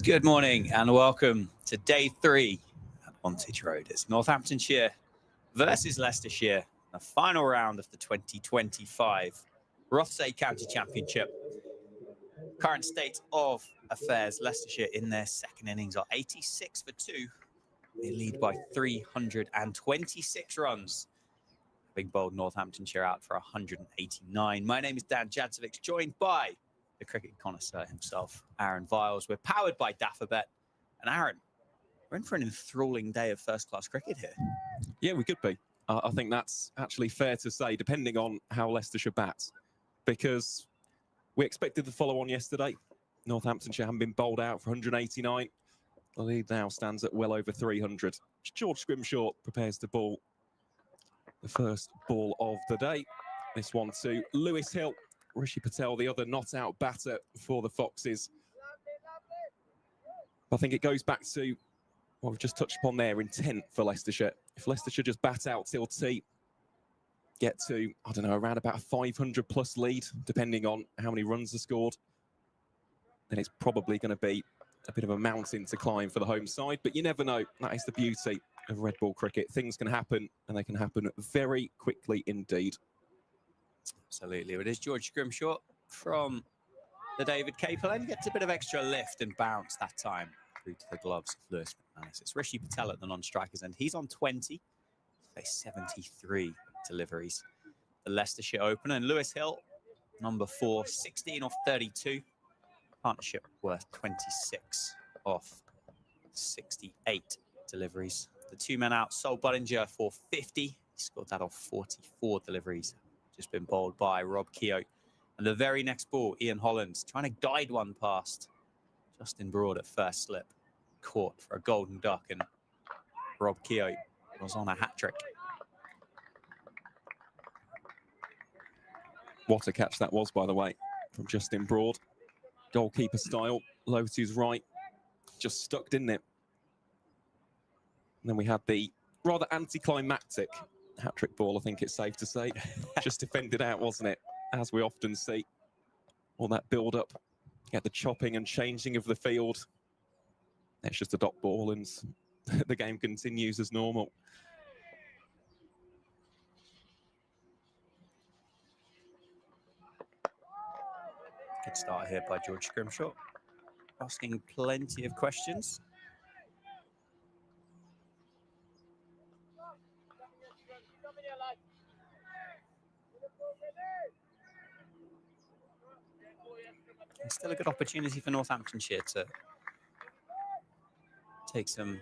Good morning and welcome to day 3 at Wantage Road. It's Northamptonshire versus Leicestershire, the final round of the 2025 Rothesay County Championship. Current state of affairs, Leicestershire in their second innings are 86 for 2. They lead by 326 runs, having bowled Northamptonshire out for 189. My name is Dan Jadzovic, joined by the cricket connoisseur himself, Aaron Viles. We're powered by Daffabet. And Aaron, we're in for an enthralling day of first-class cricket here. Yeah, we could be. I think that's actually fair to say, depending on how Leicestershire bats, because we expected the follow-on yesterday. Northamptonshire haven't been bowled out for 189. The lead now stands at well over 300. George Scrimshaw prepares to bowl the first ball of the day. This one to Lewis Hill. Rishi Patel, the other not-out batter for the Foxes. I think it goes back to what we've just touched upon there, intent for Leicestershire. If Leicestershire just bat out till tea, get to, I don't know, around about a 500-plus lead, depending on how many runs are scored, then it's probably going to be a bit of a mountain to climb for the home side. But you never know. That is the beauty of red ball cricket. Things can happen, and they can happen very quickly indeed. Absolutely. It is George Scrimshaw from the David Capel, and gets a bit of extra lift and bounce that time through to the gloves of Lewis McManus. It's Rishi Patel at the non-strikers end. He's on 20. They 73 deliveries. The Leicestershire opener, and Lewis Hill, number 4, 16 off 32. Partnership worth 26 off 68 deliveries. The 2 men out, Sol Buddinger for 50. He scored that off 44 deliveries. Just been bowled by Rob Keogh. And the very next ball, Ian Holland trying to guide one past Justin Broad at first slip. Caught for a golden duck, and Rob Keogh was on a hat-trick. What a catch that was, by the way, from Justin Broad. Goalkeeper style, low to his right. Just stuck, didn't it? And then we had the rather anticlimactic hat-trick ball, I think it's safe to say. Just defended out, wasn't it? As we often see. All that build-up get the chopping and changing of the field. It's just a dot ball and the game continues as normal. Good start here by George Scrimshaw, asking plenty of questions. And still a good opportunity for Northamptonshire to take some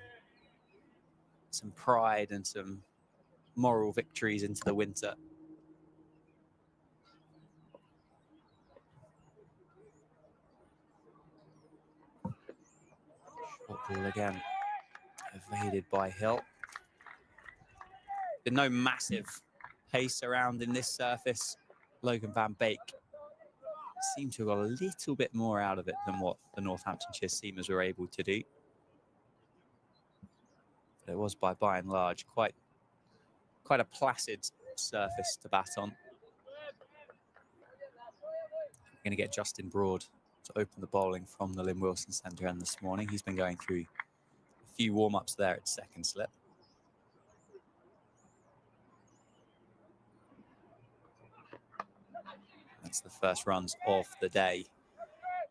pride and some moral victories into the winter. Short ball again, evaded by Hill. With no massive pace around in this surface, Logan van Beek seemed to have got a little bit more out of it than what the Northamptonshire seamers were able to do. But it was by and large quite a placid surface to bat on. We're going to get Justin Broad to open the bowling from the Lynn Wilson Centre end this morning. He's been going through a few warm-ups there at second slip. That's the first runs of the day.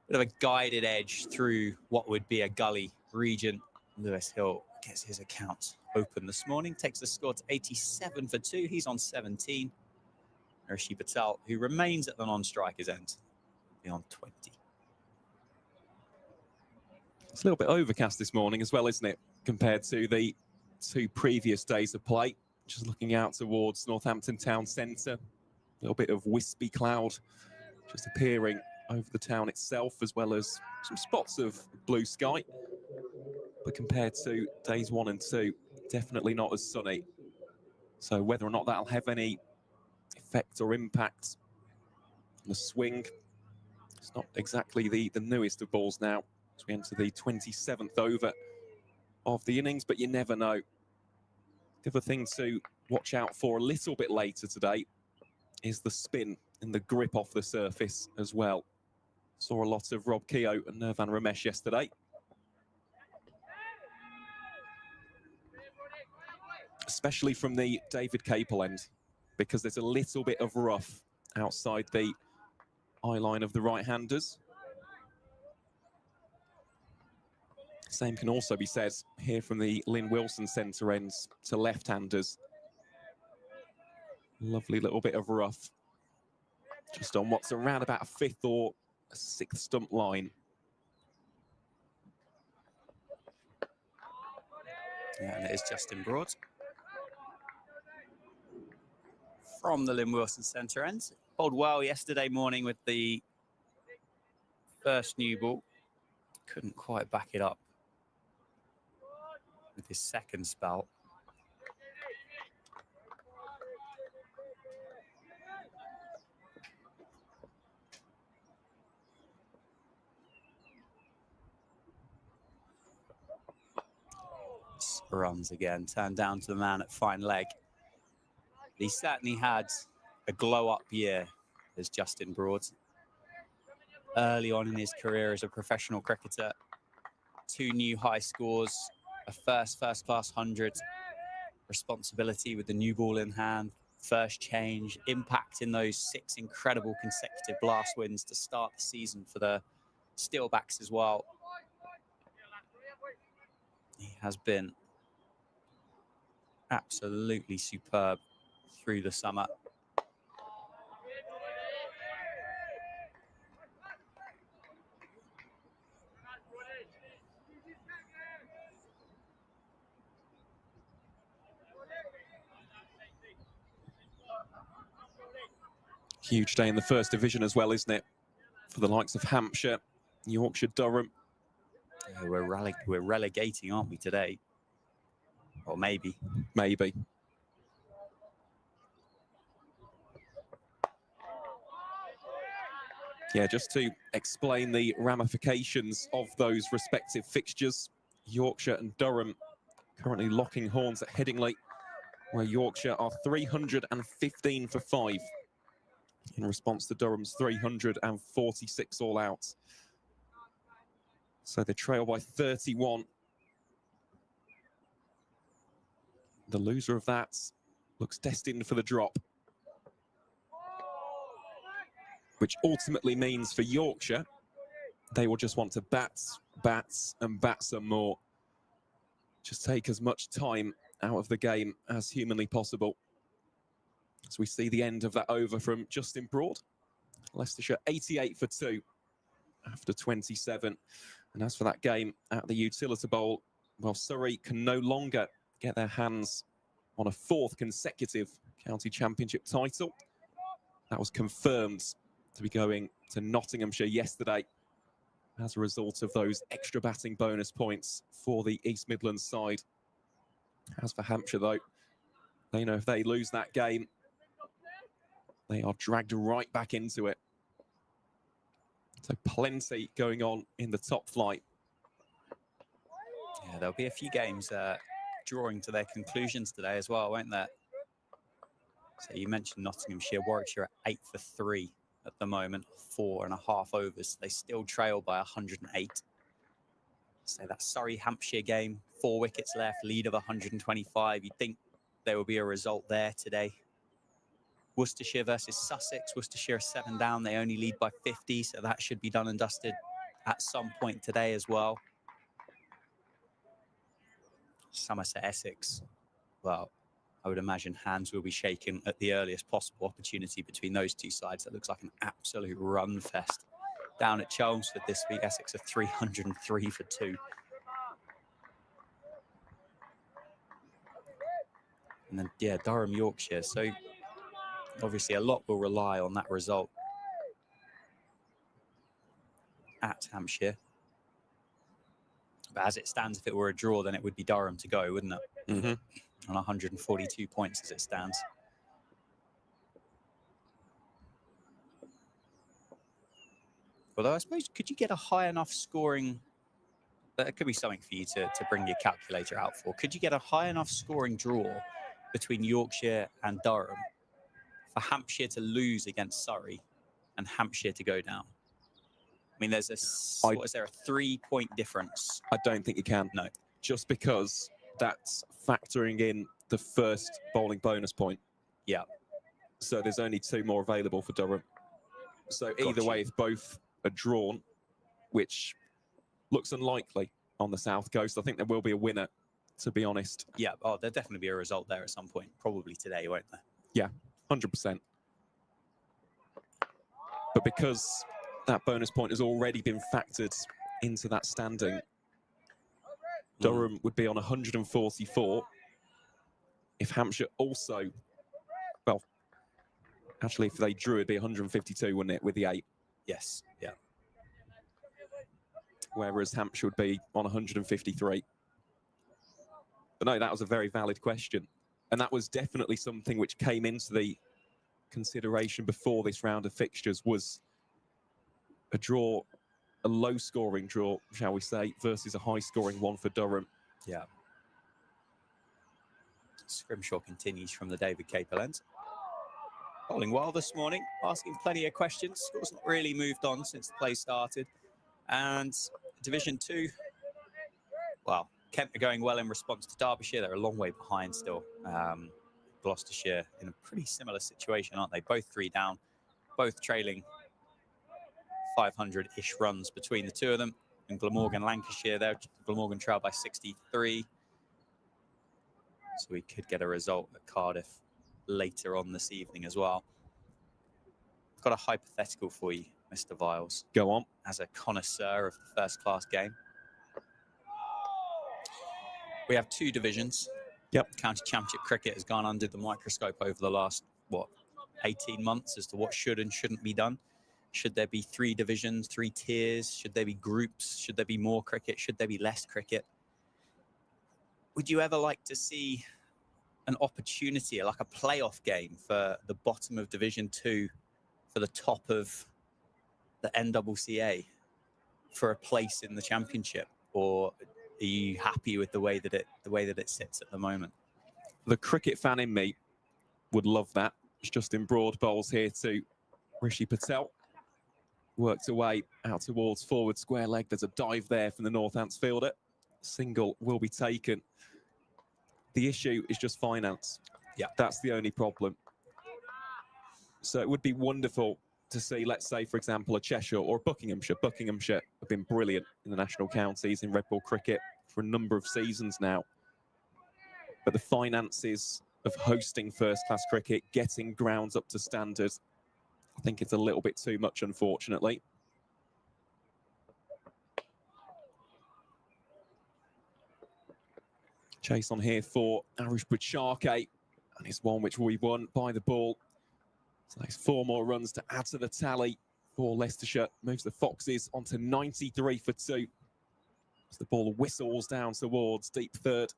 Bit of a guided edge through what would be a gully region. Lewis Hill gets his account open this morning, takes the score to 87 for 2. He's on 17. Rishi Patel, who remains at the non-striker's end, beyond 20. It's a little bit overcast this morning as well, isn't it, compared to the 2 previous days of play. Just looking out towards Northampton Town Centre. A little bit of wispy cloud just appearing over the town itself, as well as some spots of blue sky. But compared to days 1 and 2, definitely not as sunny. So whether or not that'll have any effect or impact on the swing, it's not exactly the newest of balls now as we enter the 27th over of the innings, but you never know. The other thing to watch out for a little bit later today is the spin and the grip off the surface as well. Saw a lot of Rob Keogh and Nirvan Ramesh yesterday. Especially from the David Capel end, because there's a little bit of rough outside the eye line of the right-handers. Same can also be said here from the Lynn Wilson Centre ends to left-handers. Lovely little bit of rough, just on what's around about a 5th or a 6th stump line. Yeah, and it is Justin Broad from the Lynn Wilson Centre end. Bowled well yesterday morning with the first new ball. Couldn't quite back it up with his second spell. Runs again, turned down to the man at fine leg. He certainly had a glow-up year as Justin Broad. Early on in his career as a professional cricketer, 2 new high scores, a first-class 100, responsibility with the new ball in hand, first change, impact in those 6 incredible consecutive blast wins to start the season for the Steelbacks as well. He has been absolutely superb through the summer. Huge day in the first division as well, isn't it? For the likes of Hampshire, Yorkshire, Durham. Yeah, we're relegating, aren't we, today? Or maybe. Maybe. Yeah, just to explain the ramifications of those respective fixtures, Yorkshire and Durham currently locking horns at Headingley, where Yorkshire are 315 for 5 in response to Durham's 346 all out. So they trail by 31. The loser of that looks destined for the drop, which ultimately means for Yorkshire, they will just want to bat and bat some more. Just take as much time out of the game as humanly possible. As we see the end of that over from Justin Broad. Leicestershire 88 for 2 after 27. And as for that game at the Utility Bowl, well, Surrey can no longer get their hands on a 4th consecutive county championship title. That was confirmed to be going to Nottinghamshire yesterday as a result of those extra batting bonus points for the East Midlands side. As for Hampshire, though, they know if they lose that game, they are dragged right back into it. So plenty going on in the top flight. Yeah, there'll be a few games drawing to their conclusions today as well, won't there? So you mentioned Nottinghamshire. Warwickshire at 8 for 3 at the moment, 4.5 overs. They still trail by 108. So that Surrey-Hampshire game, 4 wickets left, lead of 125. You'd think there will be a result there today. Worcestershire versus Sussex. Worcestershire are 7 down. They only lead by 50, so that should be done and dusted at some point today as well. Somerset-Essex. Well, I would imagine hands will be shaken at the earliest possible opportunity between those two sides. That looks like an absolute run fest down at Chelmsford this week. Essex are 303 for 2. And then, yeah, Durham, Yorkshire. So obviously a lot will rely on that result at Hampshire. But as it stands, if it were a draw, then it would be Durham to go, wouldn't it? Mm-hmm. On 142 points as it stands. Although I suppose, could you get a high enough scoring? That could be something for you to bring your calculator out for. Could you get a high enough scoring draw between Yorkshire and Durham for Hampshire to lose against Surrey and Hampshire to go down? I mean, there's what is there, a 3-point difference? I don't think you can. No. Just because that's factoring in the first bowling bonus point. Yeah. So there's only 2 more available for Durham. So either way, if both are drawn, which looks unlikely on the South Coast, I think there will be a winner, to be honest. Yeah, oh, there'll definitely be a result there at some point, probably today, won't there? Yeah, 100%. But because that bonus point has already been factored into that standing, Durham would be on 144. If Hampshire also, well, actually, if they drew, it'd be 152, wouldn't it, with the 8? Yes, yeah. Whereas Hampshire would be on 153. But no, that was a very valid question. And that was definitely something which came into the consideration before this round of fixtures, was a draw, a low-scoring draw, shall we say, versus a high-scoring one for Durham. Yeah. Scrimshaw continues from the David Capel end. Bowling well this morning, asking plenty of questions. Score's not really moved on since the play started. And Division 2, well, Kent are going well in response to Derbyshire. They're a long way behind still. Gloucestershire in a pretty similar situation, aren't they? Both 3 down, both trailing 500-ish runs between the two of them. And Glamorgan, Lancashire, there, Glamorgan trail by 63. So we could get a result at Cardiff later on this evening as well. I've got a hypothetical for you, Mr. Viles. Go on. As a connoisseur of the first-class game. We have 2 divisions. Yep. County Championship cricket has gone under the microscope over the last, 18 months as to what should and shouldn't be done. Should there be 3 divisions, 3 tiers? Should there be groups? Should there be more cricket? Should there be less cricket? Would you ever like to see an opportunity, like a playoff game for the bottom of Division 2, for the top of the NCCA, for a place in the championship? Or are you happy with the way that it sits at the moment? The cricket fan in me would love that. It's Justin Broad bowls here to Rishi Patel. worked away out towards forward square leg. There's a dive there from the Northants fielder. Single will be taken. The issue is just finance. Yeah. That's the only problem. So it would be wonderful to see, let's say, for example, a Cheshire or Buckinghamshire. Buckinghamshire have been brilliant in the national counties in red ball cricket for a number of seasons now. But the finances of hosting first-class cricket, getting grounds up to standard, I think it's a little bit too much, unfortunately. Chase on here for Arish Bacharke, and it's one which will be won by the ball. So there's 4 more runs to add to the tally for Leicestershire. Moves the Foxes onto 93 for 2. As the ball whistles down towards deep third.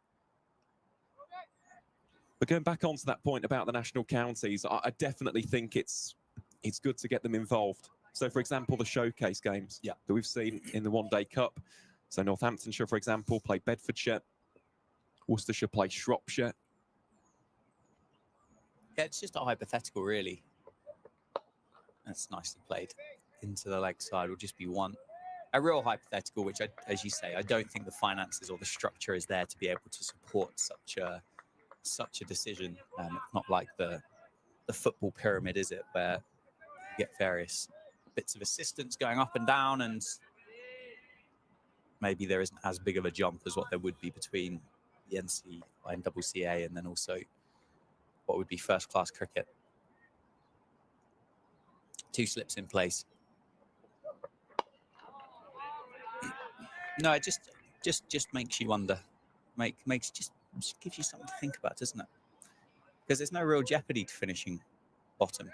But going back onto that point about the national counties, I definitely think it's good to get them involved. So, for example, the showcase games that we've seen in the One Day Cup. So Northamptonshire, for example, play Bedfordshire. Worcestershire play Shropshire. Yeah, it's just a hypothetical, really. That's nicely played into the leg side. Will just be one. A real hypothetical, which, as you say, I don't think the finances or the structure is there to be able to support such a decision. It's not like the football pyramid, is it, where you get various bits of assistance going up and down, and maybe there isn't as big of a jump as what there would be between the NCCA and then also what would be first-class cricket. 2 slips in place. No, it just makes you wonder. Just gives you something to think about, doesn't it? Because there's no real jeopardy to finishing bottom,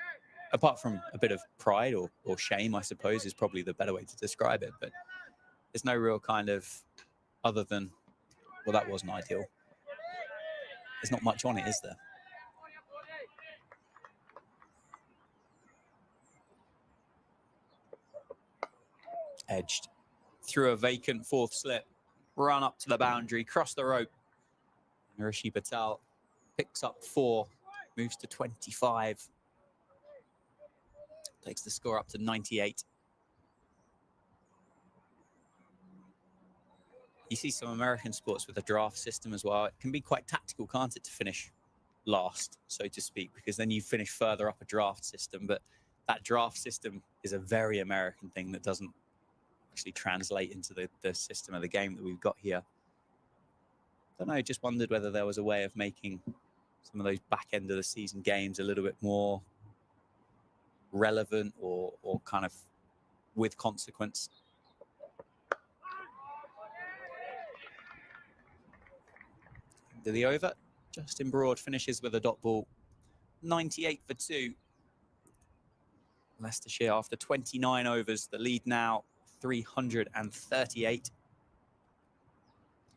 apart from a bit of pride or shame, I suppose, is probably the better way to describe it. But there's no real kind of, other than, well, that wasn't ideal. There's not much on it, is there? Edged through a vacant 4th slip, run up to the boundary, cross the rope. Rishi Patel picks up 4, moves to 25, takes the score up to 98. You see some American sports with a draft system as well. It can be quite tactical, can't it, to finish last, so to speak, because then you finish further up a draft system. But that draft system is a very American thing that doesn't actually translate into the system of the game that we've got here. I don't know, just wondered whether there was a way of making some of those back end of the season games a little bit more relevant or kind of with consequence. To the over, Justin Broad finishes with a dot ball, 98 for 2. Leicestershire after 29 overs, the lead now 338.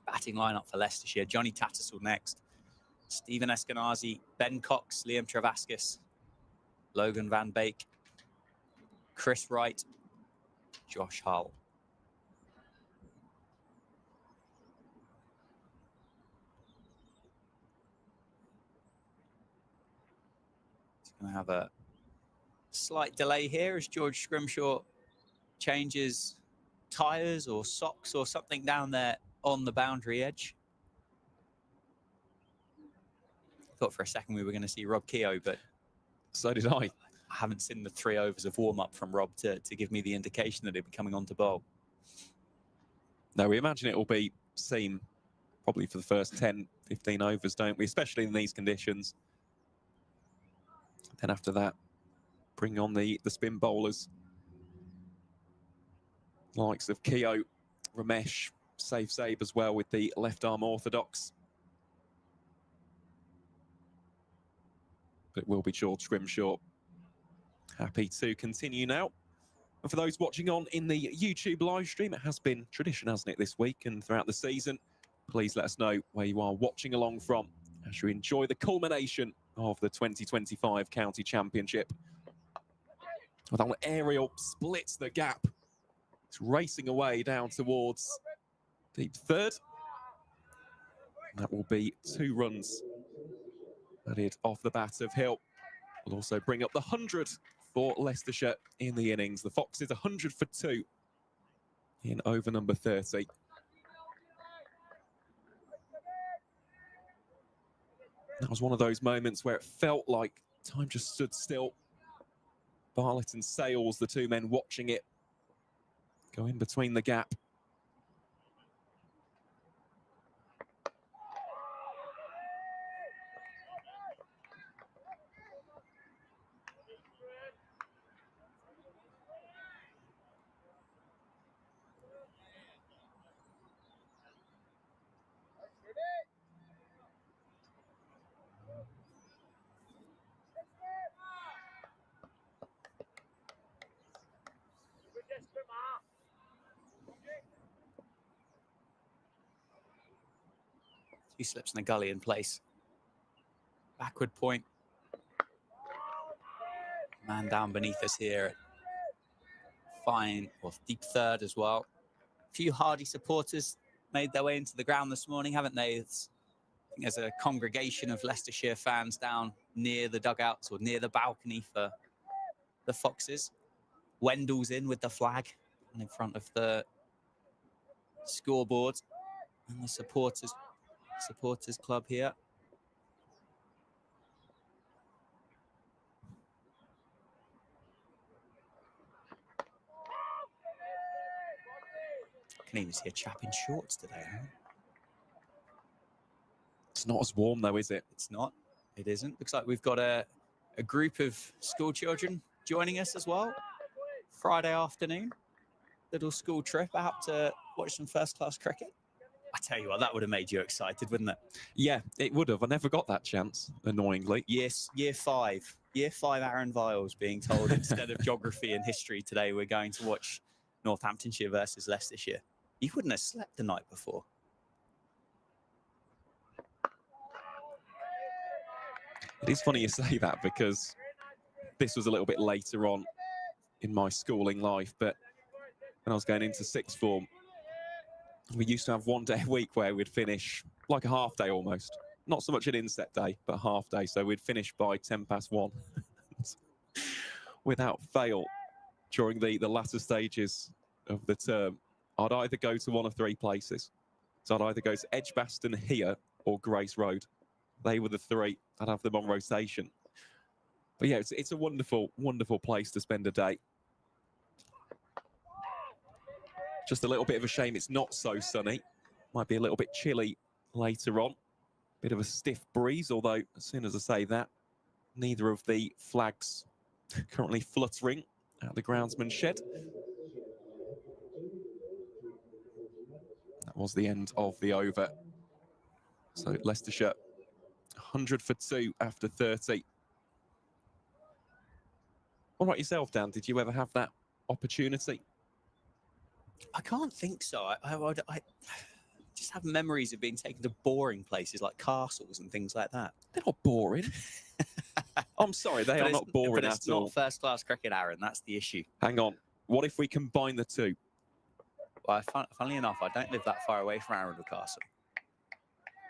Batting lineup for Leicestershire: Johnny Tattersall next, Stephen Eskenazi, Ben Cox, Liam Travaskis, Logan Van Beek, Chris Wright, Josh Hull. It's going to have a slight delay here as George Scrimshaw changes tyres or socks or something down there on the boundary edge. Thought for a second we were going to see Rob Keogh, but so did I. I haven't seen the 3 overs of warm-up from Rob to give me the indication that he'll be coming on to bowl. No, we imagine it will be seen probably for the first 10, 15 overs, don't we? Especially in these conditions. Then after that, bring on the spin bowlers. Likes of Keogh, Ramesh, safe save as well with the left arm orthodox. But it will be George Scrimshaw. Happy to continue now. And for those watching on in the YouTube live stream, it has been tradition, hasn't it, this week and throughout the season. Please let us know where you are watching along from as you enjoy the culmination of the 2025 County Championship. Well, that one aerial splits the gap. It's racing away down towards deep third. That will be 2 runs added off the bat of Hill. Will also bring up the 100 for Leicestershire in the innings. The Foxes 100 for 2 in over number 30. That was one of those moments where it felt like time just stood still. Bartlett and Sales, the two men watching it go in between the gap. Two slips in the gully in place. Backward point. Man down beneath us here. Fine, or deep third as well. A few hardy supporters made their way into the ground this morning, haven't they? I think there's a congregation of Leicestershire fans down near the dugouts or near the balcony for the Foxes. Wendell's in with the flag and in front of the scoreboard and the supporters club here. I can even see a chap in shorts today. Huh? It's not as warm though, is it? It's not. It isn't. Looks like we've got a group of school children joining us as well. Friday afternoon. Little school trip out to watch some first-class cricket. I tell you what, that would have made you excited, wouldn't it? Yeah, it would have. I never got that chance, annoyingly. Yes, year five Aaron Viles being told instead of geography and history today, we're going to watch Northamptonshire versus Leicestershire. You wouldn't have slept the night before. It is funny you say that because this was a little bit later on in my schooling life, but when I was going into sixth form, we used to have one day a week where we'd finish like a half day almost. Not so much an inset day, but a half day. So we'd finish by 1:10 without fail during the latter stages of the term. I'd either go to one of three places. So I'd either go to Edgbaston here or Grace Road. They were the three. I'd have them on rotation. But yeah, it's a wonderful, wonderful place to spend a day. Just a little bit of a shame it's not so sunny. Might be a little bit chilly later on. Bit of a stiff breeze, although as soon as I say that, neither of the flags currently fluttering at the groundsman shed. That was the end of the over. So Leicestershire 100 for 2 after 30. What about yourself, Dan? Did you ever have that opportunity? I can't think so. I just have memories of being taken to boring places like castles and things like that. They're not boring. I'm sorry, they are not boring at all. It's not first-class cricket, Aaron. That's the issue. Hang on. What if we combine the two? Well, funnily enough, I don't live that far away from Arundel Castle.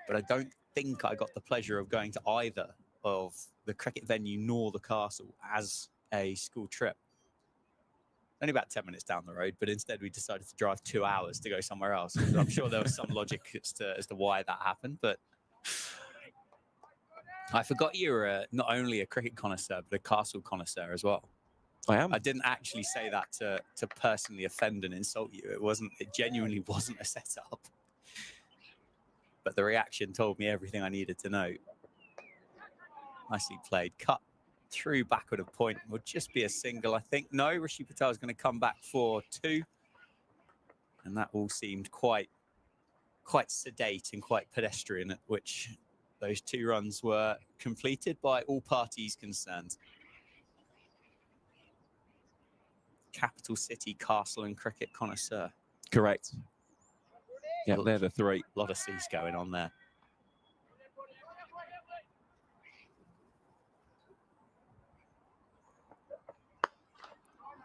But I don't think I got the pleasure of going to either of the cricket venue nor the castle as a school trip. Only about 10 minutes down the road, but instead we decided to drive 2 hours to go somewhere else. I'm sure there was some logic as to why that happened, but I forgot you were not only a cricket connoisseur, but a castle connoisseur as well. I am. I didn't actually say that to personally offend and insult you. It genuinely wasn't a setup. But the reaction told me everything I needed to know. Nicely played. Cut through backward of point. Will just be a single, I think. No, Rishi Patel is going to come back for 2. And that all seemed quite sedate and quite pedestrian, at which those 2 runs were completed by all parties concerned. Capital City Castle and Cricket connoisseur. Correct. Yeah, they're the 3. A lot of C's going on there.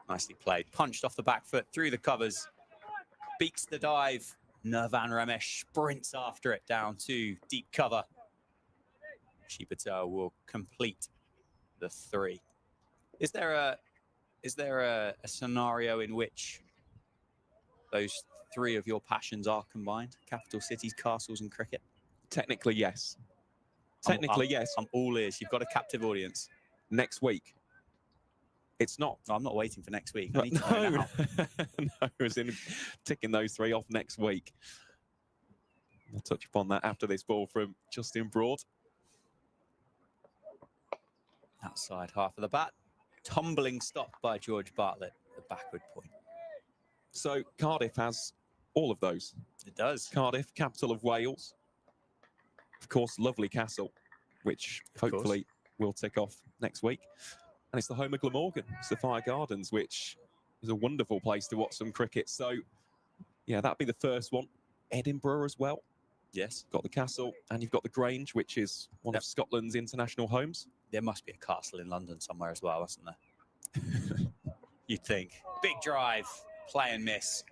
Nicely played. Punched off the back foot, through the covers. Beats the dive. Nirvan Ramesh sprints after it down to deep cover. Rishi Patel will complete the 3. Is there a scenario in which those three of your passions are combined? Capital cities, castles, and cricket? Technically, yes. Technically, yes. I'm all ears. You've got a captive audience. Next week. It's not. No, I'm not waiting for next week. I need to know now. No, as in ticking those three off next week. We'll touch upon that after this ball from Justin Broad. Outside half of the bat. Tumbling stop by George Bartlett, the backward point. So Cardiff has all of those. It does. Cardiff, capital of Wales. Of course, lovely castle, which hopefully will tick off next week. And it's the home of Glamorgan, Sophia Gardens, which is a wonderful place to watch some cricket. So, yeah, that'd be the first one. Edinburgh as well. Yes. Got the castle, and you've got the Grange, which is one of Scotland's international homes. There must be a castle in London somewhere as well, isn't there? You'd think. Big drive, play and miss.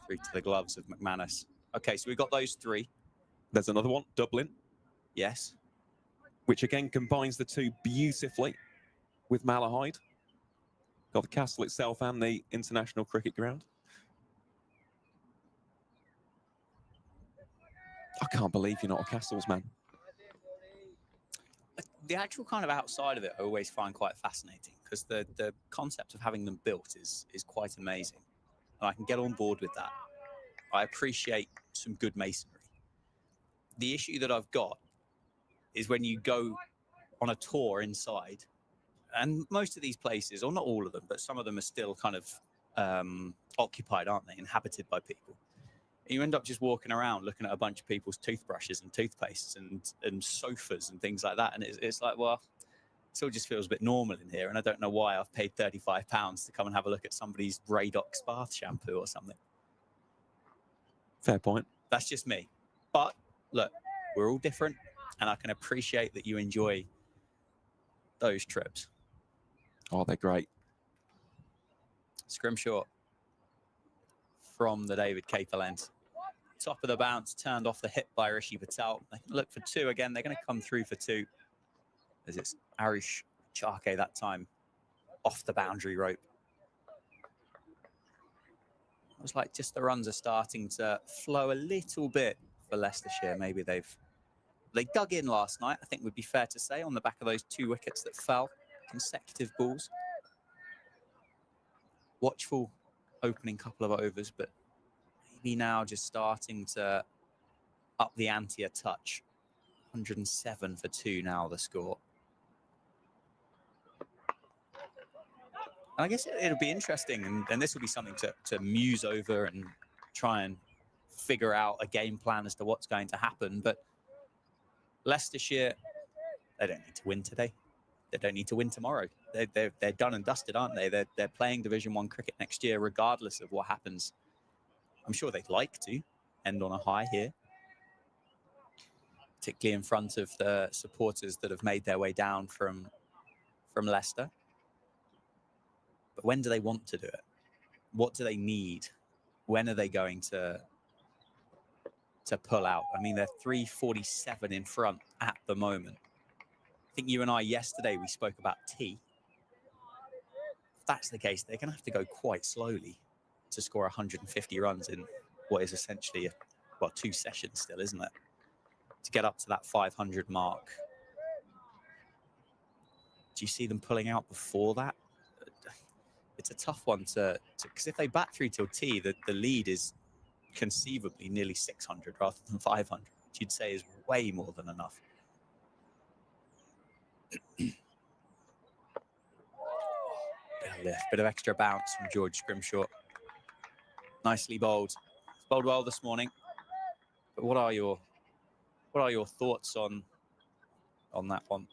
Through to the gloves of McManus. Okay, so we've got those three. There's another one, Dublin. Yes. Which again combines the two beautifully with Malahide. Got the castle itself and the international cricket ground. I can't believe you're not a Castles man. The actual kind of outside of it I always find quite fascinating because the concept of having them built is quite amazing. And I can get on board with that. I appreciate some good masonry. The issue that I've got is when you go on a tour inside, and most of these places, or not all of them, but some of them are still kind of occupied, aren't they? Inhabited by people. And you end up just walking around looking at a bunch of people's toothbrushes and toothpastes and sofas and things like that. And it's like, well, it all just feels a bit normal in here. And I don't know why I've paid £35 to come and have a look at somebody's Radox bath shampoo or something. Fair point. That's just me. But look, we're all different. And I can appreciate that you enjoy those trips. Oh, they're great. Scrimshaw from the David Capel end. Top of the bounce, turned off the hip by Rishi Patel. They can look for two again. They're going to come through for two. As it's Arish Charke that time off the boundary rope. It was like just the runs are starting to flow a little bit for Leicestershire. Maybe they dug in last night, I think would be fair to say, on the back of those two wickets that fell, consecutive balls. Watchful opening couple of overs, but maybe now just starting to up the ante a touch. 107 for 2 now, the score. And I guess it'll be interesting, and this will be something to muse over and try and figure out a game plan as to what's going to happen. But Leicestershire, they don't need to win today. They don't need to win tomorrow. They're done and dusted, aren't they? They're playing Division 1 cricket next year, regardless of what happens. I'm sure they'd like to end on a high here, particularly in front of the supporters that have made their way down from Leicester. But when do they want to do it? What do they need? When are they going to pull out? I mean, they're 347 in front at the moment. I think you and I yesterday, we spoke about tea. If that's the case, they're going to have to go quite slowly to score 150 runs in what is essentially, 2 sessions still, isn't it? To get up to that 500 mark. Do you see them pulling out before that? It's a tough one because if they bat through till tea, the lead is conceivably nearly 600 rather than 500, which you'd say is way more than enough. Bit of extra bounce from George Scrimshaw. Nicely bowled. He's bowled well this morning. But what are your thoughts on that one?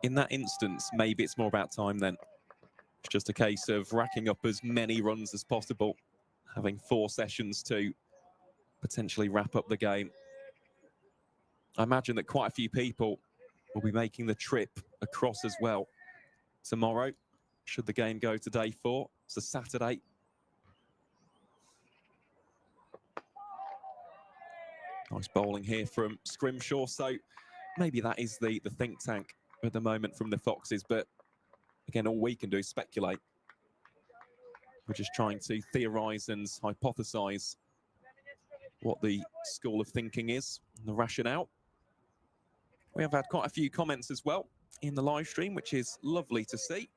In that instance, maybe it's more about time then. It's just a case of racking up as many runs as possible, having 4 sessions to potentially wrap up the game. I imagine that quite a few people will be making the trip across as well tomorrow, should the game go to day 4. It's a Saturday. Nice bowling here from Scrimshaw. So maybe that is the think tank at the moment from the Foxes, but again, all we can do is speculate. We're just trying to theorise and hypothesise what the school of thinking is and the rationale. We have had quite a few comments as well in the live stream, which is lovely to see.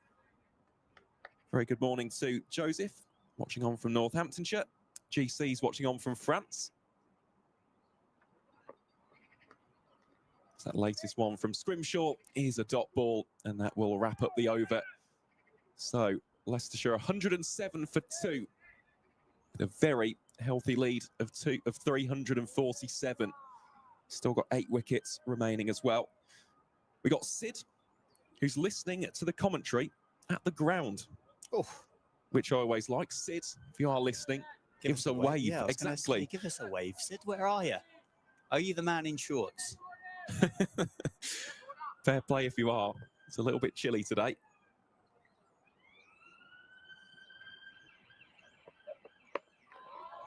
Very good morning to Joseph, watching on from Northamptonshire. GC's watching on from France. That latest one from Scrimshaw is a dot ball, and that will wrap up the over. So Leicestershire 107 for 2, with a very healthy lead of 347. Still got 8 wickets remaining as well. We got Sid, who's listening to the commentary at the ground, which I always like. Sid, if you are listening, give us a wave. Yeah, exactly. Say, give us a wave, Sid. Where are you? Are you the man in shorts? Fair play if you are. It's a little bit chilly today.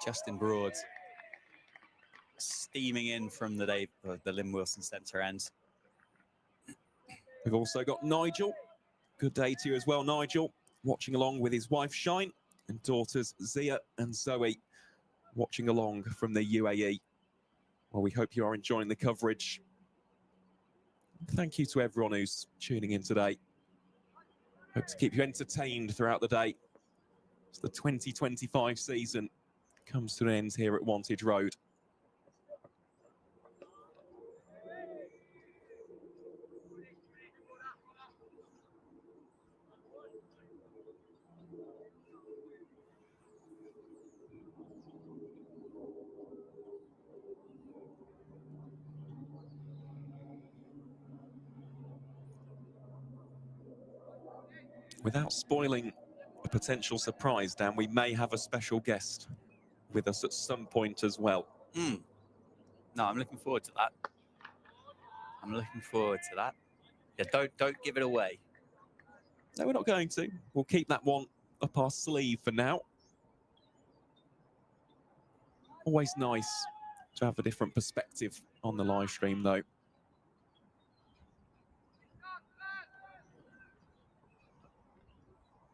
Justin Broad steaming in from the Lynn Wilson Centre end. We've also got Nigel. Good day to you as well, Nigel. Watching along with his wife Shine and daughters Zia and Zoe, watching along from the UAE. Well, we hope you are enjoying the coverage. Thank you to everyone who's tuning in today. Hope to keep you entertained throughout the day as the 2025 season comes to an end here at Wantage Road. Without spoiling a potential surprise, Dan, we may have a special guest with us at some point as well. No, I'm looking forward to that. I'm looking forward to that. Yeah, don't give it away. No, we're not going to. We'll keep that one up our sleeve for now. Always nice to have a different perspective on the live stream, though.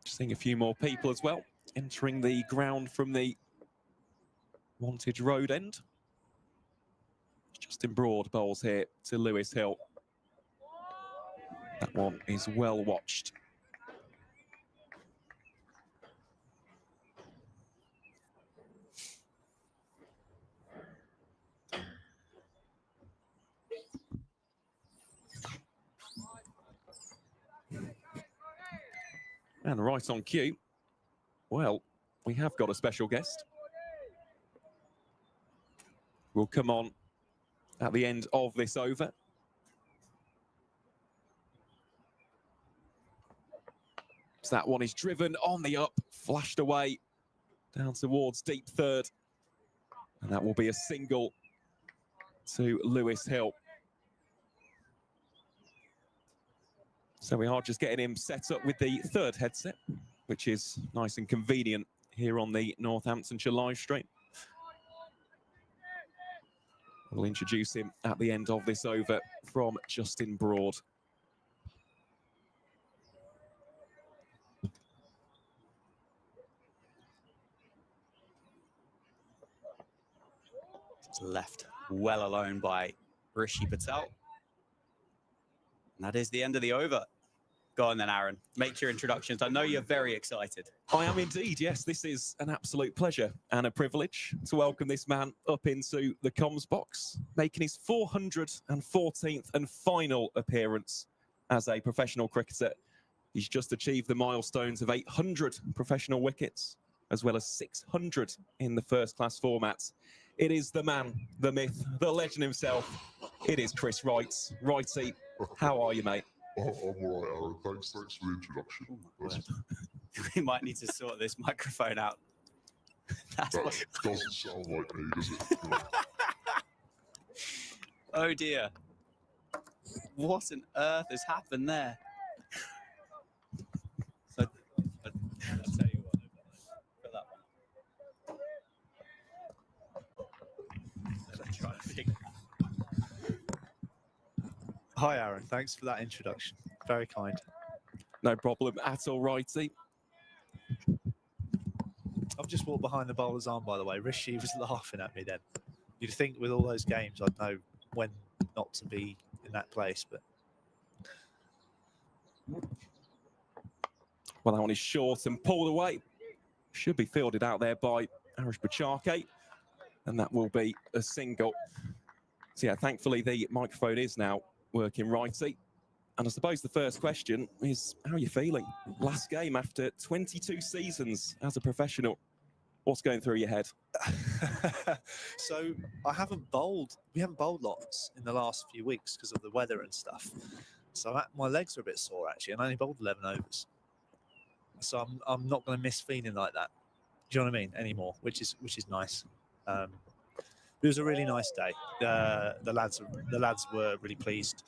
Just seeing a few more people as well entering the ground from the Wantage Road end. Justin Broad bowls here to Lewis Hill. That one is well watched. And right on cue, well, we have got a special guest. Will come on at the end of this over. So that one is driven on the up, flashed away down towards deep third. And that will be a single to Lewis Hill. So we are just getting him set up with the third headset, which is nice and convenient here on the Northamptonshire live stream. We'll introduce him at the end of this over from Justin Broad. It's left well alone by Rishi Patel. And that is the end of the over. Go on then, Aaron. Make your introductions. I know you're very excited. I am indeed, yes. This is an absolute pleasure and a privilege to welcome this man up into the comms box, making his 414th and final appearance as a professional cricketer. He's just achieved the milestones of 800 professional wickets, as well as 600 in the first-class formats. It is the man, the myth, the legend himself. It is Chris Wright. Wrighty, how are you, mate? I'm all right, Aaron. Thanks for the introduction. We might need to sort this microphone out. That doesn't sound like me, does it? Oh dear. What on earth has happened there? So, I'll tell you what. For that one. Let's try and figure. Hi, Aaron. Thanks for that introduction. Very kind. No problem at all, Righty. I've just walked behind the bowler's arm, by the way. Rishi was laughing at me then. You'd think with all those games, I'd know when not to be in that place, but... Well, that one is short and pulled away. Should be fielded out there by Arish Bachake, and that will be a single. So yeah, thankfully the microphone is now working, Righty. And I suppose the first question is, how are you feeling? Last game after 22 seasons as a professional. What's going through your head? So we haven't bowled lots in the last few weeks because of the weather and stuff. So my legs are a bit sore actually, and I only bowled 11 overs. So I'm not going to miss feeling like that. Do you know what I mean? Anymore, which is nice. It was a really nice day. The lads were really pleased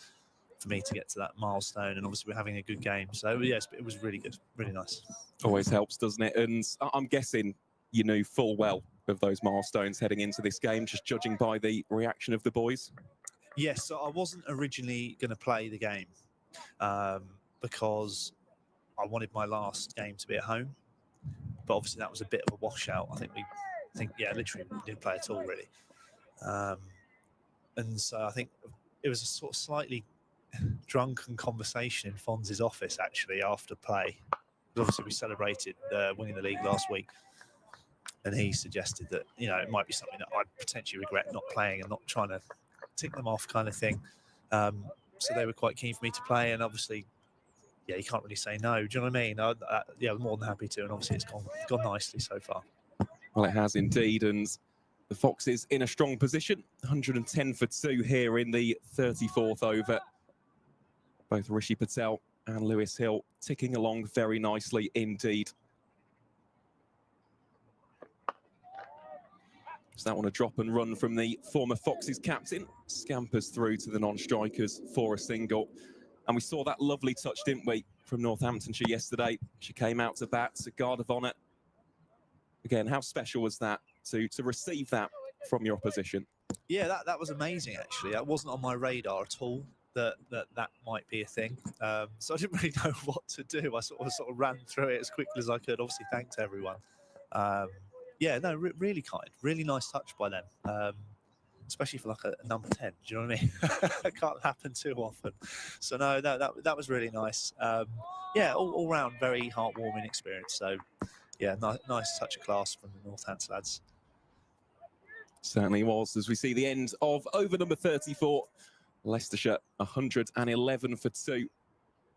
for me to get to that milestone, and obviously we're having a good game. So yes, it was really good, really nice. Always helps, doesn't it? And I'm guessing you knew full well of those milestones heading into this game, just judging by the reaction of the boys. Yes, so I wasn't originally going to play the game because I wanted my last game to be at home, but obviously that was a bit of a washout. I think literally we didn't play at all really, and so I think it was a sort of slightly drunken conversation in Fonz's office actually after play. Obviously we celebrated winning the league last week, and he suggested that it might be something that I'd potentially regret not playing and not trying to tick them off kind of thing. So they were quite keen for me to play, and obviously, yeah, you can't really say no. Do you know what I mean? I'm more than happy to, and obviously it's gone nicely so far. Well, it has indeed, and the Foxes in a strong position. 110 for 2 here in the 34th over. Both Rishi Patel and Lewis Hill ticking along very nicely indeed. So that one a drop and run from the former Foxes captain. Scampers through to the non-strikers for a single. And we saw that lovely touch, didn't we, from Northamptonshire yesterday. She came out to bat, a guard of honour. Again, how special was that to receive that from your opposition? Yeah, that was amazing, actually. That wasn't on my radar at all, that might be a thing. So I didn't really know what to do. I sort of ran through it as quickly as I could. Obviously, thanked everyone. Yeah, no, really kind. Really nice touch by them. Especially for like a number 10, do you know what I mean? It can't happen too often. So no, that was really nice. Yeah, all round very heartwarming experience. So yeah, nice touch of class from the Northampton lads. Certainly was, as we see the end of over number 34. Leicestershire 111 for 2.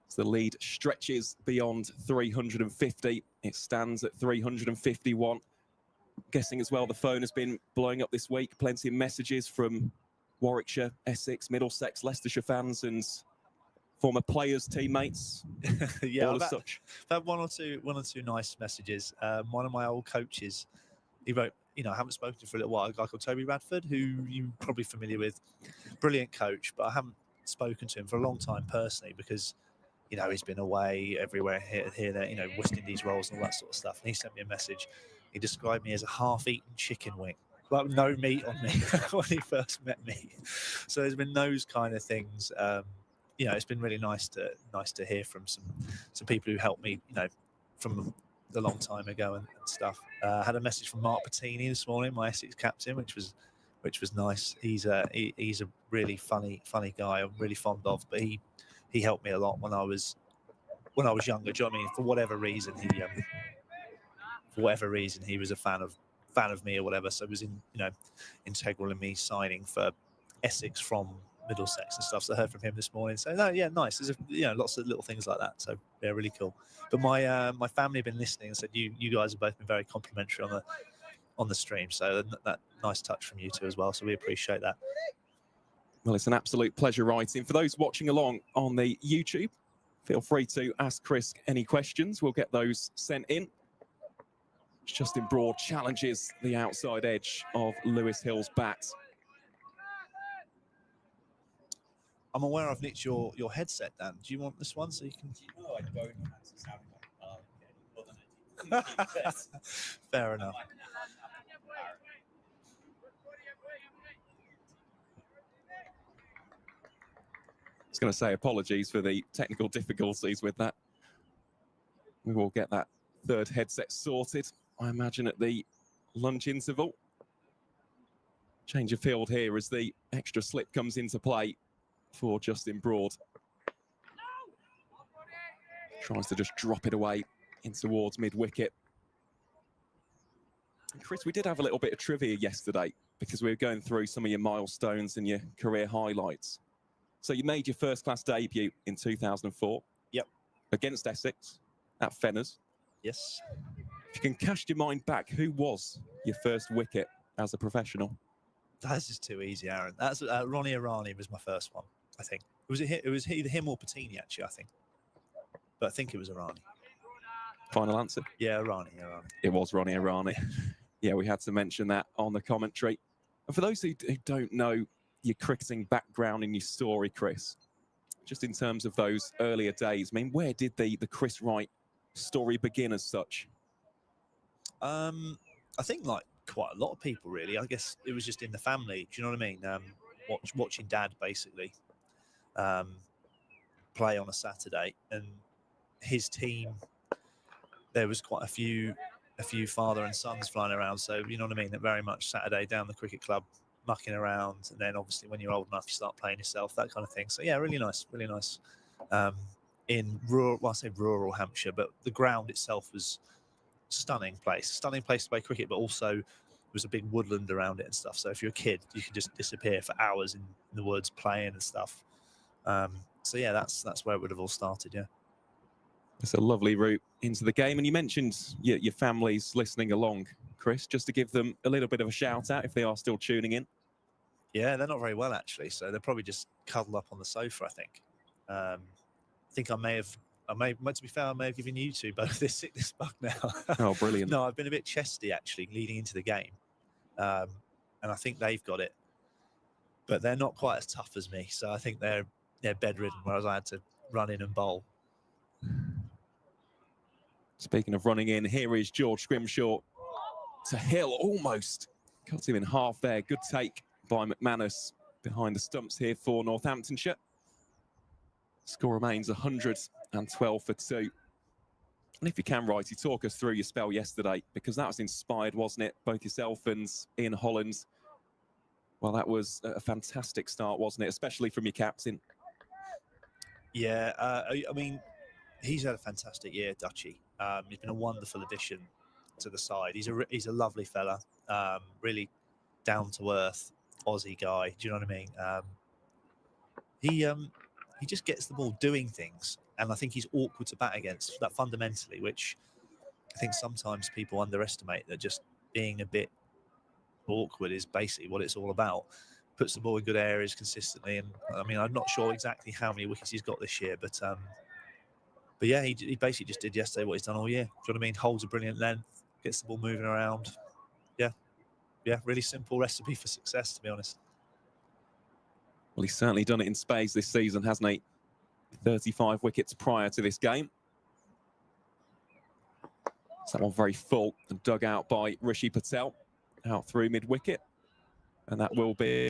As the lead stretches beyond 350. It stands at 351. Guessing as well the phone has been blowing up this week. Plenty of messages from Warwickshire, Essex, Middlesex, Leicestershire fans and former players, teammates. Yeah, all as such. I've had one or two nice messages. One of my old coaches, he wrote, I haven't spoken to for a little while, a guy called Toby Radford, who you're probably familiar with. Brilliant coach, but I haven't spoken to him for a long time personally because, he's been away everywhere, here, there, West Indies roles and all that sort of stuff. And he sent me a message. He described me as a half-eaten chicken wing, like no meat on me when he first met me. So there's been those kind of things. It's been really nice to hear from some people who helped me, from a long time ago and stuff. Had a message from Mark Patini this morning, my Essex captain, which was nice. He's a really funny guy. I'm really fond of, but he helped me a lot when I was younger. Do you know what I mean? For whatever reason, he was a fan of me or whatever. So it was integral in me signing for Essex from Middlesex and stuff. So I heard from him this morning. So no, yeah, nice. There's lots of little things like that. So yeah, really cool. But my family have been listening and said you guys have both been very complimentary on the stream. So that nice touch from you two as well. So we appreciate that. Well, it's an absolute pleasure writing. For those watching along on the YouTube, feel free to ask Chris any questions. We'll get those sent in. Justin Broad challenges the outside edge of Lewis Hill's bat. I'm aware I've nicked your headset, Dan. Do you want this one so you can? No, I don't fancy having one. Fair enough. was going to say apologies for the technical difficulties with that. We will get that third headset sorted, I imagine, at the lunch interval. Change of field here as the extra slip comes into play for Justin Broad. Tries to just drop it away in towards mid-wicket. Chris, we did have a little bit of trivia yesterday because we were going through some of your milestones and your career highlights. So you made your first-class debut in 2004. Yep. Against Essex at Fenners. Yes. If you can cast your mind back, who was your first wicket as a professional? That's just too easy, Aaron. That's Ronnie Irani was my first one, I think. It was either him or Patini, actually, I think. But I think it was Irani. Final answer? Yeah, Irani. It was Ronnie Irani. Yeah, we had to mention that on the commentary. And for those who don't know your cricketing background and your story, Chris, just in terms of those earlier days, I mean, where did the Chris Wright story begin as such? I think like quite a lot of people, really. I guess it was just in the family. Do you know what I mean? Watching Dad basically play on a Saturday, and his team. There was quite a few father and sons flying around. So you know what I mean. That very much Saturday down the cricket club, mucking around, and then obviously when you're old enough, you start playing yourself, that kind of thing. So yeah, really nice, really nice. In rural, well, I say rural Hampshire, but the ground itself was stunning place to play cricket, but also there was a big woodland around it and stuff. So if you're a kid, you could just disappear for hours in the woods playing and stuff. So yeah, that's where it would have all started. Yeah. It's a lovely route into the game. And you mentioned your family's listening along, Chris, just to give them a little bit of a shout out if they are still tuning in. Yeah, they're not very well, actually. So they're probably just cuddled up on the sofa, I think. I think I may have, to be fair, I may have given you two both this sickness bug now. Oh, brilliant. No, I've been a bit chesty, actually, leading into the game. And I think they've got it. But they're not quite as tough as me. So I think they're bedridden, whereas I had to run in and bowl. Speaking of running in, here is George Scrimshaw to Hill, almost cut him in half there. Good take by McManus behind the stumps here for Northamptonshire. Score remains 112 for 2. And if you can, Wright, you talk us through your spell yesterday, because that was inspired, wasn't it? Both yourself and Ian Holland. Well, that was a fantastic start, wasn't it? Especially from your captain. Yeah, I mean, he's had a fantastic year, Dutchie. He's been a wonderful addition to the side. He's a lovely fella, really down to earth Aussie guy. Do you know what I mean? He just gets the ball doing things, and I think he's awkward to bat against. That fundamentally, which I think sometimes people underestimate, that just being a bit awkward is basically what it's all about. Puts the ball in good areas consistently, and I mean, I'm not sure exactly how many wickets he's got this year, but yeah, he basically just did yesterday what he's done all year. Do you know what I mean? Holds a brilliant length, gets the ball moving around. Yeah, really simple recipe for success, to be honest. Well, he's certainly done it in spades this season, hasn't he? 35 wickets prior to this game. So that one very full and dug out by Rishi Patel, out through mid-wicket. And that will be...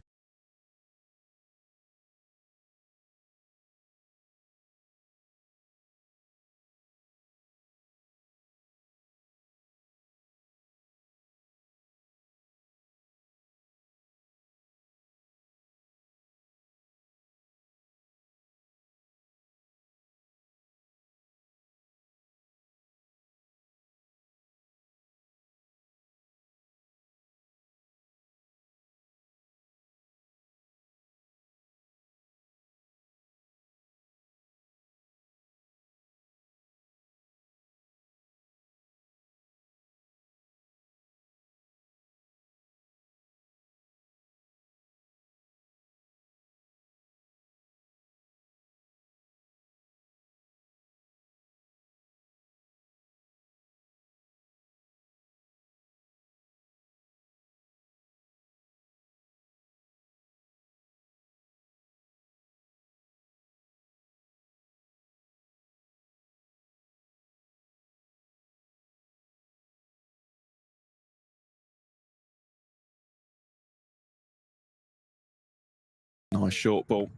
Nice short ball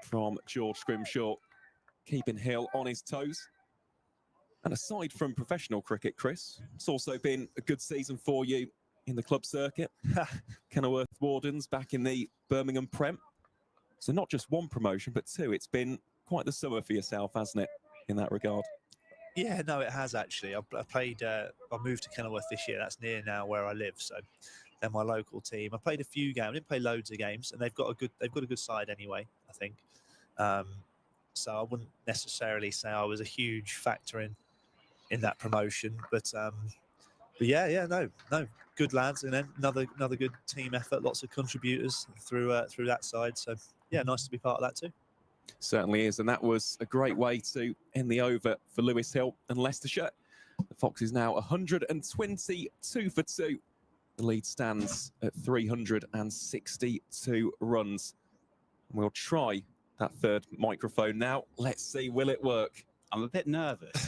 from George Scrimshaw, keeping Hill on his toes. And aside from professional cricket, Chris, it's also been a good season for you in the club circuit. Kenilworth Wardens back in the Birmingham Prem. So not just one promotion, but two. It's been quite the summer for yourself, hasn't it, in that regard? Yeah, no, it has actually. I played. I moved to Kenilworth this year. That's near now where I live, so they're my local team. I played a few games. I didn't play loads of games, and they've got a good side anyway, I think. So I wouldn't necessarily say I was a huge factor in that promotion, but yeah, no, good lads, and then another good team effort. Lots of contributors through that side. So yeah, nice to be part of that too. Certainly is, and that was a great way to end the over for Lewis Hill and Leicestershire. The Foxes now 122 for 2. The lead stands at 362 runs. We'll try that third microphone now. Let's see, will it work? I'm a bit nervous.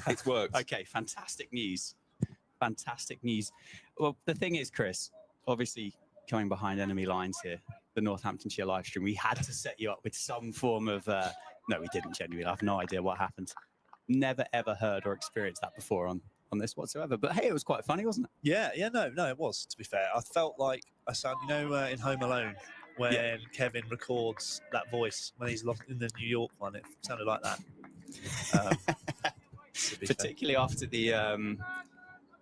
It's worked. Okay, fantastic news. Fantastic news. Well, the thing is, Chris, obviously coming behind enemy lines here, the Northamptonshire live stream, we had to set you up with some form of no, we didn't genuinely. I have no idea what happened. Never ever heard or experienced that before on this whatsoever. But hey, it was quite funny, wasn't it? Yeah, no, it was, to be fair. I felt like I sound, in Home Alone, when Kevin records that voice when he's lost in the New York one, it sounded like that. Particularly after the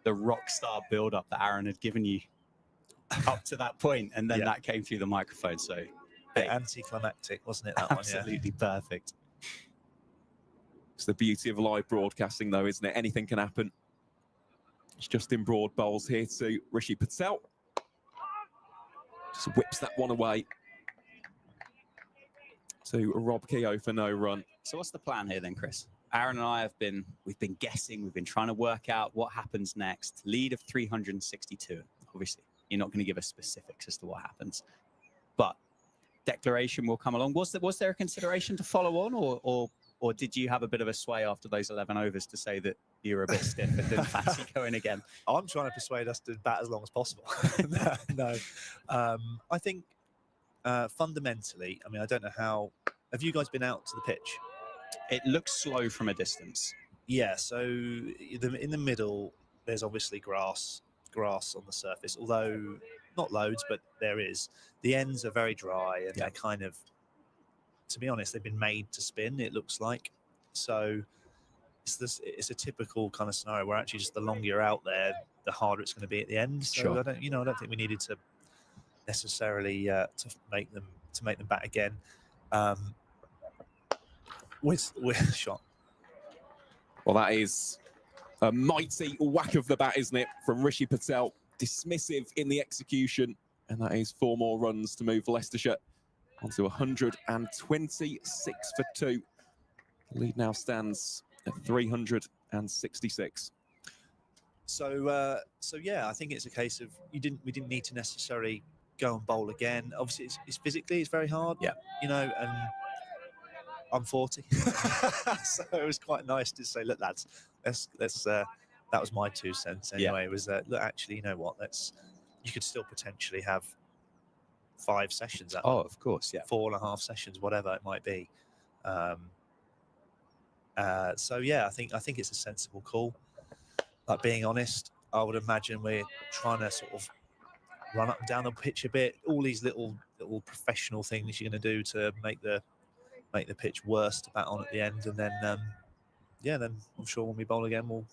rock star build-up that Aaron had given you up to that point, and then that came through the microphone. So hey, anticlimactic, wasn't it? That absolutely perfect. It's the beauty of live broadcasting, though, isn't it? Anything can happen. It's Justin Broad bowls here to Rishi Patel. Just whips that one away to Rob Keogh for no run. So what's the plan here then, Chris? Aaron and I we've been guessing, we've been trying to work out what happens next. Lead of 362. Obviously, you're not going to give us specifics as to what happens, but declaration will come along. Was there a consideration to follow on, or did you have a bit of a sway after those 11 overs to say that you were a bit stiff and didn't fancy going again? I'm trying to persuade us to bat as long as possible. No. I think fundamentally, I mean, I don't know how. Have you guys been out to the pitch? It looks slow from a distance. Yeah, so in the middle, there's obviously grass on the surface, although not loads, but there is. The ends are very dry, and they're kind of, to be honest, they've been made to spin, it looks like. So it's a typical kind of scenario where actually just the longer you're out there, the harder it's going to be at the end. So sure. I don't think we needed to necessarily to make them bat again. With shot. Well, that is a mighty whack of the bat, isn't it, from Rishi Patel. Dismissive in the execution, and that is 4 more runs to move Leicestershire onto 126 for 2. The lead now stands at 366. So yeah, I think it's a case of we didn't need to necessarily go and bowl again. Obviously, it's physically it's very hard. Yeah, and I'm 40, so it was quite nice to say, look, lads, let's. That was my 2 cents anyway. It was look, actually, you know what? You could still potentially have 5 sessions. Of course, yeah, 4.5 sessions, whatever it might be. So yeah, I think it's a sensible call. Like, being honest, I would imagine we're trying to sort of run up and down the pitch a bit. All these little professional things you're going to do to make the pitch worse to bat on at the end, and then then I'm sure when we bowl again, we'll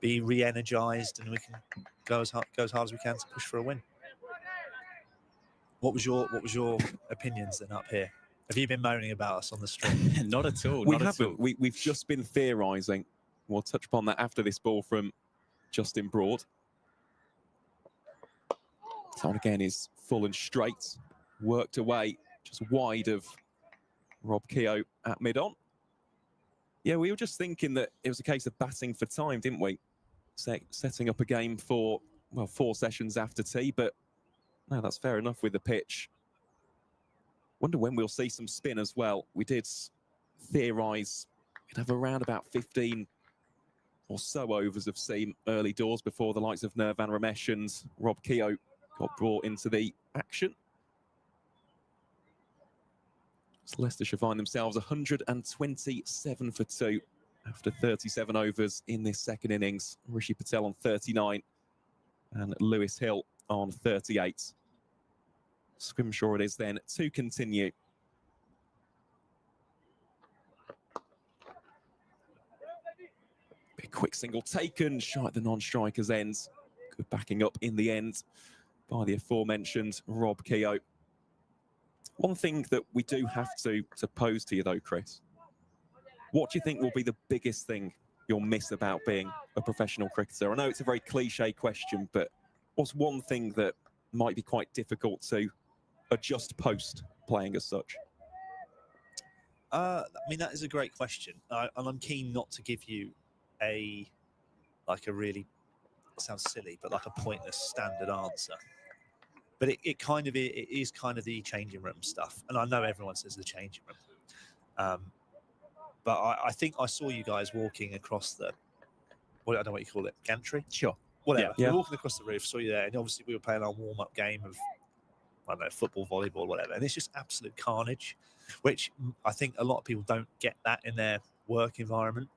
be re-energized and we can go as hard as we can to push for a win. What was your opinions then up here? Have you been moaning about us on the stream? Not at all. We haven't. We've just been theorising. We'll touch upon that after this ball from Justin Broad. This one again is full and straight, worked away just wide of Rob Keogh at mid-on. Yeah, we were just thinking that it was a case of batting for time, didn't we? Setting up a game for, 4 sessions after tea, but no, that's fair enough with the pitch. Wonder when we'll see some spin as well. We did theorise we'd have around about 15 or so overs of seam early doors before the likes of Nirvan Ramesh and Rob Keogh got brought into the action. So Leicestershire find themselves 127 for 2 after 37 overs in this second innings. Rishi Patel on 39 and Lewis Hill on 38. Scrimshaw it is then to continue. A quick single taken, shy at the non-striker's ends. Good backing up in the end by the aforementioned Rob Keogh. One thing that we do have to pose to you though, Chris, what do you think will be the biggest thing you'll miss about being a professional cricketer? I know it's a very cliche question, but what's one thing that might be quite difficult to adjust post playing as such? I mean, that is a great question. And I'm keen not to give you a really, it sounds silly, but like a pointless standard answer. But it is kind of the changing room stuff. And I know everyone says the changing room. But I think I saw you guys walking across the, I don't know what you call it, gantry? Sure. Whatever. Yeah. We were walking across the roof, saw you there. And obviously we were playing our warm-up game of, I don't know, football, volleyball, whatever. And it's just absolute carnage, which I think a lot of people don't get that in their work environment.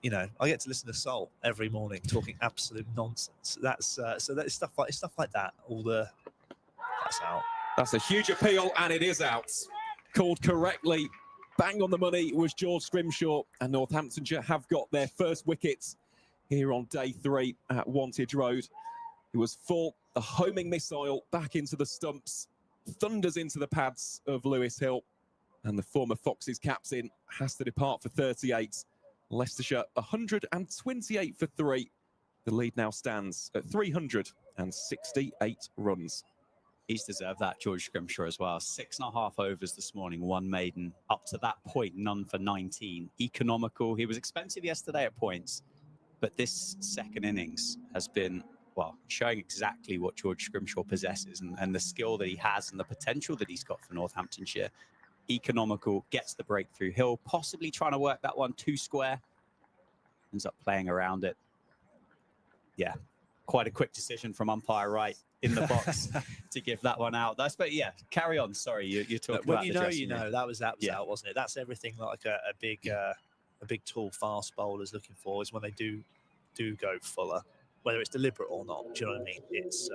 You know, I get to listen to Sol every morning talking absolute nonsense. That's so that stuff like that. That's out. That's a huge appeal, and it is out. Called correctly, bang on the money was George Scrimshaw, and Northamptonshire have got their first wickets here on day 3 at Wantage Road. It was full, a homing missile back into the stumps, thunders into the pads of Lewis Hill, and the former Foxes captain has to depart for 38. Leicestershire 128 for 3. The lead now stands at 368 runs. He's deserved that, George Scrimshaw, as well. 6.5 overs this morning, 1 maiden. Up to that point, none for 19. Economical. He was expensive yesterday at points, but this second innings has been, well, showing exactly what George Scrimshaw possesses and the skill that he has and the potential that he's got for Northamptonshire. Economical, gets the breakthrough. Hill possibly trying to work that one too square. Ends up playing around it. Yeah, quite a quick decision from umpire Wright in the box to give that one out. But yeah, carry on. Sorry, you're talking when about you the know, dressing room. that was out, wasn't it? That's everything like a big tall fast bowler's looking for is when they do go fuller, whether it's deliberate or not. Do you know what I mean? It's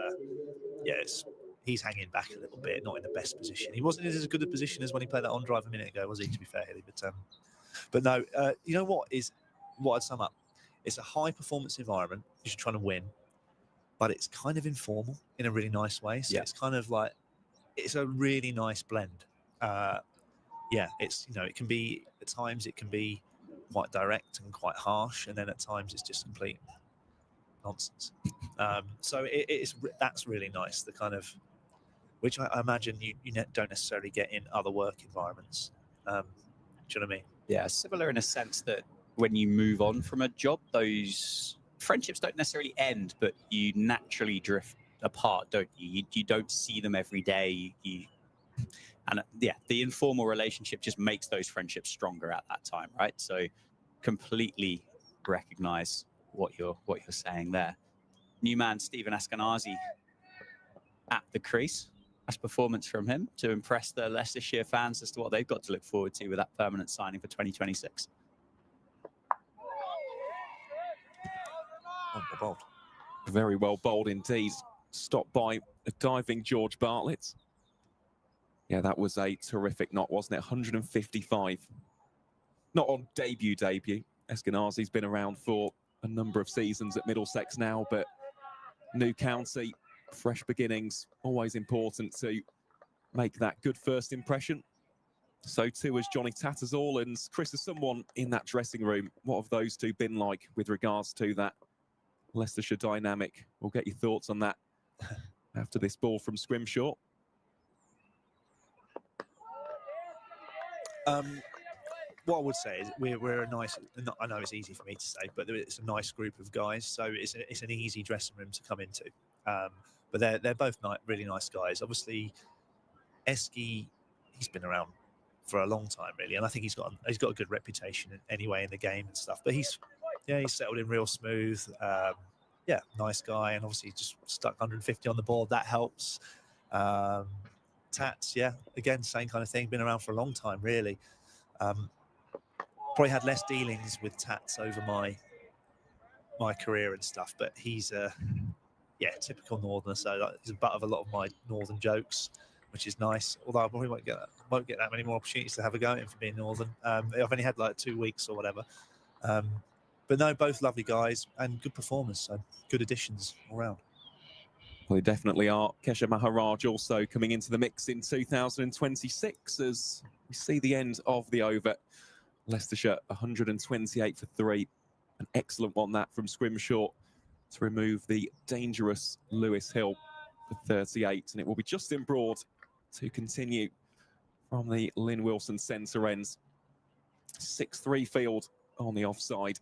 he's hanging back a little bit, not in the best position. He wasn't in as good a position as when he played that on drive a minute ago, was he? To be fair, Hilly, but no, you know what I'd sum up? It's a high performance environment because you're trying to win, but it's kind of informal in a really nice way. So it's kind of like, it's a really nice blend. It's, it can be, at times it can be quite direct and quite harsh, and then at times it's just complete nonsense. So that's really nice. The kind of, which I imagine you don't necessarily get in other work environments. Do you know what I mean? Yeah, similar in a sense that when you move on from a job, those friendships don't necessarily end, but you naturally drift apart, don't you? You don't see them every day. The informal relationship just makes those friendships stronger at that time, right? So completely recognize what you're saying there. New man Stephen Askenazi at the crease. Nice performance from him to impress the Leicestershire fans as to what they've got to look forward to with that permanent signing for 2026. Oh, bowled. Very well bowled indeed. Stopped by a diving George Bartlett. Yeah, that was a terrific knot, wasn't it? 155. Not on debut. Eskenazi's been around for a number of seasons at Middlesex now, but new county, fresh beginnings, always important to make that good first impression. So too has Johnny Tattersall, and Chris, as someone in that dressing room, what have those two been like with regards to that Leicestershire dynamic? We'll get your thoughts on that after this ball from Scrimshaw. What I would say is we're a nice, I know it's easy for me to say, but it's a nice group of guys, so it's an easy dressing room to come into. But they're both really nice guys. Obviously, Esky, he's been around for a long time, really, and I think he's got a good reputation anyway in the game and stuff. But he's settled in real smooth. Nice guy, and obviously just stuck 150 on the board. That helps. Tats, yeah, again, same kind of thing. Been around for a long time, really. Probably had less dealings with Tats over my career and stuff, but he's yeah, typical Northerner. So he's the butt of a lot of my Northern jokes, which is nice. Although I probably won't get that many more opportunities to have a go at him for being Northern. I've only had like 2 weeks or whatever. But no, both lovely guys and good performers. So good additions all round. Well, they definitely are. Kesha Maharaj also coming into the mix in 2026 as we see the end of the over. Leicestershire 128 for 3. An excellent one that from Scrimshaw to remove the dangerous Lewis Hill for 38. And it will be Justin Broad to continue from the Lynn Wilson centre ends. 6-3 field on the offside.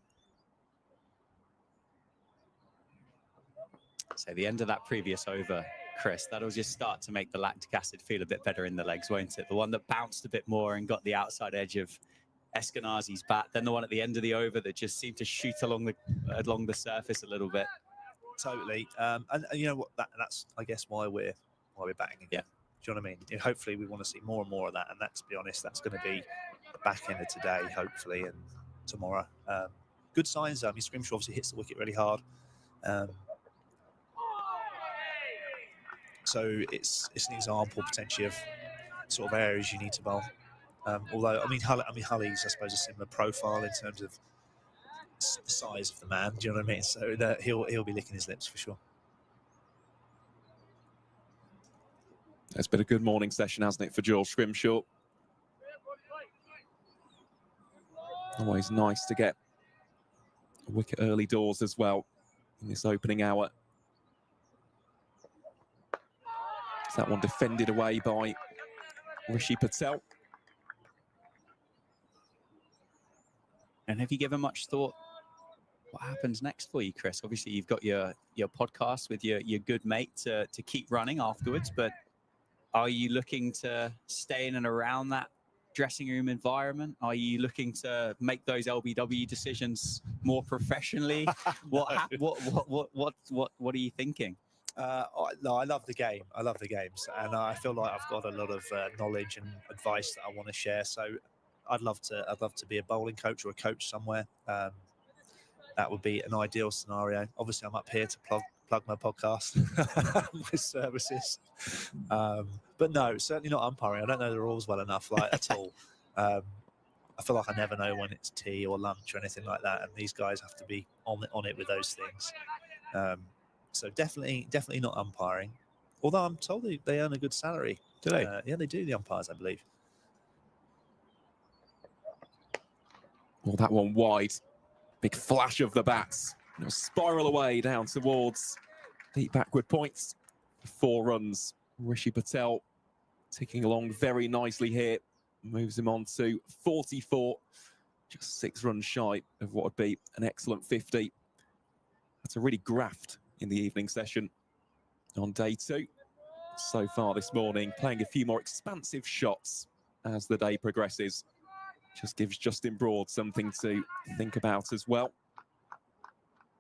So the end of that previous over, Chris, that'll just start to make the lactic acid feel a bit better in the legs, won't it? The one that bounced a bit more and got the outside edge of Eskenazi's bat, then the one at the end of the over that just seemed to shoot along the surface a little bit. Totally. And you know what? That's I guess why we're batting again. Yeah. Do you know what I mean? You know, hopefully we want to see more and more of that. And that, to be honest, that's going to be the back end of today, hopefully, and tomorrow. Good signs. I mean, Scrimshaw obviously hits the wicket really hard. So it's an example potentially of sort of areas you need to bowl. Although I mean Hulley's I suppose a similar profile in terms of the size of the man. Do you know what I mean? So that he'll be licking his lips for sure. It's been a good morning session, hasn't it, for George Scrimshaw? Always nice to get a wicket early doors as well in this opening hour. That one defended away by Rishi Patel. And have you given much thought what happens next for you, Chris? Obviously, you've got your podcast with your good mate to keep running afterwards, but are you looking to stay in and around that dressing room environment? Are you looking to make those LBW decisions more professionally? What are you thinking? No, I love the game. I love the games, and I feel like I've got a lot of knowledge and advice that I want to share. So, I'd love to be a bowling coach or a coach somewhere. That would be an ideal scenario. Obviously, I'm up here to plug my podcast with services, but no, certainly not umpiring. I don't know the rules well enough, like at all. I feel like I never know when it's tea or lunch or anything like that, and these guys have to be on it with those things. So definitely not umpiring. Although I'm told they earn a good salary. Do they? Yeah, they do, the umpires, I believe. Well, that one wide. Big flash of the bats. It'll spiral away down towards deep backward points. 4 runs. Rishi Patel ticking along very nicely here. Moves him on to 44. Just 6 runs shy of what would be an excellent 50. That's a really graft in the evening session on day 2 so far this morning, playing a few more expansive shots as the day progresses. Just gives Justin Broad something to think about as well.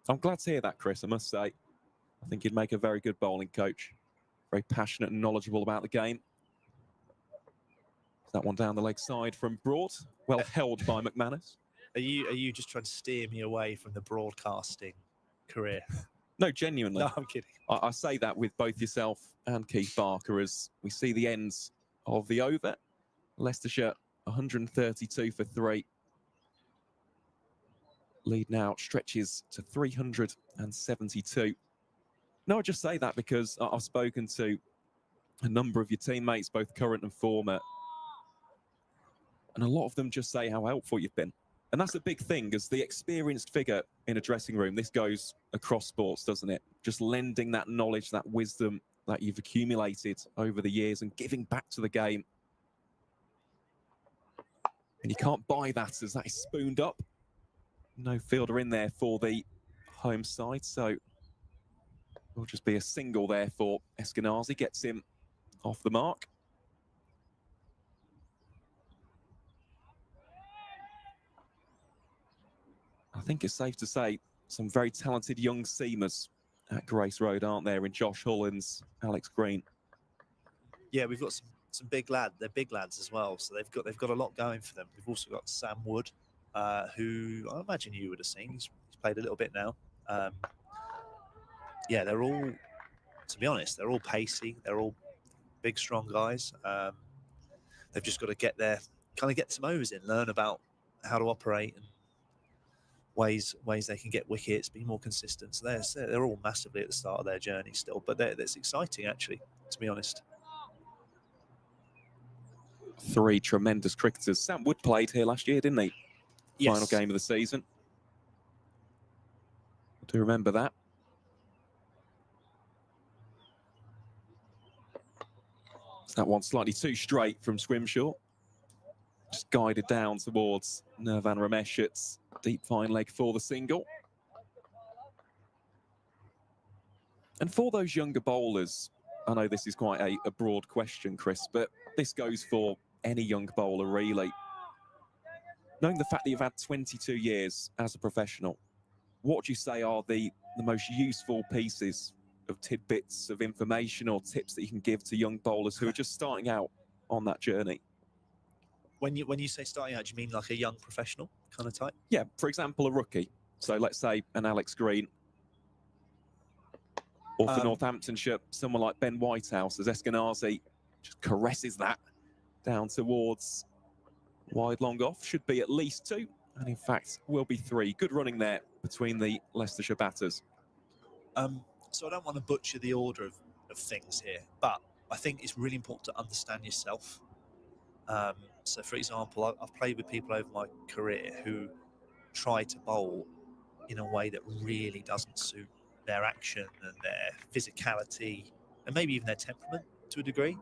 I'm glad to hear that, Chris, I must say. I think he'd make a very good bowling coach. Very passionate and knowledgeable about the game. That one down the leg side from Broad, well held by McManus. Are you just trying to steer me away from the broadcasting career? No, genuinely. No, I'm kidding. I say that with both yourself and Keith Barker as we see the ends of the over. Leicestershire 132 for 3. Lead now stretches to 372. No, I just say that because I've spoken to a number of your teammates, both current and former, and a lot of them just say how helpful you've been. And that's a big thing, as the experienced figure in a dressing room. This goes across sports, doesn't it? Just lending that knowledge, that wisdom that you've accumulated over the years and giving back to the game. And you can't buy that as that is spooned up. No fielder in there for the home side, so it'll just be a single there for Eskenazi. Gets him off the mark. I think it's safe to say some very talented young seamers at Grace Road, aren't there, in Josh Hull and Alex Green? Yeah, we've got some big lad. They're big lads as well, so they've got a lot going for them. We've also got Sam Wood, who I imagine you would have seen. He's played a little bit now. Yeah, they're all, to be honest, they're all pacey. They're all big, strong guys. They've just got to get some overs in, learn about how to operate and ways they can get wickets, be more consistent. So they're all massively at the start of their journey still, but it's exciting actually, to be honest. 3 tremendous cricketers. Sam Wood played here last year, didn't he? Yes. Final game of the season. I do remember that. That one slightly too straight from Scrimshaw. Just guided down towards Nirvan Ramesh at deep fine leg for the single. And for those younger bowlers, I know this is quite a broad question, Chris, but this goes for any young bowler, really. Knowing the fact that you've had 22 years as a professional, what would you say are the most useful pieces of tidbits of information or tips that you can give to young bowlers who are just starting out on that journey? When you say starting out, do you mean like a young professional kind of type? Yeah, for example, a rookie. So let's say an Alex Green. Or for Northamptonshire, someone like Ben Whitehouse, as Eskenazi just caresses that down towards wide long off. Should be at least 2, and in fact will be 3. Good running there between the Leicestershire batters. So I don't want to butcher the order of things here, but I think it's really important to understand yourself. So, for example, I've played with people over my career who try to bowl in a way that really doesn't suit their action and their physicality and maybe even their temperament to a degree.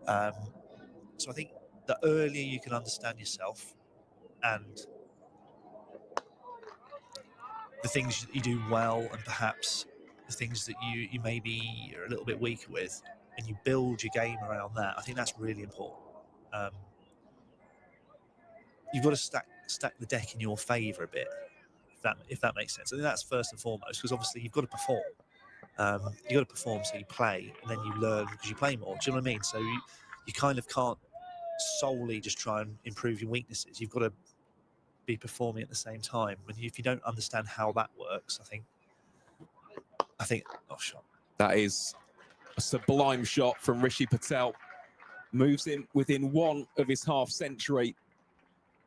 So I think the earlier you can understand yourself and the things you do well and perhaps the things that you maybe are a little bit weaker with, and you build your game around that, I think that's really important. You've got to stack the deck in your favour a bit, if that makes sense. I think that's first and foremost, because obviously you've got to perform. You've got to perform, so you play, and then you learn because you play more. Do you know what I mean? So you kind of can't solely just try and improve your weaknesses. You've got to be performing at the same time. And if you don't understand how that works, I think, oh, shot. That is a sublime shot from Rishi Patel. Moves him within 1 of his half century.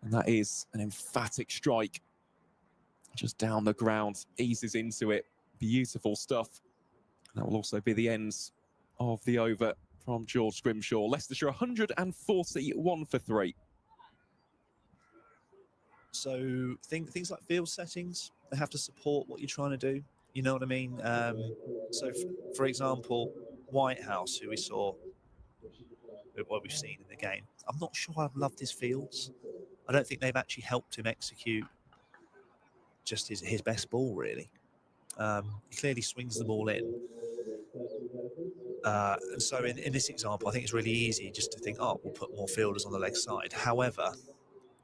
And that is an emphatic strike. Just down the ground, eases into it. Beautiful stuff. And that will also be the ends of the over from George Scrimshaw. Leicestershire 141 for 3. So things like field settings, they have to support what you're trying to do. You know what I mean? So, for example, Whitehouse, who we saw, what we've seen in the game, I'm not sure I've loved his fields. I don't think they've actually helped him execute just his best ball, really. He clearly swings the ball in. And so in this example, I think it's really easy just to think, oh, we'll put more fielders on the leg side. However,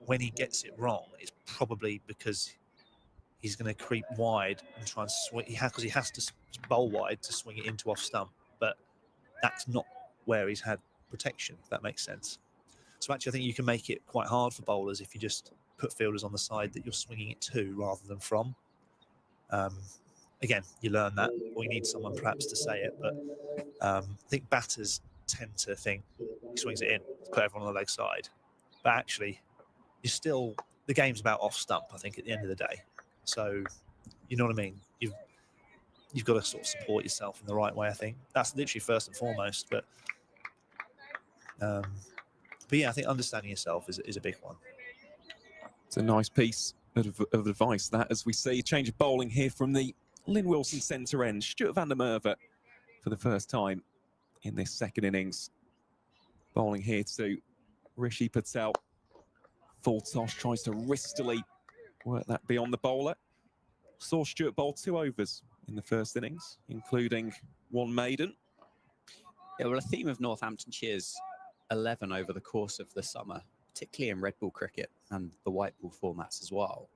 when he gets it wrong, it's probably because he's going to creep wide and try and swing. Because he has to bowl wide to swing it into off stump. But that's not where he's had protection, if that makes sense. So actually, I think you can make it quite hard for bowlers if you just put fielders on the side that you're swinging it to rather than from. Again, you learn that, or you need someone perhaps to say it. But I think batters tend to think he swings it in, put everyone on the leg side. But actually, the game's about off stump, I think, at the end of the day. So, you know what I mean? You've got to sort of support yourself in the right way, I think. That's literally first and foremost. But yeah, I think understanding yourself is a big one. It's a nice piece of advice, that, as we see. Change of bowling here from the Lynn Wilson centre end. Stuart van der Merwe for the first time in this second innings. Bowling here to Rishi Patel. Full toss, tries to wristily work that beyond the bowler. Saw Stuart bowl 2 overs in the first innings, including 1 maiden. Yeah, well, a theme of Northamptonshire's 11 over the course of the summer, particularly in red ball cricket and the white ball formats as well.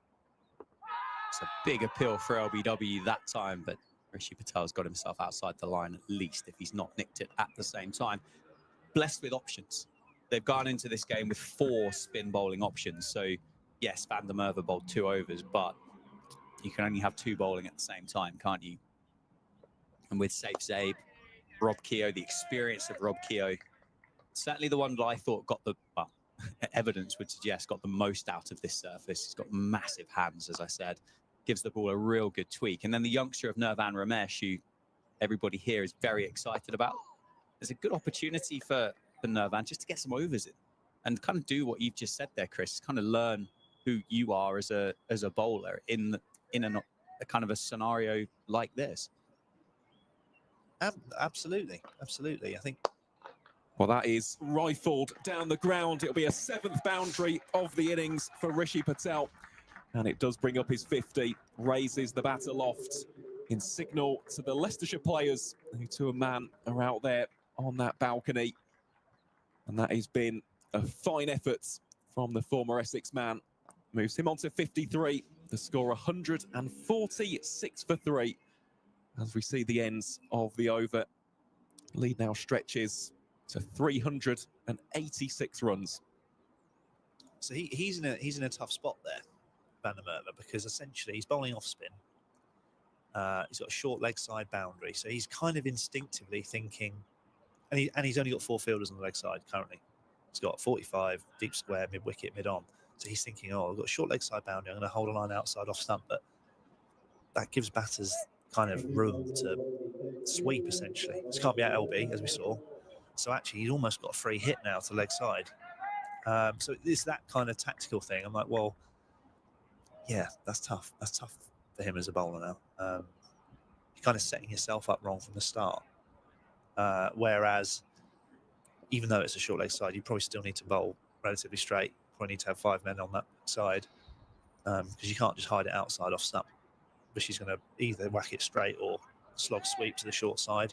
It's a big appeal for LBW that time, but Rishi Patel's got himself outside the line at least if he's not nicked it at the same time. blessed with options. They've gone into this game with 4 spin bowling options. So, yes, Van der Merwe bowled 2 overs, but you can only have 2 bowling at the same time, can't you? And with Safe Zabe, Rob Keogh, the experience of Rob Keogh, certainly the one that I thought got the, well, evidence would suggest got the most out of this surface. He's got massive hands, as I said, gives the ball a real good tweak. And then the youngster of Nirvan Ramesh, who everybody here is very excited about. There's a good opportunity for Nirvan just to get some overs in and kind of do what you've just said there, Chris, kind of learn who you are as a bowler in a kind of a scenario like this. Absolutely. I think. Well, that is rifled down the ground. It'll be a 7th boundary of the innings for Rishi Patel. And it does bring up his 50, raises the bat aloft in signal to the Leicestershire players who to a man are out there on that balcony. And that has been a fine effort from the former Essex man. Moves him on to 53, the score 146 for 3. As we see the ends of the over. Lead now stretches to 386 runs. So he's in a tough spot there, Van der Merwe, because essentially he's bowling off spin. He's got a short leg side boundary, so he's kind of instinctively thinking, and he's only got 4 fielders on the leg side currently. He's got 45, deep square, mid wicket, mid on. So he's thinking, oh, I've got a short leg side boundary. I'm going to hold a line outside off stump, but that gives batters kind of room to sweep essentially. This can't be out LB as we saw. So actually, he's almost got a free hit now to leg side. So it's that kind of tactical thing. I'm like, well, yeah, that's tough. That's tough for him as a bowler now. You're kind of setting yourself up wrong from the start. Whereas, even though it's a short leg side, you probably still need to bowl relatively straight. Probably need to have 5 men on that side because you can't just hide it outside off stump. But she's going to either whack it straight or slog sweep to the short side.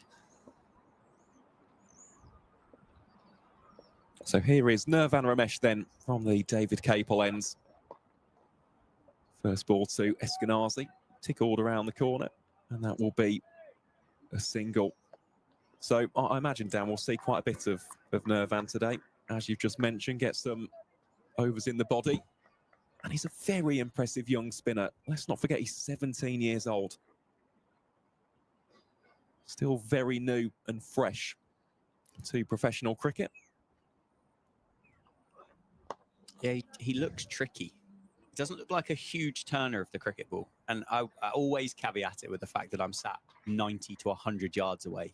So here is Nirvan Ramesh then from the David Capel ends. First ball to Eskenazi, tickled around the corner, and that will be a single. So I imagine, Dan, we'll see quite a bit of Nirvan today. As you've just mentioned, get some overs in the body. And he's a very impressive young spinner. Let's not forget he's 17 years old. Still very new and fresh to professional cricket. Yeah, he looks tricky. He doesn't look like a huge turner of the cricket ball. And I always caveat it with the fact that I'm sat 90 to 100 yards away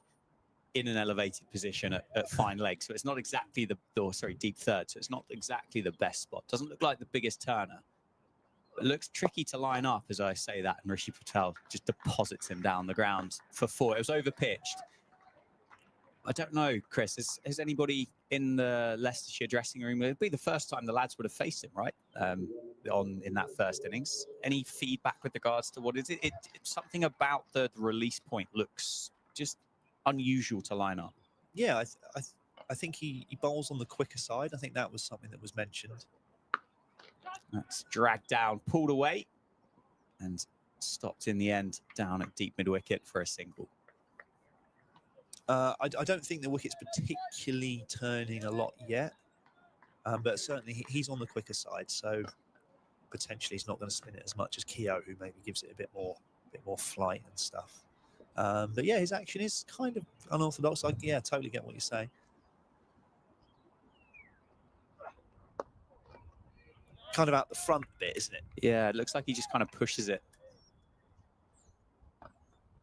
in an elevated position at fine leg. So it's not exactly deep third. So it's not exactly the best spot. Doesn't look like the biggest turner. It looks tricky to line up as I say that. And Rishi Patel just deposits him down the ground for 4. It was overpitched. I don't know, Chris, has anybody in the Leicestershire dressing room, it'd be the first time the lads would have faced him, right? In that first innings. Any feedback with regards to what is it? Something about the release point looks just unusual to line up. Yeah, I think he bowls on the quicker side. I think that was something that was mentioned. That's dragged down, pulled away, and stopped in the end down at deep mid wicket for a single. I don't think the wicket's particularly turning a lot yet, but certainly he's on the quicker side, so potentially he's not going to spin it as much as Keogh, who maybe gives it a bit more flight and stuff. But yeah, his action is kind of unorthodox. Yeah, totally get what you're saying. Kind of out the front bit, isn't it? Yeah, it looks like he just kind of pushes it,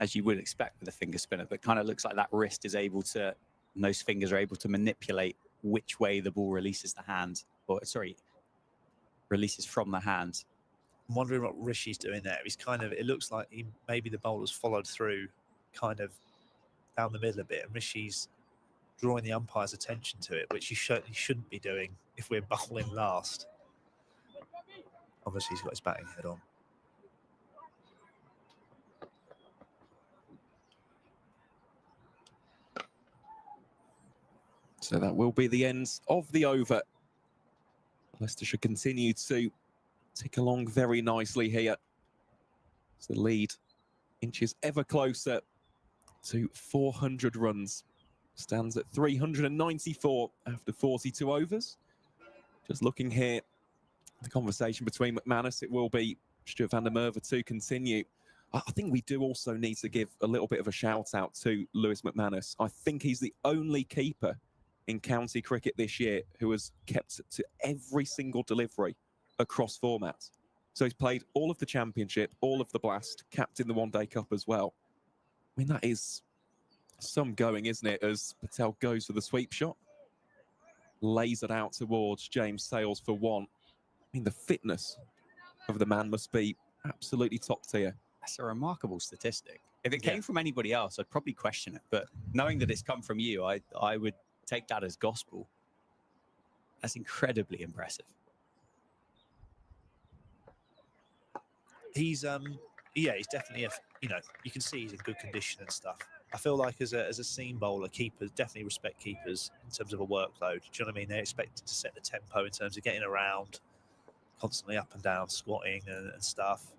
as you would expect with a finger spinner, but kind of looks like that wrist is able to, and those fingers are able to manipulate which way the ball releases the hand, or sorry, releases from the hand. I'm wondering what Rishi's doing there. He's kind of, it looks like maybe the bowler's followed through kind of down the middle a bit, and Rishi's drawing the umpire's attention to it, which he certainly shouldn't be doing if we're bowling last. Obviously, he's got his batting head on. So that will be the ends of the over. Leicester should continue to tick along very nicely here. So the lead inches ever closer to 400 runs. stands at 394 after 42 overs. Just looking here, the conversation between McManus, it will be Stuart van der Merwe to continue. I think we do also need to give a little bit of a shout out to Lewis McManus. I think he's the only keeper in county cricket this year who has kept to every single delivery across formats. So he's played all of the Championship, all of the Blast, captained the One Day Cup as well. I mean, that is some going, isn't it, as Patel goes for the sweep shot. Lays it out towards James Sales for one. I mean, the fitness of the man must be absolutely top tier. That's a remarkable statistic. If it came from anybody else, I'd probably question it. But knowing that it's come from you, I would take that as gospel. That's incredibly impressive. He's he's definitely you can see he's in good condition and stuff. I feel like as a seam bowler, keepers definitely respect keepers in terms of a workload. Do you know what I mean? They're expected to set the tempo in terms of getting around, constantly up and down, squatting and stuff.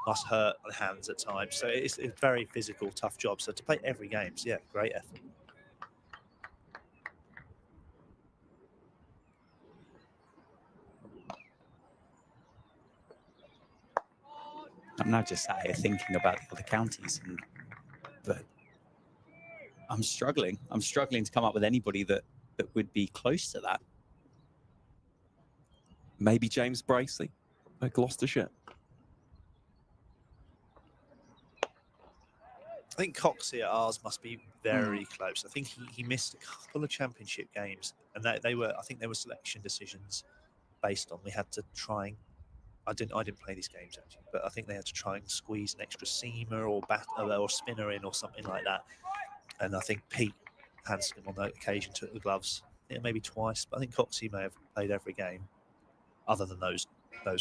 Must hurt the hands at times. So it's a very physical, tough job. So to play every game, so great effort. I'm now just sat here thinking about the other counties, but I'm struggling. I'm struggling to come up with anybody that would be close to that. Maybe James Bracey at Gloucestershire. I think Coxey at ours must be very close. I think he missed a couple of Championship games, and I think they were selection decisions based on we had to try and I didn't play these games actually, but I think they had to try and squeeze an extra seamer or batter or spinner in or something like that. And I think Pete Hanscom on that occasion took the gloves, maybe twice, but I think Coxey may have played every game other than those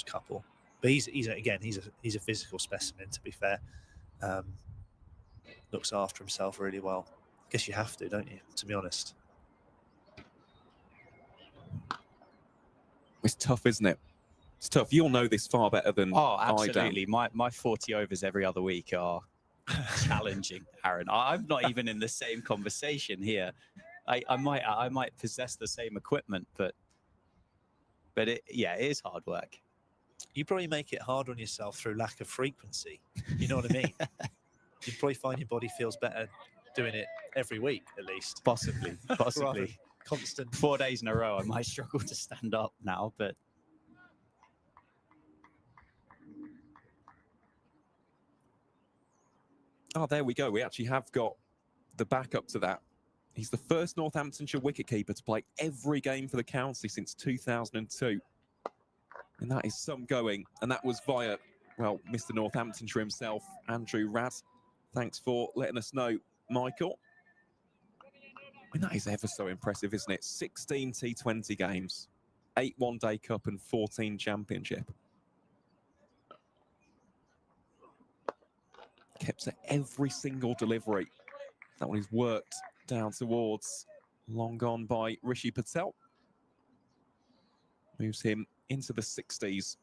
couple. But he's a physical specimen, to be fair. Looks after himself really well. I guess you have to, don't you, to be honest? It's tough, isn't it? It's tough. You'll know this far better than absolutely. I do. My 40 overs every other week are challenging, Aaron. I'm not even in the same conversation here. I might possess the same equipment, but it is hard work. You probably make it hard on yourself through lack of frequency. You know what I mean? You probably find your body feels better doing it every week, at least. Possibly. Constant. 4 days in a row, I might struggle to stand up now, but. Oh, there we go. We actually have got the backup to that. He's the first Northamptonshire wicketkeeper to play every game for the county since 2002. And that is some going. And that was via, well, Mr. Northamptonshire himself, Andrew Radd. Thanks for letting us know, Michael. I mean, that is ever so impressive, isn't it? 16 T20 games, 8 One Day Cup and 14 Championship. Kept at every single delivery. That one is worked down towards long gone by Rishi Patel. Moves him into the 60s.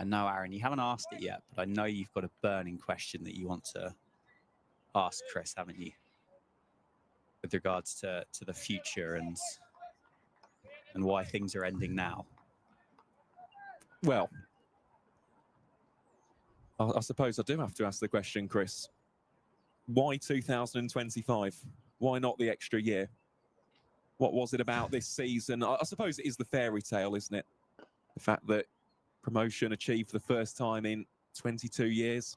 And no, Aaron, you haven't asked it yet, but I know you've got a burning question that you want to ask Chris, haven't you? With regards to the future and why things are ending now. Well, I suppose I do have to ask the question, Chris. Why 2025? Why not the extra year? What was it about this season? I suppose it is the fairy tale, isn't it? The fact that promotion achieved for the first time in 22 years.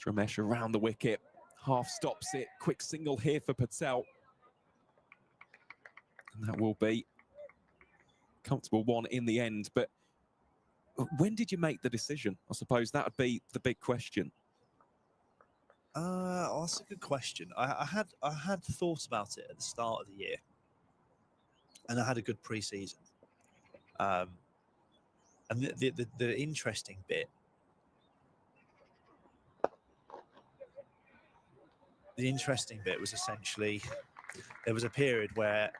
Ramesh around the wicket. Half stops it. Quick single here for Patel. And that will be a comfortable one in the end. But when did you make the decision? I suppose that would be the big question. That's a good question. I had thought about it at the start of the year, and I had a good pre-season. And the interesting bit, was essentially there was a period where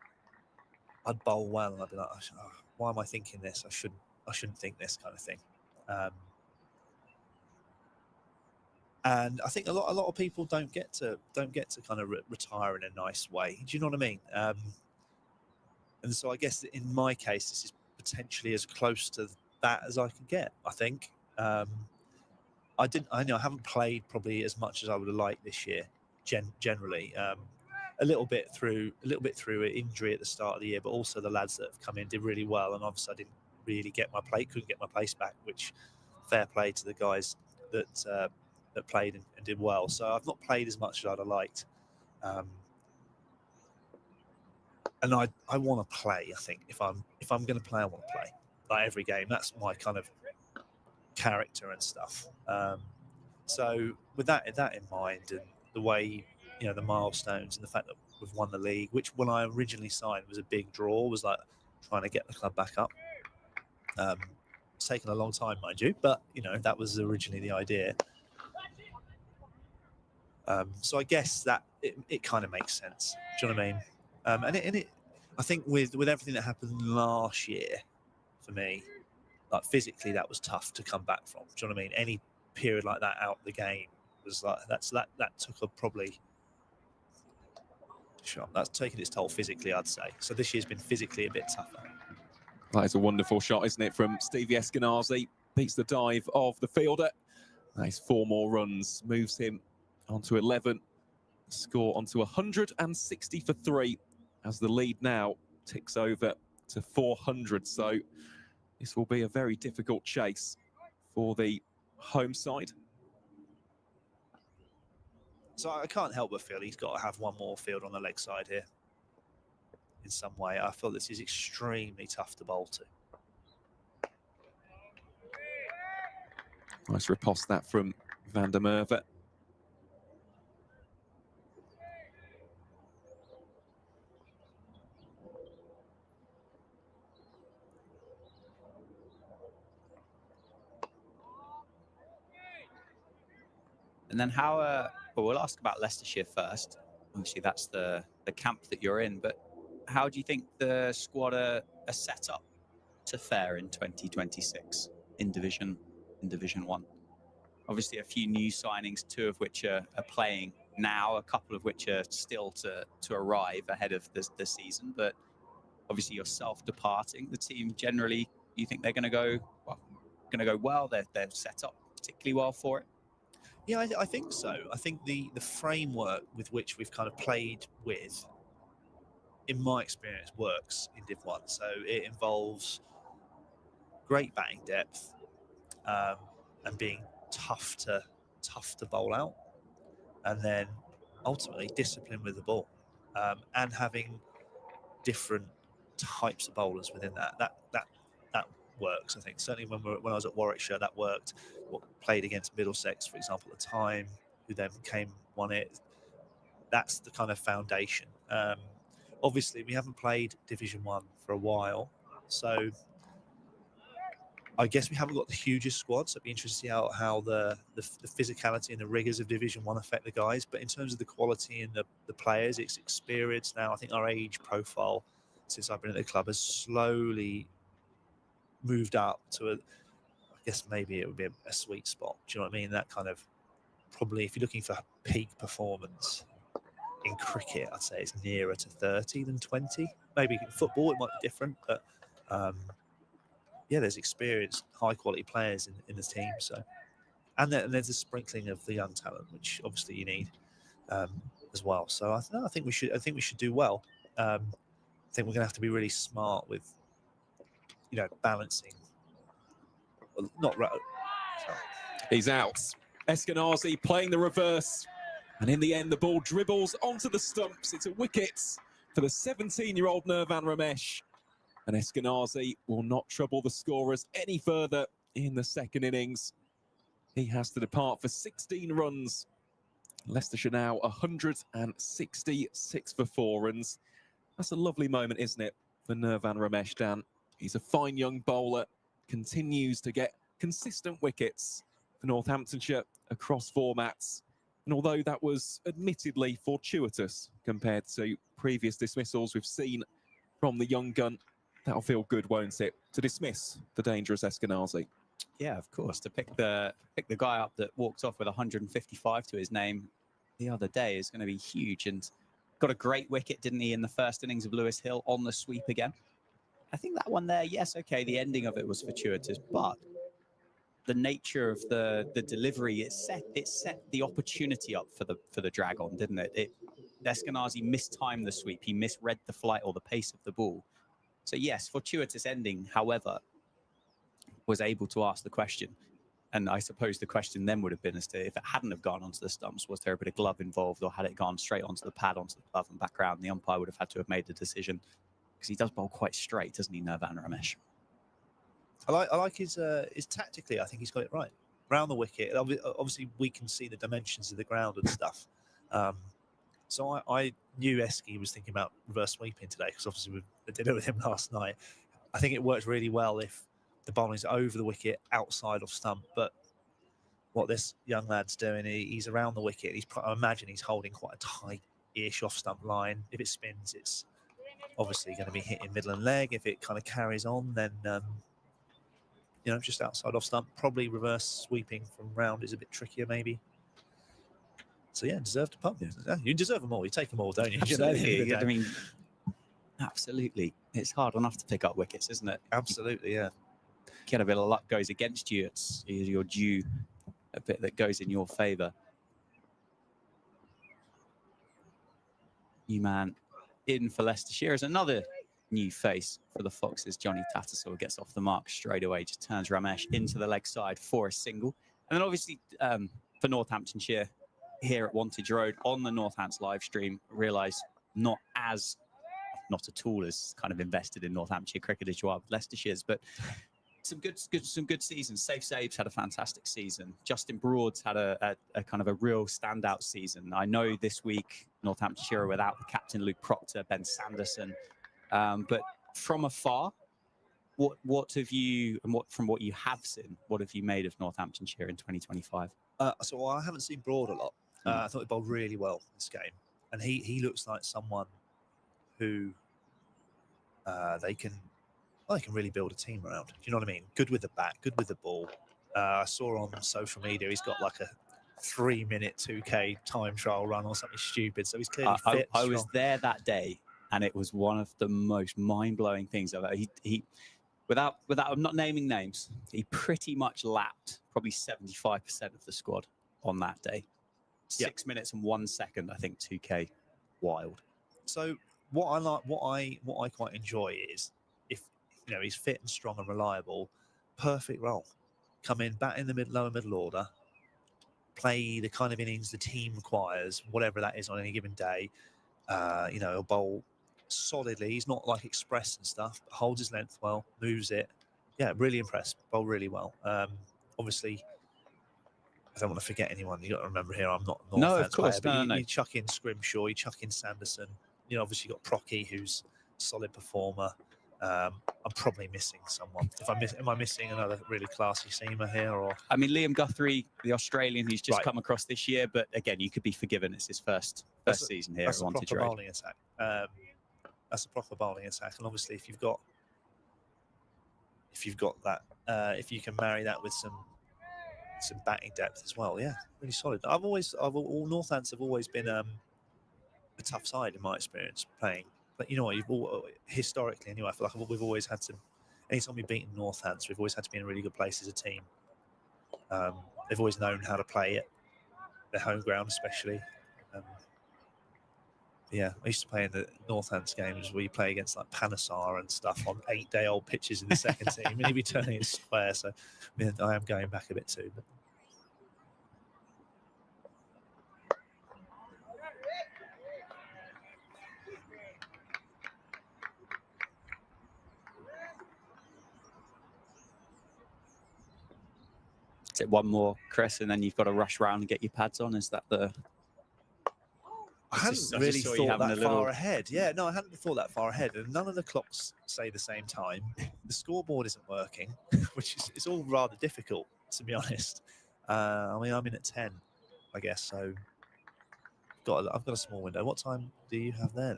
I'd bowl well and I'd be like, oh, why am I thinking this? I shouldn't think this, kind of thing. And I think a lot of people don't get to kind of retire in a nice way. Do you know what I mean? And so I guess in my case, this is potentially as close to that as I can get. I think. I haven't played probably as much as I would have liked this year. Generally, a little bit through injury at the start of the year, but also the lads that have come in did really well, and obviously I didn't really couldn't get my place back, which fair play to the guys that played and did well. So I've not played as much as I'd have liked, and I want to play. I think if I'm going to play, I want to play like every game. That's my kind of character and stuff. So with that in mind, and the way, the milestones and the fact that we've won the league, which when I originally signed was a big draw, was like trying to get the club back up. It's taken a long time, mind you, but that was originally the idea. So I guess that it kind of makes sense. Do you know what I mean? And it I think with everything that happened last year, for me, like physically, that was tough to come back from. Do you know what I mean? Any period like that out the game was like that took a probably. Sure, that's taken its toll physically, I'd say. So this year's been physically a bit tougher. That is a wonderful shot, isn't it, from Stevie Eskenazi? Beats the dive of the fielder. Nice 4 more runs, moves him onto 11. Score onto 160 for 3 as the lead now ticks over to 400. So this will be a very difficult chase for the home side. So I can't help but feel he's got to have one more field on the leg side here in some way. I feel this is extremely tough to bowl to. Nice riposte that from Van der Merwe. And then well, we'll ask about Leicestershire first. Obviously, that's the camp that you're in. But how do you think the squad are set up to fare in 2026 in Division 1? Obviously, a few new signings, 2 of which are playing now, a couple of which are still to arrive ahead of the season. But obviously, yourself departing, the team generally, you think they're going to go well? They're set up particularly well for it. Yeah, I think so. I think the framework with which we've kind of played with, in my experience, works in Div 1. So it involves great batting depth and being tough to bowl out, and then ultimately discipline with the ball, and having different types of bowlers within that works. I think certainly when I was at Warwickshire, that worked. Played against Middlesex, for example, at the time, who then won it. That's the kind of foundation. Obviously, we haven't played Division 1 for a while, so I guess we haven't got the hugest squad. So it'd be interesting to see how the physicality and the rigors of Division 1 affect the guys. But in terms of the quality and the players, it's experience now. I think our age profile since I've been at the club has slowly moved up to I guess maybe it would be a sweet spot. Do you know what I mean? That kind of, probably if you're looking for peak performance in cricket, I'd say it's nearer to 30 than 20. Maybe in football it might be different, but yeah, there's experienced, high quality players in the team. So, and there's a sprinkling of the young talent, which obviously you need as well. So I think we should do well. I think we're going to have to be really smart with, balancing. Well, not right. He's out. Eskenazi playing the reverse. And in the end, the ball dribbles onto the stumps. It's a wicket for the 17-year-old Nirvan Ramesh. And Eskenazi will not trouble the scorers any further in the second innings. He has to depart for 16 runs. Leicestershire now 166 for 4 runs. That's a lovely moment, isn't it, for Nirvan Ramesh, Dan? He's a fine young bowler, continues to get consistent wickets for Northamptonshire across formats. And although that was admittedly fortuitous compared to previous dismissals we've seen from the young gun, that'll feel good, won't it, to dismiss the dangerous Eskenazi? Yeah, of course. To pick the guy up that walked off with 155 to his name the other day is going to be huge. And got a great wicket, didn't he, in the first innings of Lewis Hill on the sweep again? I think that one there, yes, okay, the ending of it was fortuitous, but the nature of the delivery, it set the opportunity up for the drag on, didn't it? Eskenazi mistimed the sweep. He misread the flight or the pace of the ball. So yes, fortuitous ending, however, was able to ask the question. And I suppose the question then would have been as to if it hadn't have gone onto the stumps, was there a bit of glove involved, or had it gone straight onto the pad, onto the glove and back round? The umpire would have had to have made the decision, because he does bowl quite straight, doesn't he, Nirvan Ramesh? I like his tactically. I think he's got it right. Round the wicket. Obviously, we can see the dimensions of the ground and stuff. So I knew Esky was thinking about reverse sweeping today, because obviously we did it with him last night. I think it works really well if the bowling's over the wicket, outside of stump. But what this young lad's doing, he's around the wicket. I imagine he's holding quite a tight-ish off-stump line. If it spins, it's obviously going to be hitting middle and leg. If it kind of carries on, then just outside off stump. Probably reverse sweeping from round is a bit trickier, maybe. So yeah, deserved a punt. Yeah, you deserve them all. You take them all, don't you? Absolutely. I mean, absolutely. It's hard enough to pick up wickets, isn't it? Absolutely, yeah. Get a bit of luck goes against you. You're due a bit that goes in your favour. New man in for Leicestershire is another new face for the Foxes. Johnny Tattersall gets off the mark straight away, just turns Ramesh into the leg side for a single. And then obviously for Northamptonshire here at Wantage Road on the Northants live stream, realise not at all as kind of invested in Northamptonshire cricket as you are with Leicestershire's, but some good seasons. Safe Saves had a fantastic season. Justin Broad's had a kind of a real standout season. I know this week Northamptonshire are without the captain Luke Proctor, Ben Sanderson, but from afar, what have you, and from what you have seen, what have you made of Northamptonshire in 2025? So I haven't seen Broad a lot. I thought he bowled really well this game, and he looks like someone who they can really build a team around. Do you know what I mean? Good with the bat, good with the ball. I saw on social media he's got like a 3-minute 2K time trial run or something stupid. So he's clearly fit. I was there that day, and it was one of the most mind-blowing things I've ever. He without I'm not naming names, he pretty much lapped probably 75% of the squad on that day. 6 minutes and 1 second, I think, 2K. Wild. So what I quite enjoy is, if he's fit and strong and reliable, perfect role. Come in, bat in the lower middle order, play the kind of innings the team requires, whatever that is on any given day. He'll bowl solidly. He's not like express and stuff, but holds his length well, moves it. Yeah, really impressed. Bowl really well. Obviously, I don't want to forget anyone. You got to remember here, I'm not a North fans player, but you chuck in Scrimshaw, you chuck in Sanderson. Obviously you got Procky, who's a solid performer. I'm probably missing someone. Am I missing another really classy seamer here? Or I mean, Liam Guthrie, the Australian who's just come across this year, but again, you could be forgiven. It's his first season here at Wantage Road. Bowling attack. That's a proper bowling attack, and obviously if you've got that, if you can marry that with some batting depth as well, yeah, really solid. All Northants have always been a tough side in my experience playing. But historically anyway, I feel like we've always had to. Anytime we've beaten Northants, we've always had to be in a really good place as a team. They've always known how to play it, their home ground especially. Yeah, I used to play in the Northants games where you play against like Panesar and stuff on 8-day-old pitches in the second team, and he'd be turning it square. So I am going back a bit too. But. Is it one more, Chris, and then you've got to rush round and get your pads on? Is that the... I hadn't really thought that far ahead. Yeah, no, I hadn't thought that far ahead. And none of the clocks say the same time. The scoreboard isn't working, which is it's all rather difficult, to be honest. I mean, I'm in at 10, I guess. So I've got a small window. What time do you have there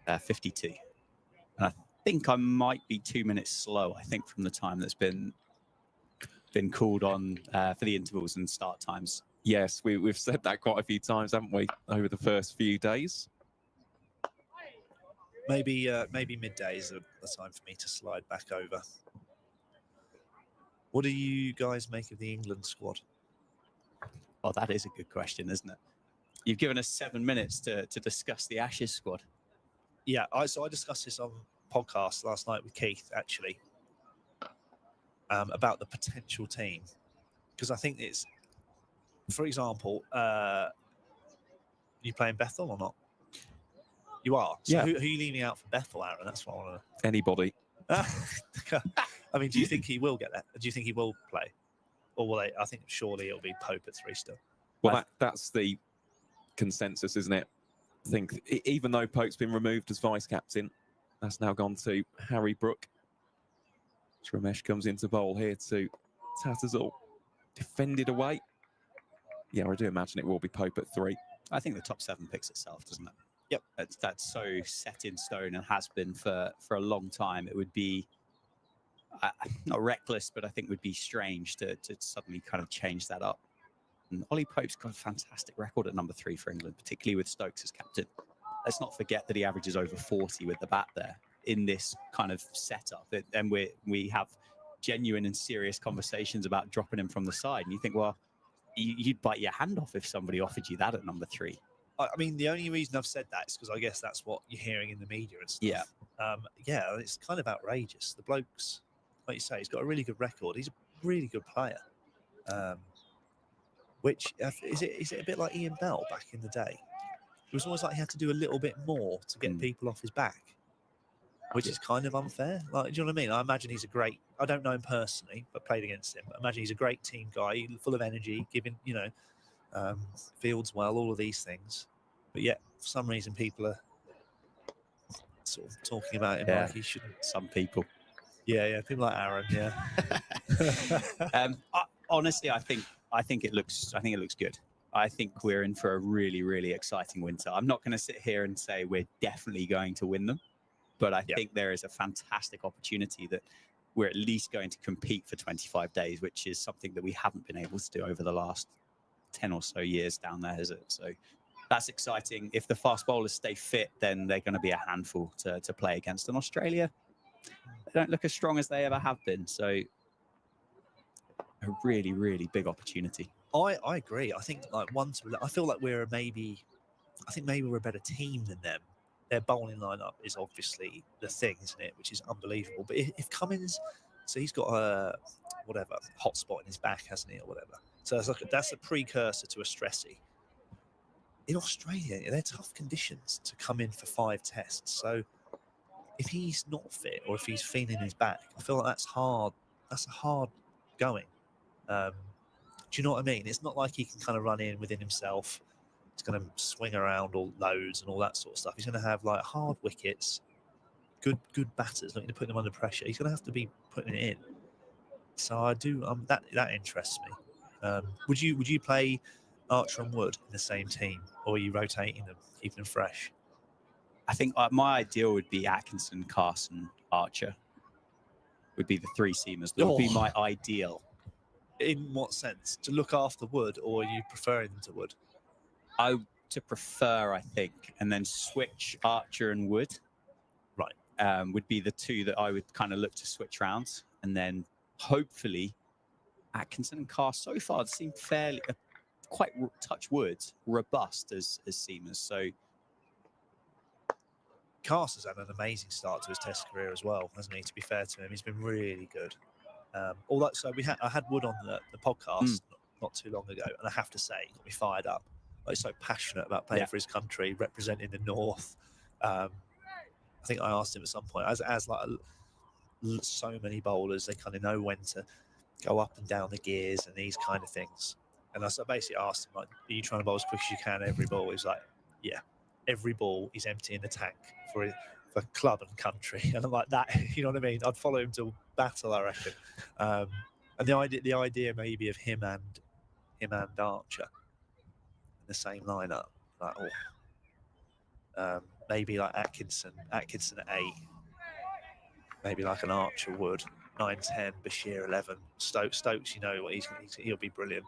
then? 52. And I think I might be 2 minutes slow. I think from the time that's been called on for the intervals and start times. Yes, we've said that quite a few times, haven't we, over the first few days? Maybe midday is the time for me to slide back over. What do you guys make of the England squad? Oh, that is a good question, isn't it? You've given us 7 minutes to discuss the Ashes squad. Yeah, I discussed this on podcast last night with Keith, actually, about the potential team. Because I think it's, for example, you playing Bethel or not? You are? So Yeah. who are you leaving out for Bethel, Aaron? That's what I want Anybody. to... I mean, do you think he will get that? Do you think he will play? Or will they? I think surely it'll be Pope at 3 still. Well, that's the consensus, isn't it? I think even though Pope's been removed as vice-captain, that's now gone to Harry Brook. Ramesh comes into bowl here to Tattersall. Defended away. Yeah, I do imagine it will be Pope at 3. I think the top 7 picks itself, doesn't it? Yep. That's so set in stone and has been for a long time. It would be not reckless, but I think would be strange to suddenly kind of change that up. And Ollie Pope's got a fantastic record at number 3 for England, particularly with Stokes as captain. Let's not forget that he averages over 40 with the bat there in this kind of setup. And we have genuine and serious conversations about dropping him from the side. And you think, well, you'd bite your hand off if somebody offered you that at number 3. I mean, the only reason I've said that is because I guess that's what you're hearing in the media and stuff. Yeah. Yeah, it's kind of outrageous. The bloke's, like you say, he's got a really good record. He's a really good player. Which is it a bit like Ian Bell back in the day? It was almost like he had to do a little bit more to get people off his back, which is kind of unfair. Like, do you know what I mean? I imagine he's a great. I don't know him personally, but played against him. I imagine he's a great team guy, full of energy, giving fields well, all of these things. But yet, for some reason, people are sort of talking about him like he shouldn't. Some people. Yeah, people like Aaron. Yeah. Honestly, I think it looks good. I think we're in for a really, really exciting winter. I'm not going to sit here and say we're definitely going to win them, but I think there is a fantastic opportunity that we're at least going to compete for 25 days, which is something that we haven't been able to do over the last 10 or so years down there, is it? So that's exciting. If the fast bowlers stay fit, then they're going to be a handful to play against. And Australia, they don't look as strong as they ever have been. So a really, really big opportunity. I agree. I think I feel like we're maybe we're a better team than them. Their bowling lineup is obviously the thing, isn't it? Which is unbelievable. But if Cummins, so he's got a hot spot in his back, hasn't he, or whatever. So that's a precursor to a stressy. In Australia, they're tough conditions to come in for 5 tests. So if he's not fit or if he's feeling his back, I feel like that's hard. That's a hard going. Do you know what I mean? It's not like he can kind of run in within himself. He's going to swing around all loads and all that sort of stuff. He's going to have like hard wickets, good batters looking to put them under pressure. He's going to have to be putting it in. So I do that interests me. Would you play Archer and Wood in the same team, or are you rotating them, keeping them fresh? I think my ideal would be Atkinson, Carson, Archer. Would be the 3 seamers. That would be my ideal. In what sense? To look after Wood, or are you preferring them to Wood? To prefer, I think, and then switch Archer and Wood. Right. Would be the 2 that I would kind of look to switch rounds, and then hopefully Atkinson and Carr so far seem fairly quite touch wood robust as seamers. So Carson's had an amazing start to his Test career as well, hasn't he? To be fair to him, he's been really good. So I had Wood on the podcast not too long ago, and I have to say, he got me fired up. Like, he's so passionate about playing for his country, representing the North. I think I asked him at some point, as like so many bowlers, they kind of know when to go up and down the gears and these kind of things. And I basically asked him, like, are you trying to bowl as quick as you can every ball? He's like, yeah, every ball he's emptying the tank for club and country. And I'm like, that, you know what I mean? I'd follow him to battle, I reckon. And the idea maybe of him and Archer in the same lineup, Like, maybe like Atkinson at 8. Maybe like an Archer would. 9, 10, Bashir 11. Stokes, you know what he'll be brilliant.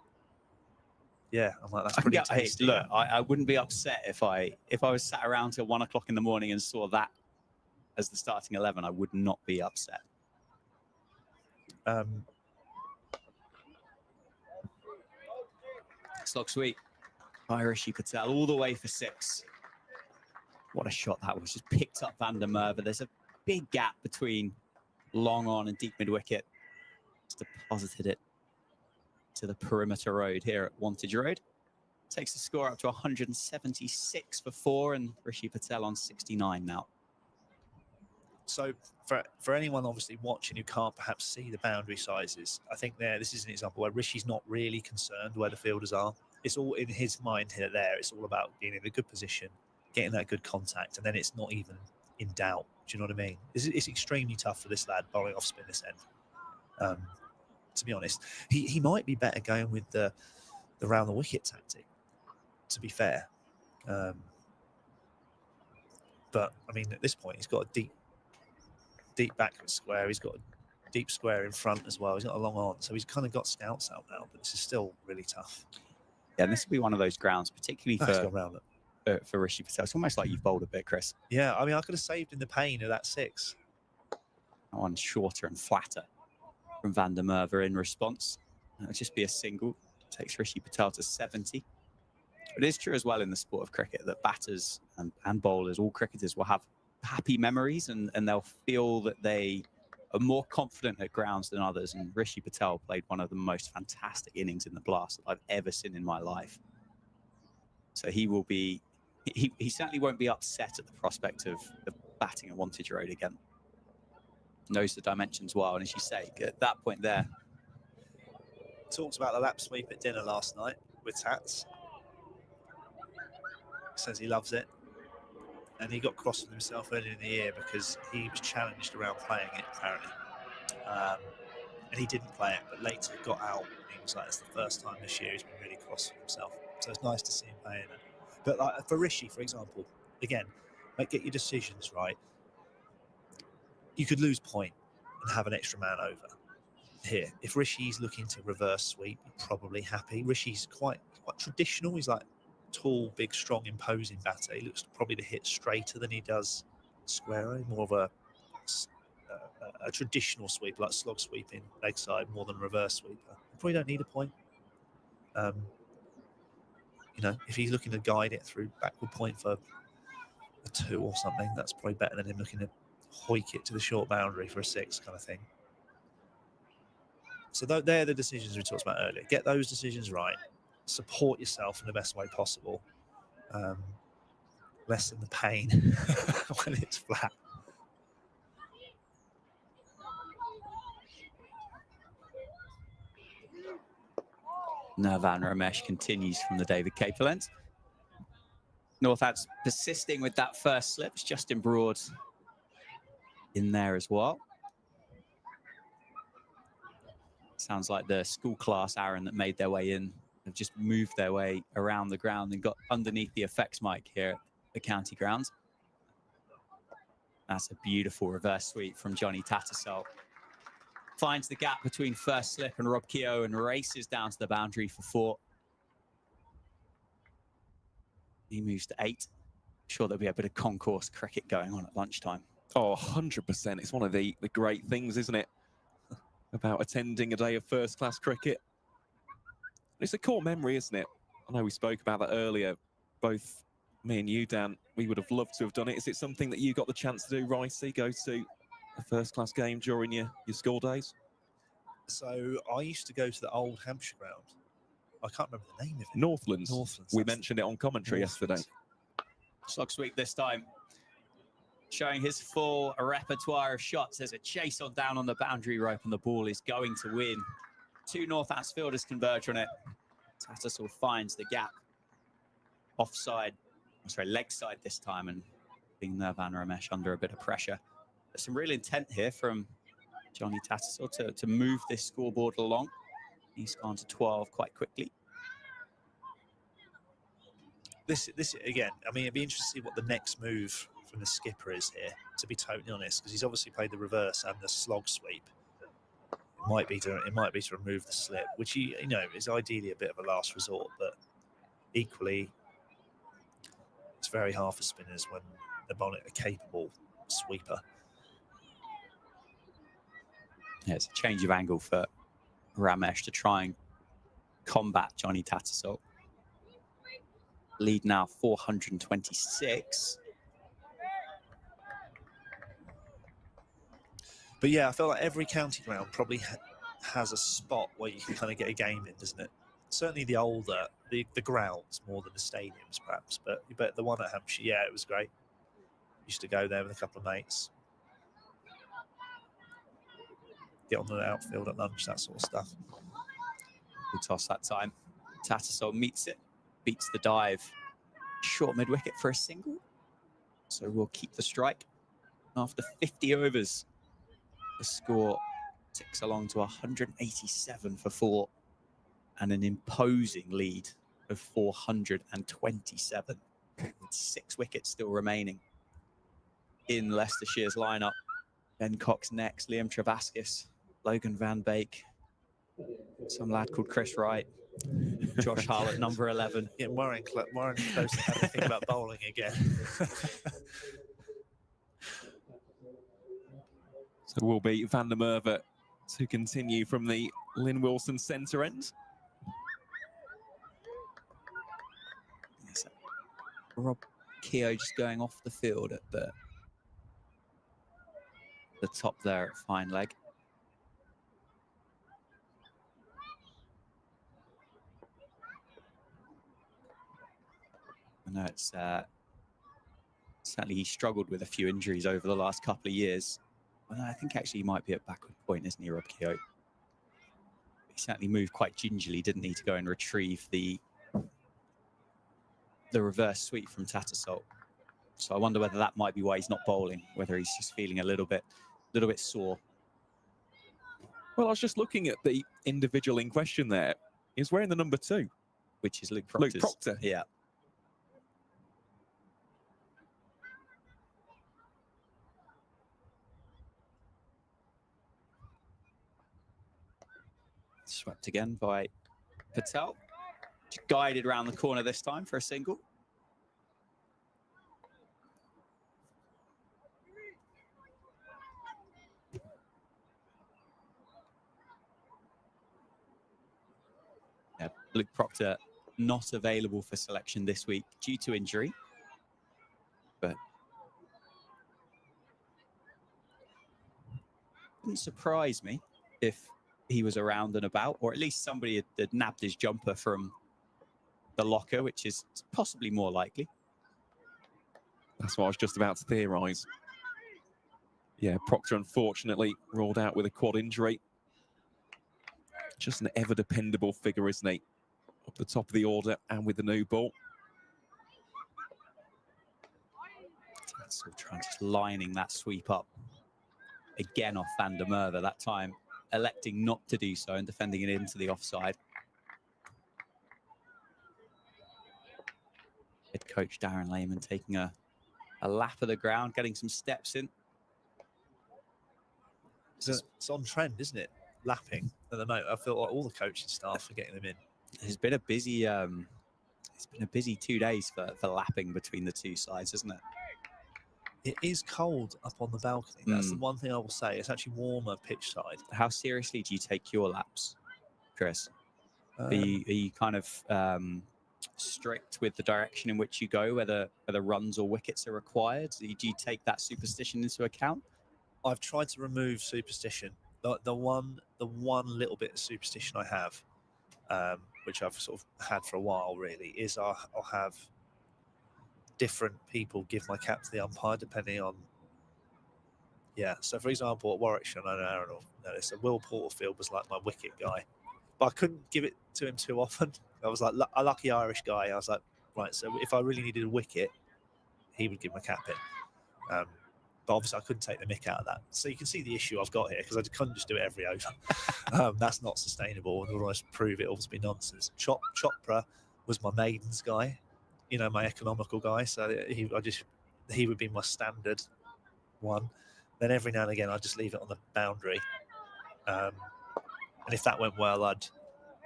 Yeah, I'm like, that's pretty tasty. Look, I wouldn't be upset if I was sat around till 1 o'clock in the morning and saw that as the starting 11. I would not be upset. Slog sweep by Rishi Patel all the way for 6. What a shot that was. Just picked up Van der Merwe. There's a big gap between long on and deep mid-wicket. Just deposited it to the perimeter road here at Wantage Road. Takes the score up to 176 for 4, and Rishi Patel on 69 now. So for anyone obviously watching who can't perhaps see the boundary sizes, I think this is an example where Rishi's not really concerned where the fielders are. It's all in his mind here. It's all about being in a good position, getting that good contact, and then it's not even in doubt. Do you know what I mean? It's extremely tough for this lad bowling off spin this end. To be honest, he might be better going with the round the wicket tactic, to be fair. But I mean, at this point, he's got a deep backward square. He's got a deep square in front as well. He's got a long on, so he's kind of got scouts out now. But this is still really tough. Yeah, and this will be one of those grounds, particularly for Rishi Patel. It's almost like you've bowled a bit, Chris. Yeah, I mean, I could have saved in the pain of that 6. That one's shorter and flatter from Van der Merwe in response. It'll just be a single. Takes Rishi Patel to 70. It is true as well in the sport of cricket that batters and bowlers, all cricketers, will have happy memories and they'll feel that they are more confident at grounds than others. And Rishi Patel played one of the most fantastic innings in the Blast that I've ever seen in my life. So he will be, he certainly won't be upset at the prospect of batting at Wantage Road again. Knows the dimensions well. And as you say, at that point there. Talks about the lap sweep at dinner last night with Tats. Says he loves it. And he got cross with himself earlier in the year because he was challenged around playing it, apparently. And he didn't play it, but later got out. And he was like, it's the first time this year he's been really cross with himself. So it's nice to see him playing it. But like for Rishi, for example, again, like get your decisions right. You could lose point and have an extra man over here. If Rishi's looking to reverse sweep, you're probably happy. Rishi's quite traditional. He's like tall, big, strong, imposing batter. He looks probably to hit straighter than he does square, more of a traditional sweeper, like slog sweeping, leg side, more than reverse sweeper. You probably don't need a point. You know, if he's looking to guide it through backward point for a 2 or something, that's probably better than him looking to hoik it to the short boundary for a 6 kind of thing. So they're the decisions we talked about earlier. Get those decisions right. Support yourself in the best way possible. Lessen the pain when it's flat. Nirvan Ramesh continues from the David Capel end. Northants persisting with that first slip. It's Justin Broad in there as well. Sounds like the school class Aaron that made their way in have just moved their way around the ground and got underneath the effects mic here at the county grounds. That's a beautiful reverse sweep from Johnny Tattersall. Finds the gap between first slip and Rob Keogh and races down to the boundary for 4. He moves to 8. I'm sure there'll be a bit of concourse cricket going on at lunchtime. Oh, 100%. It's one of the great things, isn't it, about attending a day of first-class cricket. It's a core memory, isn't it? I know we spoke about that earlier. Both me and you, Dan, we would have loved to have done it. Is it something that you got the chance to do, Ricey, go to a first-class game during your school days? So I used to go to the old Hampshire ground. I can't remember the name of it. Northlands. Northlands. We mentioned it on commentary yesterday. Slog sweep this time. Showing his full repertoire of shots. There's a chase on down on the boundary rope and the ball is going to win. 2 Northants fielders converge on it. Tattersall finds the gap. Offside, leg side this time, and being Nirvan Ramesh under a bit of pressure. There's some real intent here from Johnny Tattersall to move this scoreboard along. He's gone to 12 quite quickly. this again, I mean, it'd be interesting to see what the next move from the skipper is here, to be totally honest, because he's obviously played the reverse and the slog sweep. It might be to remove the slip, which is ideally a bit of a last resort, but equally it's very hard for spinners when they're bowling a capable sweeper. Yeah, it's a change of angle for Ramesh to try and combat Johnny Tattersall. Lead now 426. But yeah, I feel like every county ground probably has a spot where you can kind of get a game in, doesn't it? Certainly the older, the grounds more than the stadiums, perhaps. But the one at Hampshire, yeah, it was great. Used to go there with a couple of mates. Get on the outfield at lunch, that sort of stuff. Good toss that time. Tattersall meets it, beats the dive. Short mid-wicket for a single. So we'll keep the strike. After 50 overs, the score ticks along to 187 for 4 and an imposing lead of 427 with 6 wickets still remaining in Leicestershire's lineup. Ben Cox next, Liam Travaskis, Logan Van Beek, some lad called Chris Wright, Josh Hull at number 11. Yeah, Warren close to having to think about bowling again. So it will be Van der Merwe to continue from the Lynn Wilson centre end. Yes, Rob Keogh just going off the field at the top there at fine leg. I know it's certainly he struggled with a few injuries over the last couple of years. Well, I think actually he might be at backward point, isn't he, Rob Keogh? He certainly moved quite gingerly, didn't he, to go and retrieve the reverse sweep from Tattersall. So I wonder whether that might be why he's not bowling, whether he's just feeling a little bit sore. Well, I was just looking at the individual in question there. He's wearing the number 2. Which is Luke Proctor's. Luke Proctor. Yeah. Swept again by Patel. Just guided around the corner this time for a single. Yeah, Luke Proctor not available for selection this week due to injury. But wouldn't surprise me if he was around and about, or at least somebody had nabbed his jumper from the locker, which is possibly more likely. That's what I was just about to theorise. Yeah, Proctor unfortunately ruled out with a quad injury. Just an ever-dependable figure, isn't he? Up the top of the order and with the new ball. That's all trying, just lining that sweep up. Again off Van der Merwe, that time electing not to do so and defending it into the offside. Head coach Darren Lehman taking a lap of the ground, getting some steps in. It's on trend, isn't it? Lapping at the moment. I feel like all the coaching staff are getting them in. It's been a busy 2 days for lapping between the two sides, isn't it? It is cold up on the balcony. That's the one thing I will say. It's actually warmer pitch side. How seriously do you take your laps, Chris? Are you kind of strict with the direction in which you go, whether runs or wickets are required? Do you take that superstition into account? I've tried to remove superstition. The one little bit of superstition I have, which I've sort of had for a while, really, is I'll have different people give my cap to the umpire depending on. Yeah, so for example, at Warwickshire, I know Aaron will notice that Will Porterfield was like my wicket guy, but I couldn't give it to him too often. I was like a lucky Irish guy. I was like, right, so if I really needed a wicket, he would give my cap in. But obviously I couldn't take the mick out of that. So you can see the issue I've got here, because I couldn't just do it every over. That's not sustainable, and otherwise prove it all to be nonsense. Chopra was my maidens guy. my economical guy. So he would be my standard one. Then every now and again, I'd just leave it on the boundary. And if that went well, I'd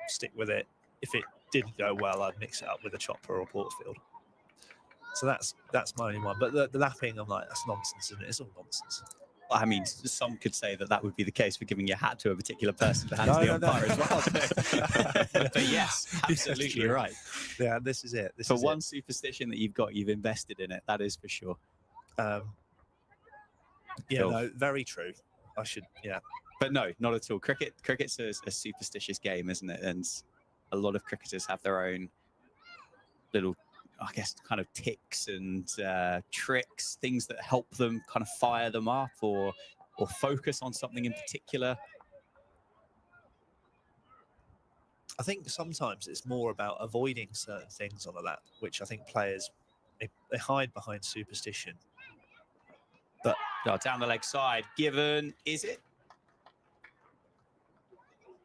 stick with it. If it didn't go well, I'd mix it up with a chopper or Porterfield. So that's my only one. But the lapping, I'm like, that's nonsense, isn't it? It's all nonsense. I mean, some could say that would be the case for giving your hat to a particular person to hand to the umpire as well. But yes, absolutely right. Yeah, this is it. For one superstition that you've invested in it. That is for sure. No, very true. I should, But no, not at all. Cricket's a superstitious game, isn't it? And a lot of cricketers have their own little, I guess, kind of ticks and tricks, things that help them kind of fire them up or focus on something in particular. I think sometimes it's more about avoiding certain things on a lap, which I think players, they hide behind superstition. But down the leg side, given, is it?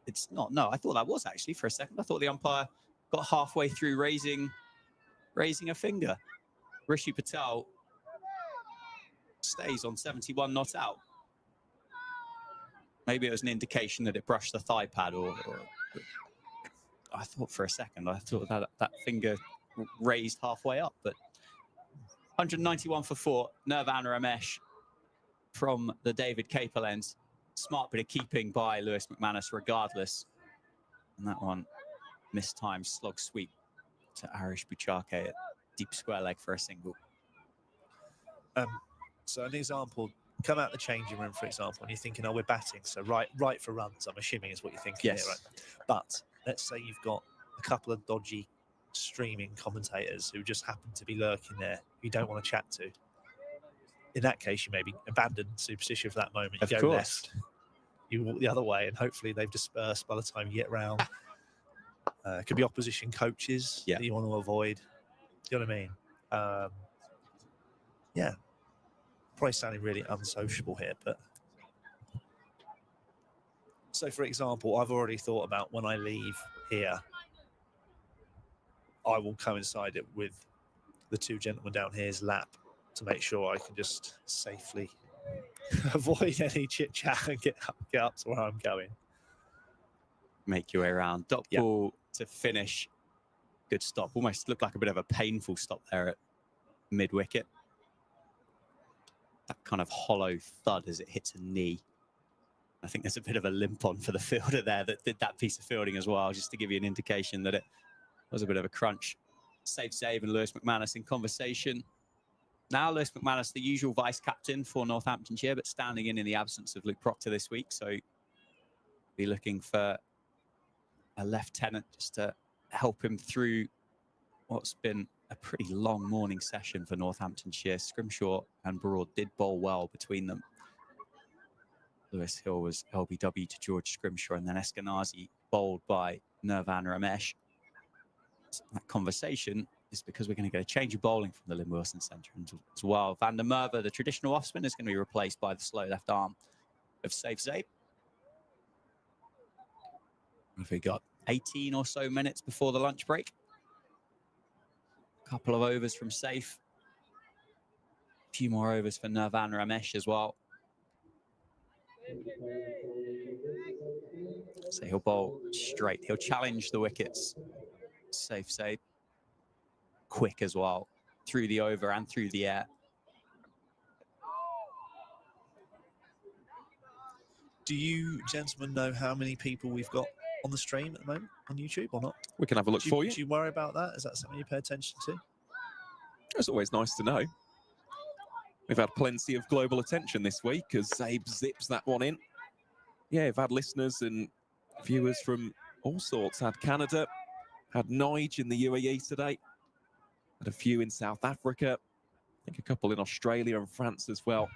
It's not. No, I thought that was actually for a second. I thought the umpire got halfway through raising a finger. Rishi Patel stays on 71 not out. Maybe it was an indication that it brushed the thigh pad or I thought for a second, I thought that finger raised halfway up, but 191 for 4, Nirvan Ramesh from the David Capel end. Smart bit of keeping by Lewis McManus regardless. And that one, mistimed slog sweep to Arish Buchake at deep square leg for a single. So an example, come out the changing room, for example, and you're thinking, oh, we're batting, so right for runs, I'm assuming is what you're thinking yes. Here, right? But let's say you've got a couple of dodgy streaming commentators who just happen to be lurking there, who you don't want to chat to. In that case, you maybe abandon superstition for that moment. You of go course. left, you walk the other way, and hopefully they've dispersed by the time you get round. It could be opposition coaches that you want to avoid. Do you know what I mean? Yeah. Probably sounding really unsociable here, but... So, for example, I've already thought about when I leave here, I will coincide it with the two gentlemen down here's lap to make sure I can just safely avoid any chit-chat and get up to where I'm going. Make your way around. Dot ball to finish. Good stop. Almost looked like a bit of a painful stop there at mid-wicket. That kind of hollow thud as it hits a knee. I think there's a bit of a limp on for the fielder there that did that piece of fielding as well, just to give you an indication that it was a bit of a crunch. Save and Lewis McManus in conversation. Now Lewis McManus, the usual vice-captain for Northamptonshire, but standing in the absence of Luke Proctor this week. So be looking for a lieutenant just to help him through what's been a pretty long morning session for Northamptonshire. Scrimshaw and Broad did bowl well between them. Lewis Hill was LBW to George Scrimshaw, and then Eskenazi bowled by Nirvan Ramesh. So that conversation is because we're going to get a change of bowling from the Lynn Wilson Centre as well. Van der Merwe, the traditional off-spin, is going to be replaced by the slow left arm of Safe Zabe. We've got 18 or so minutes before the lunch break. A couple of overs from Safe. A few more overs for Nirvan Ramesh as well. So he'll bowl straight. He'll challenge the wickets. Safe Zabe. Quick as well. Through the over and through the air. Do you gentlemen know how many people we've got on the stream at the moment on YouTube or not? We can have a look for you. Do you worry about that? Is that something you pay attention to? It's always nice to know. We've had plenty of global attention this week as Zabe zips that one in. Yeah, we've had listeners and viewers from all sorts. Had Canada, had Nige in the UAE today, had a few in South Africa, I think a couple in Australia and France as well.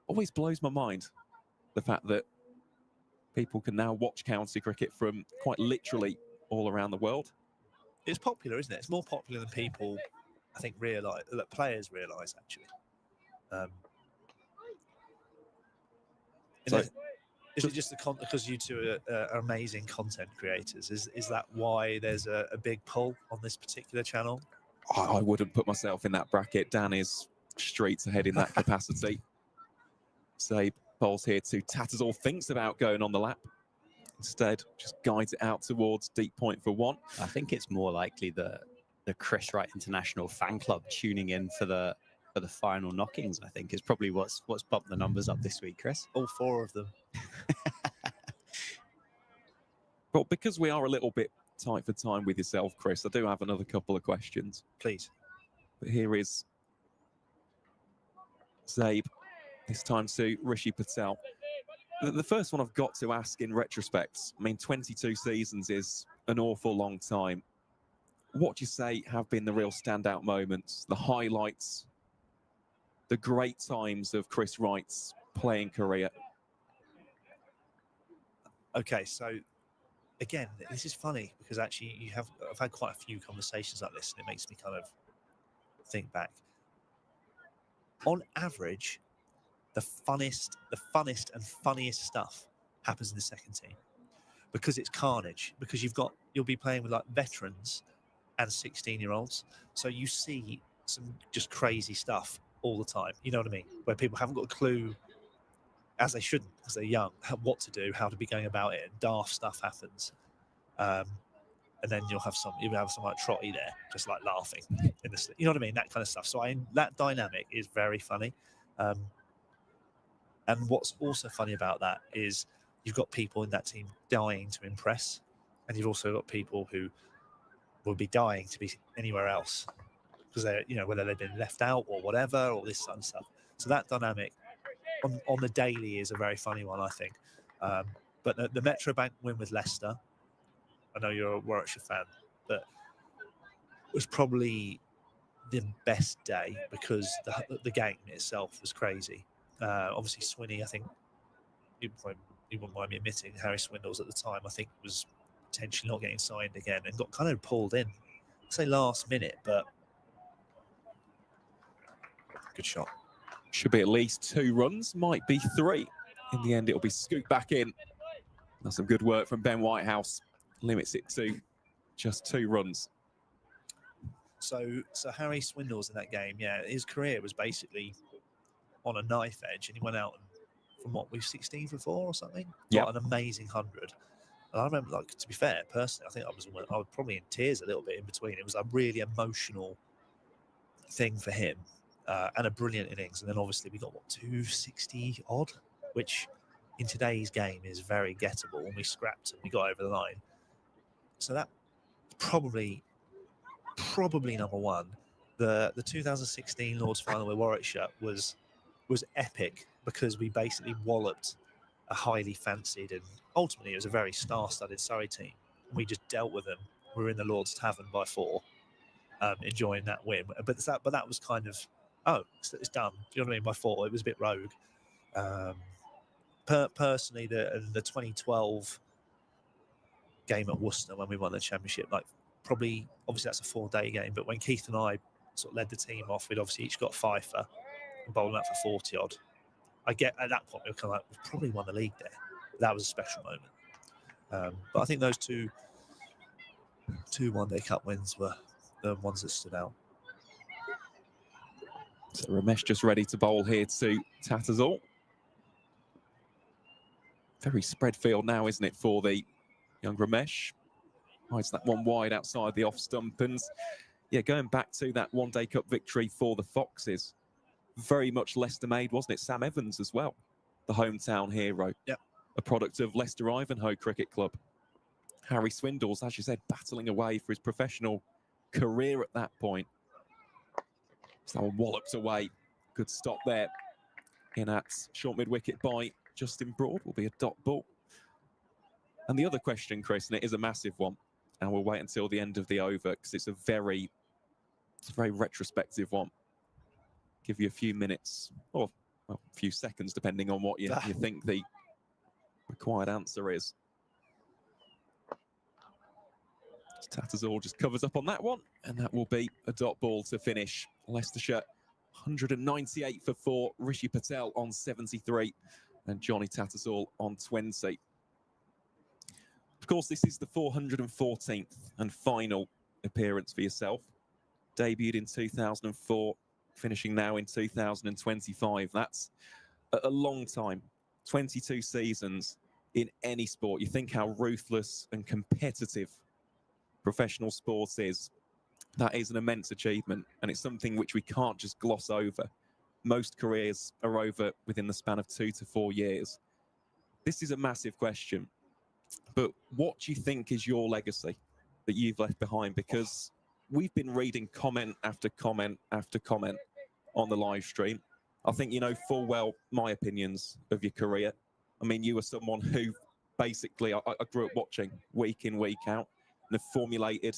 Always blows my mind, the fact that people can now watch county cricket from quite literally all around the world. It's popular, isn't it? It's more popular than people, I think, realise, that players realise, actually. Is it just because you two are amazing content creators? Is that why there's a big pull on this particular channel? I wouldn't put myself in that bracket. Dan is streets ahead in that capacity. Zabe bowls here to Tattersall, thinks about going on the lap. Instead, just guides it out towards deep point for 1. I think it's more likely the Chris Wright International fan club tuning in for the final knockings. I think is probably what's bumped the numbers up this week, Chris. All 4 of them. Well, because we are a little bit tight for time with yourself, Chris, I do have another couple of questions. Please. But here is Zabe, this time to Rishi Patel. The first one I've got to ask in retrospect, I mean, 22 seasons is an awful long time. What do you say have been the real standout moments, the highlights, the great times of Chris Wright's playing career? Okay, so again, this is funny because actually I've had quite a few conversations like this, and it makes me kind of think back. On average, the funnest and funniest stuff happens in the second team because it's carnage. Because you'll be playing with like veterans and 16-year-olds, so you see some just crazy stuff all the time. You know what I mean? Where people haven't got a clue, as they shouldn't, because they're young, what to do, how to be going about it, and daft stuff happens. And then you'll have some like Trotty there, just like laughing in the, you know what I mean, that kind of stuff. So that dynamic is very funny. And what's also funny about that is you've got people in that team dying to impress, and you've also got people who will be dying to be anywhere else because they're, you know, whether they've been left out or whatever, or this sort of stuff. So that dynamic on the daily is a very funny one, I think. But the Metro Bank win with Leicester, I know you're a Warwickshire fan, but it was probably the best day because the game itself was crazy. Obviously, Swinney, I think, you wouldn't mind me admitting, Harry Swindles at the time, I think, was potentially not getting signed again and got kind of pulled in. I'd say last minute, but good shot. Should be at least 2 runs, might be 3. In the end, it'll be scooped back in. That's some good work from Ben Whitehouse. Limits it to just 2 runs. So Harry Swindles in that game, yeah, his career was basically on a knife edge, and he went out and, from what, we 16 for 4 or something? Yeah. Got an amazing 100. And I remember, like, to be fair, personally, I think I was probably in tears a little bit in between. It was a really emotional thing for him, and a brilliant innings. And then obviously we got, 260 odd, which in today's game is very gettable. And we scrapped and we got over the line. So that probably number one. The 2016 Lord's final with Warwickshire was epic because we basically walloped a highly fancied, and ultimately it was a very star-studded Surrey team. We just dealt with them. We were in the Lord's Tavern by 4, enjoying that win. But that was kind of, it's done. Do you know what I mean? By 4, it was a bit rogue. Personally, the 2012 game at Worcester when we won the championship, like, probably, obviously that's a 4-day game, but when Keith and I sort of led the team off, we'd obviously each got a fifer and bowling out for 40 odd. At that point, we were kind of like, we probably won the league there. That was a special moment. But I think those two one-day cup wins were the ones that stood out. So Ramesh just ready to bowl here to Tattersall. Very spread field now, isn't it, for the young Ramesh? Hides that one wide outside the off stump. And yeah, going back to that one-day cup victory for the Foxes, very much Leicester made, wasn't it? Sam Evans as well, the hometown hero. Yep. A product of Leicester Ivanhoe Cricket Club. Harry Swindles, as you said, battling away for his professional career at that point. So that one walloped away. Good stop there. In at short mid-wicket by Justin Broad will be a dot ball. And the other question, Chris, and it is a massive one, and we'll wait until the end of the over because it's a very retrospective one. Give you a few minutes, or well, a few seconds, depending on what you think the required answer is. Tattersall just covers up on that one, and that will be a dot ball to finish. Leicestershire 198 for 4, Rishi Patel on 73, and Johnny Tattersall on 20. Of course, this is the 414th and final appearance for yourself. debuted in 2004, finishing now in 2025. That's a long time, 22 seasons in any sport. You think how ruthless and competitive professional sport is. That is an immense achievement, and it's something which we can't just gloss over. Most careers are over within the span of 2 to 4 years. This is a massive question, but what do you think is your legacy that you've left behind? Because we've been reading comment after comment after comment on the live stream. I think you know full well my opinions of your career. I mean, you were someone who basically I grew up watching week in, week out, and have formulated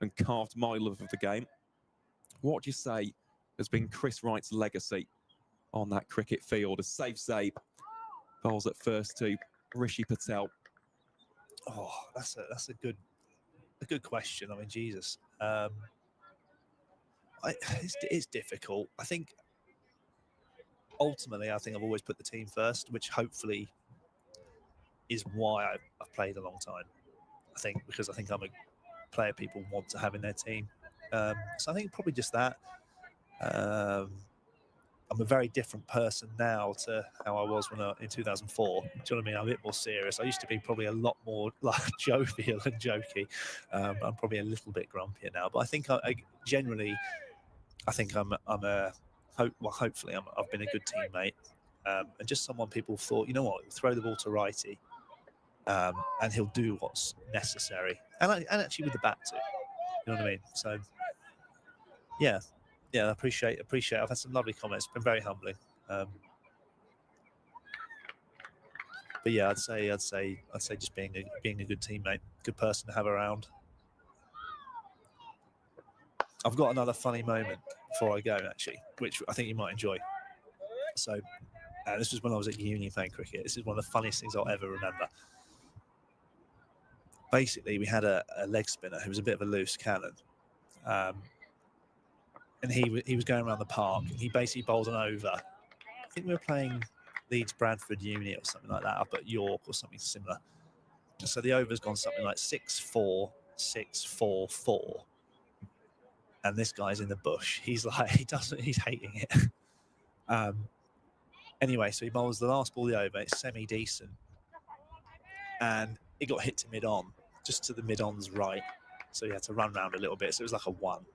and carved my love of the game. What do you say has been Chris Wright's legacy on that cricket field? A safe save, bowls at first to Rishi Patel. Oh, that's a good question. I mean, Jesus, it's difficult. I think ultimately, I think I've always put the team first, which hopefully is why I've played a long time. I think because I think I'm a player people want to have in their team. So I think probably just that. I'm a very different person now to how I was in 2004. Do you know what I mean? I'm a bit more serious. I used to be probably a lot more like jovial and jokey. I'm probably a little bit grumpier now, but I think I generally, I think hopefully I've been a good teammate, and just someone people thought, you know what, throw the ball to Wrighty, and he'll do what's necessary, and actually with the bat too. You know what I mean? So yeah, I appreciate. I've had some lovely comments. It's been very humbling. But yeah, I'd say just being a good teammate, good person to have around. I've got another funny moment before I go, actually, which I think you might enjoy. So this was when I was at uni playing cricket. This is one of the funniest things I'll ever remember. Basically, we had a leg spinner who was a bit of a loose cannon. And he was going around the park, and he basically bowled an over. I think we were playing Leeds Bradford Uni or something like that up at York or something similar. So the over's gone something like 6-4, 6-4-4. And this guy's in the bush. He's like, he's hating it. Anyway, so he bowls the last ball of the over. It's semi-decent. And it got hit to mid-on, just to the mid-on's right. So he had to run round a little bit. So it was like a 1.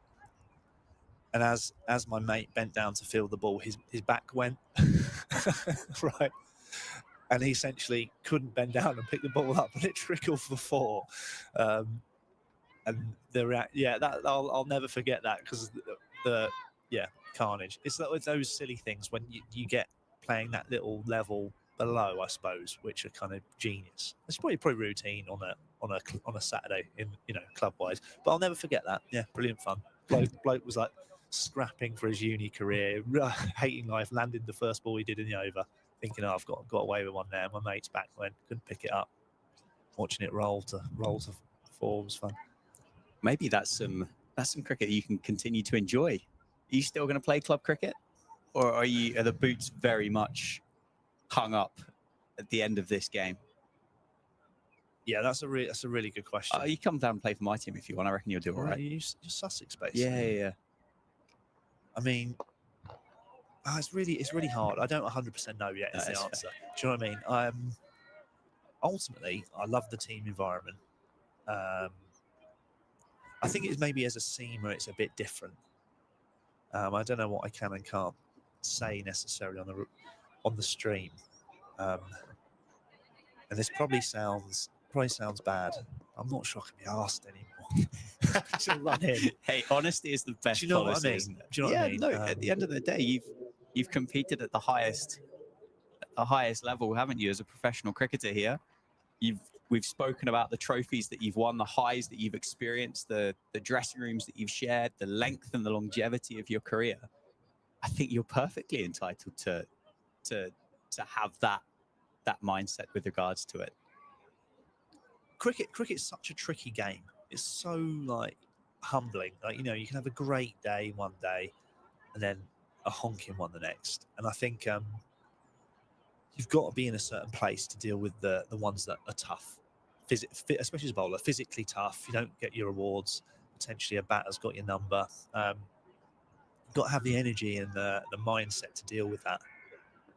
And as my mate bent down to field the ball, his back went, right? And he essentially couldn't bend down and pick the ball up, and it trickled for 4. And I'll never forget that, because the carnage. It's those silly things when you get playing that little level below, I suppose, which are kind of genius. It's probably routine on a Saturday in club wise, but I'll never forget that. Yeah, brilliant fun. Bloke was like scrapping for his uni career, hating life, landed the first ball he did in the over, thinking, oh, I've got away with one there. My mate's back went, couldn't pick it up. Watching it roll to 4 was fun. Maybe that's some cricket you can continue to enjoy. Are you still going to play club cricket, or are the boots very much hung up at the end of this game? Yeah, that's a really good question. You come down and play for my team if you want. I reckon you'll do all right. You're Sussex based. Yeah. I mean, it's really hard. I don't 100% know yet is the answer. Do you know what I mean? Ultimately, I love the team environment. I think it's maybe as a seamer, it's a bit different. I don't know what I can and can't say necessarily on the stream, and this probably sounds bad. I'm not sure I can be asked anymore. To run in. Hey, honesty is the best. Do you know policy, what I mean? Isn't it? Do you know what I mean? No. At the end of the day, you've competed at the highest level, haven't you, as a professional cricketer here? We've spoken about the trophies that you've won, the highs that you've experienced, the dressing rooms that you've shared, the length and the longevity of your career. I think you're perfectly entitled to have that mindset with regards to it. Cricket's such a tricky game. It's so humbling. You can have a great day one day, and then a honking one the next. And I think you've got to be in a certain place to deal with the ones that are tough, especially as a bowler, physically tough. You don't get your awards. potentially a batter's got your number. Got to have the energy and the mindset to deal with that.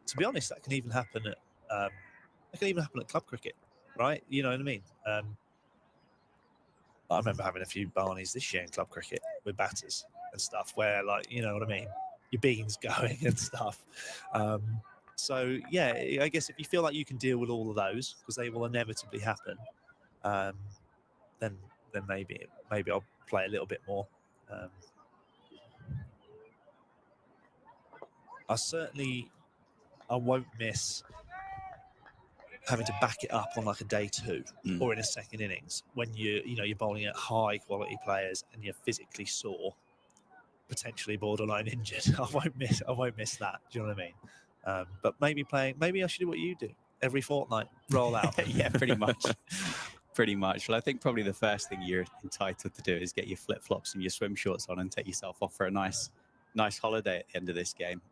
To be honest, that can even happen at club cricket, right? You know what I mean? I remember having a few Barneys this year in club cricket with batters and stuff, where, like, you know what I mean, your beans going and stuff. So yeah, I guess if you feel like you can deal with all of those, because they will inevitably happen, then maybe I'll play a little bit more. I won't miss having to back it up on like a day 2 or in a second innings when you're bowling at high quality players and you're physically sore, potentially borderline injured. I won't miss that. Do you know what I mean? But maybe I should do what you do every fortnight, roll out. Yeah, pretty much. Pretty much. Well, I think probably the first thing you're entitled to do is get your flip-flops and your swim shorts on and take yourself off for a nice holiday at the end of this game.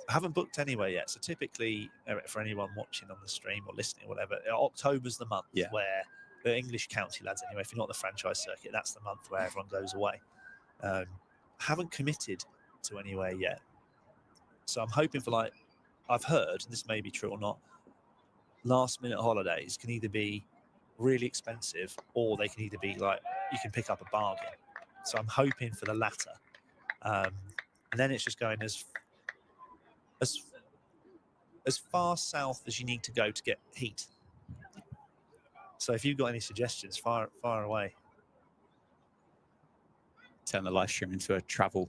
I haven't booked anywhere yet. So typically, for anyone watching on the stream or listening or whatever, October's the month where the English county lads, anyway, if you're not the franchise circuit, that's the month where everyone goes away. Haven't committed to anywhere yet. So I'm hoping for, like, I've heard, and this may be true or not, last minute holidays can either be really expensive or they can either be like, you can pick up a bargain. So I'm hoping for the latter. And then it's just going as far south as you need to go to get heat. So if you've got any suggestions, fire away. Turn the live stream into a travel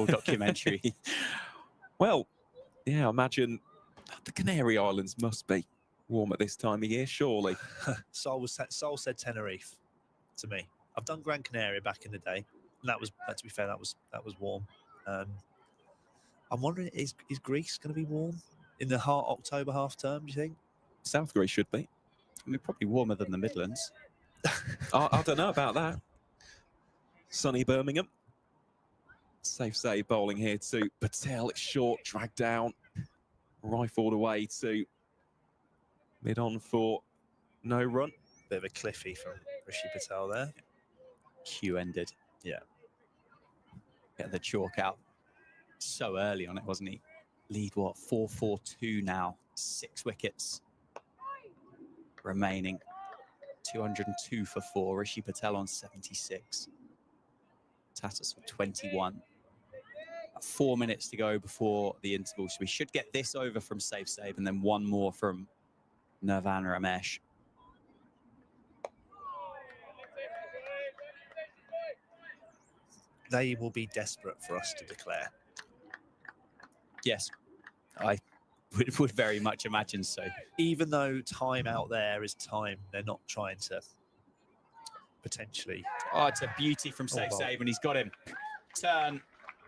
documentary. Well, yeah, I imagine the Canary Islands must be warm at this time of year, surely. Sol said Tenerife to me. I've done Gran Canaria back in the day, and that was, to be fair, that was warm. I'm wondering, is Greece going to be warm in the October half term, do you think? South Greece should be. I mean, probably warmer than the Midlands. I don't know about that. Sunny Birmingham. Safe save bowling here to Patel. It's short, dragged down, rifled away to mid-on for no run. Bit of a cliffy from Rishi Patel there. Cue ended. Yeah. Get the chalk out so early on it, wasn't he? Lead, what, 4-4-2 now. 6 wickets remaining. 202 for 4. Rishi Patel on 76. Tatus for 21. 4 minutes to go before the interval. So we should get this over from Safe Save and then one more from Nirvana Ramesh. They will be desperate for us to declare. Yes, I would very much imagine so. Even though time out there is time, they're not trying to potentially. Oh, it's a beauty from Safe Save, and he's got him. Turn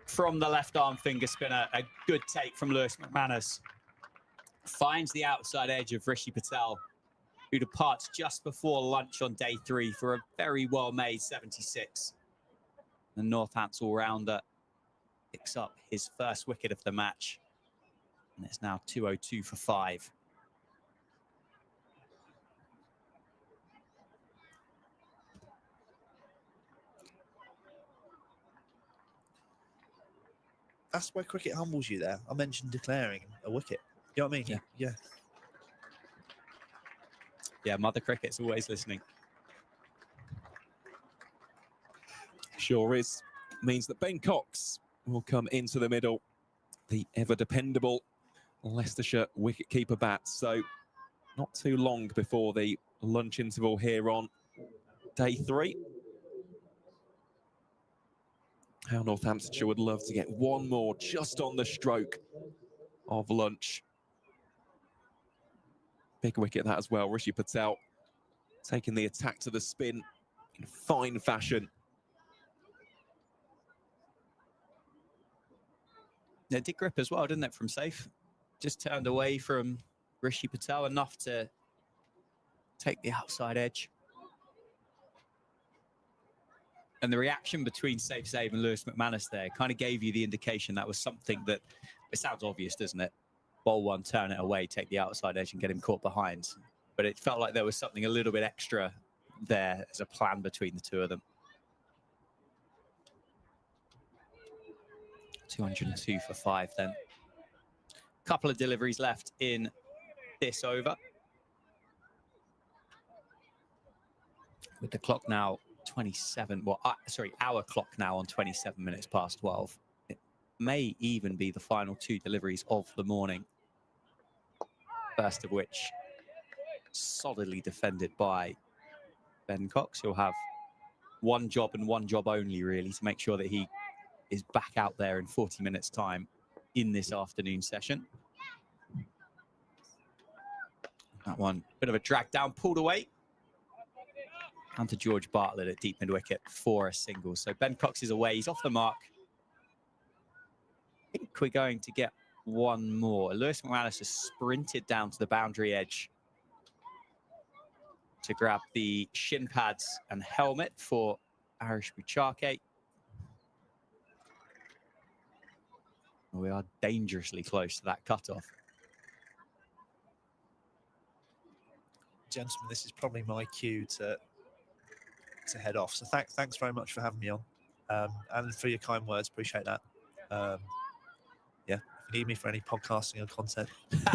from the left arm finger spinner. A good take from Lewis McManus. Finds the outside edge of Rishi Patel, who departs just before lunch on day 3 for a very well-made 76. The Northampton all-rounder picks up his first wicket of the match. And it's now 202 for 5. That's where cricket humbles you there. I mentioned declaring a wicket. You know what I mean? Yeah. Yeah, Mother Cricket's always listening. Sure is. Means that Ben Cox will come into the middle. The ever-dependable Leicestershire wicketkeeper bat. So not too long before the lunch interval here on day 3. How Northamptonshire would love to get one more just on the stroke of lunch. Big wicket that as well. Rishi Patel taking the attack to the spin in fine fashion. It did grip as well, didn't it, from Safe? Just turned away from Rishi Patel enough to take the outside edge. And the reaction between Safe Save and Lewis McManus there kind of gave you the indication that was something that, it sounds obvious, doesn't it? Bowl one, turn it away, take the outside edge and get him caught behind. But it felt like there was something a little bit extra there as a plan between the two of them. 202 for 5 then. Couple of deliveries left in this over. With the clock now 27, well, our clock now on 27 minutes past 12. It may even be the final 2 deliveries of the morning. First of which solidly defended by Ben Cox. He'll have one job and one job only, really, to make sure that he is back out there in 40 minutes time in this afternoon session. That one, bit of a drag down, pulled away. And to George Bartlett at deep mid-wicket for a single. So Ben Cox is away. He's off the mark. I think we're going to get one more. Lewis McManus has sprinted down to the boundary edge to grab the shin pads and helmet for Arish Buchake. We are dangerously close to that cutoff. Gentlemen, this is probably my cue to head off. So thanks very much for having me on, and for your kind words. Appreciate that. Yeah, if you need me for any podcasting or content,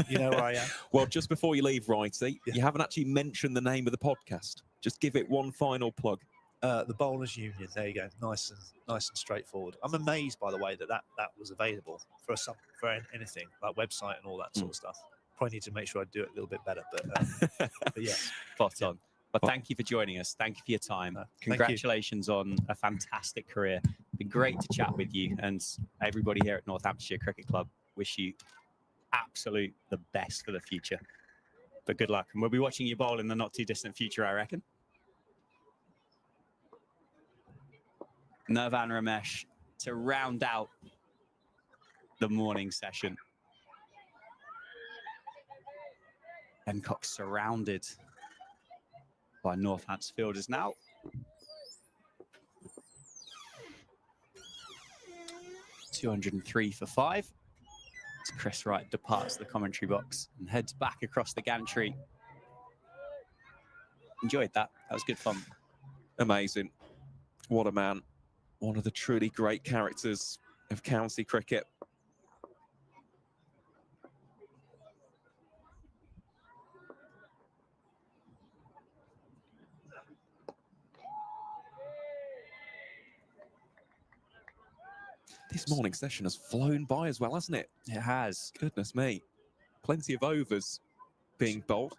you know where I am. Well, just before you leave, Wrighty, Yeah. you haven't actually mentioned the name of the podcast. Just give it one final plug. The Bowlers Union. There you go. Nice and straightforward. I'm amazed, by the way, that was available for anything like website and all that sort of stuff. Probably need to make sure I do it a little bit better, but yeah. Spot on. But thank you for joining us. Thank you for your time. Congratulations on a fantastic career. Been great to chat with you, and everybody here at Northamptonshire Cricket Club wish you absolute the best for the future. But good luck, and we'll be watching you bowl in the not too distant future, I reckon. Nirvan Ramesh to round out the morning session. Ben Cox surrounded by Northants fielders now. .203 for 5. As Chris Wright departs the commentary box and heads back across the gantry. Enjoyed that. That was good fun. Amazing. What a man. One of the truly great characters of county cricket. This morning session has flown by as well, hasn't it? It has. Goodness me. Plenty of overs being bowled.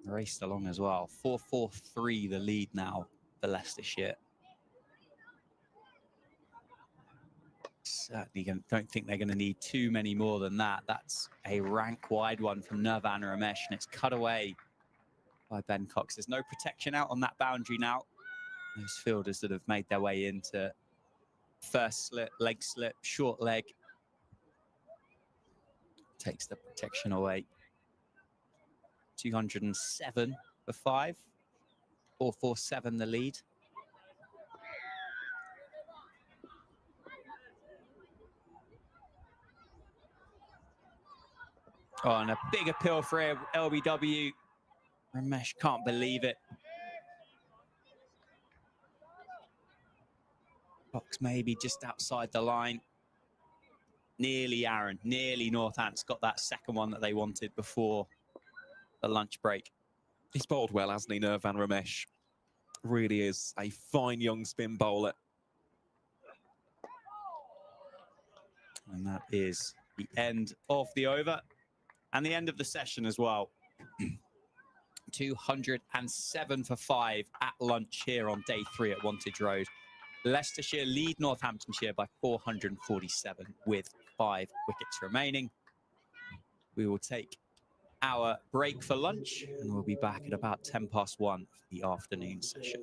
Raced along as well. 4-4-3 the lead now for Leicestershire. Certainly don't think they're going to need too many more than that. That's a rank wide one from Nirvan Ramesh, and it's cut away by Ben Cox. There's no protection out on that boundary now. Those fielders that have made their way into first slip, leg slip, short leg. Takes the protection away. 207 for 5. 4-4-7 the lead. Oh, and a big appeal for LBW. Ramesh can't believe it. Box maybe just outside the line. Nearly Aaron, nearly Northants got that second one that they wanted before the lunch break. He's bowled well, hasn't he, Nirvan Ramesh? Really is a fine young spin bowler. And that is the end of the over and the end of the session as well. 207 for 5 at lunch here on day 3 at Wantage Road. Leicestershire lead Northamptonshire by 447 with 5 wickets remaining. We will take our break for lunch and we'll be back at about 1:10 for the afternoon session.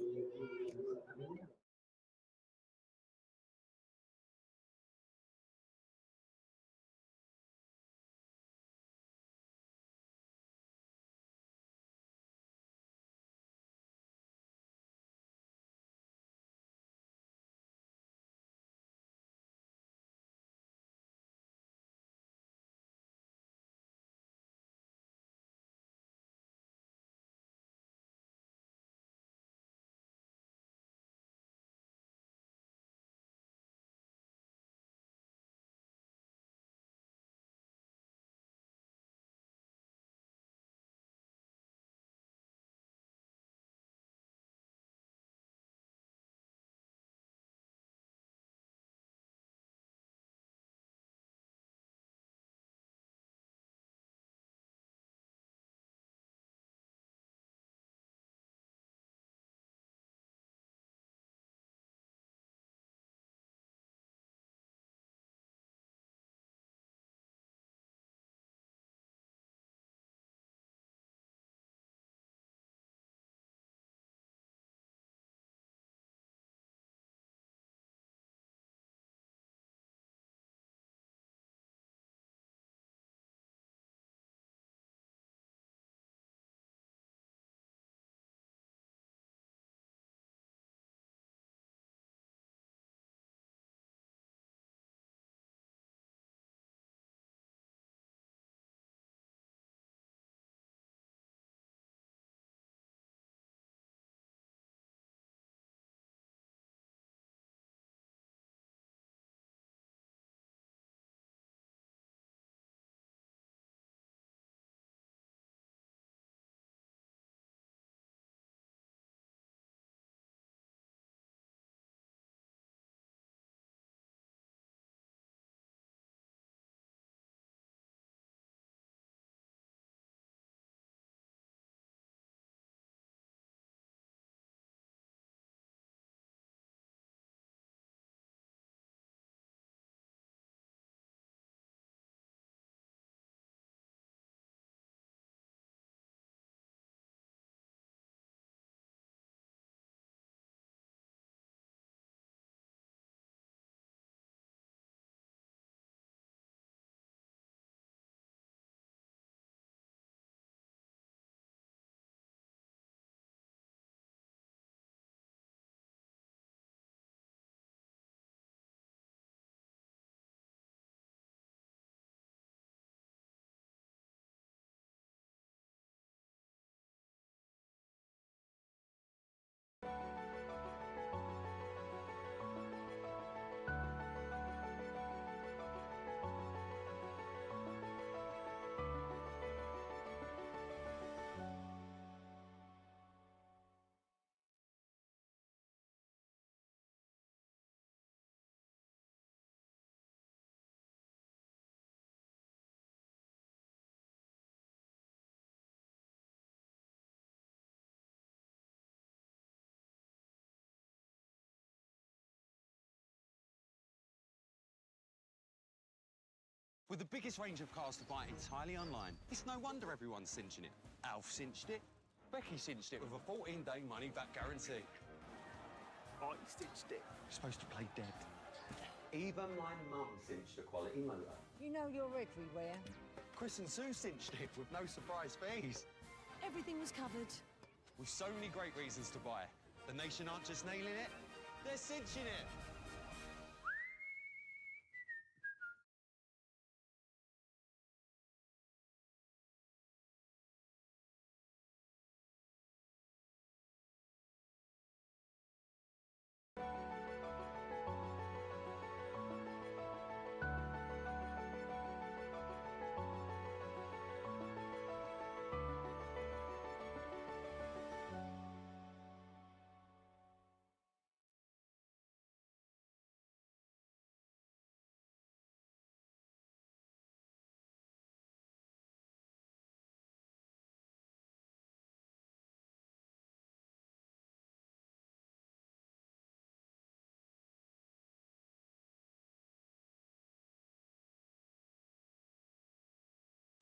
With the biggest range of cars to buy entirely online, it's no wonder everyone's cinching it. Alf cinched it. Becky cinched it with a 14-day money-back guarantee. I stitched it. You're supposed to play dead. Even my mum cinched a quality motor. You know you're everywhere. Chris and Sue cinched it with no surprise fees. Everything was covered. With so many great reasons to buy. The nation aren't just nailing it, they're cinching it.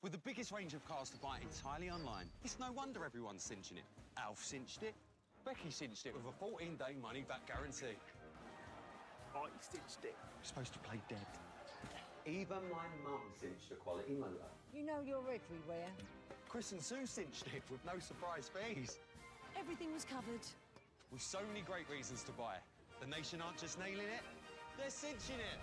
With the biggest range of cars to buy entirely online, it's no wonder everyone's cinching it. Alf cinched it. Becky cinched it with a 14-day money-back guarantee. I stitched it. You're supposed to play dead. Even my mum cinched a quality motor. You know you're everywhere. Chris and Sue cinched it with no surprise fees. Everything was covered. With so many great reasons to buy. The nation aren't just nailing it, they're cinching it.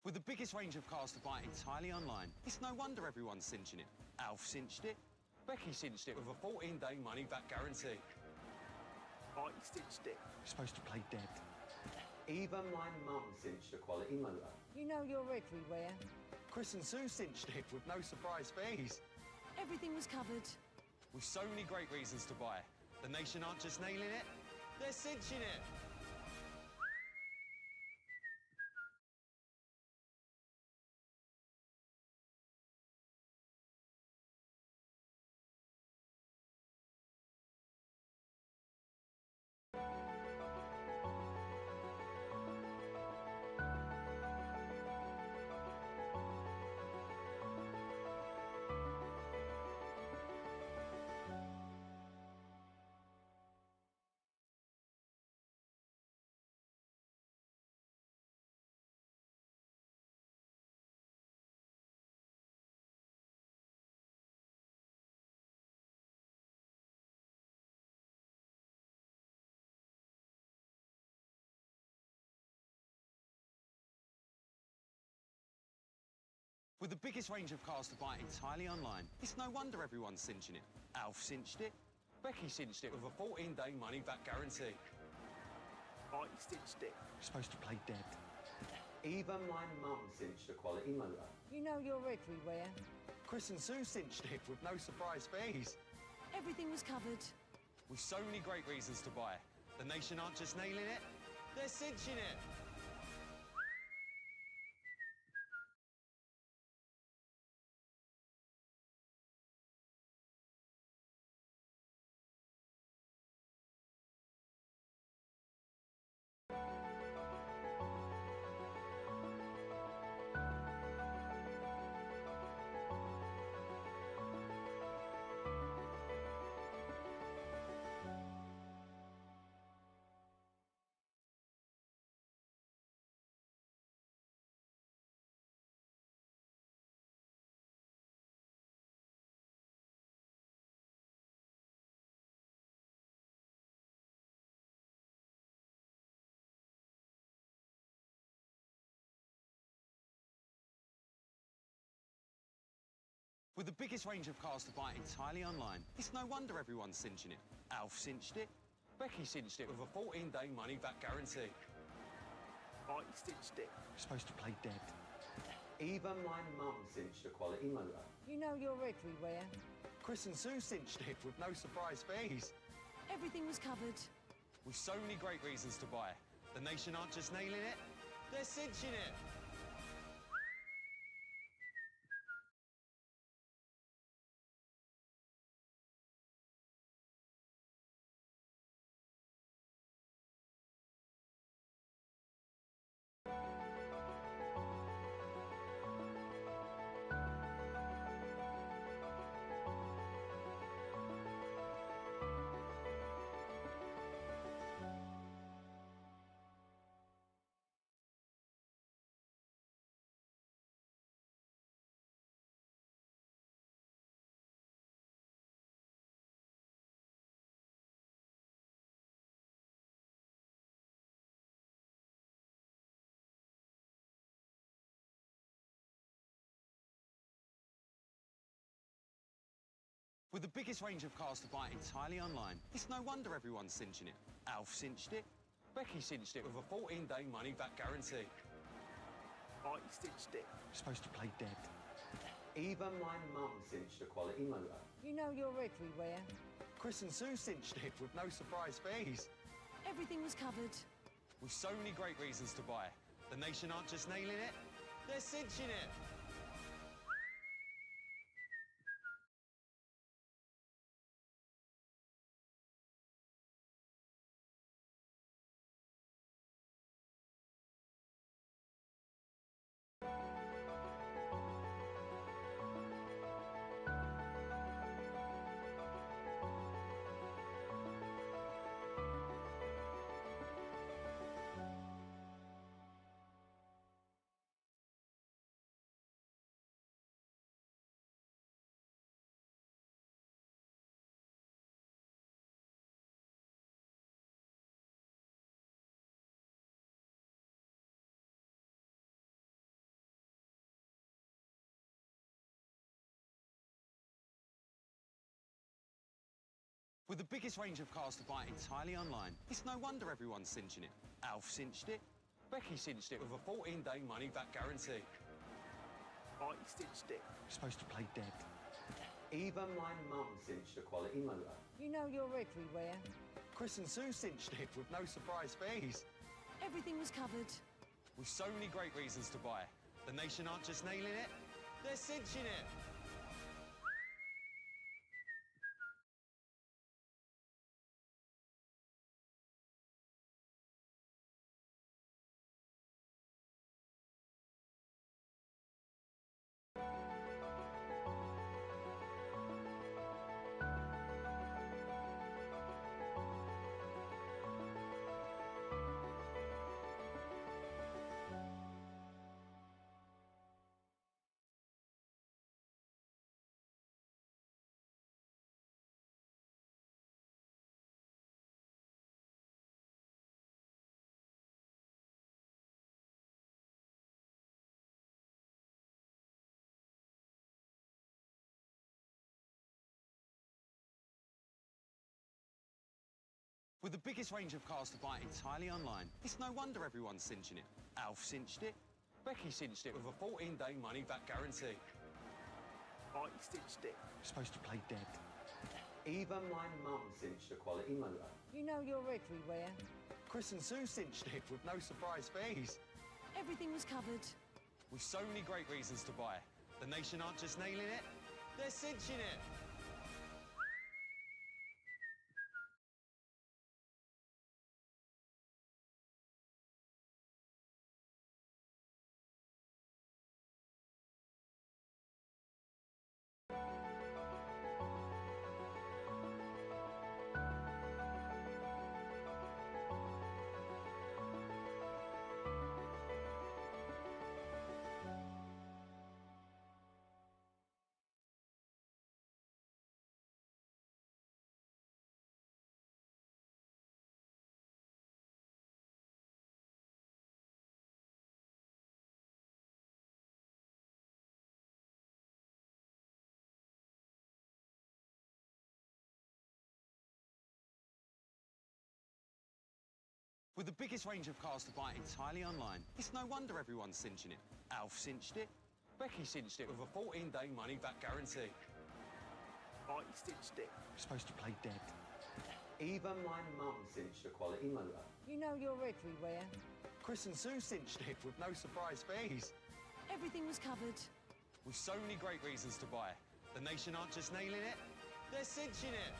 With the biggest range of cars to buy entirely online, it's no wonder everyone's cinching it. Alf cinched it. Becky cinched it with a 14-day money-back guarantee. I stitched it. You're supposed to play dead. Even my mum cinched a quality motor. You know you're everywhere. Chris and Sue cinched it with no surprise fees. Everything was covered. With so many great reasons to buy. The nation aren't just nailing it, they're cinching it. With the biggest range of cars to buy entirely online, it's no wonder everyone's cinching it. Alf cinched it. Becky cinched it with a 14-day money-back guarantee. I stitched it. You're supposed to play dead. Even my mum cinched a quality motor. You know you're everywhere. Chris and Sue cinched it with no surprise fees. Everything was covered. With so many great reasons to buy. The nation aren't just nailing it, they're cinching it. With the biggest range of cars to buy entirely online, it's no wonder everyone's cinching it. Alf cinched it. Becky cinched it with a 14-day money-back guarantee. I cinched it. You're supposed to play dead. Even my mum cinched a quality motor. You know you're everywhere. Chris and Sue cinched it with no surprise fees. Everything was covered. With so many great reasons to buy. The nation aren't just nailing it, they're cinching it. With the biggest range of cars to buy entirely online, it's no wonder everyone's cinching it. Alf cinched it. Becky cinched it with a 14-day money-back guarantee. I cinched it. You're supposed to play dead. Even my mum cinched a quality motor. You know you're everywhere. Chris and Sue cinched it with no surprise fees. Everything was covered. With so many great reasons to buy. The nation aren't just nailing it, they're cinching it. With the biggest range of cars to buy entirely online, it's no wonder everyone's cinching it. Alf cinched it. Becky cinched it with a 14-day money-back guarantee. I cinched it. You're supposed to play dead. Even my mum cinched a quality motor. You know you're everywhere. Chris and Sue cinched it with no surprise fees. Everything was covered. With so many great reasons to buy. The nation aren't just nailing it, they're cinching it. With the biggest range of cars to buy entirely online, it's no wonder everyone's cinching it. Alf cinched it. Becky cinched it with a 14-day money-back guarantee. I cinched it. You're supposed to play dead. Even my mum cinched a quality motor. You know you're everywhere. Chris and Sue cinched it with no surprise fees. Everything was covered. With so many great reasons to buy. The nation aren't just nailing it, they're cinching it. With the biggest range of cars to buy entirely online, it's no wonder everyone's cinching it. Alf cinched it. Becky cinched it with a 14-day money-back guarantee. I cinched it. You're supposed to play dead. Even my mum cinched a quality motor. You know you're everywhere. Chris and Sue cinched it with no surprise fees. Everything was covered. With so many great reasons to buy. The nation aren't just nailing it, they're cinching it.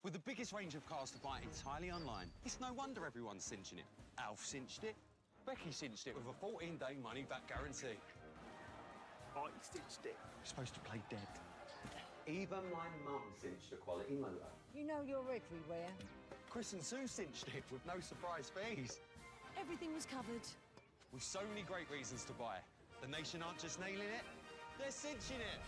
With the biggest range of cars to buy entirely online, it's no wonder everyone's cinching it. Alf cinched it. Becky cinched it with a 14-day money-back guarantee. I cinched it. You're supposed to play dead. Even my mum cinched a quality motor. You know you're everywhere. Chris and Sue cinched it with no surprise fees. Everything was covered. With so many great reasons to buy. The nation aren't just nailing it, they're cinching it.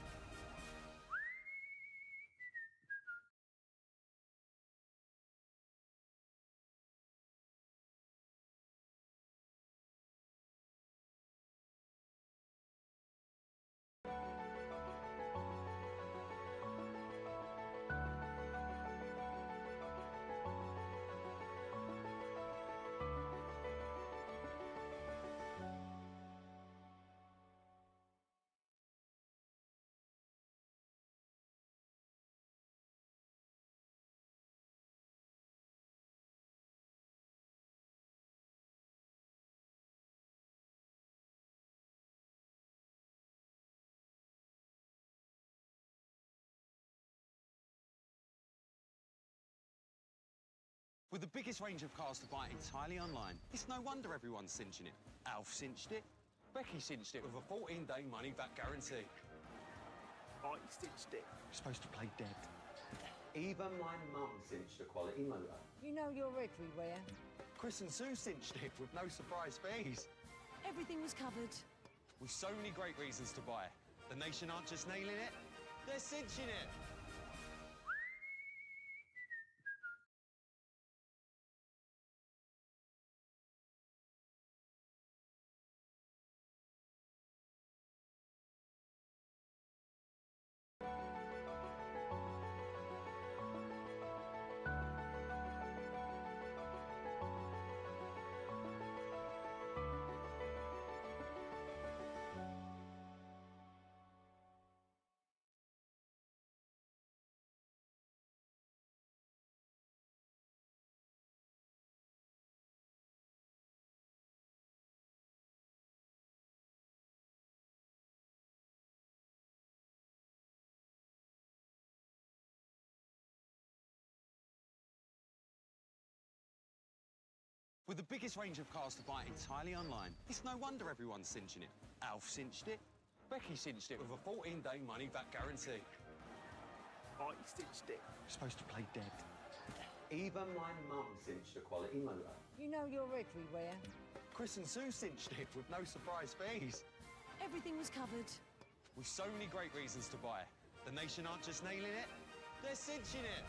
With the biggest range of cars to buy entirely online, it's no wonder everyone's cinching it. Alf cinched it. Becky cinched it with a 14-day money-back guarantee. I cinched it. You're supposed to play dead. Even my mum cinched a quality motor. You know you're everywhere. Chris and Sue cinched it with no surprise fees. Everything was covered. With so many great reasons to buy. The nation aren't just nailing it, they're cinching it. With the biggest range of cars to buy entirely online, it's no wonder everyone's cinching it. Alf cinched it. Becky cinched it with a 14-day money-back guarantee. I cinched it. You're supposed to play dead. Even my mum cinched a quality motor. You know you're everywhere. Chris and Sue cinched it with no surprise fees. Everything was covered. With so many great reasons to buy. The nation aren't just nailing it, they're cinching it.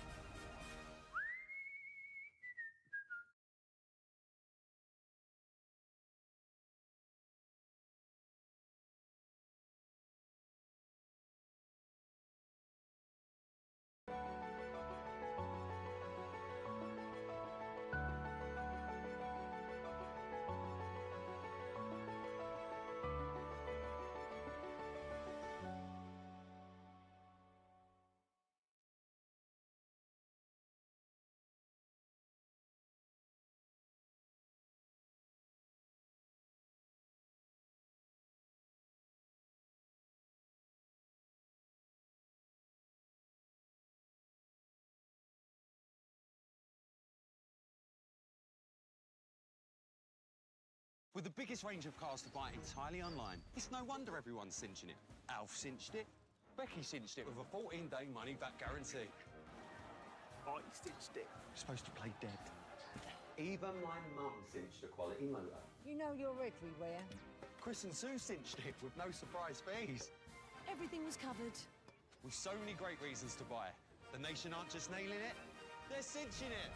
With the biggest range of cars to buy entirely online, it's no wonder everyone's cinching it. Alf cinched it. Becky cinched it with a 14-day money-back guarantee. I cinched it. You're supposed to play dead. Even my mum cinched a quality motor. You know you're everywhere. Chris and Sue cinched it with no surprise fees. Everything was covered. With so many great reasons to buy. The nation aren't just nailing it, they're cinching it.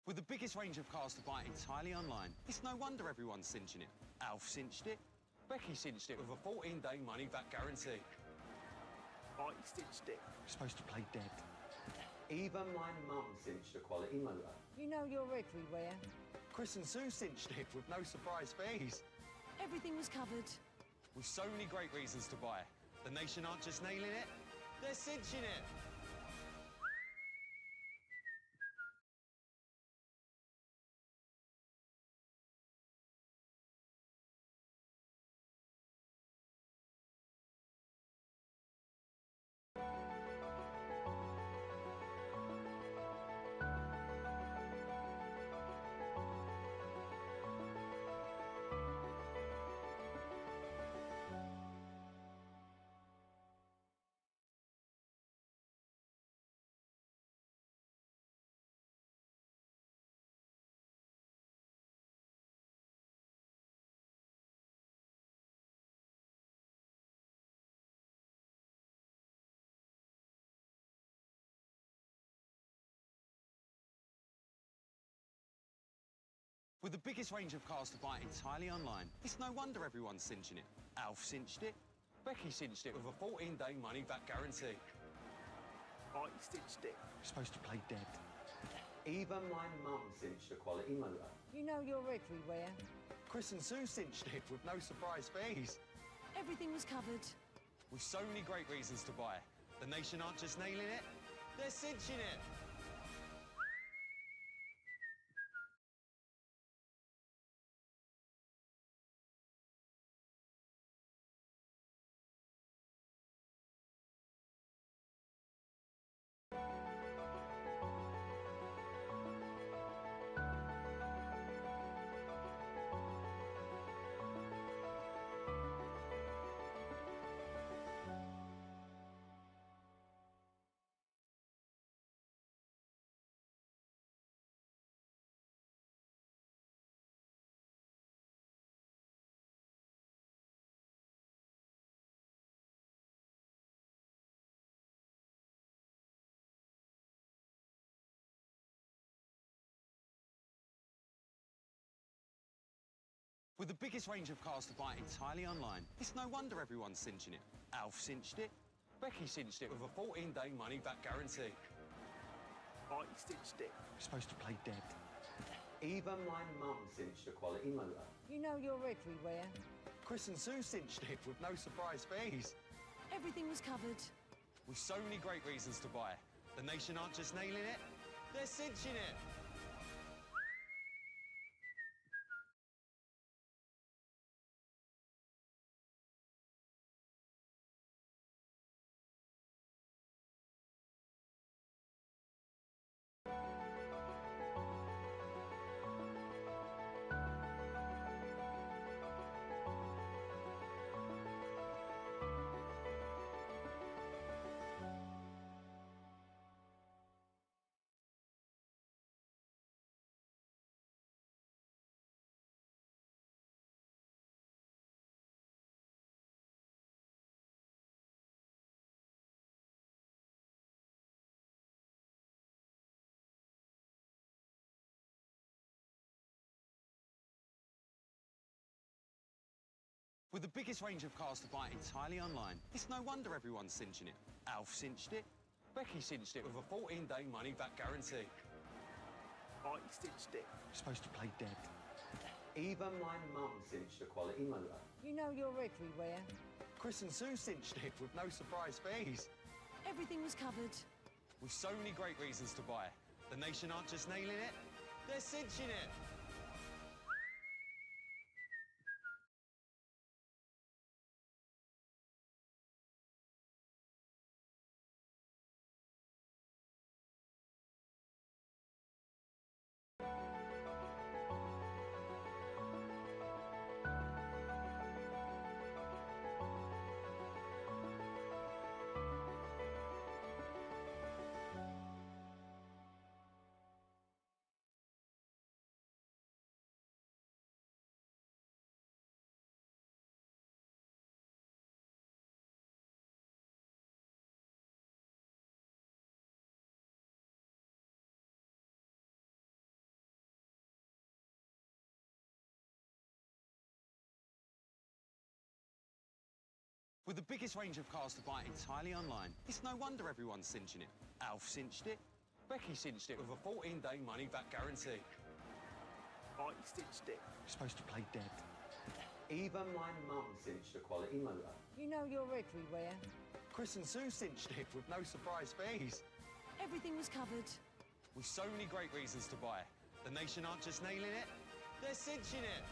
With the biggest range of cars to buy entirely online, it's no wonder everyone's cinching it. Alf cinched it. Becky cinched it with a 14-day money-back guarantee. I cinched it. You're supposed to play dead. Even my mum cinched a quality motor. You know you're everywhere. Chris and Sue cinched it with no surprise fees. Everything was covered. With so many great reasons to buy. The nation aren't just nailing it, they're cinching it. With the biggest range of cars to buy entirely online, it's no wonder everyone's cinching it. Alf cinched it. Becky cinched it with a 14-day money-back guarantee. I cinched it. You're supposed to play dead. Even my mum cinched a quality motor. You know you're everywhere. Chris and Sue cinched it with no surprise fees. Everything was covered. With so many great reasons to buy. The nation aren't just nailing it, they're cinching it. With the biggest range of cars to buy entirely online, it's no wonder everyone's cinching it. Alf cinched it. Becky cinched it with a 14-day money-back guarantee. I cinched it. You're supposed to play dead. Even my mum cinched a quality motor. You know you're everywhere. Chris and Sue cinched it with no surprise fees. Everything was covered. With so many great reasons to buy. The nation aren't just nailing it, they're cinching it. With the biggest range of cars to buy entirely online, it's no wonder everyone's cinching it. Alf cinched it. Becky cinched it with a 14-day money-back guarantee. I cinched it. You're supposed to play dead. Even my mum cinched a quality motor. You know you're everywhere. Chris and Sue cinched it with no surprise fees. Everything was covered. With so many great reasons to buy. The nation aren't just nailing it, they're cinching it. With the biggest range of cars to buy entirely online, it's no wonder everyone's cinching it. Alf cinched it. Becky cinched it with a 14-day money-back guarantee. I cinched it. You're supposed to play dead. Even my mum cinched a quality motor. You know you're everywhere. Chris and Sue cinched it with no surprise fees. Everything was covered. With so many great reasons to buy. The nation aren't just nailing it, they're cinching it.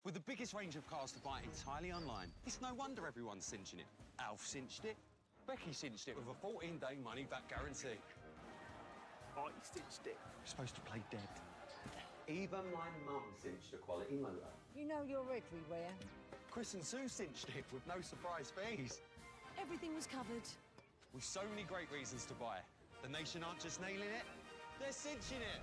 With the biggest range of cars to buy entirely online, it's no wonder everyone's cinching it. Alf cinched it. Becky cinched it with a 14-day money-back guarantee. I cinched it. You're supposed to play dead. Even my mum cinched a quality motor. You know you're everywhere. Chris and Sue cinched it with no surprise fees. Everything was covered. With so many great reasons to buy. The nation aren't just nailing it, they're cinching it.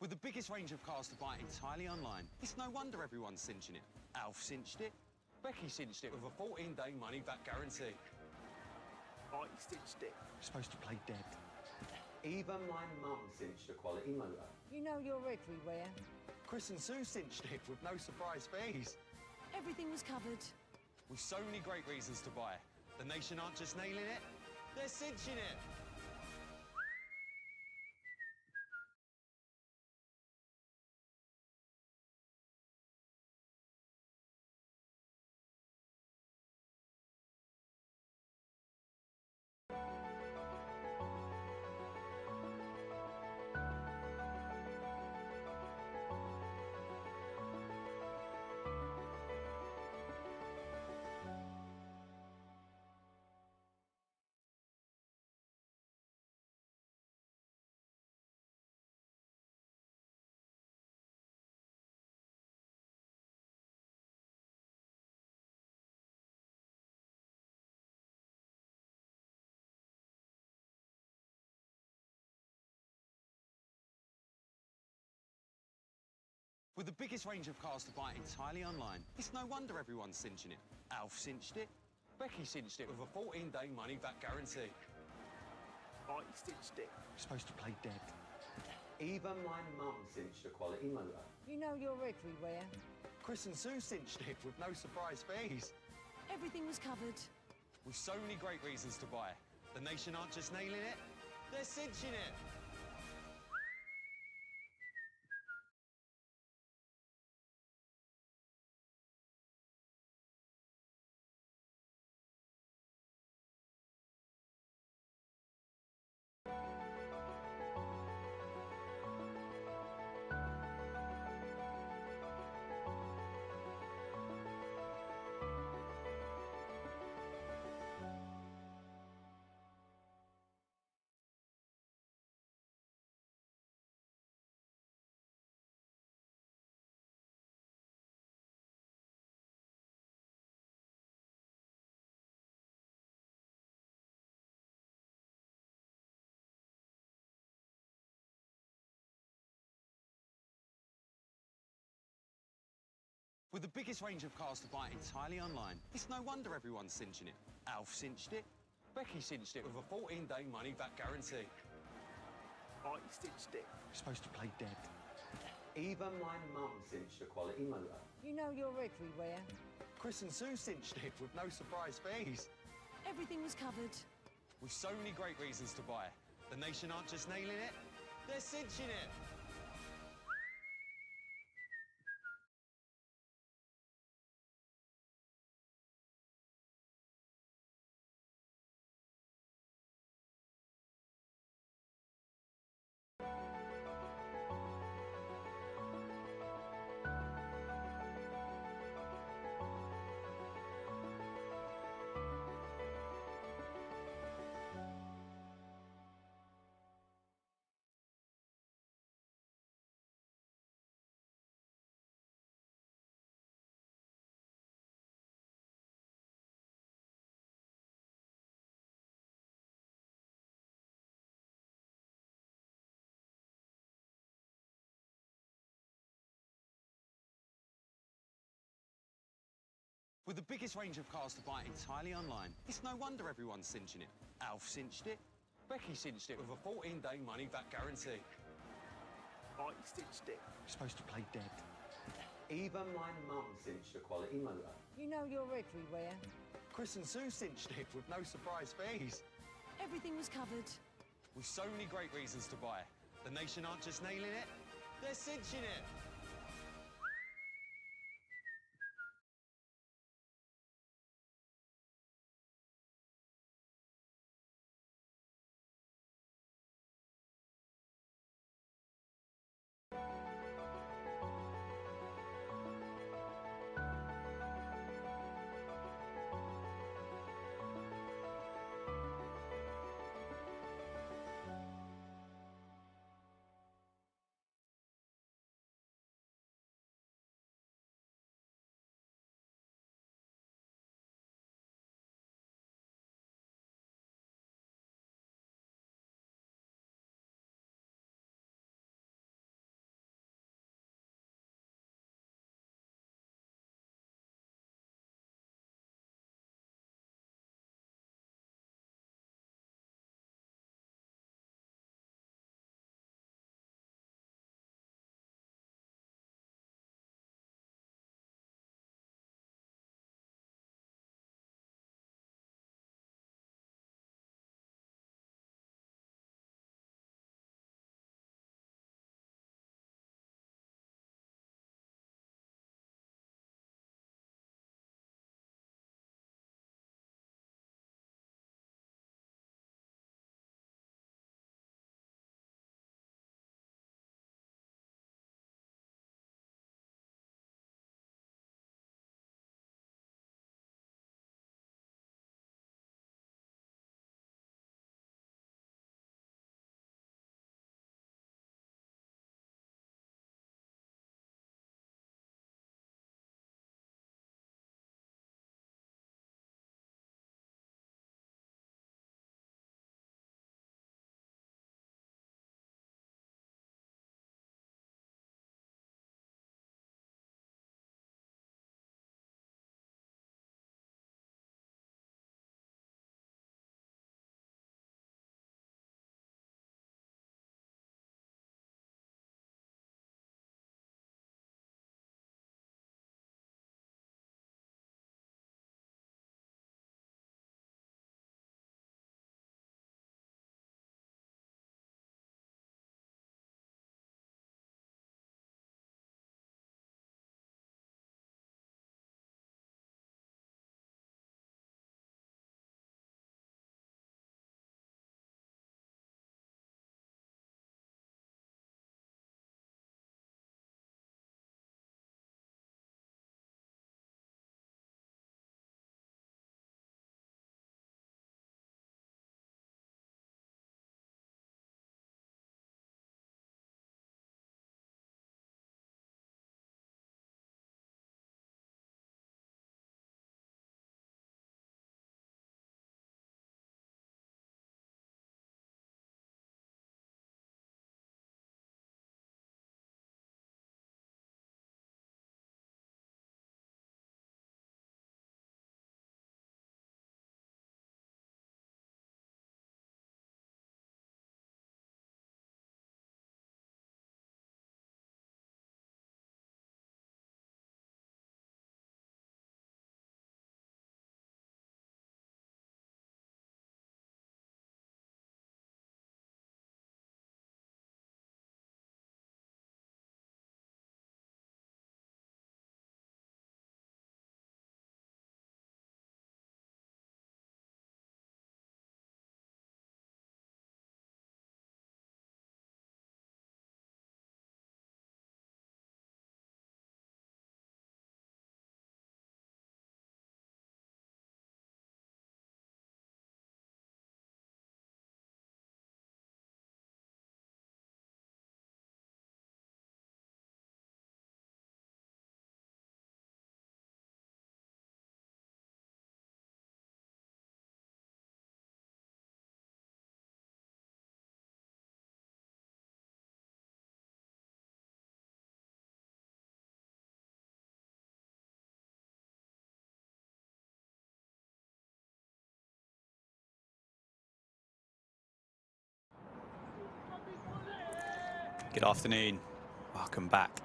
With the biggest range of cars to buy entirely online, it's no wonder everyone's cinching it. Alf cinched it. Becky cinched it with a 14-day money-back guarantee. I cinched it. You're supposed to play dead. Even my mum cinched a quality motor. You know you're everywhere. Chris and Sue cinched it with no surprise fees. Everything was covered. With so many great reasons to buy. The nation aren't just nailing it, they're cinching it. With the biggest range of cars to buy entirely online, it's no wonder everyone's cinching it. Alf cinched it. Becky cinched it with a 14-day money-back guarantee. I cinched it. You're supposed to play dead. Even my mum cinched a quality motor. You know you're everywhere. Chris and Sue cinched it with no surprise fees. Everything was covered. With so many great reasons to buy. The nation aren't just nailing it, they're cinching it. With the biggest range of cars to buy entirely online, it's no wonder everyone's cinching it. Alf cinched it. Becky cinched it with a 14-day money-back guarantee. I cinched it. You're supposed to play dead. Even my mum cinched a quality motor. You know you're everywhere. Chris and Sue cinched it with no surprise fees. Everything was covered. With so many great reasons to buy. The nation aren't just nailing it, they're cinching it. With the biggest range of cars to buy entirely online, it's no wonder everyone's cinching it. Alf cinched it. Becky cinched it with a 14-day money-back guarantee. I cinched it. You're supposed to play dead. Even my mum cinched a quality motor. You know you're everywhere. Chris and Sue cinched it with no surprise fees. Everything was covered. With so many great reasons to buy. The nation aren't just nailing it, they're cinching it. Good afternoon. Welcome back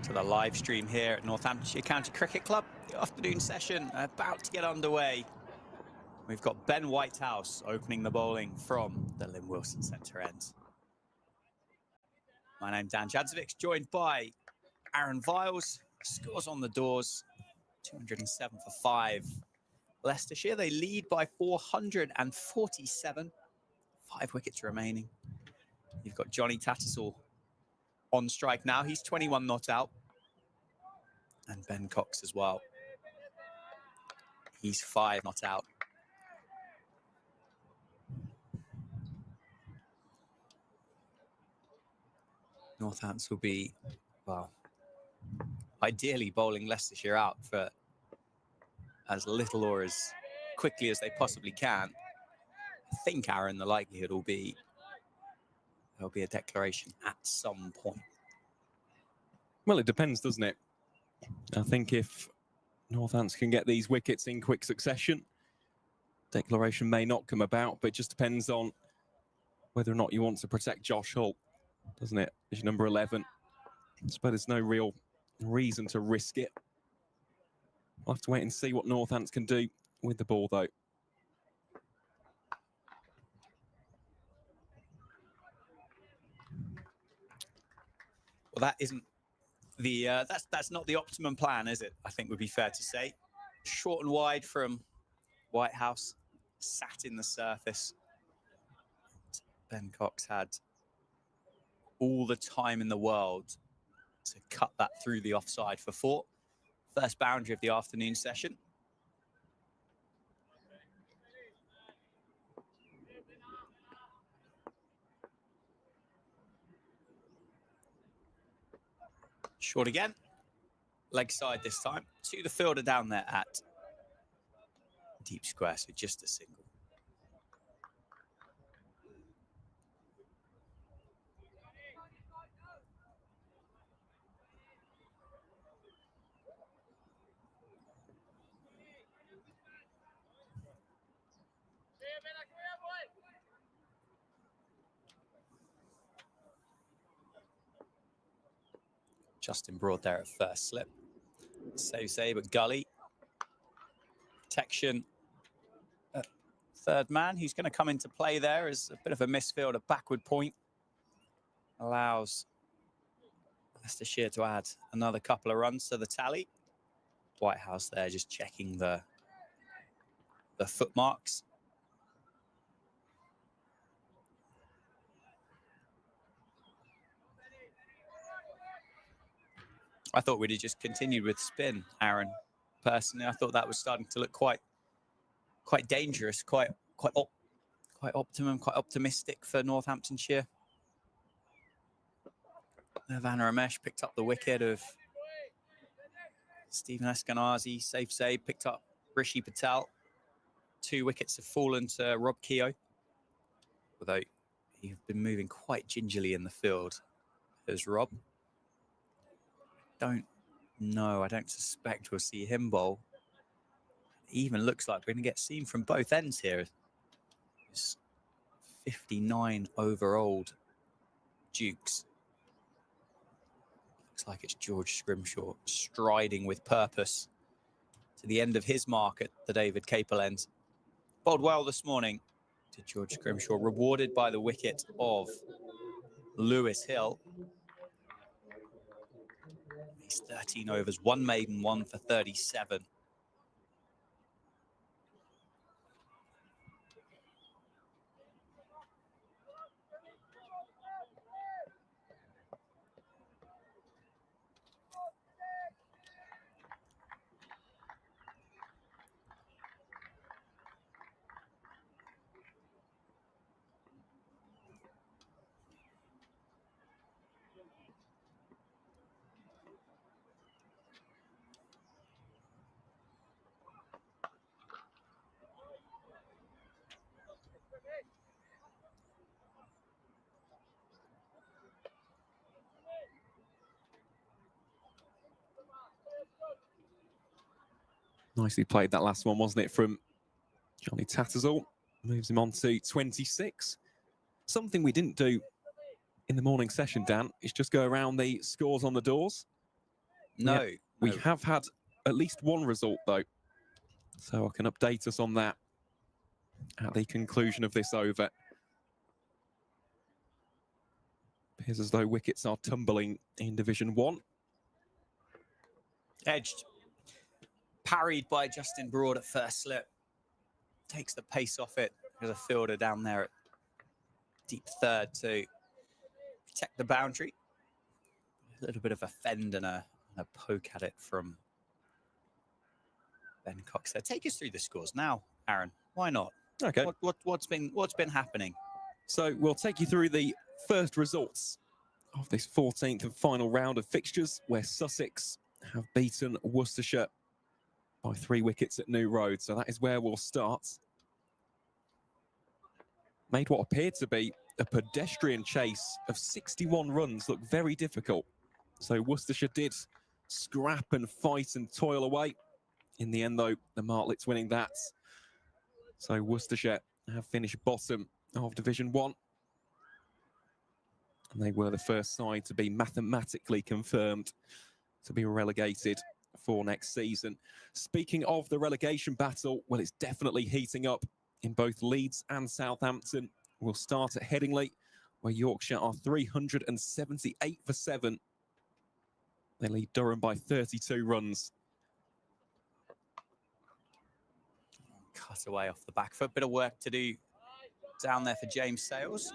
to the live stream here at Northamptonshire County Cricket Club. The afternoon session about to get underway. We've got Ben Whitehouse opening the bowling from the Lynn Wilson centre end. My name's Dan Jadzovic, joined by Aaron Viles. Scores on the doors, 207 for 5. Leicestershire, they lead by 447. 5 wickets remaining. You've got Johnny Tattersall on strike now. He's 21 not out. And Ben Cox as well. He's 5 not out. Northants will be, well, ideally bowling Leicestershire out for as little or as quickly as they possibly can. I think, Aaron, the likelihood will be there'll be a declaration at some point. Well, it depends, doesn't it? I think if Northants can get these wickets in quick succession, declaration may not come about, but it just depends on whether or not you want to protect Josh Hull, doesn't it? As your number 11. But there's no real reason to risk it. We'll have to wait and see what Northants can do with the ball, though. Well, that isn't the that's not the optimum plan, is it? I think would be fair to say. Short and wide from Whitehouse, sat in the surface. Ben Cox had all the time in the world to cut that through the offside for 4. First boundary of the afternoon session. Short again. Leg side this time. To the fielder down there at deep square, so just a single. Justin Broad there at first slip. Say, but Gully. Protection. Third man, who's going to come into play there as a bit of a misfield, a backward point. Allows Leicestershire to add another couple of runs to the tally. Whitehouse there just checking the foot marks. I thought we'd have just continued with spin, Aaron. Personally, I thought that was starting to look quite dangerous, quite optimistic for Northamptonshire. Van Ramesh picked up the wicket of Stephen Eskenazi. Safe save, picked up Rishi Patel. 2 wickets have fallen to Rob Keogh. Although he's been moving quite gingerly in the field as Rob. I don't suspect we'll see him bowl. Even looks like we're going to get seen from both ends here. It's 59-over-old Dukes. Looks like it's George Scrimshaw striding with purpose to the end of his mark at the David Capel end. Bowled well this morning to George Scrimshaw, rewarded by the wicket of Lewis Hill. He's 13 overs, 1 maiden, 1 for 37. Nicely played that last one, wasn't it, from Johnny Tattersall. Moves him on to 26. Something we didn't do in the morning session, Dan, is just go around the scores on the doors. No, We no. have had at least one result, though. So I can update us on that at the conclusion of this over. Appears as though wickets are tumbling in Division 1. Edged. Parried by Justin Broad at first slip. Takes the pace off it. There's a fielder down there at deep third to protect the boundary. A little bit of a fend and a poke at it from Ben Cox there. Take us through the scores now, Aaron. Why not? Okay. What's been happening? So we'll take you through the first results of this 14th and final round of fixtures, where Sussex have beaten Worcestershire by 3 wickets at New Road. So that is where we'll start. Made what appeared to be a pedestrian chase of 61 runs look very difficult. So Worcestershire did scrap and fight and toil away. In the end, though, the Martlets winning that. So Worcestershire have finished bottom of Division 1. And they were the first side to be mathematically confirmed to be relegated for next season. Speaking of the relegation battle, well, it's definitely heating up in both Leeds and Southampton. We'll start at Headingley, where Yorkshire are 378 for 7. They lead Durham by 32 runs. Cut away off the back foot. Bit of work to do down there for James Sales.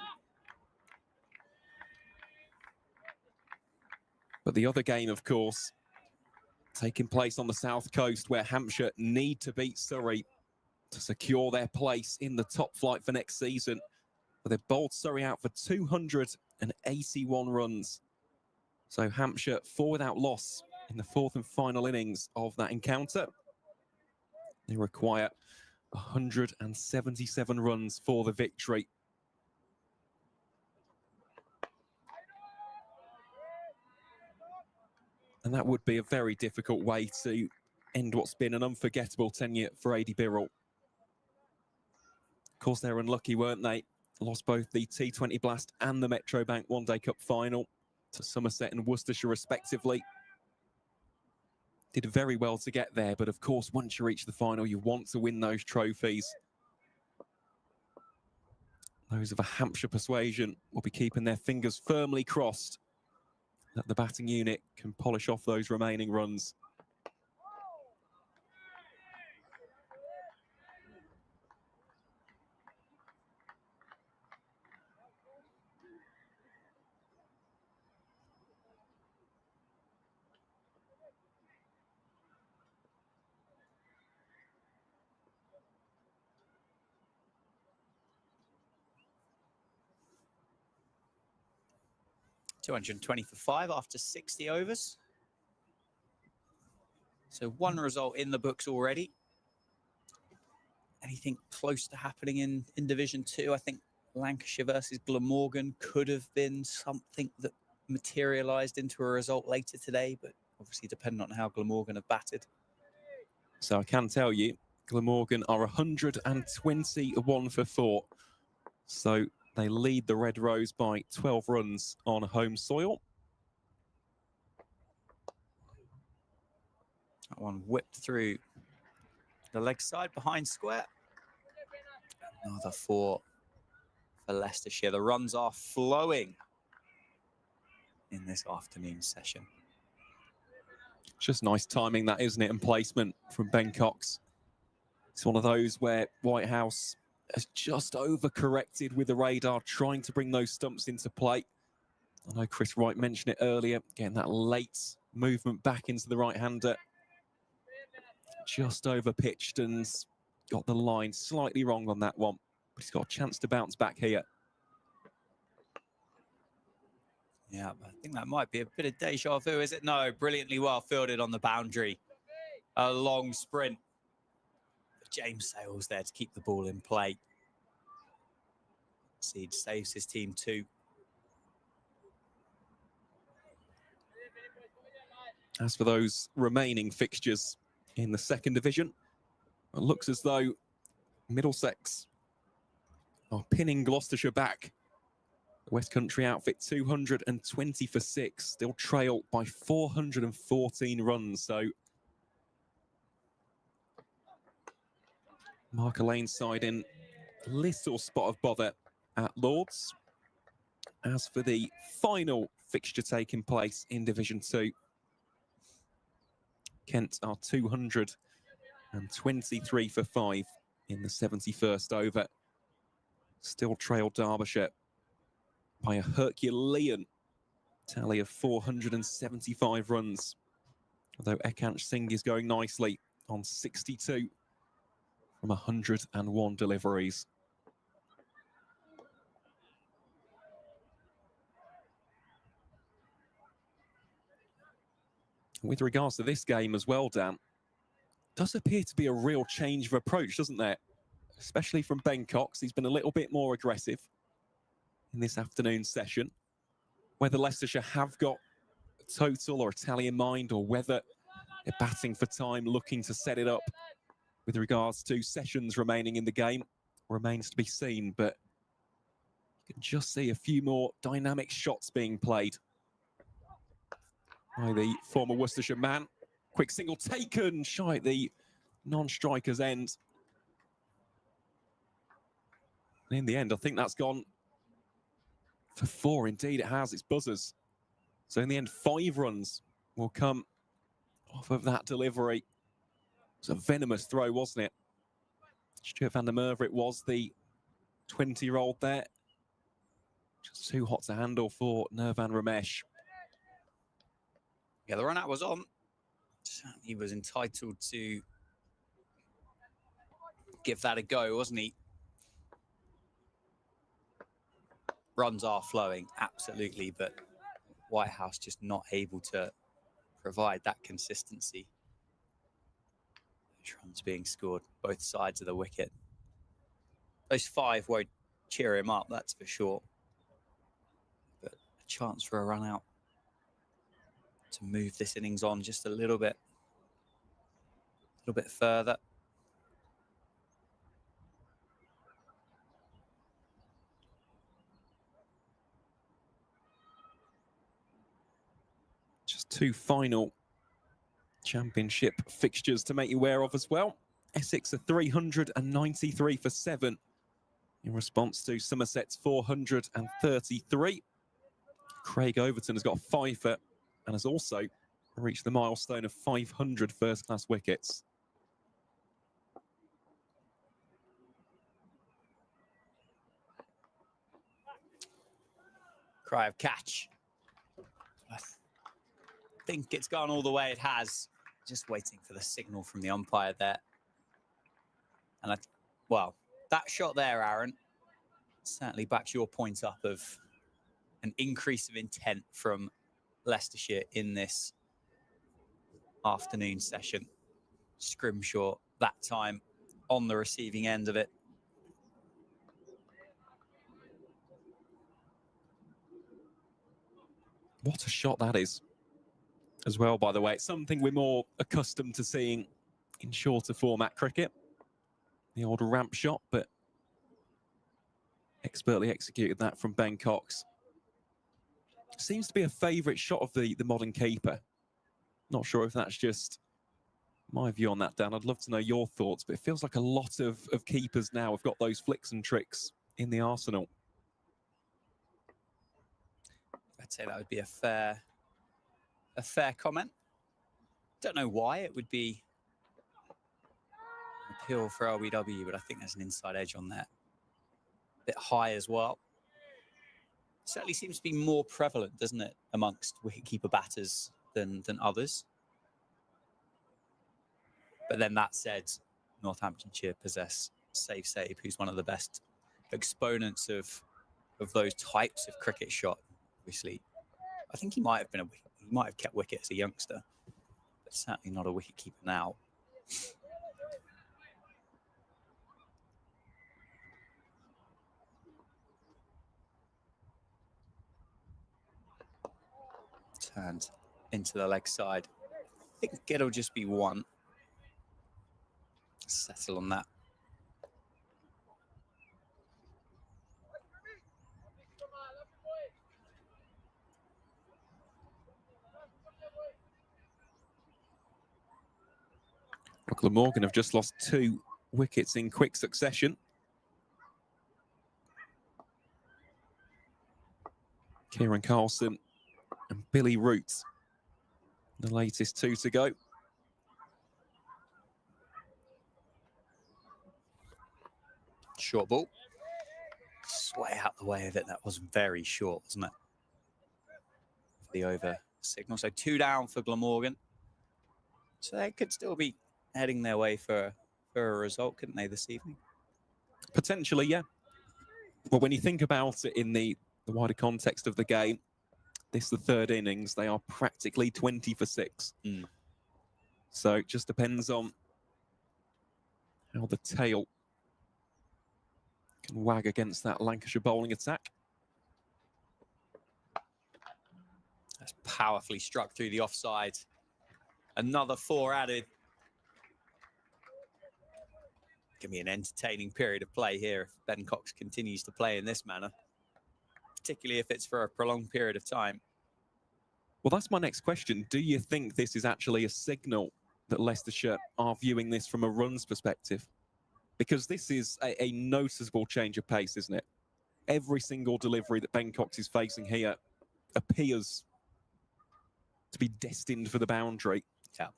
But the other game, of course, taking place on the south coast, where Hampshire need to beat Surrey to secure their place in the top flight for next season. But they've bowled Surrey out for 281 runs. So Hampshire 4 without loss in the 4th and final innings of that encounter. They require 177 runs for the victory. And that would be a very difficult way to end what's been an unforgettable tenure for Adi Birrell. Of course, they're unlucky, weren't they? Lost both the T20 Blast and the Metrobank One Day Cup final to Somerset and Worcestershire, respectively. Did very well to get there, but of course, once you reach the final, you want to win those trophies. Those of a Hampshire persuasion will be keeping their fingers firmly crossed that the batting unit can polish off those remaining runs. $220 for 5 after 60 overs. So 1 result in the books already. Anything close to happening in Division 2? I think Lancashire versus Glamorgan could have been something that materialised into a result later today, but obviously depending on how Glamorgan have batted. So I can tell you, Glamorgan are 121 for 4. So they lead the Red Rose by 12 runs on home soil. That one whipped through the leg side behind square. Another 4 for Leicestershire. The runs are flowing in this afternoon session. Just nice timing, that, isn't it? And placement from Ben Cox. It's one of those where Whitehouse has just overcorrected with the radar, trying to bring those stumps into play. I know Chris Wright mentioned it earlier, getting that late movement back into the right-hander. Just over-pitched and got the line slightly wrong on that one. But he's got a chance to bounce back here. Yeah, I think that might be a bit of deja vu, is it? No, brilliantly well fielded on the boundary. A long sprint. James Sales there to keep the ball in play. Seed saves his team 2. As for those remaining fixtures in the 2nd division, it looks as though Middlesex are pinning Gloucestershire back West Country outfit 220 for 6, still trail by 414 runs. So Marker Lane side in a little spot of bother at Lords. As for the final fixture taking place in Division 2, Kent are 223 for 5 in the 71st over. Still trail Derbyshire by a Herculean tally of 475 runs. Although Ekansh Singh is going nicely on 62 from 101 deliveries. With regards to this game as well, Dan, does appear to be a real change of approach, doesn't there? Especially from Ben Cox. He's been a little bit more aggressive in this afternoon session. Whether Leicestershire have got a total or a tally in mind, or whether they're batting for time, looking to set it up with regards to sessions remaining in the game, remains to be seen. But you can just see a few more dynamic shots being played by the former Worcestershire man. Quick single taken, shy at the non-striker's end. And in the end, I think that's gone for 4. Indeed, it has. It's buzzers. So in the end, 5 runs will come off of that delivery. It was a venomous throw, wasn't it? Stuart van der Merwe, it was the 20-year-old there. Just too hot to handle for Nirvan Ramesh. Yeah, the run out was on. He was entitled to give that a go, wasn't he? Runs are flowing, absolutely, but Whitehouse just not able to provide that consistency. Those runs being scored both sides of the wicket. Those 5 won't cheer him up, that's for sure. But a chance for a run out to move this innings on just a little bit further. Just 2 final championship fixtures to make you aware of as well. Essex are 393 for 7 in response to Somerset's 433. Craig Overton has got a 5-er and has also reached the milestone of 500 first-class wickets. Cry of catch. I think it's gone all the way it has. Just waiting for the signal from the umpire there. And well, that shot there, Aaron, certainly backs your point up of an increase of intent from Leicestershire in this afternoon session. Scrimshaw that time on the receiving end of it. What a shot that is as well, by the way. It's something we're more accustomed to seeing in shorter format cricket. The old ramp shot, but expertly executed that from Ben Cox. Seems to be a favourite shot of the modern keeper. Not sure if that's just my view on that, Dan. I'd love to know your thoughts, but it feels like a lot of keepers now have got those flicks and tricks in the arsenal. I'd say that would be a fair comment. Don't know why it would be an appeal for LBW, but I think there's an inside edge on that. A bit high as well. Certainly seems to be more prevalent, doesn't it, amongst wicketkeeper batters than others. But then that said, Northamptonshire possess Save, who's one of the best exponents of those types of cricket shot. Obviously, I think he might have kept wicket as a youngster, but certainly not a wicketkeeper now. Turned into the leg side. I think it'll just be 1. Settle on that. Glamorgan have just lost 2 wickets in quick succession. Kieran Carlson and Billy Root, the latest 2 to go. Short ball. Sway out the way of it. That was very short, wasn't it? For the over signal. So 2 down for Glamorgan. So they could still be heading their way for a result, couldn't they, this evening? Potentially, yeah. Well, when you think about it in the wider context of the game, this is the 3rd innings. They are practically 20 for 6. So it just depends on how the tail can wag against that Lancashire bowling attack. That's powerfully struck through the offside. Another 4 added. Give me an entertaining period of play here if Ben Cox continues to play in this manner, particularly if it's for a prolonged period of time. Well, that's my next question. Do you think this is actually a signal that Leicestershire are viewing this from a runs perspective? Because this is a noticeable change of pace, isn't it? Every single delivery that Ben Cox is facing here appears to be destined for the boundary. Yeah.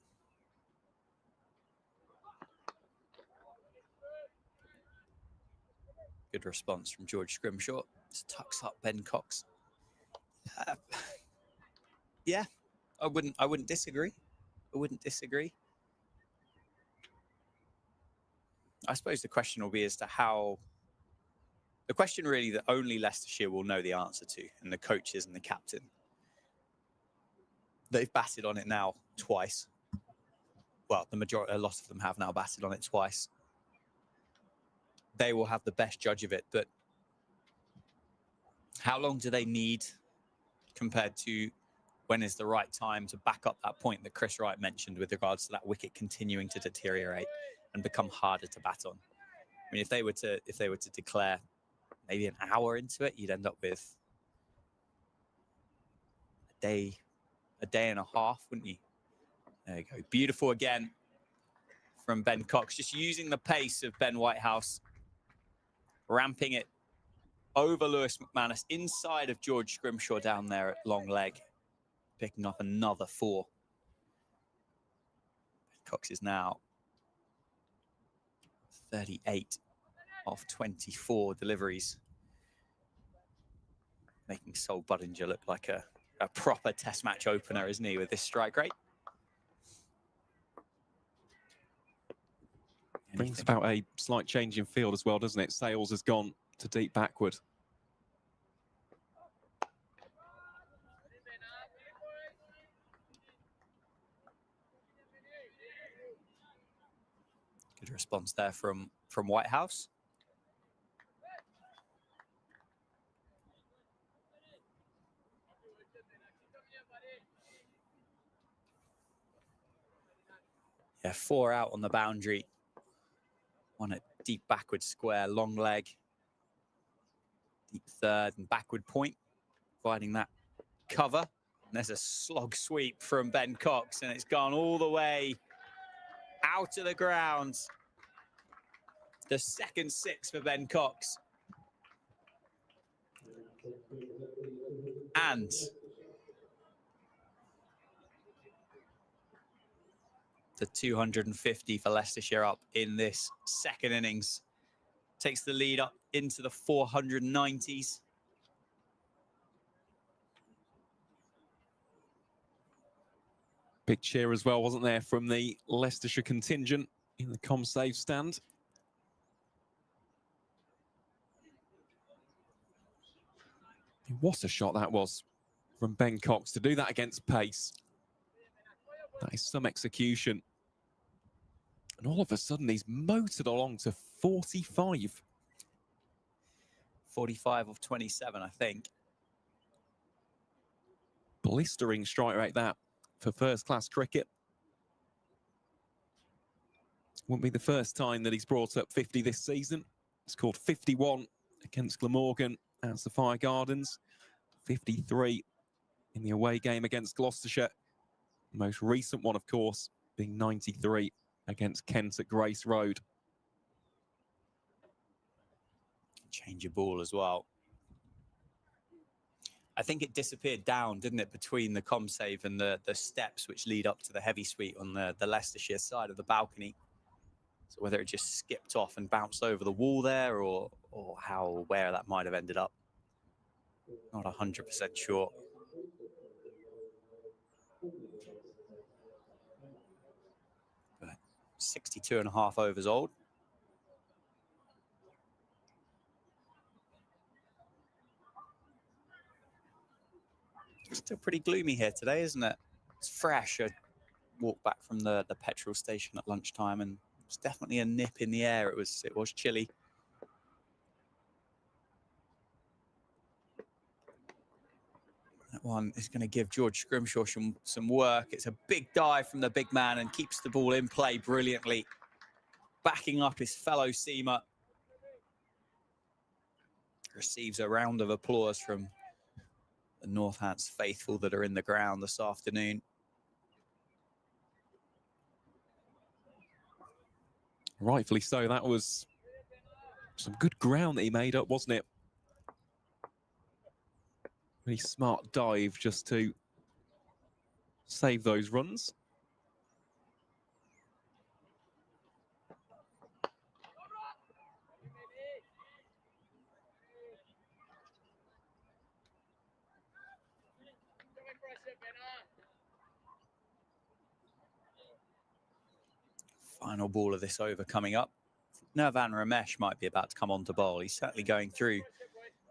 Good response from George Scrimshaw. Just tucks up Ben Cox. Yeah, I wouldn't disagree. I wouldn't disagree. I suppose the question will be as to how. The question really that only Leicestershire will know the answer to, and the coaches and the captain. They've batted on it now twice. Well, a lot of them have now batted on it twice. They will have the best judge of it, but how long do they need compared to when is the right time to back up that point that Chris Wright mentioned with regards to that wicket continuing to deteriorate and become harder to bat on? I mean, if they were to declare maybe an hour into it, you'd end up with a day and a half, wouldn't you? There you go. Beautiful again from Ben Cox, just using the pace of Ben Whitehouse, ramping it over Lewis McManus, inside of George Scrimshaw down there at long leg, picking up another 4. Ben Cox is now 38 off 24 deliveries, making Sol Budinger look like a proper test match opener, isn't he, with this strike rate? Brings about a slight change in field as well, doesn't it? Sales has gone to deep backward. Good response there from Whitehouse. Yeah, 4 out on the boundary. On a deep backward square, long leg. Deep third and backward point, providing that cover. And there's a slog sweep from Ben Cox, and it's gone all the way out of the ground. The second 6 for Ben Cox. And the 250 for Leicestershire up in this second innings. Takes the lead up into the 490s. Big cheer as well, wasn't there, from the Leicestershire contingent in the ComSave stand. What a shot that was from Ben Cox to do that against pace. That is some execution. And all of a sudden, he's motored along to 45. 45 of 27, I think. Blistering strike rate that for first-class cricket. Wouldn't be the first time that he's brought up 50 this season. It's scored 51 against Glamorgan at the Fire Gardens. 53 in the away game against Gloucestershire. The most recent one, of course, being 93 against Kent at Grace Road. Change of ball as well. I think it disappeared down, didn't it, between the Comsave and the steps which lead up to the heavy suite on the Leicestershire side of the balcony. So whether it just skipped off and bounced over the wall there, or how or where that might have ended up, not 100% sure. But 62.5 overs old. Still pretty gloomy here today, isn't it? It's fresh. I walked back from the petrol station at lunchtime, and it's definitely a nip in the air. It was chilly. That one is going to give George Scrimshaw some work. It's a big dive from the big man and keeps the ball in play brilliantly, backing up his fellow seamer. Receives a round of applause from the Northants faithful that are in the ground this afternoon. Rightfully so. That was some good ground that he made up, wasn't it? Really smart dive just to save those runs. Final ball of this over coming up. Nirvan Ramesh might be about to come on to bowl. He's certainly going through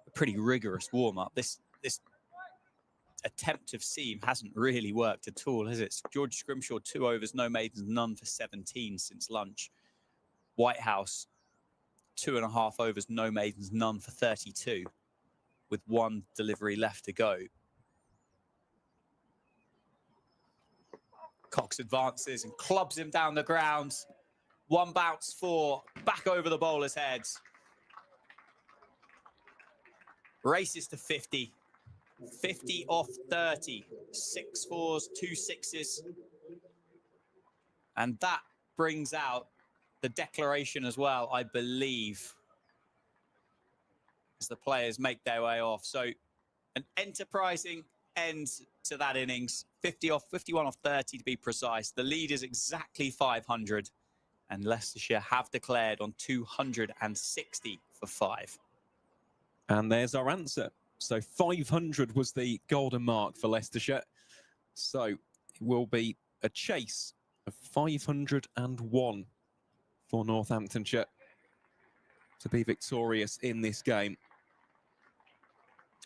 a pretty rigorous warm-up. This attempt of seam hasn't really worked at all, has it? George Scrimshaw, 2 overs, no maidens, none for 17 since lunch. Whitehouse, 2.5 overs, no maidens, none for 32, with 1 delivery left to go. Cox advances and clubs him down the ground. 1 bounce 4, back over the bowler's heads. Races to 50. 50 off 30. 6 fours, 2 sixes. And that brings out the declaration as well, I believe, as the players make their way off. So an enterprising end to that innings. 51 off 30 to be precise. The lead is exactly 500. And Leicestershire have declared on 260 for 5. And there's our answer. So 500 was the golden mark for Leicestershire. So it will be a chase of 501 for Northamptonshire to be victorious in this game.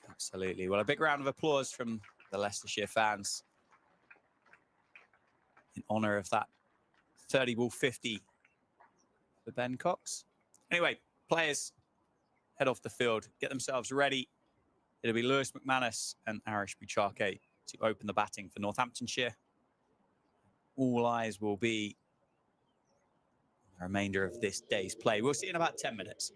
Absolutely. Well, a big round of applause from the Leicestershire fans in honour of that 30 ball 50 for Ben Cox. Anyway, players head off the field, get themselves ready. It'll be Lewis McManus and Arish Buchake to open the batting for Northamptonshire. All eyes will be on the remainder of this day's play. We'll see you in about 10 minutes.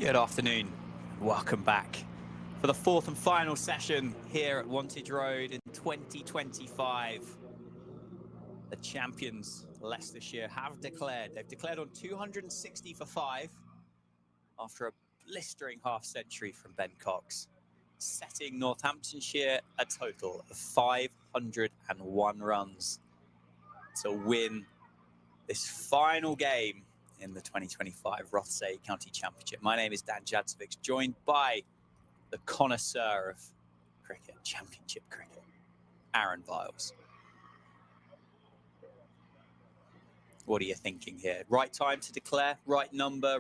Good afternoon. Welcome back for the fourth and final session here at Wantage Road in 2025. The champions, Leicestershire, have declared. They've declared on 260 for 5 after a blistering half century from Ben Cox, setting Northamptonshire a total of 501 runs to win this final game in the 2025 Rothesay County Championship. My name is Dan Jadzovic, joined by the connoisseur of cricket, championship cricket, Aaron Viles. What are you thinking here? Right time to declare, right number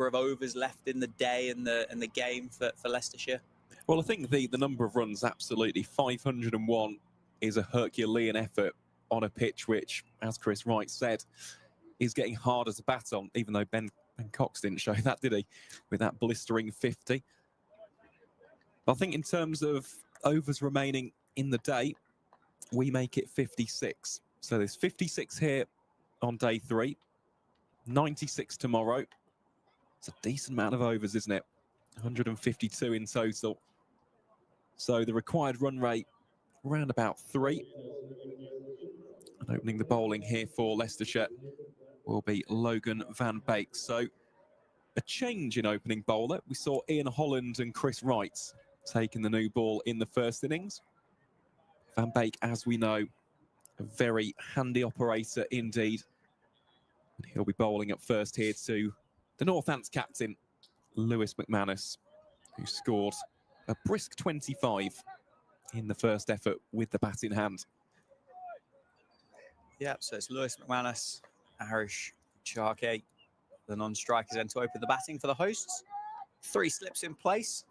of overs left in the day and the game for Leicestershire? Well, I think the number of runs, absolutely. 501 is a Herculean effort on a pitch which, as Chris Wright said, is getting harder to bat on, even though Ben Cox didn't show that, did he? With that blistering 50. I think in terms of overs remaining in the day, we make it 56. So there's 56 here on day 3, 96 tomorrow. It's a decent amount of overs, isn't it? 152 in total. So the required run rate, around about 3. And opening the bowling here for Leicestershire will be Logan van Beek. So a change in opening bowler. We saw Ian Holland and Chris Wright taking the new ball in the first innings. Van Beek, as we know, a very handy operator indeed. And he'll be bowling up first here to the Northants captain, Lewis McManus, who scored a brisk 25 in the first effort with the bat in hand. Yeah, so it's Lewis McManus, Arish Charkey, the non-strikers, then to open the batting for the hosts. 3 slips in place.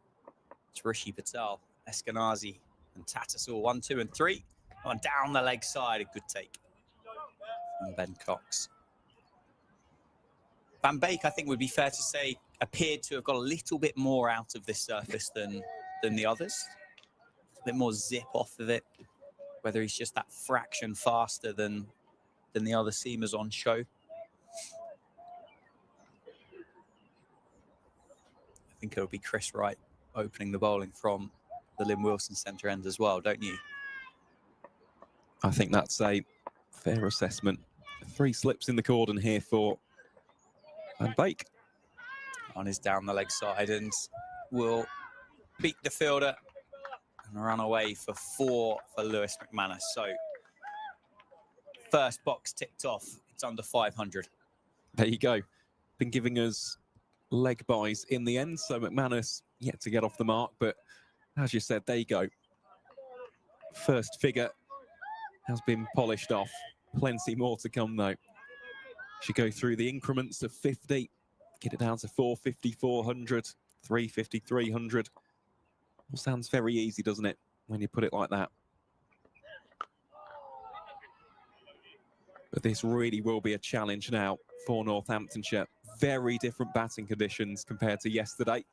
It's Rishi Patel, Eskenazi, and Tattersaw, 1, 2, and 3. On down the leg side, a good take from Ben Cox. Van Beek, I think would be fair to say, appeared to have got a little bit more out of this surface than the others. A bit more zip off of it, whether he's just that fraction faster than the other seamers on show. I think it'll be Chris Wright opening the bowling from the Lynn Wilson centre end as well, don't you? I think that's a fair assessment. 3 slips in the cordon here for Van Beek. On his down the leg side and will beat the fielder and run away for 4 for Lewis McManus. So first box ticked off. It's under 500. There you go. Been giving us leg buys in the end. So McManus yet to get off the mark. But as you said, there you go. First figure has been polished off. Plenty more to come, though. Should go through the increments of 50, get it down to 450, 400, 350, 300. All sounds very easy, doesn't it, when you put it like that? But this really will be a challenge now for Northamptonshire. Very different batting conditions compared to yesterday.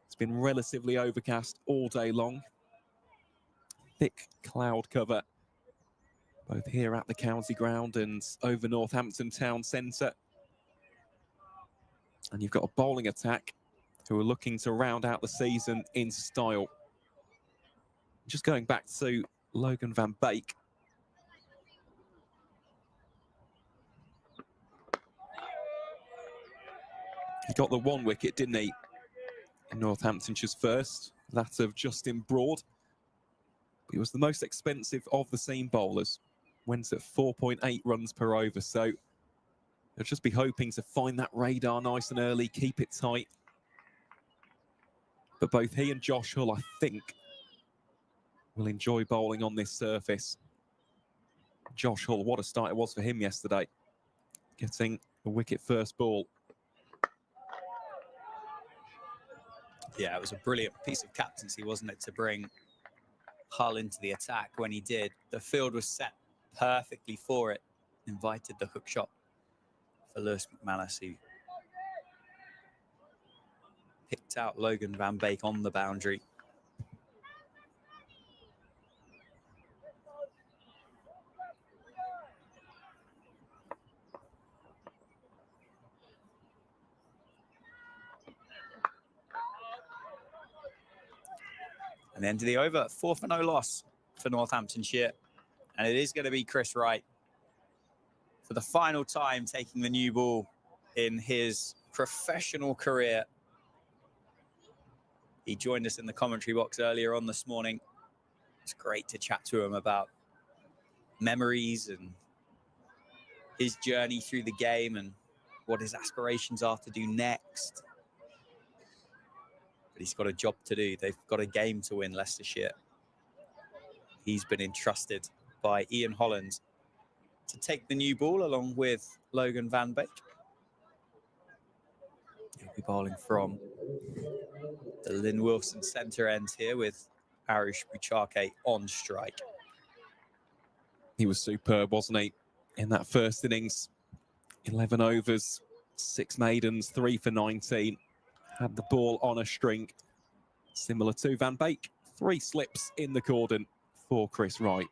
It's been relatively overcast all day long. Thick cloud cover, both here at the county ground and over Northampton town centre. And you've got a bowling attack who are looking to round out the season in style. Just going back to Logan van Beek. He got the 1 wicket, didn't he, in Northamptonshire's first, that of Justin Broad. He was the most expensive of the seam bowlers, went at 4.8 runs per over, so they'll just be hoping to find that radar nice and early, keep it tight. But both he and Josh Hull, I think, will enjoy bowling on this surface. Josh Hull, what a start it was for him yesterday, getting a wicket first ball. Yeah, it was a brilliant piece of captaincy, wasn't it, to bring Hull into the attack when he did. The field was set perfectly for it. Invited the hook shot for Lewis McManus, who picked out Logan van Beek on the boundary. And the end of the over, 4 for no loss for Northamptonshire. And it is going to be Chris Wright for the final time taking the new ball in his professional career. He joined us in the commentary box earlier on this morning. It's great to chat to him about memories and his journey through the game and what his aspirations are to do next. But he's got a job to do. They've got a game to win, Leicestershire. He's been entrusted by Ian Holland to take the new ball along with Logan Van Beek. He'll be bowling from the Lynn Wilson centre end here with Arish Buchake on strike. He was superb, wasn't he, in that first innings? 11 overs, 6 maidens, 3 for 19. Had the ball on a string, similar to Van Beek. 3 slips in the cordon for Chris Wright.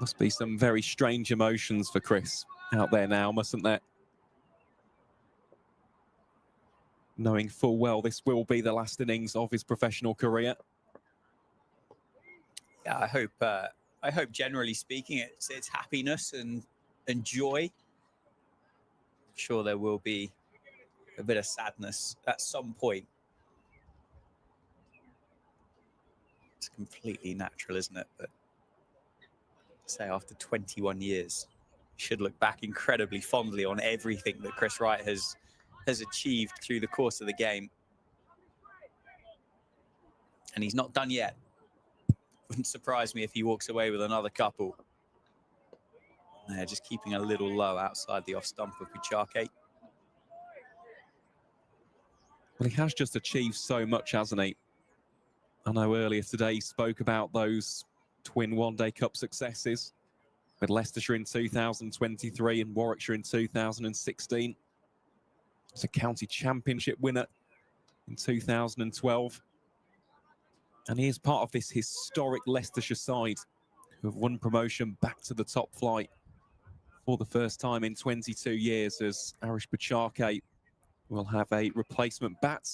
Must be some very strange emotions for Chris out there now, mustn't there? Knowing full well this will be the last innings of his professional career. Yeah, I hope generally speaking it's happiness and joy. I'm sure there will be a bit of sadness at some point. It's completely natural, isn't it? But say after 21 years, you should look back incredibly fondly on everything that Chris Wright has achieved through the course of the game. And he's not done yet. Wouldn't surprise me if he walks away with another couple. They're just keeping a little low outside the off stump of Buchake. Well, he has just achieved so much, hasn't he? I know earlier today he spoke about those twin one-day cup successes with Leicestershire in 2023 and Warwickshire in 2016. He's a county championship winner in 2012. And he is part of this historic Leicestershire side who have won promotion back to the top flight for the first time in 22 years, as Arish Buchake will have a replacement bat.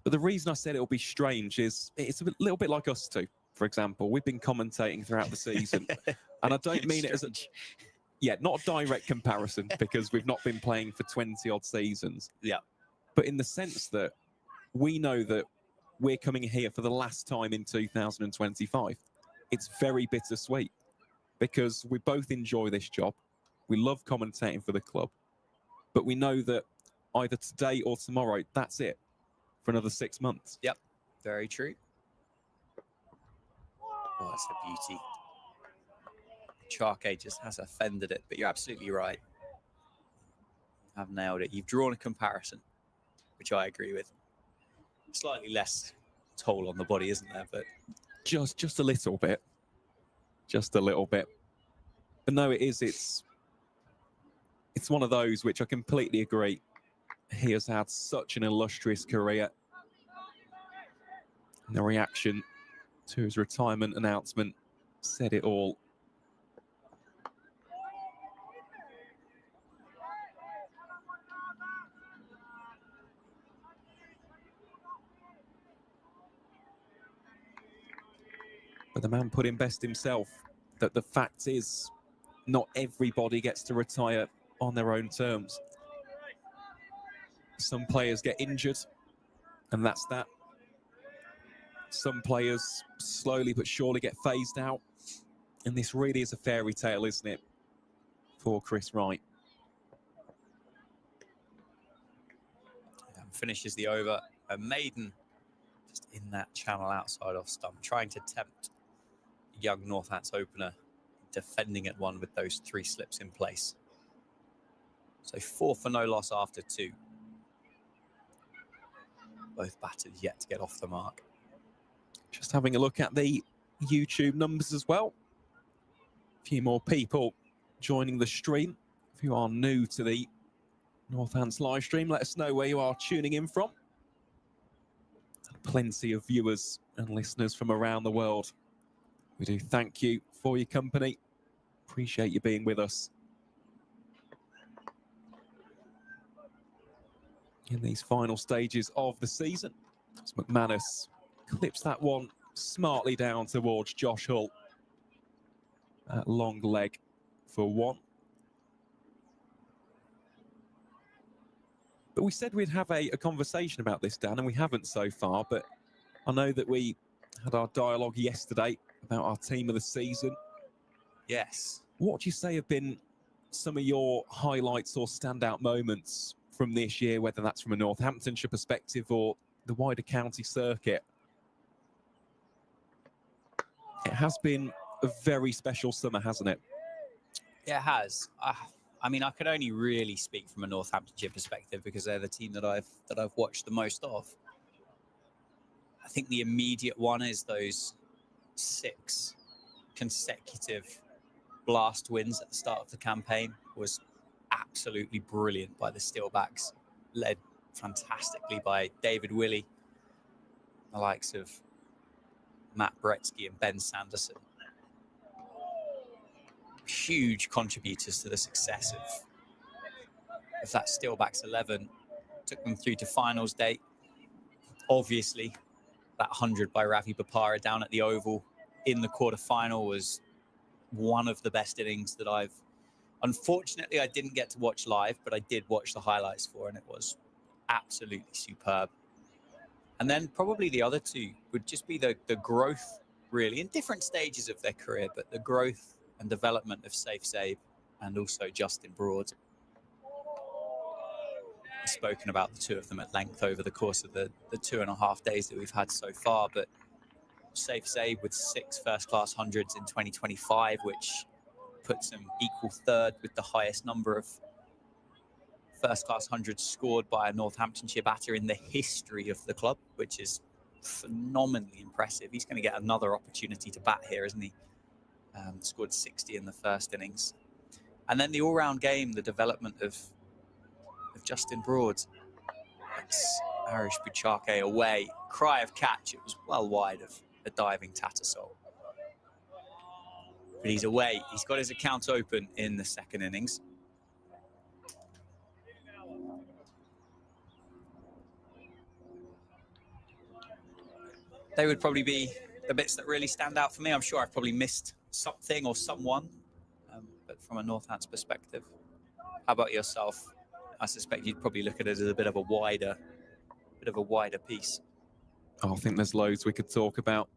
But the reason I said it'll be strange is it's a little bit like us two, for example. We've been commentating throughout the season, and I don't mean it as a... Yeah, not a direct comparison because we've not been playing for 20-odd seasons. Yeah. But in the sense that we know that we're coming here for the last time in 2025. It's very bittersweet because we both enjoy this job. We love commentating for the club, but we know that either today or tomorrow, that's it for another 6 months. Yep, very true. Oh, that's a beauty. Buchake just has offended it, but you're absolutely right. I've nailed it. You've drawn a comparison, which I agree with. Slightly less toll on the body, isn't there? But just a little bit. Just a little bit. But no, it's one of those which I completely agree. He has had such an illustrious career. And the reaction to his retirement announcement said it all. But the man put in best himself that the fact is not everybody gets to retire on their own terms. Some players get injured, and that's that. Some players slowly but surely get phased out. And this really is a fairy tale, isn't it, for Chris Wright? Finishes the over. A maiden just in that channel outside off stump, trying to tempt young Northants opener, defending at one with those 3 slips in place. So 4 for no loss after 2. Both batters yet to get off the mark. Just having a look at the YouTube numbers as well. A few more people joining the stream. If you are new to the Northants live stream. Let us know where you are tuning in from. Plenty of viewers and listeners from around the world. We do thank you for your company. Appreciate you being with us in these final stages of the season. As McManus clips that one smartly down towards Josh Hull. That long leg for one. But we said we'd have a conversation about this, Dan, and we haven't so far. But I know that we had our dialogue yesterday about our team of the season. Yes. What do you say have been some of your highlights or standout moments from this year, whether that's from a Northamptonshire perspective or the wider county circuit? It has been a very special summer, hasn't it? Yeah, it has. I mean, I could only really speak from a Northamptonshire perspective because they're the team that I've watched the most of. I think the immediate one is those 6 consecutive blast wins at the start of the campaign was absolutely brilliant by the Steelbacks, led fantastically by David Willey, the likes of Matt Bretsky and Ben Sanderson. Huge contributors to the success of that Steelbacks 11. Took them through to finals day. Obviously, that 100 by Ravi Bopara down at the Oval in the quarterfinal was one of the best innings that I've... Unfortunately, I didn't get to watch live, but I did watch the highlights for, and it was absolutely superb. And then probably the other two would just be the growth, really, in different stages of their career, but the growth and development of Safe Sabe and also Justin Broad. I've spoken about the two of them at length over the course of the 2.5 days that we've had so far, but Safe Sabe with 6 first-class hundreds in 2025, which puts him equal third with the highest number of first-class hundreds scored by a Northamptonshire batter in the history of the club, which is phenomenally impressive. He's going to get another opportunity to bat here, isn't he? Scored 60 in the first innings. And then the all-round game, the development of Justin Broad. It's Arish Buchake away. Cry of catch. It was well wide of a diving Tattersall. But he's away. He's got his account open in the second innings. They would probably be the bits that really stand out for me. I'm sure I've probably missed something or someone, but from a Northants perspective. How about yourself? I suspect you'd probably look at it as a bit of a wider piece. Oh, I think there's loads we could talk about.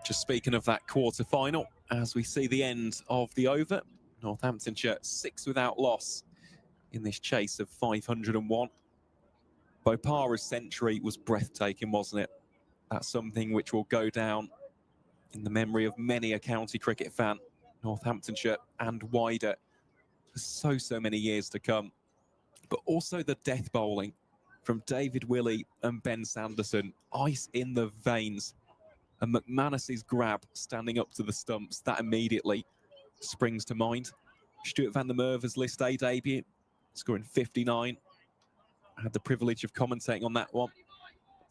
Just speaking of that quarter-final, as we see the end of the over, Northamptonshire 6 without loss in this chase of 501. Bopara's century was breathtaking, wasn't it? That's something which will go down in the memory of many a county cricket fan, Northamptonshire and wider, for so many years to come. But also the death bowling from David Willey and Ben Sanderson, ice in the veins. And McManus's grab standing up to the stumps, that immediately springs to mind. Stuart van der Merwe's List A debut, scoring 59. I had the privilege of commentating on that one,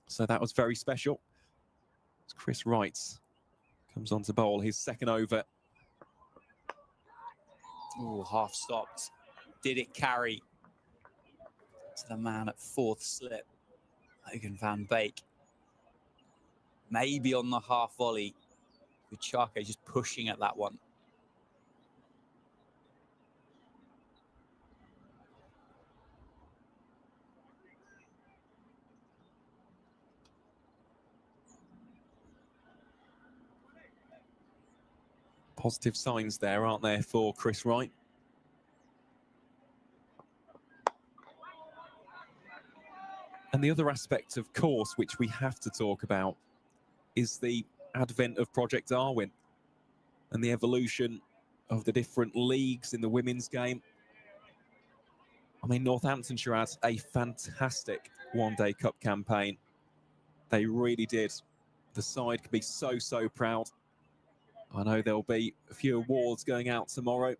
so that was very special. As Chris Wright comes on to bowl his second over. Ooh, half stopped. Did it carry to the man at 4th slip, Logan van Beek? Maybe on the half volley, with Buchake just pushing at that one. Positive signs there, aren't there, for Chris Wright? And the other aspect, of course, which we have to talk about is the advent of Project Darwin and the evolution of the different leagues in the women's game. I mean, Northamptonshire had a fantastic one-day cup campaign. They really did. The side can be so proud. I know there'll be a few awards going out tomorrow.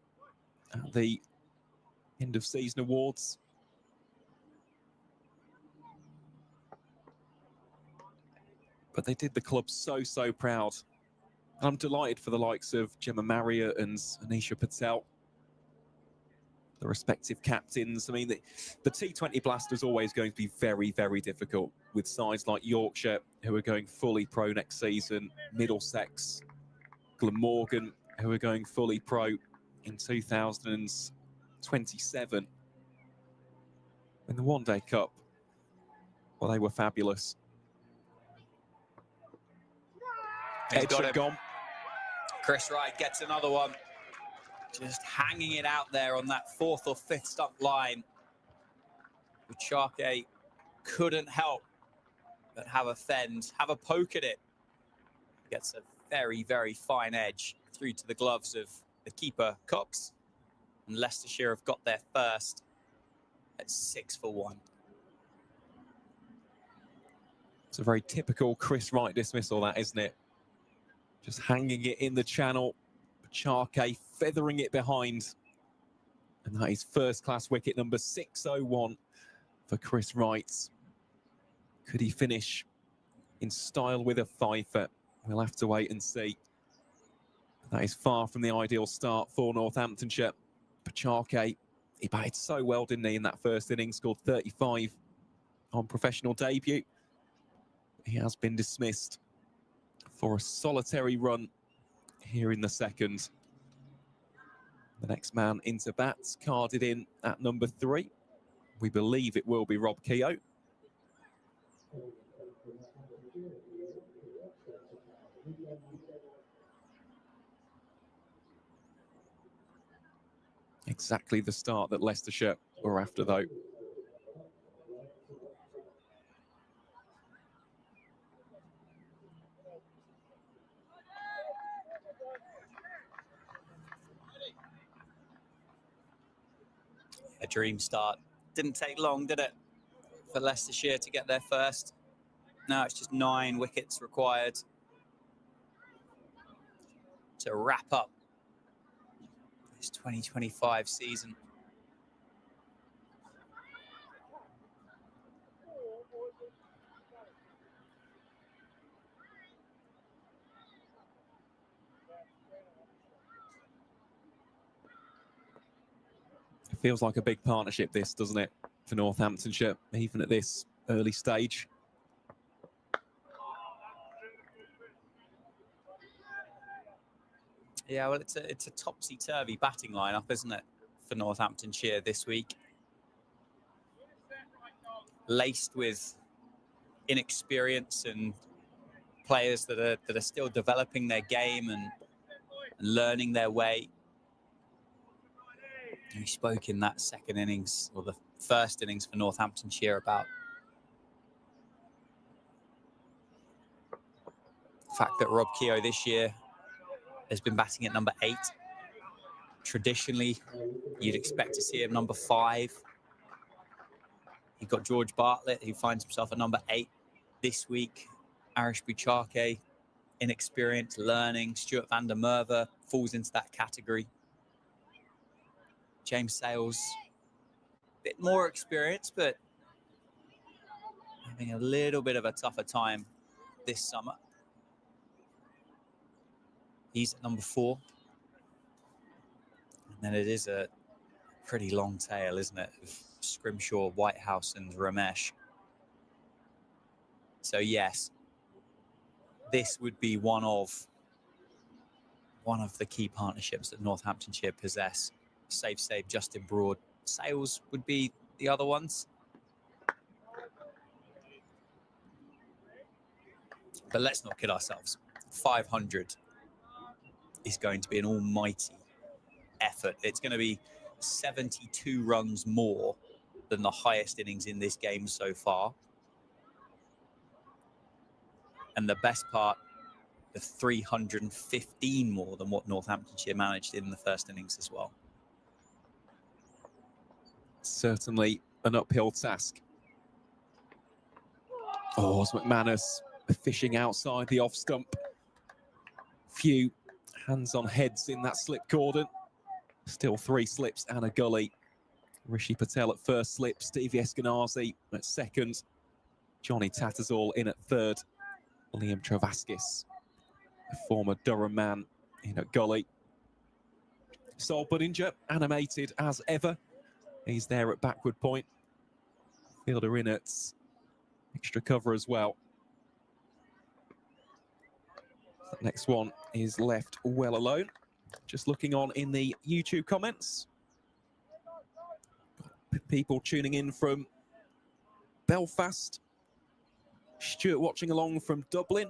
at the end of season awards. But they did the club so proud. And I'm delighted for the likes of Gemma Marriott and Anisha Patel, the respective captains. I mean, the T20 Blast is always going to be very difficult with sides like Yorkshire, who are going fully pro next season, Middlesex, Glamorgan, who are going fully pro in 2027. In the One Day Cup, well, they were fabulous. He's got him. Gone. Chris Wright gets another one. Just hanging it out there on that 4th or 5th stump line. Bucharque couldn't help but have a fend, have a poke at it. Gets a very fine edge through to the gloves of the keeper, Cox. And Leicestershire have got their first at 6 for 1. It's a very typical Chris Wright dismissal, that, isn't it? Just hanging it in the channel. Bucharque feathering it behind. And that is first-class wicket number 601 for Chris Wright. Could he finish in style with a fifer? We'll have to wait and see. That is far from the ideal start for Northamptonshire. Bucharque, he batted so well, didn't he, in that first innings, scored 35 on professional debut. He has been dismissed for a solitary run here in the second. The next man into bat, carded in at number 3. We believe it will be Rob Keogh. Exactly the start that Leicestershire were after, though. A dream start. Didn't take long, did it, for Leicestershire to get their first? Now it's just 9 wickets required to wrap up this 2025 season. It feels like a big partnership, this, doesn't it, for Northamptonshire, even at this early stage. Yeah, well, it's a topsy-turvy batting lineup, isn't it, for Northamptonshire this week? Laced with inexperience and players that are still developing their game and learning their way. We spoke in that second innings, or the first innings for Northamptonshire, about the fact that Rob Keogh this year has been batting at number 8. Traditionally, you'd expect to see him number 5. You've got George Bartlett, who finds himself at number 8 this week. Arish Bucharque, inexperienced, learning. Stuart van der Merwe falls into that category. James Sales, a bit more experience, but having a little bit of a tougher time this summer. He's at number 4. And then it is a pretty long tail, isn't it, of Scrimshaw, Whitehouse and Ramesh. So yes, this would be one of the key partnerships that Northamptonshire possess. Save, Justin Broad. Sales would be the other ones. But let's not kid ourselves. 500 is going to be an almighty effort. It's going to be 72 runs more than the highest innings in this game so far. And the best part, the 315 more than what Northamptonshire managed in the first innings as well. Certainly an uphill task. Oh, it's McManus fishing outside the off stump. Few hands on heads in that slip cordon. Still 3 slips and a gully. Rishi Patel at first slip, Stevie Eskenazi at second, Johnny Tattersall in at third, Liam Travaskis, a former Durham man, in at gully. Sol Budinger, animated as ever. He's there at backward point. Fielder in at extra cover as well. The next one is left well alone. Just looking on in the YouTube comments. People tuning in from Belfast. Stuart watching along from Dublin.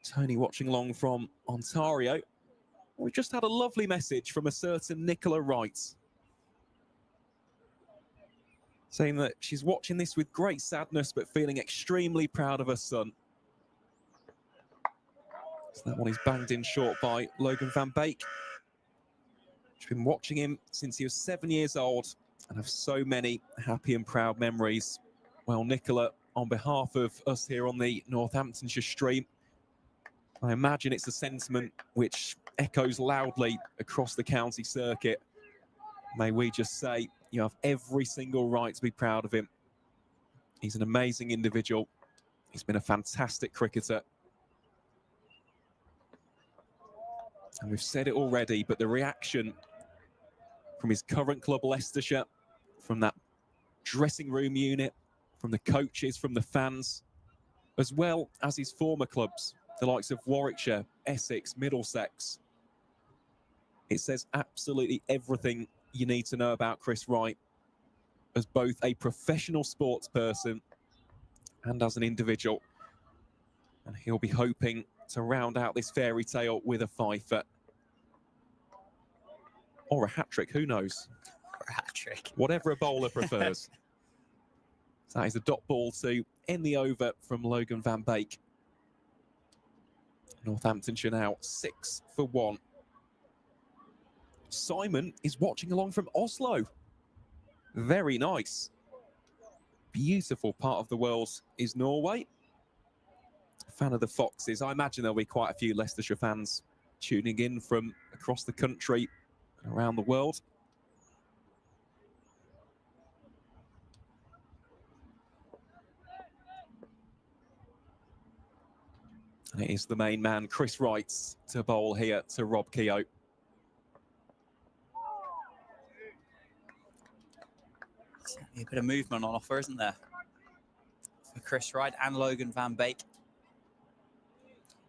Tony watching along from Ontario. We just had a lovely message from a certain Nicola Wright, saying that she's watching this with great sadness but feeling extremely proud of her son. So that one is banged in short by Logan van Beek. She's been watching him since he was 7 years old and have so many happy and proud memories. Well, Nicola, on behalf of us here on the Northamptonshire stream, I imagine it's a sentiment which echoes loudly across the county circuit. May we just say, you have every single right to be proud of him. He's an amazing individual. He's been a fantastic cricketer. And we've said it already, but the reaction from his current club, Leicestershire, from that dressing room unit, from the coaches, from the fans, as well as his former clubs, the likes of Warwickshire, Essex, Middlesex. It says absolutely everything you need to know about Chris Wright as both a professional sports person and as an individual. And he'll be hoping to round out this fairy tale with a fifer. Or a hat-trick, who knows? Or a hat-trick. Whatever a bowler prefers. So that is a dot ball to end the over from Logan van Beek. Northamptonshire now 6 for 1. Simon is watching along from Oslo. Very nice. Beautiful part of the world is Norway. Fan of the Foxes. I imagine there'll be quite a few Leicestershire fans tuning in from across the country and around the world. And it is the main man, Chris Wright, to bowl here to Rob Keogh. A bit of movement on offer, isn't there? For Chris Wright and Logan van Beek.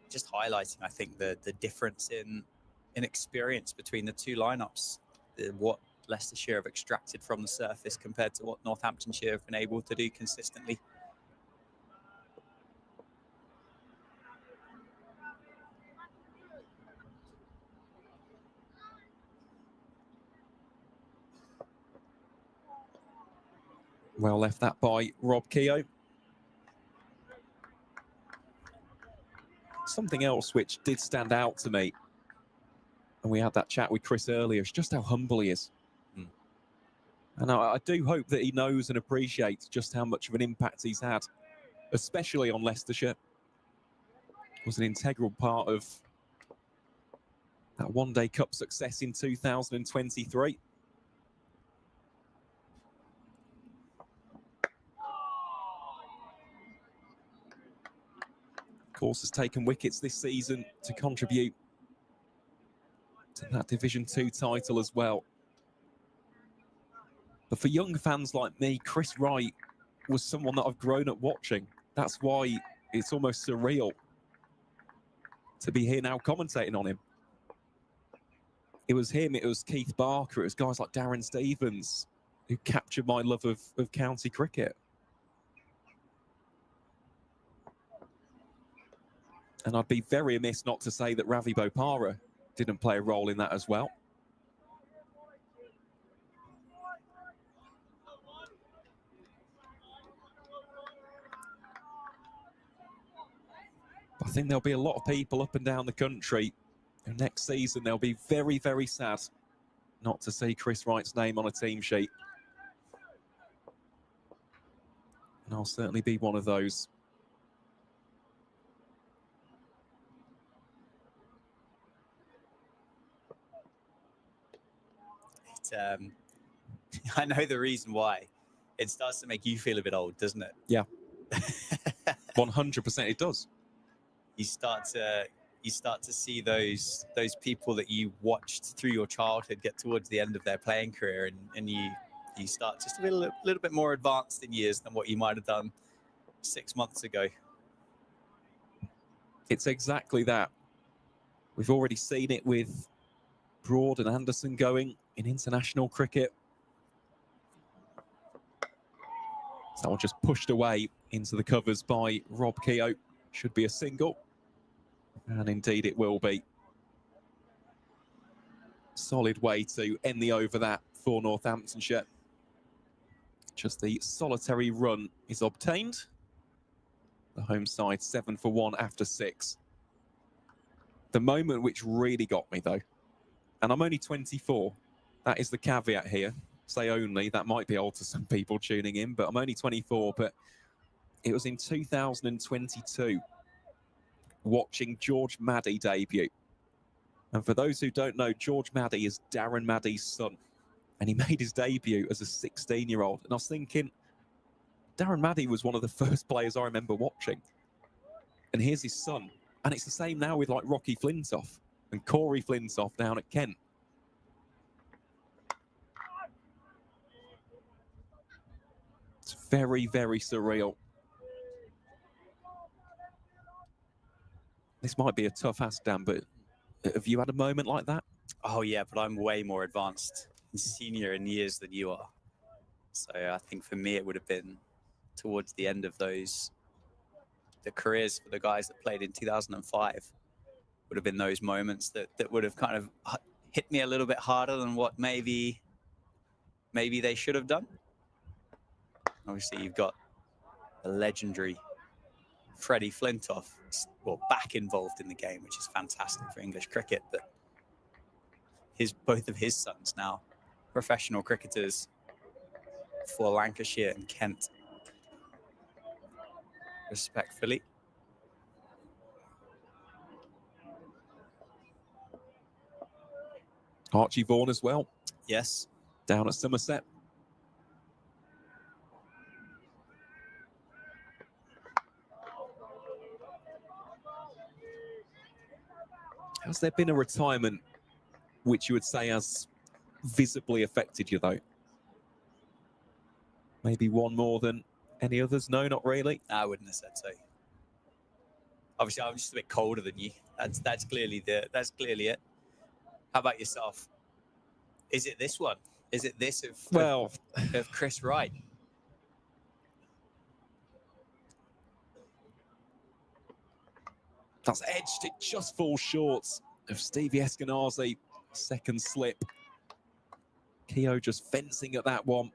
Just highlighting, I think, the difference in experience between the two lineups. What Leicestershire have extracted from the surface compared to what Northamptonshire have been able to do consistently. Well left that by Rob Keogh. Something else which did stand out to me, and we had that chat with Chris earlier, is just how humble he is. And I do hope that he knows and appreciates just how much of an impact he's had, especially on Leicestershire. Was an integral part of that one-day cup success in 2023. Of course, has taken wickets this season to contribute to that Division 2 title as well. But for young fans like me, Chris Wright was someone that I've grown up watching. That's why it's almost surreal to be here now commentating on him. It was him, it was Keith Barker, it was guys like Darren Stevens who captured my love of county cricket. And I'd be very amiss not to say that Ravi Bopara didn't play a role in that as well. I think there'll be a lot of people up and down the country who next season they'll be very, very sad not to see Chris Wright's name on a team sheet. And I'll certainly be one of those. I know the reason why. It starts to make you feel a bit old, doesn't it? Yeah. 100% it does. You start to see those people that you watched through your childhood get towards the end of their playing career, and you start just to be a little bit more advanced in years than what you might have done 6 months ago. It's exactly that. We've already seen it with Broad and Anderson going in international cricket. So that one just pushed away into the covers by Rob Keogh. Should be a single. And indeed it will be. Solid way to end the over that for Northamptonshire. Just the solitary run is obtained. The home side 7 for 1 after 6. The moment which really got me though, and I'm only 24, that is the caveat here. Say only, that might be old to some people tuning in, but I'm only 24, but it was in 2022, watching George Maddie debut. And for those who don't know, George Maddie is Darren Maddie's son, and he made his debut as a 16-year-old. And I was thinking, Darren Maddie was one of the first players I remember watching. And here's his son. And it's the same now with like Rocky Flintoff and Corey Flintoff down at Kent. It's very, very surreal. This might be a tough ask, Dan, but have you had a moment like that? Oh yeah, but I'm way more advanced and senior in years than you are. So I think for me it would have been towards the end of the careers for the guys that played in 2005. Would have been those moments that would have kind of hit me a little bit harder than what maybe they should have done. Obviously, you've got the legendary Freddie Flintoff, well, back involved in the game, which is fantastic for English cricket. But both of his sons now professional cricketers for Lancashire and Kent. Respectfully. Archie Vaughan as well. Yes. Down at Somerset. Has there been a retirement which you would say has visibly affected you, though? Maybe one more than any others? No, not really. I wouldn't have said so. Obviously, I'm just a bit colder than you. That's clearly it. How about yourself? Is it this one? Is it this of Chris Wright? That's edged. It just falls short of Stevie Eskenazi. Second slip. Keogh just fencing at that one.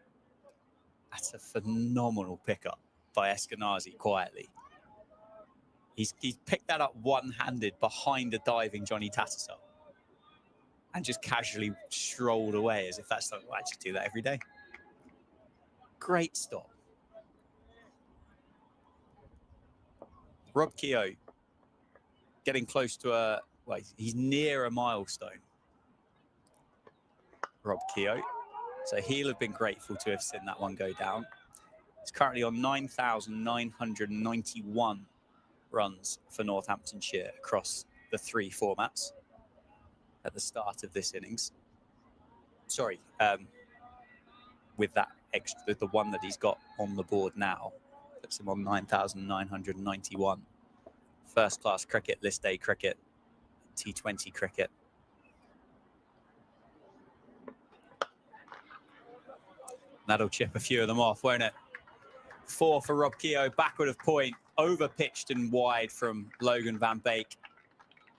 That's a phenomenal pickup by Eskenazi quietly. He's picked that up one-handed behind a diving Johnny Tattersall and just casually strolled away as if that's something I just do that every day. Great stop. Rob Keogh getting close to he's near a milestone. Rob Keogh. So he'll have been grateful to have seen that one go down. He's currently on 9,991 runs for Northamptonshire across the 3 formats at the start of this innings. Sorry, with that extra, the one that he's got on the board now, puts him on 9,991. First class cricket, list A cricket, T20 cricket. That'll chip a few of them off, won't it? 4 for Rob Keogh, backward of point, over pitched and wide from Logan van Beek.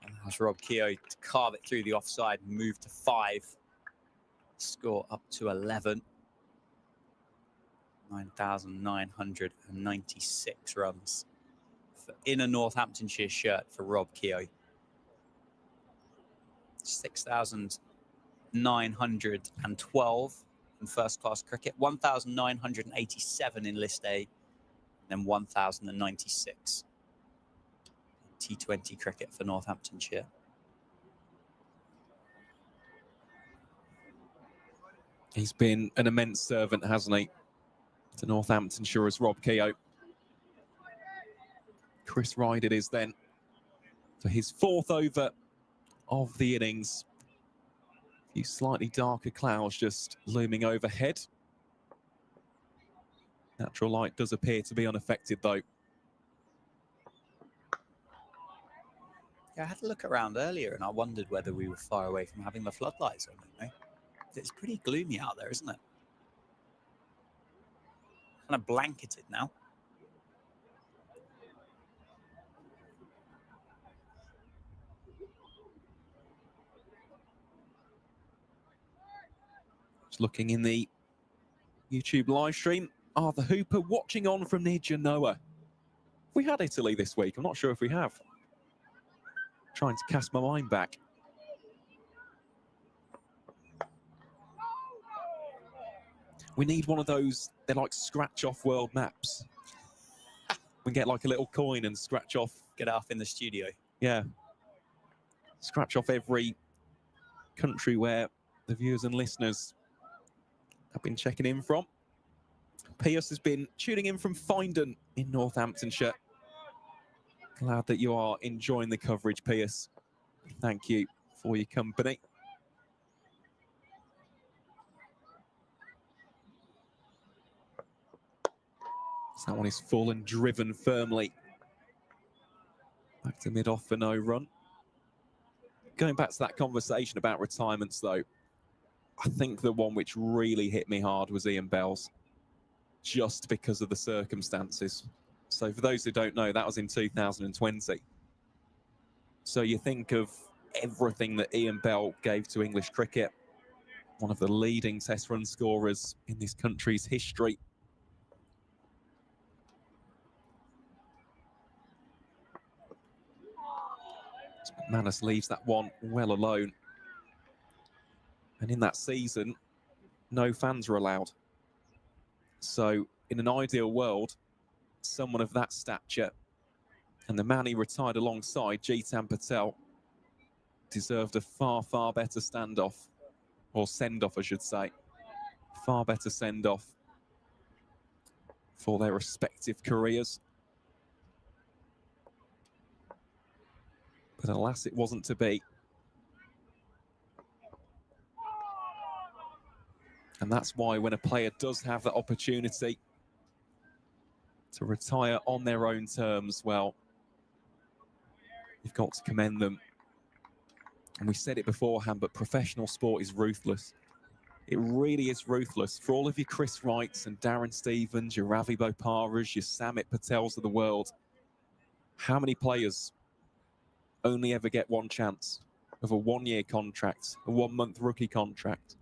And that's Rob Keogh to carve it through the offside, move to 5. Score up to 11. 9,996 runs in a Northamptonshire shirt for Rob Keogh. 6,912 in first-class cricket, 1,987 in List A, and 1,096 in T20 cricket for Northamptonshire. He's been an immense servant, hasn't he, to Northamptonshire as Rob Keogh. Chris Wright it is then for his 4th over of the innings. A few slightly darker clouds just looming overhead. Natural light does appear to be unaffected though. Yeah, I had a look around earlier and I wondered whether we were far away from having the floodlights on, you know? It's pretty gloomy out there, isn't it? Kind of blanketed now. Just looking in the YouTube live stream. Arthur Hooper watching on from near Genoa. We had Italy this week. I'm not sure if we have. Trying to cast my mind back. We need one of those, they're like scratch-off world maps. We get like a little coin and scratch off. Get off in the studio. Yeah. Scratch off every country where the viewers and listeners have been checking in from. Pius has been tuning in from Findon in Northamptonshire. Glad that you are enjoying the coverage, Pius. Thank you for your company. So that one is full and driven firmly. Back to mid-off for no run. Going back to that conversation about retirements, though, I think the one which really hit me hard was Ian Bell's, just because of the circumstances. So for those who don't know, that was in 2020. So you think of everything that Ian Bell gave to English cricket, one of the leading test run scorers in this country's history. McManus leaves that one well alone. And in that season, no fans were allowed. So in an ideal world, someone of that stature and the man he retired alongside, Jitan Patel, deserved a far, far better standoff, or send-off, I should say. Far better send-off for their respective careers. But alas, it wasn't to be. And that's why when a player does have that opportunity to retire on their own terms, well, you've got to commend them. And we said it beforehand, but professional sport is ruthless. It really is ruthless. For all of your Chris Wrights and Darren Stevens, your Ravi Boparas, your Samit Patels of the world, how many players only ever get one chance of a one-year contract, a one-month rookie contract?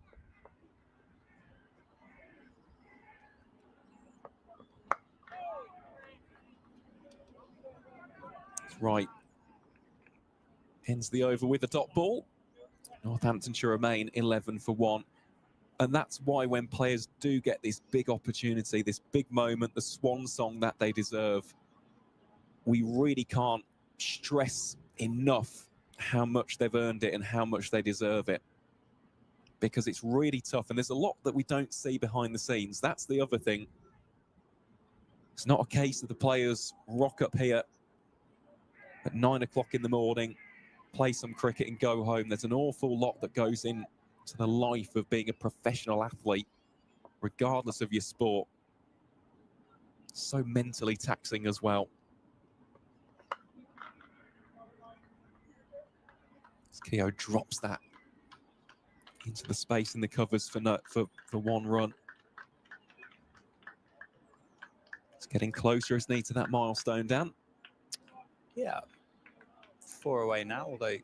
Right. Ends the over with a dot ball. Northamptonshire remain 11 for 1. And that's why when players do get this big opportunity, this big moment, the swan song that they deserve, we really can't stress enough how much they've earned it and how much they deserve it. Because it's really tough. And there's a lot that we don't see behind the scenes. That's the other thing. It's not a case that the players rock up here at 9 o'clock in the morning, play some cricket and go home. There's an awful lot that goes into the life of being a professional athlete, regardless of your sport. So mentally taxing as well. As Keogh drops that into the space in the covers for one run. It's getting closer, isn't he, to that milestone, Dan? Yeah. 4 away now, although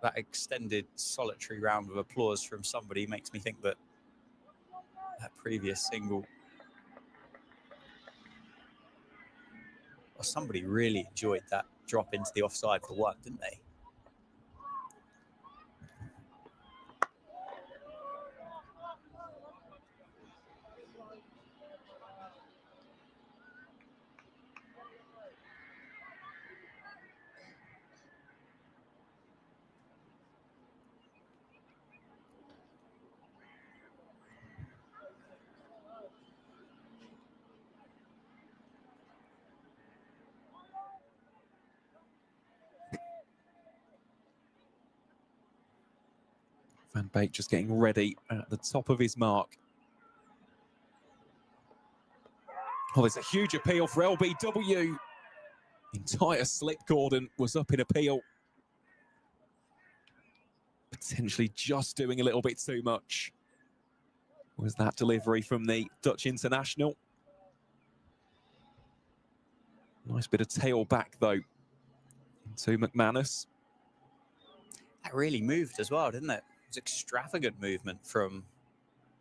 that extended solitary round of applause from somebody makes me think that that previous single, or somebody really enjoyed that drop into the offside for one, didn't they? Van Beek just getting ready at the top of his mark. Oh, there's a huge appeal for LBW. Entire slip cordon was up in appeal. Potentially just doing a little bit too much. Was that delivery from the Dutch international? Nice bit of tail back, though, into McManus. That really moved as well, didn't it? It was extravagant movement from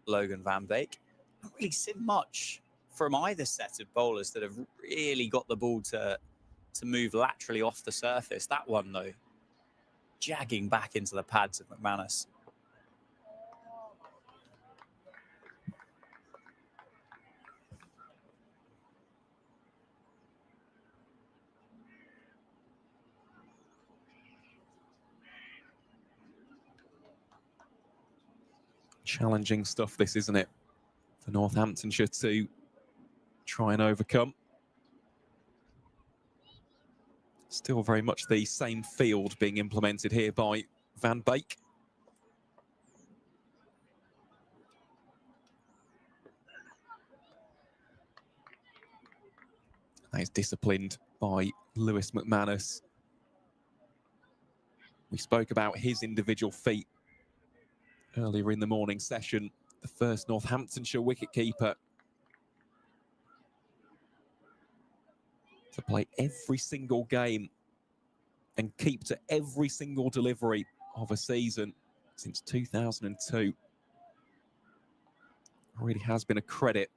Logan Van Beek. I haven't really seen much from either set of bowlers that have really got the ball to move laterally off the surface. That one, though, jagging back into the pads of McManus. Challenging stuff, this, isn't it? For Northamptonshire to try and overcome. Still very much the same field being implemented here by Van Beek. That is disciplined by Lewis McManus. We spoke about his individual feat earlier in the morning session. The first Northamptonshire wicketkeeper to play every single game and keep to every single delivery of a season since 2002. It really has been a credit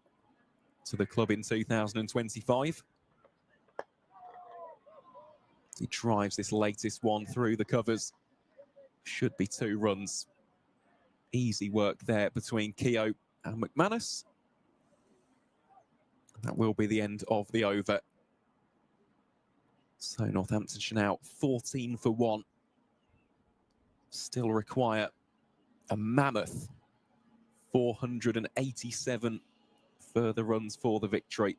to the club in 2025. He drives this latest one through the covers. Should be 2 runs. Easy work there between Keogh and McManus. That will be the end of the over. So Northamptonshire now 14 for 1. Still require a mammoth 487 further runs for the victory.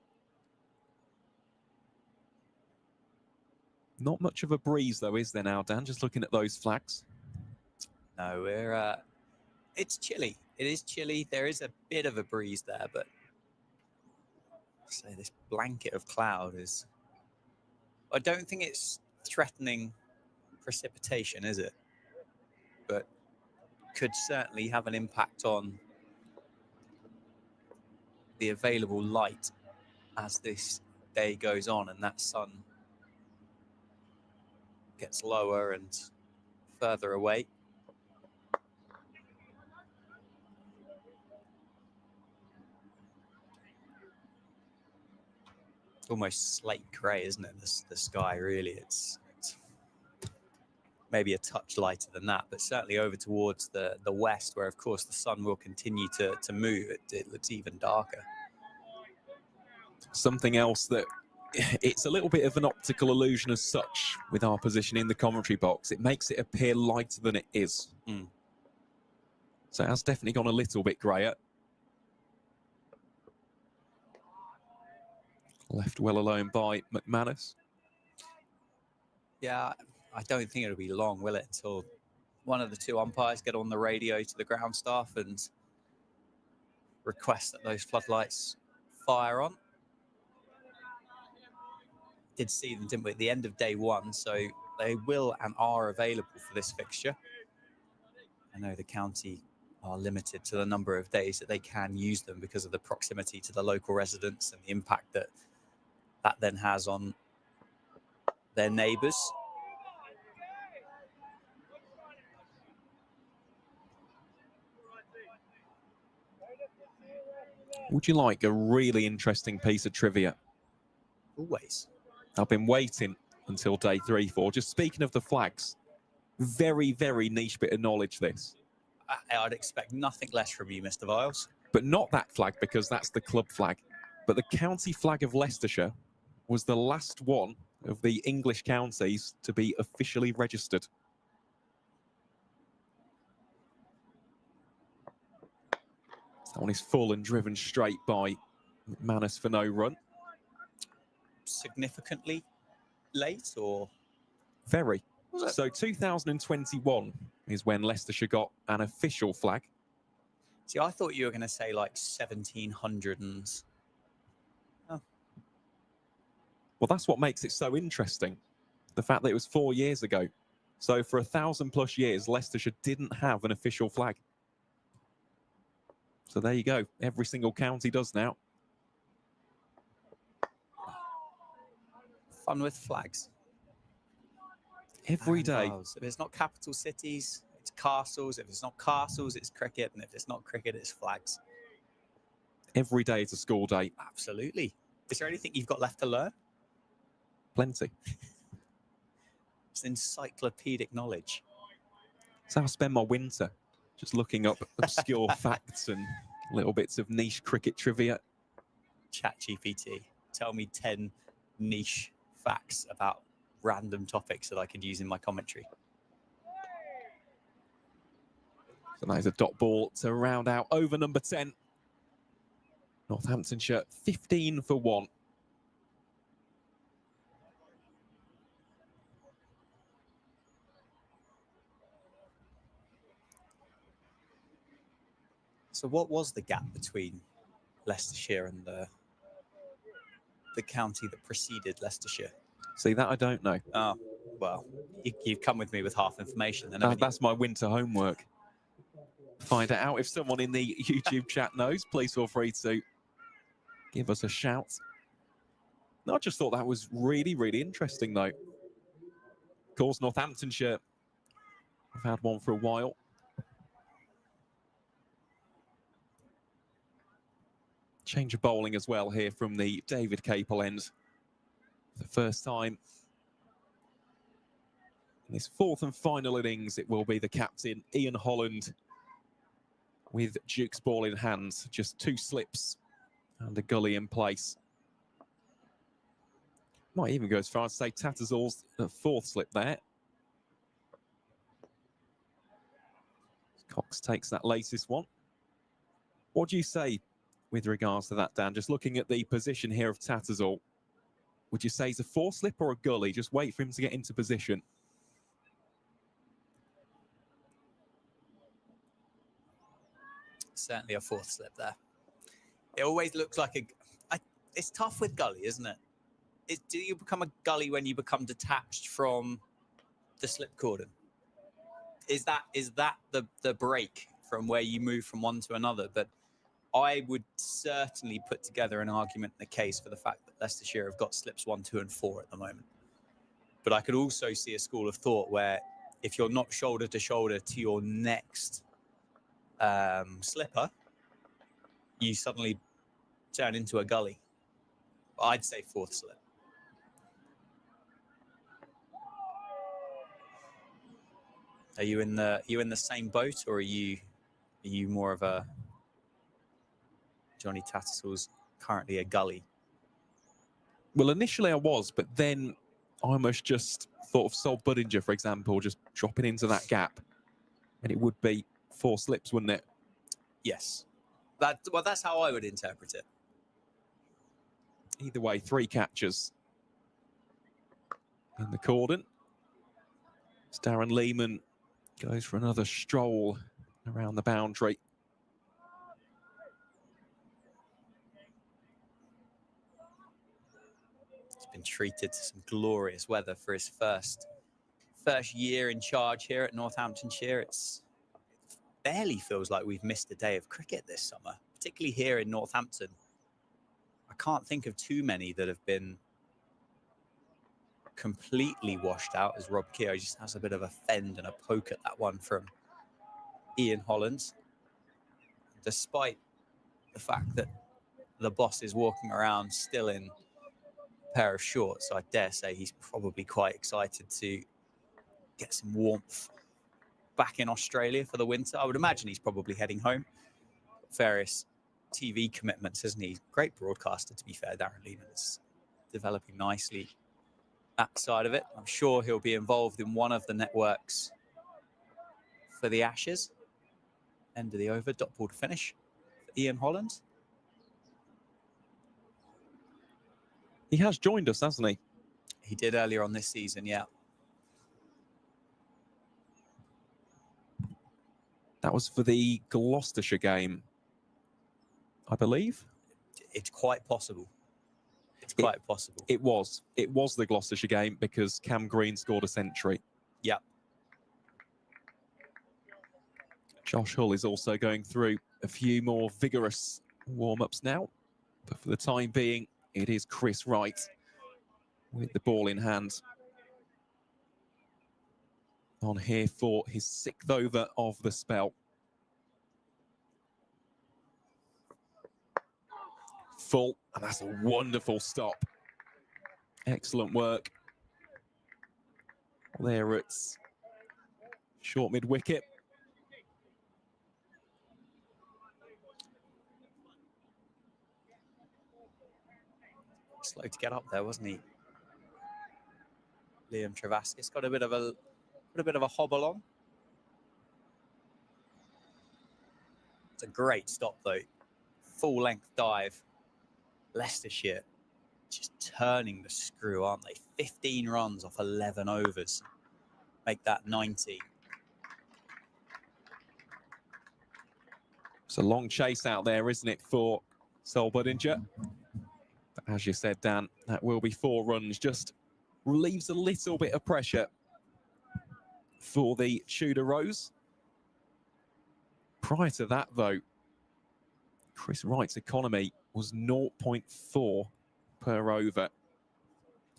Not much of a breeze, though, is there now, Dan? Just looking at those flags. No, we're... it's chilly. It is chilly. There is a bit of a breeze there, but... So this blanket of cloud is... I don't think it's threatening precipitation, is it? But could certainly have an impact on the available light as this day goes on and that sun gets lower and further away. Almost slate grey, isn't it? The sky, really. It's maybe a touch lighter than that, but certainly over towards the west, where of course the sun will continue to move. It looks even darker. Something else that it's a little bit of an optical illusion as such with our position in the commentary box. It makes it appear lighter than it is. So it has definitely gone a little bit greyer. Left well alone by McManus. Yeah, I don't think it'll be long, will it, until one of the 2 umpires get on the radio to the ground staff and request that those floodlights fire on. Did see them, didn't we, at the end of day 1, so they will and are available for this fixture. I know the county are limited to the number of days that they can use them because of the proximity to the local residents and the impact that then has on their neighbours. Would you like a really interesting piece of trivia? Always. I've been waiting until day 3 for. Just speaking of the flags, very, very niche bit of knowledge, this. I'd expect nothing less from you, Mr. Viles. But not that flag, because that's the club flag. But the county flag of Leicestershire was the last one of the English counties to be officially registered. That one is full and driven straight by McManus for no run. Significantly late, or? Very. So 2021 is when Leicestershire got an official flag. See, I thought you were going to say like 1700 and... Oh. Well, that's what makes it so interesting. The fact that it was 4 years ago. So for 1,000+ years, Leicestershire didn't have an official flag. So there you go. Every single county does now. Fun with flags. Every day. If it's not capital cities, it's castles. If it's not castles, it's cricket. And if it's not cricket, it's flags. Every day it's a school day. Absolutely. Is there anything you've got left to learn? Plenty. It's encyclopedic knowledge. That's how I spend my winter. Just looking up obscure facts and little bits of niche cricket trivia. ChatGPT, tell me 10 niche facts about random topics that I could use in my commentary. So that is a dot ball to round out over number 10. Northamptonshire 15 for 1. So what was the gap between Leicestershire and the county that preceded Leicestershire? See, that I don't know. Oh, well, you've come with me with half information. Then That's my winter homework. Find it out. If someone in the YouTube chat knows, please feel free to give us a shout. No, I just thought that was really, really interesting, though. Of course, Northamptonshire have had one for a while. Change of bowling as well here from the David Capel end. For the first time in his fourth and final innings, it will be the captain, Ian Holland, with Duke's ball in hand. Just 2 slips and a gully in place. Might even go as far as to say Tattersall's 4th slip there. Cox takes that latest one. What do you say with regards to that, Dan? Just looking at the position here of Tattersall, would you say it's a 4 slip or a gully? Just wait for him to get into position. Certainly a 4th slip there. It always looks like it's tough with gully, isn't it? Do you become a gully when you become detached from the slip cordon? Is that the break from where you move from one to another? But I would certainly put together an argument in the case for the fact that Leicestershire have got slips 1, 2, and 4 at the moment. But I could also see a school of thought where if you're not shoulder to shoulder to your next slipper, you suddenly turn into a gully. I'd say 4th slip. Are you in the same boat, or are you more of a Johnny Tattersall's currently a gully? Well, initially I was, but then I almost just thought of Sol Budinger, for example, just dropping into that gap, and it would be 4 slips, wouldn't it? Yes. That's how I would interpret it. Either way, 3 catches in the cordon. As Darren Lehman goes for another stroll around the boundary. He's been treated to some glorious weather for his first year in charge here at Northamptonshire. It barely feels like we've missed a day of cricket this summer, particularly here in Northampton. I can't think of too many that have been completely washed out, as Rob Keogh just has a bit of a fend and a poke at that one from Ian Holland. Despite the fact that the boss is walking around still in a pair of shorts, I dare say he's probably quite excited to get some warmth back in Australia for the winter. I would imagine he's probably heading home. Various TV commitments, isn't he? Great broadcaster, to be fair. Darren Lehman is developing nicely that side of it. I'm sure he'll be involved in one of the networks for the Ashes. End of the over, dot ball to finish for Ian Holland. He has joined us, hasn't he? He did earlier on this season, yeah. That was for the Gloucestershire game, I believe. It's quite possible. It's quite possible. It was the Gloucestershire game because Cam Green scored a century. Yep. Josh Hull is also going through a few more vigorous warm-ups now. But for the time being, it is Chris Wright with the ball in hand. On here for his 6th over of the spell. Full, and that's a wonderful stop. Excellent work. There it's short mid-wicket. Slow to get up there, wasn't he? Liam Travaskis got a bit of a hobble on. It's a great stop though. Full length dive. Leicestershire just turning the screw, aren't they? 15 runs off 11 overs. Make that 90. It's a long chase out there, isn't it, for Sol Budinger? But as you said, Dan, that will be 4 runs. Just relieves a little bit of pressure for the Tudor Rose. Prior to that, though, Chris Wright's economy was 0.4 per over.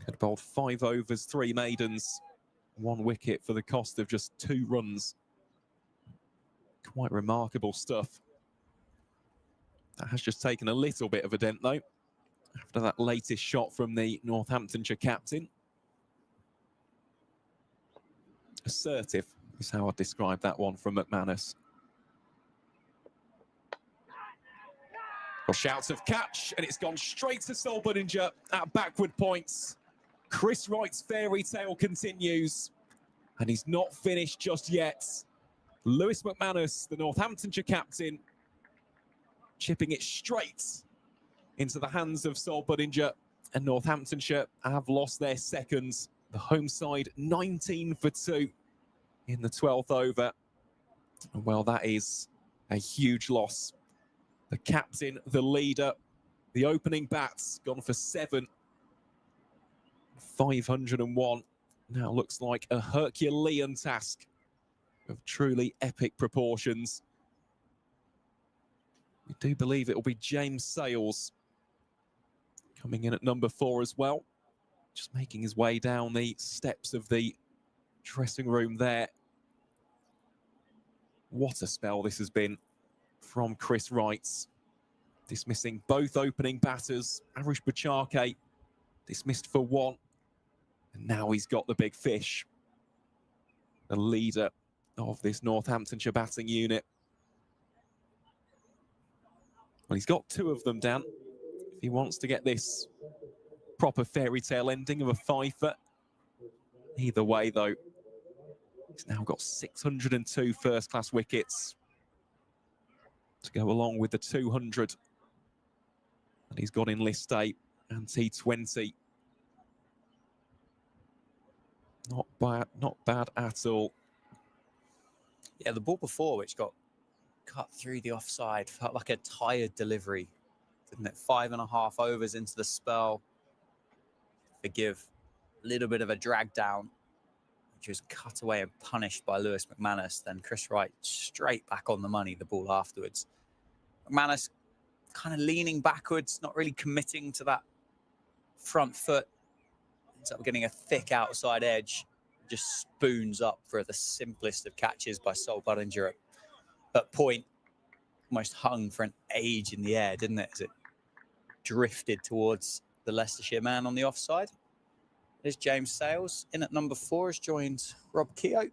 Had bowled 5 overs, 3 maidens, 1 wicket for the cost of just 2 runs. Quite remarkable stuff. That has just taken a little bit of a dent, though, after that latest shot from the Northamptonshire captain. Assertive is how I'd describe that one from McManus. Well, shouts of catch, and it's gone straight to Sol Budinger at backward points. Chris Wright's fairy tale continues, and he's not finished just yet. Lewis McManus, the Northamptonshire captain, chipping it straight into the hands of Sol Budinger, and Northamptonshire have lost their second. The home side 19 for 2 in the 12th over. Well, that is a huge loss. The captain, the leader, the opening bats gone for 7. 501 now looks like a Herculean task of truly epic proportions. We do believe it will be James Sales coming in at number 4 as well. Just making his way down the steps of the dressing room there. What a spell this has been from Chris Wright. Dismissing both opening batters. Arish Bachake dismissed for 1. And now he's got the big fish. The leader of this Northamptonshire batting unit. Well, he's got 2 of them, Dan. If he wants to get this proper fairy tale ending of a 5-foot. Either way, though, he's now got 602 first-class wickets to go along with the 200 that he's got in List A and T20. Not bad at all. Yeah, the ball before, which got cut through the offside, felt like a tired delivery, didn't it? 5.5 overs into the spell. Forgive a little bit of a drag down, which was cut away and punished by Lewis McManus. Then Chris Wright straight back on the money, the ball afterwards. McManus kind of leaning backwards, not really committing to that front foot. Ends up getting a thick outside edge. Just spoons up for the simplest of catches by Sol Budinger at point. Almost hung for an age in the air, didn't it? As it drifted towards the Leicestershire man on the offside. There's James Sales in at number 4, has joined Rob Keogh.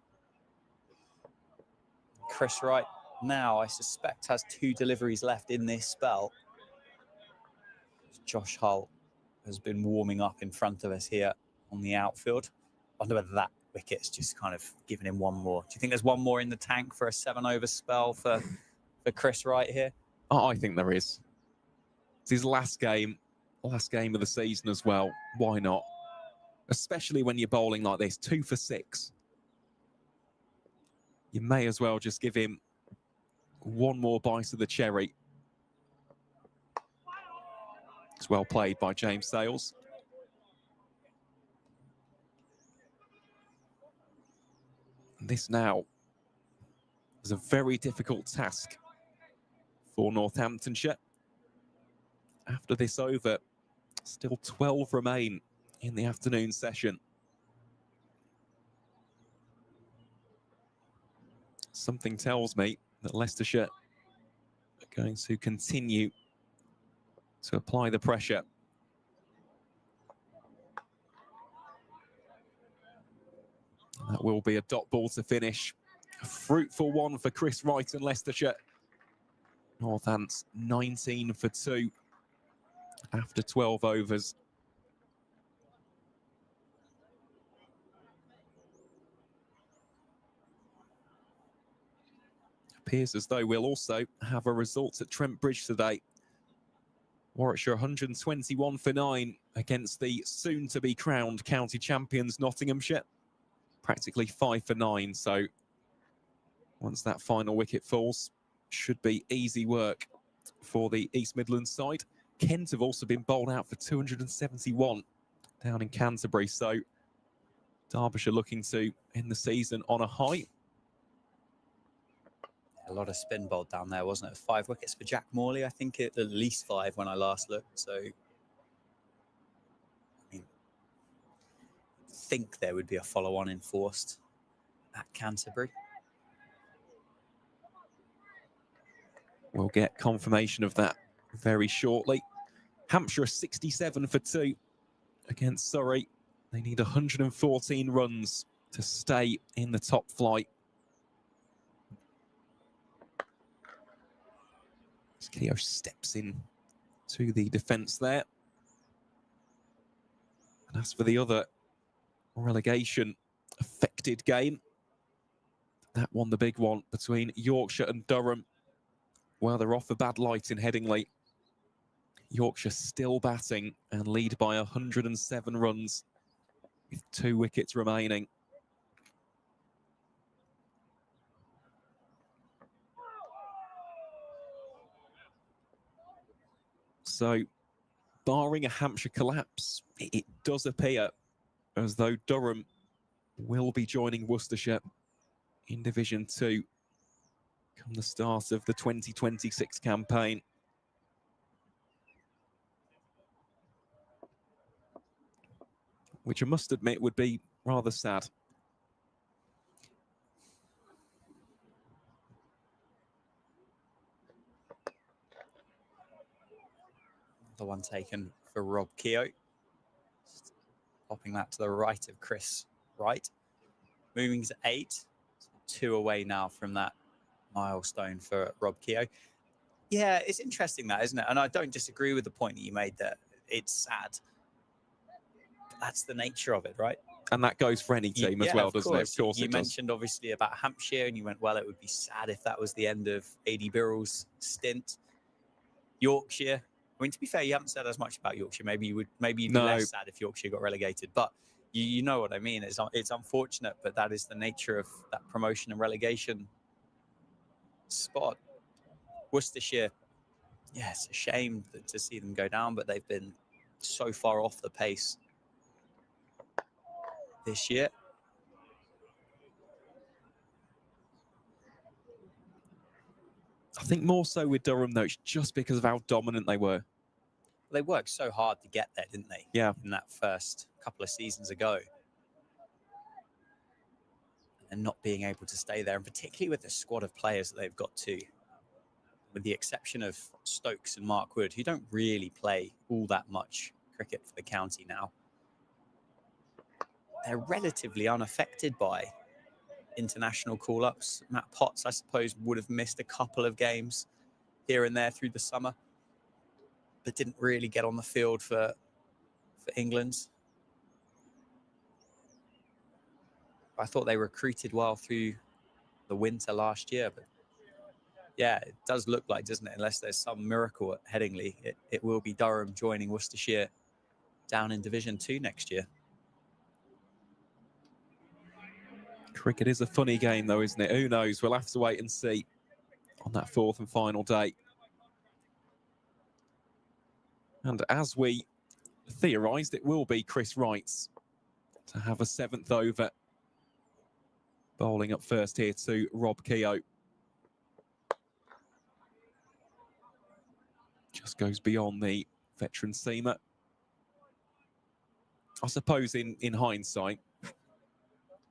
Chris Wright now, I suspect, has 2 deliveries left in this spell. Josh Hull has been warming up in front of us here on the outfield. I wonder whether that wicket's just kind of given him 1 more. Do you think there's 1 more in the tank for a 7-over spell for Chris Wright here? Oh, I think there is. It's his last game of the season as well. Why not? Especially when you're bowling like this, 2 for 6. You may as well just give him one more bite of the cherry. It's well played by James Sales. This now is a very difficult task for Northamptonshire. After this over, still 12 remain in the afternoon session. Something tells me that Leicestershire are going to continue to apply the pressure. That will be a dot ball to finish. A fruitful one for Chris Wright and Leicestershire. Northants 19 for 2 after 12 overs. Appears as though we'll also have a result at Trent Bridge today. Warwickshire 121 for 9 against the soon-to-be crowned county champions Nottinghamshire. Practically 5 for 9, so once that final wicket falls, should be easy work for the East Midlands side. Kent have also been bowled out for 271 down in Canterbury, so Derbyshire looking to end the season on a high. A lot of spin bowled down there, wasn't it? 5 wickets for Jack Morley, I think at least 5 when I last looked. So, I mean, I think there would be a follow-on enforced at Canterbury. We'll get confirmation of that very shortly. Hampshire are 67 for 2 against Surrey. They need 114 runs to stay in the top flight. Keogh steps in to the defence there. And as for the other relegation affected game, that one, the big one between Yorkshire and Durham. Well, they're off a bad light in Headingley. Yorkshire still batting and lead by 107 runs with 2 wickets remaining. So, barring a Hampshire collapse, it does appear as though Durham will be joining Worcestershire in Division 2 come the start of the 2026 campaign. Which I must admit would be rather sad. The one taken for Rob Keogh. Popping that to the right of Chris Wright. Moving to 8. 2 away now from that milestone for Rob Keogh. Yeah, it's interesting that, isn't it? And I don't disagree with the point that you made that it's sad. But that's the nature of it, right? And that goes for any team as well, doesn't it? Of course You mentioned obviously about Hampshire and you went, well, it would be sad if that was the end of A.D. Birrell's stint. Yorkshire. I mean, to be fair, you haven't said as much about Yorkshire. Maybe you'd be less sad if Yorkshire got relegated. But you know what I mean. It's unfortunate, but that is the nature of that promotion and relegation spot. Worcestershire, yeah, it's a shame to see them go down, but they've been so far off the pace this year. I think more so with Durham, though, it's just because of how dominant they were. They worked so hard to get there, didn't they? Yeah. In that first couple of seasons ago. And not being able to stay there, and particularly with the squad of players that they've got too, with the exception of Stokes and Mark Wood, who don't really play all that much cricket for the county now. They're relatively unaffected by international call-ups. Matt Potts, I suppose, would have missed a couple of games here and there through the summer, but didn't really get on the field for England. I thought they recruited well through the winter last year, but yeah, it does look like, doesn't it? Unless there's some miracle at Headingley, it will be Durham joining Worcestershire down in Division 2 next year. Cricket is a funny game, though, isn't it? Who knows? We'll have to wait and see on that fourth and final day. And as we theorised, it will be Chris Wright's to have a 7th over. Bowling up first here to Rob Keogh. Just goes beyond the veteran seamer. I suppose in hindsight,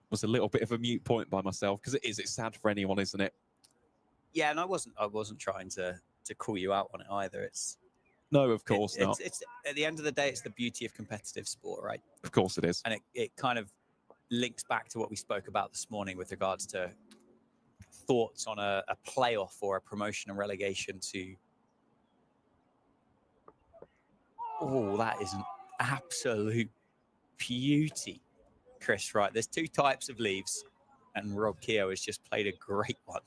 was a little bit of a mute point by myself, because it's sad for anyone, isn't it? Yeah, and I wasn't trying to call you out on it either. It's No, of course not. It's at the end of the day, it's the beauty of competitive sport, right? Of course it is. And it kind of links back to what we spoke about this morning with regards to thoughts on a playoff or a promotion and relegation to... Oh, that is an absolute beauty, Chris Wright. There's 2 types of leaves, and Rob Keogh has just played a great one.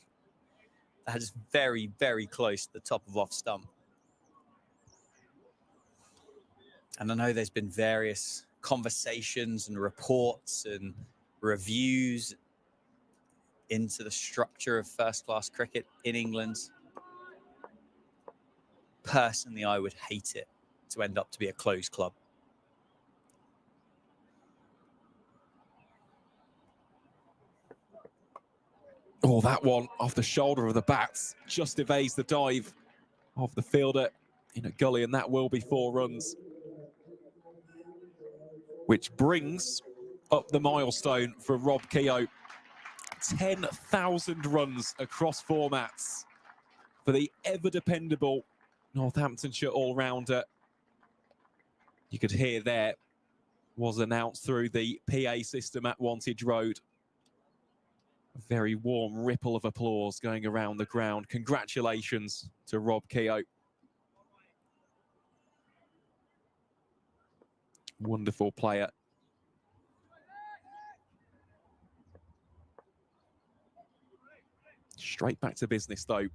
That is very, very close to the top of off stump. And I know there's been various conversations and reports and reviews into the structure of first-class cricket in England. Personally, I would hate it to end up to be a closed club. Oh, that one off the shoulder of the bats just evades the dive of the fielder in a gully, and that will be 4 runs. Which brings up the milestone for Rob Keogh. 10,000 runs across formats for the ever-dependable Northamptonshire all-rounder. You could hear there was announced through the PA system at Wantage Road. A very warm ripple of applause going around the ground. Congratulations to Rob Keogh. Wonderful player. Straight back to business, though.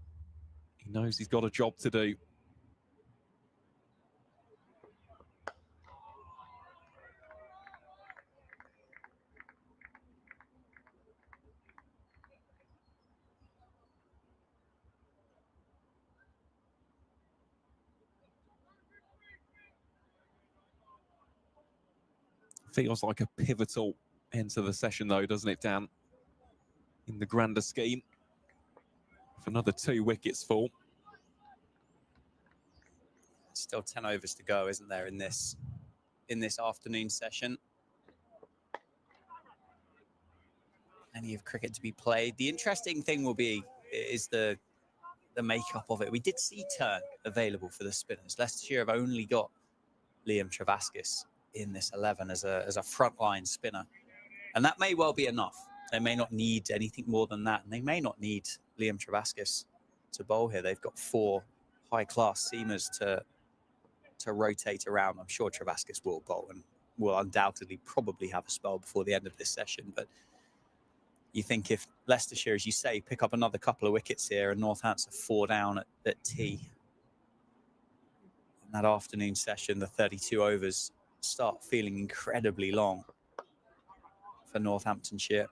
He knows he's got a job to do. Feels like a pivotal end to the session, though, doesn't it, Dan? In the grander scheme. If another 2 wickets fall. Still 10 overs to go, isn't there, in this afternoon session? Plenty of cricket to be played. The interesting thing is the makeup of it. We did see Turn available for the spinners. Leicestershire have only got Liam Travaskis in this 11 as a frontline spinner, and that may well be enough. They may not need anything more than that, and they may not need Liam Travaskis to bowl here. They've got 4 high-class seamers to rotate around. I'm sure Travaskis will bowl and will undoubtedly probably have a spell before the end of this session. But you think if Leicestershire, as you say, pick up another couple of wickets here and Northampton 4 down at tea, in that afternoon session, the 32 overs start feeling incredibly long for Northamptonshire.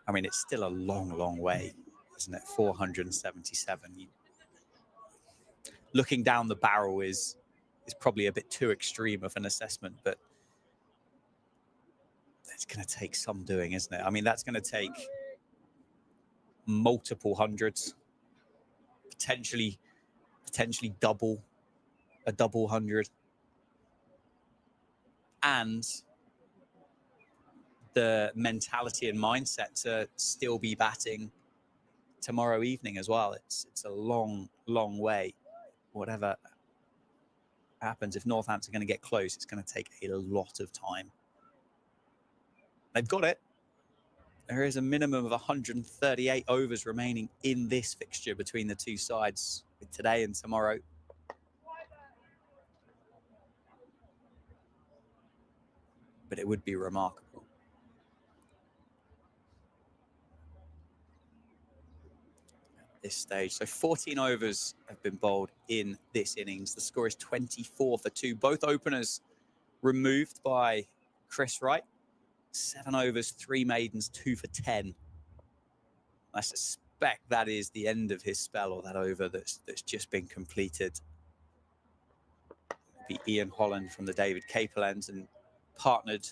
I mean, it's still a long, long way, isn't it? 477. Looking down the barrel is probably a bit too extreme of an assessment, but it's going to take some doing, isn't it? I mean, that's going to take multiple hundreds, potentially a double hundred, and the mentality and mindset to still be batting tomorrow evening as well. It's a long, long way. Whatever happens, if Northampton are going to get close, it's going to take a lot of time. They've got it. There is a minimum of 138 overs remaining in this fixture between the 2 sides, with today and tomorrow. But it would be remarkable. At this stage. So 14 overs have been bowled in this innings. The score is 24 for 2. Both openers removed by Chris Wright. 7 overs, 3 maidens, 2 for 10. I suspect that is the end of his spell, or that over that's just been completed. It'll be Ian Holland from the David Capel end and partnered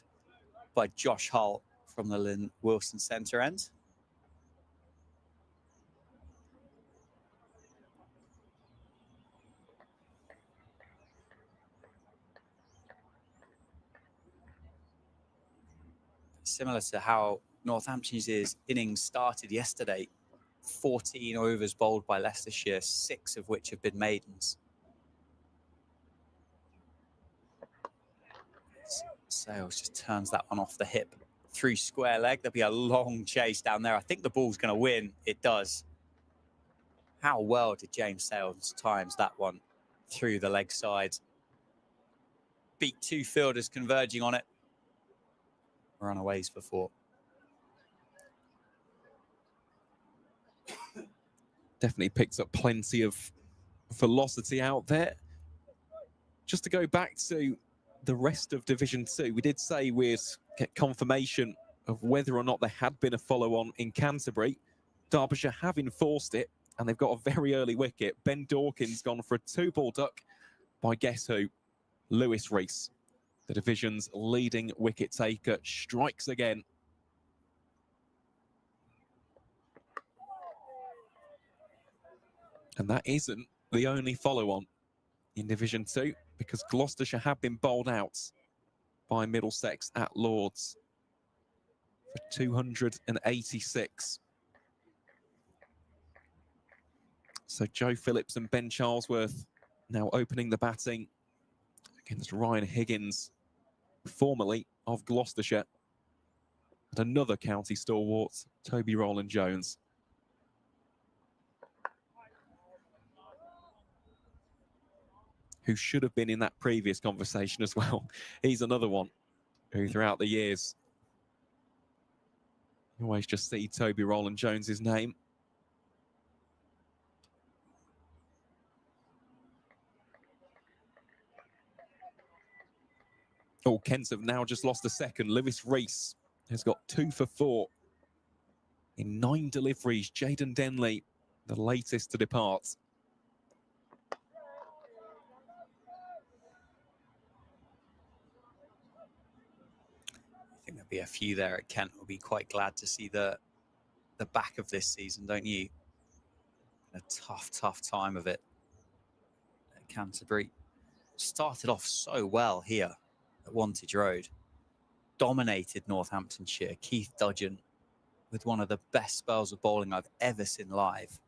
by Josh Hull from the Lynn Wilson centre end. Similar to how Northamptonshire's innings started yesterday, 14 overs bowled by Leicestershire, 6 of which have been maidens. Sales just turns that one off the hip through square leg. There'll be a long chase down there. I think the ball's going to win. It does. How well did James Sales times that one through the leg side? Beat 2 fielders converging on it. Runaways for 4. Definitely picks up plenty of velocity out there. Just to go back to the rest of Division 2, we did say we'd get confirmation of whether or not there had been a follow-on in Canterbury. Derbyshire have enforced it, and they've got a very early wicket. Ben Dawkins gone for a 2-ball duck by guess who? Lewis Rees. The division's leading wicket taker strikes again. And that isn't the only follow-on in Division 2, because Gloucestershire have been bowled out by Middlesex at Lords for 286. So Joe Phillips and Ben Charlesworth now opening the batting against Ryan Higgins, formerly of Gloucestershire, and another county stalwart, Toby Rowland-Jones. Who should have been in that previous conversation as well. He's another one who throughout the years, you always just see Toby Rowland-Jones's name. Oh, Kents have now just lost a second. Lewis Rees has got 2 for 4 in 9 deliveries. Jaden Denley, the latest to depart. I think there'll be a few there at Kent. Will be quite glad to see the back of this season, don't you? A tough time of it at Canterbury. Started off so well here at Wantage Road. Dominated Northamptonshire. Keith Dudgeon with one of the best spells of bowling I've ever seen live.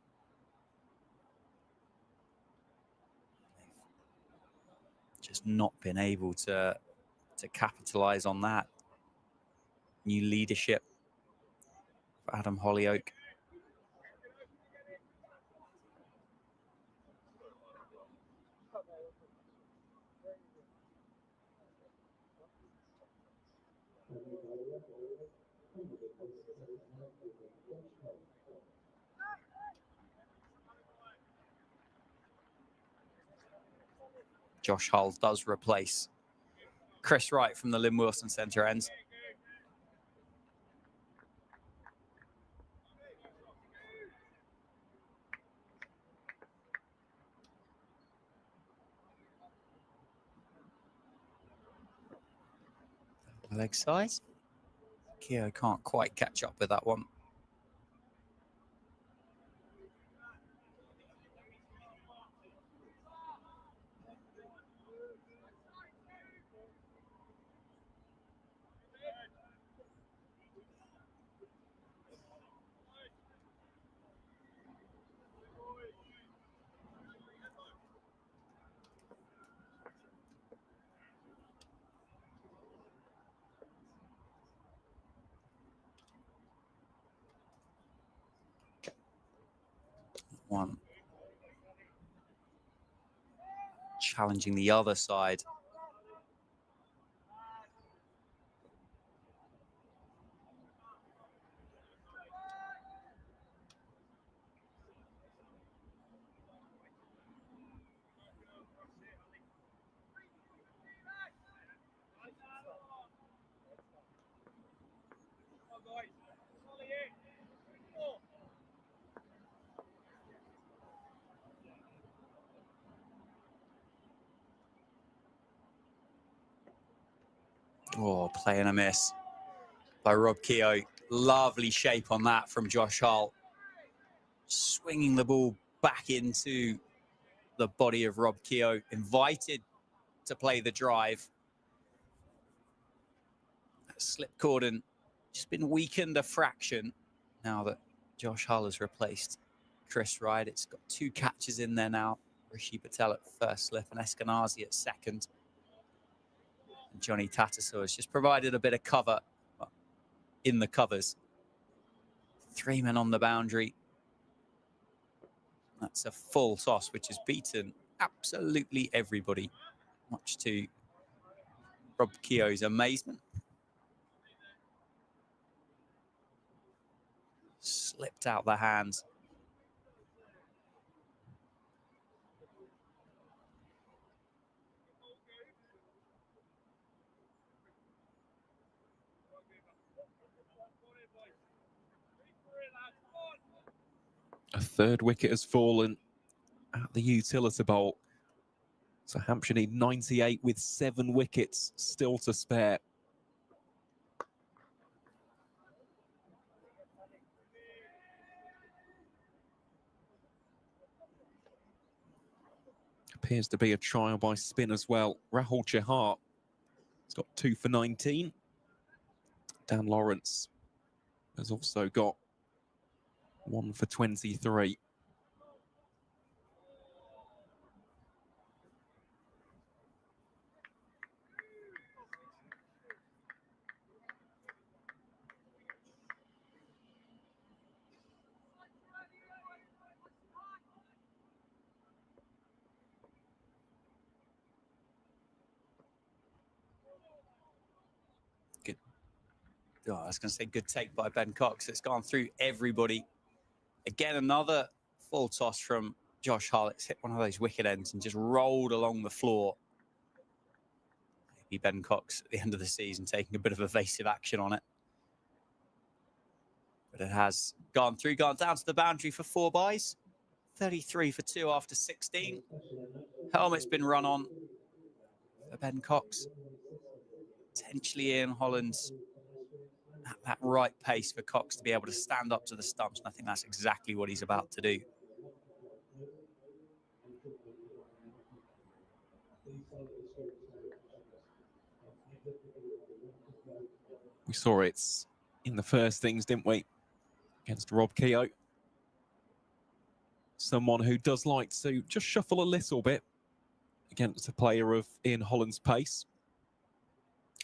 Just not been able to capitalise on that. New leadership for Adam Hollyoake. Josh Hull does replace Chris Wright from the Lynn Wilson centre end. Leg size. Keogh can't quite catch up with that one. One challenging the other side. Oh, play and a miss by Rob Keogh. Lovely shape on that from Josh Hull. Swinging the ball back into the body of Rob Keogh. Invited to play the drive. Slip cordon just been weakened a fraction now that Josh Hull has replaced Chris Wright. It's got 2 catches in there now. Rishi Patel at first slip and Eskenazi at second. And Johnny Tatasaw has just provided a bit of cover in the covers. 3 men on the boundary. That's a full toss, which has beaten absolutely everybody, much to Rob Keogh's amazement. Slipped out the hands. A 3rd wicket has fallen at the Utility Bowl. So Hampshire need 98 with 7 wickets still to spare. Appears to be a trial by spin as well. Rahul Chahar has got 2 for 19. Dan Lawrence has also got 1 for 23. Good. Oh, I was going to say good take by Ben Cox. It's gone through everybody. Again, another full toss from Josh Hull. It's hit one of those wicket ends and just rolled along the floor. Maybe Ben Cox at the end of the season taking a bit of evasive action on it. But it has gone through, gone down to the boundary for 4 byes. 33 for 2 after 16. Helmet's been run on for Ben Cox. Potentially Ian Holland's at that right pace for Cox to be able to stand up to the stumps. And I think that's exactly what he's about to do. We saw it in the first things, didn't we? Against Rob Keogh. Someone who does like to just shuffle a little bit against a player of Ian Holland's pace.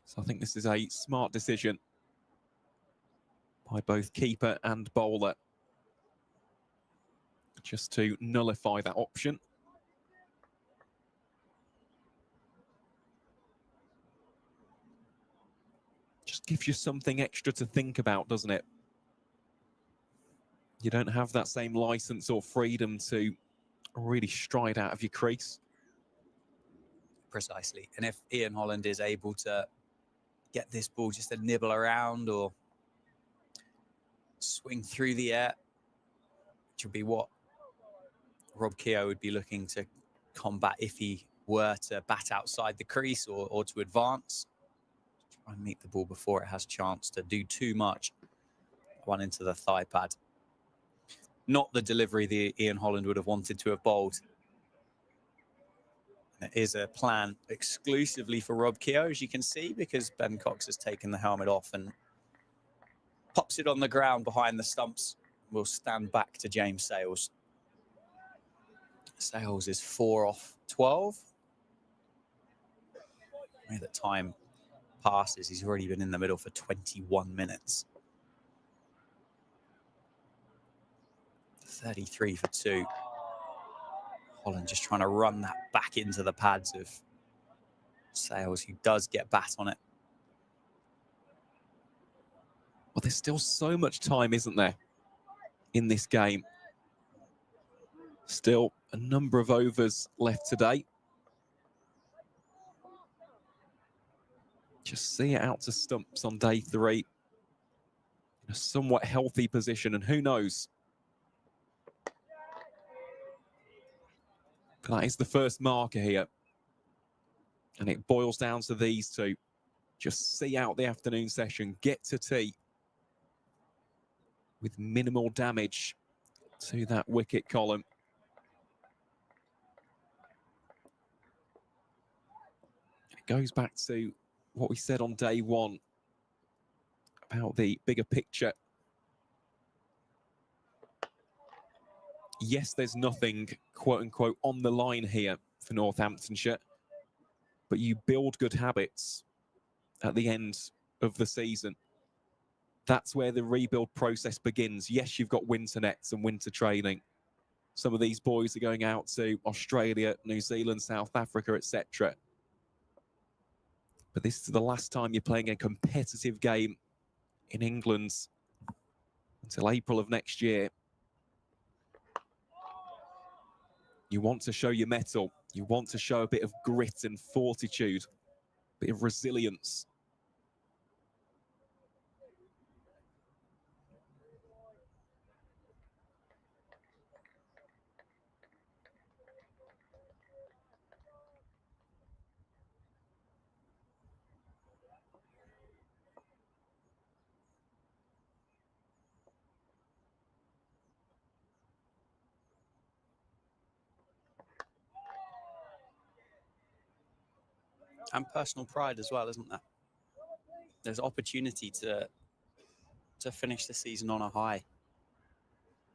So I think this is a smart decision by both keeper and bowler, just to nullify that option. Just gives you something extra to think about, doesn't it? You don't have that same license or freedom to really stride out of your crease. Precisely. And if Ian Holland is able to get this ball just a nibble around or swing through the air, which would be what Rob Keogh would be looking to combat if he were to bat outside the crease or to advance. Try and meet the ball before it has chance to do too much. One into the thigh pad. Not the delivery that Ian Holland would have wanted to have bowled. And it is a plan exclusively for Rob Keogh, as you can see, because Ben Cox has taken the helmet off and pops it on the ground behind the stumps. We'll stand back to James Sales. Sales is 4 off 12. Where the time passes, he's already been in the middle for 21 minutes. 33 for 2. Holland just trying to run that back into the pads of Sales, who does get bat on it. Well, there's still so much time, isn't there, in this game? Still a number of overs left today. Just see it out to stumps on day 3. In a somewhat healthy position, and who knows? That is the first marker here. And it boils down to these two. just see out the afternoon session, get to tea with minimal damage to that wicket column. It goes back to what we said on day one about the bigger picture. Yes, there's nothing, quote unquote, on the line here for Northamptonshire, but you build good habits at the end of the season. That's where the rebuild process begins. Yes, you've got winter nets and winter training. Some of these boys are going out to Australia, New Zealand, South Africa, etc. But this is the last time you're playing a competitive game in England until April of next year. You want to show your mettle. You want to show a bit of grit and fortitude, a bit of resilience. And personal pride as well, isn't there? There's opportunity to finish the season on a high,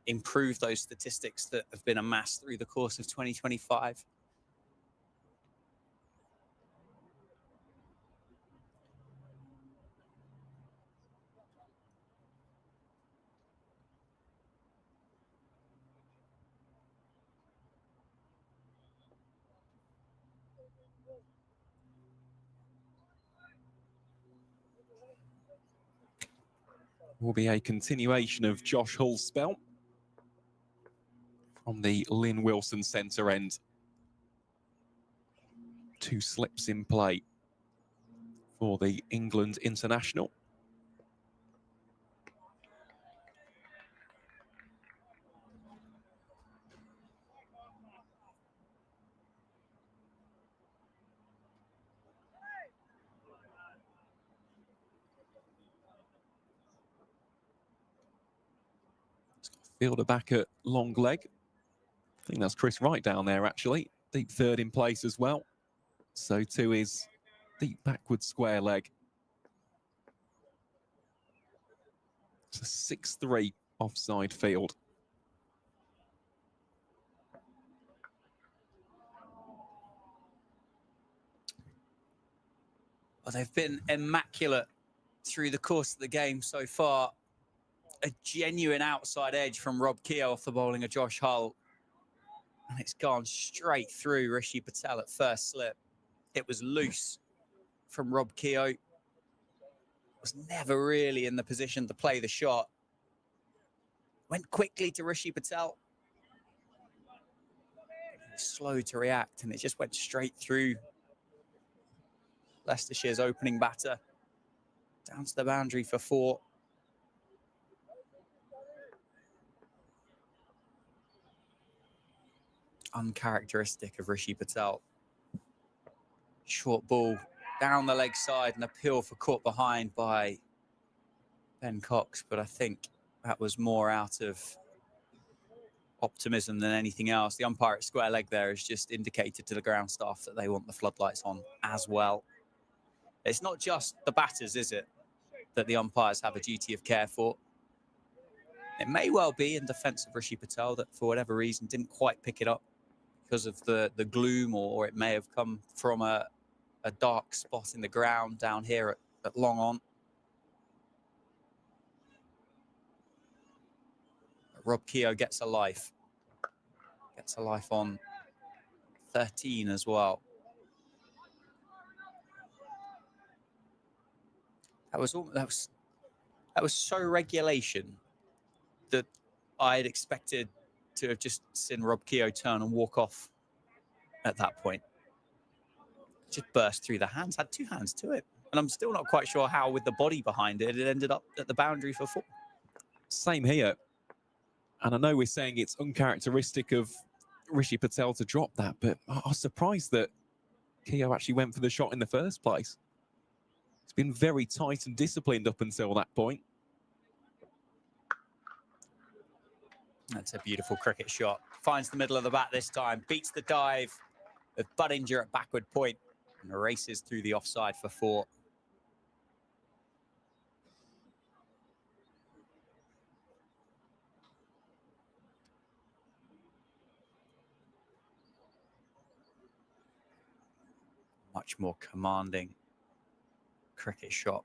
improve those statistics that have been amassed through the course of 2025. Will be a continuation of Josh Hull's spell from the Lynn Wilson centre end. 2 slips in play for the England international. Fielder back at long leg. I think that's Chris Wright down there, actually. Deep third in place as well. So too is deep backward square leg. It's a 6-3 offside field. Well, they've been immaculate through the course of the game so far. A genuine outside edge from Rob Keogh off the bowling of Josh Hull. And it's gone straight through Rishi Patel at first slip. It was loose from Rob Keogh. Was never really in the position to play the shot. Went quickly to Rishi Patel. Slow to react, and it just went straight through Leicestershire's opening batter. Down to the boundary for 4. Uncharacteristic of Rishi Patel. Short ball down the leg side, and appeal for caught behind by Ben Cox, but I think that was more out of optimism than anything else. The umpire at square leg there has just indicated to the ground staff that they want the floodlights on as well. It's not just the batters, is it, that the umpires have a duty of care for? It may well be in defence of Rishi Patel that for whatever reason didn't quite pick it up because of the gloom, or it may have come from a dark spot in the ground down here at long on. Rob Keogh gets a life. Gets a life on 13 as well. That was so regulation that I had expected to have just seen Rob Keogh turn and walk off at that point. Just burst through the hands, had 2 hands to it. And I'm still not quite sure how, with the body behind it, it ended up at the boundary for 4. Same here. And I know we're saying it's uncharacteristic of Rishi Patel to drop that, but I was surprised that Keogh actually went for the shot in the first place. It's been very tight and disciplined up until that point. That's a beautiful cricket shot. Finds the middle of the bat this time. Beats the dive of Budinger at backward point and races through the offside for 4. Much more commanding cricket shot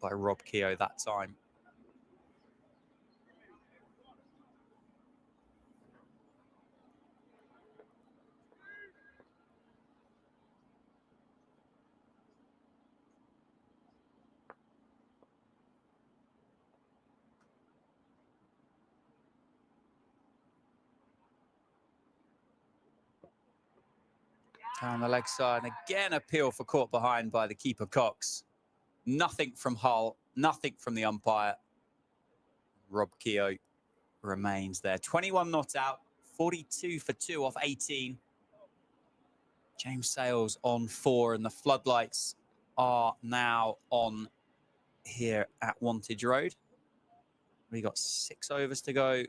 by Rob Keogh that time. Down the leg side, and again appeal for caught behind by the keeper Cox. Nothing from Hull, nothing from the umpire. Rob Keogh remains there. 21 not out, 42 for 2 off 18. James Sales on 4, and the floodlights are now on here at Wantage Road. We got 6 overs to go.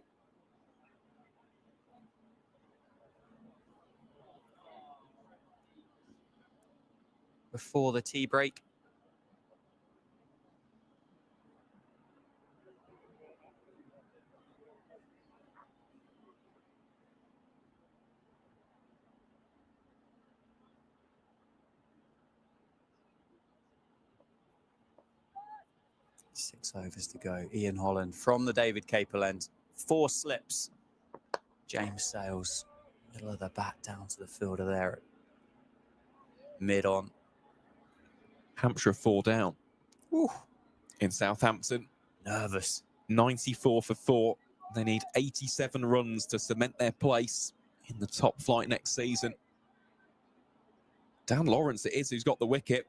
Before the tea break. Six overs to go. Ian Holland from the David Capel end. 4 slips. James Sales, middle of the bat down to the fielder there. Mid on. Hampshire 4 down. Ooh. In Southampton. Nervous. 94 for 4. They need 87 runs to cement their place in the top flight next season. Dan Lawrence it is who's got the wicket.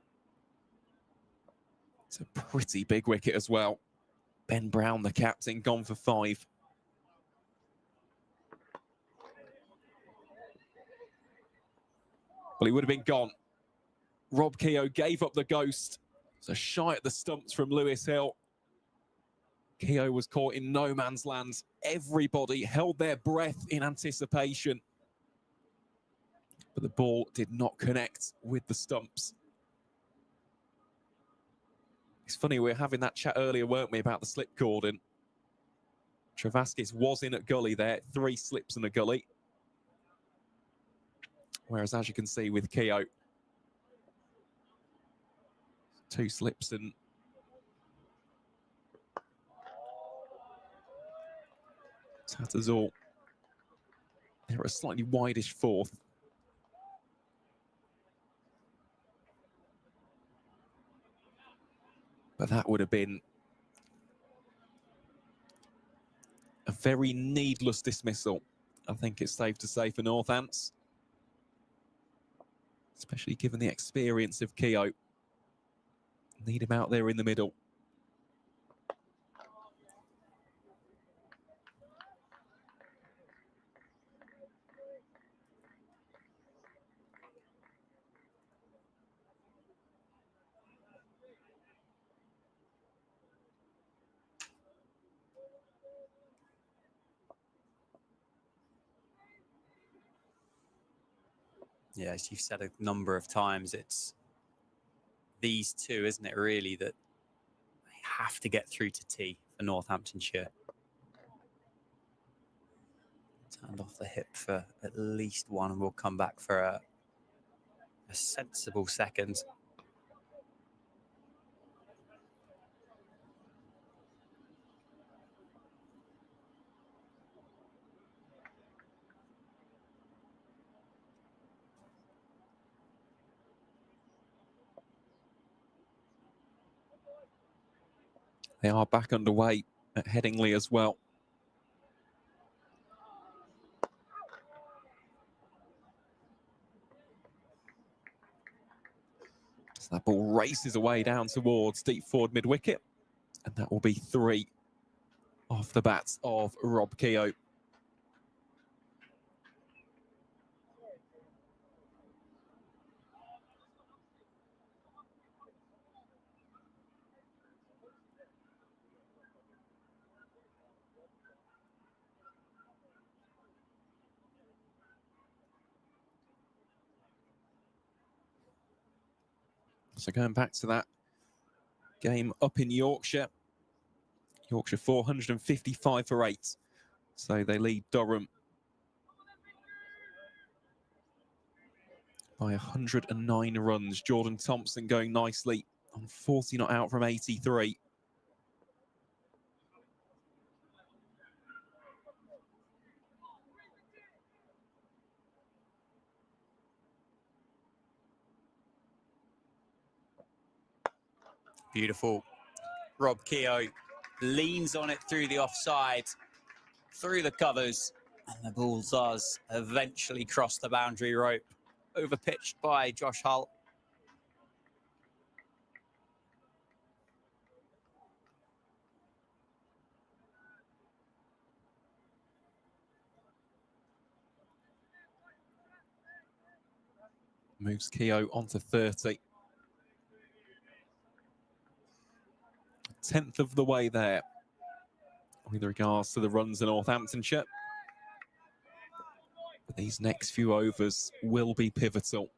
It's a pretty big wicket as well. Ben Brown, the captain, gone for 5. Well, he would have been gone. Rob Keogh gave up the ghost. It's a shy at the stumps from Lewis Hill. Keogh was caught in no man's land. Everybody held their breath in anticipation. But the ball did not connect with the stumps. It's funny, we were having that chat earlier, weren't we, about the slip cordon. Travaskis was in at gully there, 3 slips and a gully. Whereas, as you can see with Keogh, 2 slips and tatters all. They're a slightly wideish 4th. But that would have been a very needless dismissal, I think it's safe to say, for Northants. Especially given the experience of Keogh. Need him out there in the middle. Yeah, as you've said a number of times, it's these two, isn't it, really, that they have to get through to tea for Northamptonshire. Turned off the hip for at least one, and we'll come back for a sensible second. They are back underway at Headingley as well. So that ball races away down towards deep forward mid-wicket. And that will be 3 off the bats of Rob Keogh. So going back to that game up in Yorkshire. Yorkshire 455 for 8. So they lead Durham by 109 runs. Jordan Thompson going nicely on 40 not out from 83. Beautiful. Rob Keogh leans on it through the offside, through the covers, and the ball does eventually cross the boundary rope, overpitched by Josh Hull. Moves Keogh onto 30. 10th of the way there with regards to the runs in Northamptonshire. But these next few overs will be pivotal.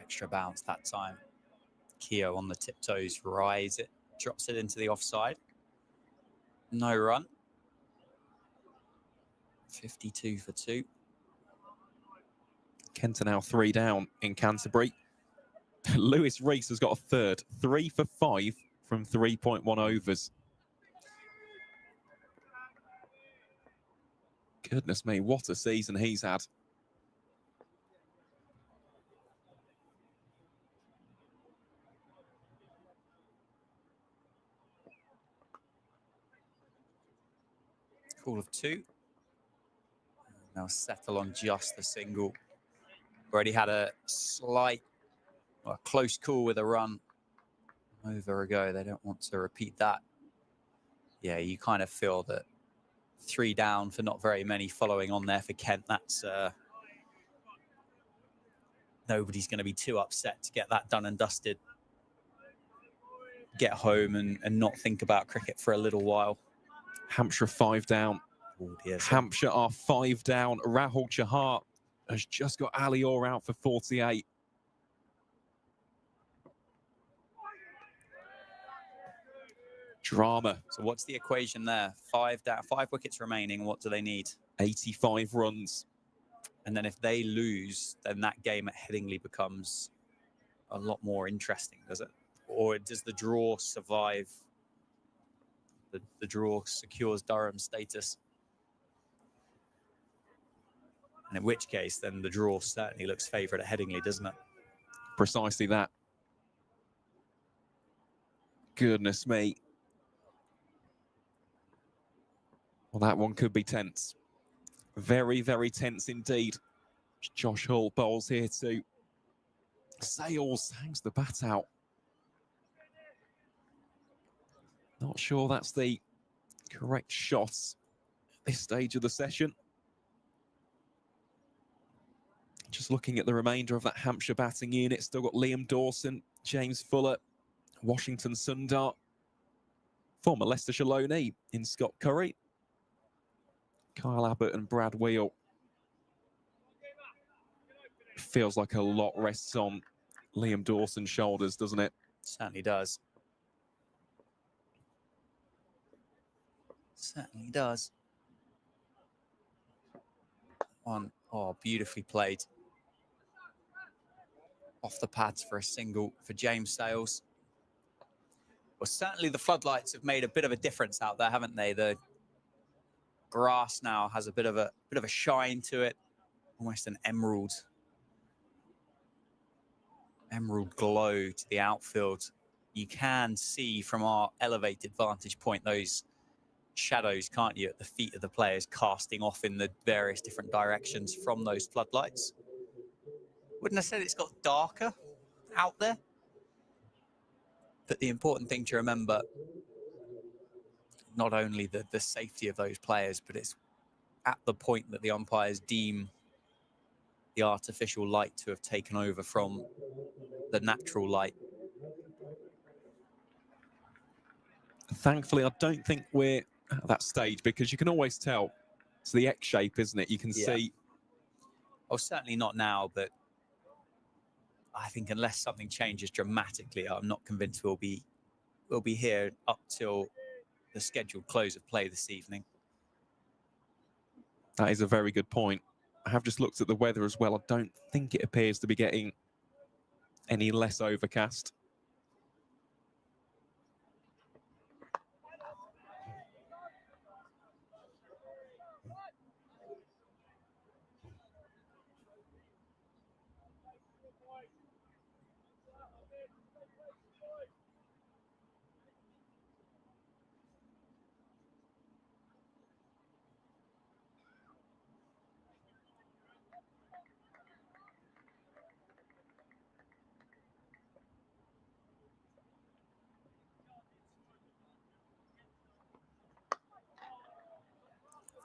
Extra bounce that time. Keogh on the tiptoes, rise it, drops it into the offside. No run. 52 for 2. Kent are now 3 down in Canterbury. Lewis Rees has got a third, 3 for 5 from 3.1 overs. Goodness me, what a season he's had. Call of 2. Now settle on just the single. Already had a slight, well, a close call with a run over ago. They don't want to repeat that. Yeah, you kind of feel that 3 down for not very many following on there for Kent. That's nobody's going to be too upset to get that done and dusted. Get home and not think about cricket for a little while. Hampshire 5 down. Oh dear, Hampshire are 5 down. Rahul Chahar has just got Ali Orr out for 48. Drama. So what's the equation there? 5 down, 5 wickets remaining. What do they need? 85 runs. And then if they lose, then that game at Headingley becomes a lot more interesting, does it? Or does the draw survive? The draw secures Durham's status. And in which case, then the draw certainly looks favourite at Headingley, doesn't it? Precisely that. Goodness me. Well, that one could be tense. Very, very tense indeed. Josh Hull bowls here too. Sales hangs the bat out. Not sure that's the correct shot at this stage of the session. Just looking at the remainder of that Hampshire batting unit, still got Liam Dawson, James Fuller, Washington Sundar, former Leicestershire loanee in Scott Curry, Kyle Abbott and Brad Wheel. Feels like a lot rests on Liam Dawson's shoulders, doesn't it? Certainly does. Certainly does. One, oh, beautifully played. Off the pads for a single for James Sales. Well, certainly the floodlights have made a bit of a difference out there, haven't they? The grass now has a bit of a shine to it, almost an emerald glow to the outfield. You can see from our elevated vantage point those shadows, can't you, at the feet of the players casting off in the various different directions from those floodlights. Wouldn't have said it's got darker out there. But the important thing to remember, not only the safety of those players, but it's at the point that the umpires deem the artificial light to have taken over from the natural light. Thankfully, I don't think we're at that stage, because you can always tell It's the X shape, isn't it? You can see. Well, certainly not now, but I think unless something changes dramatically, I'm not convinced we'll be here up till the scheduled close of play this evening. That is a very good point. I have just looked at the weather as well. I don't think it appears to be getting any less overcast.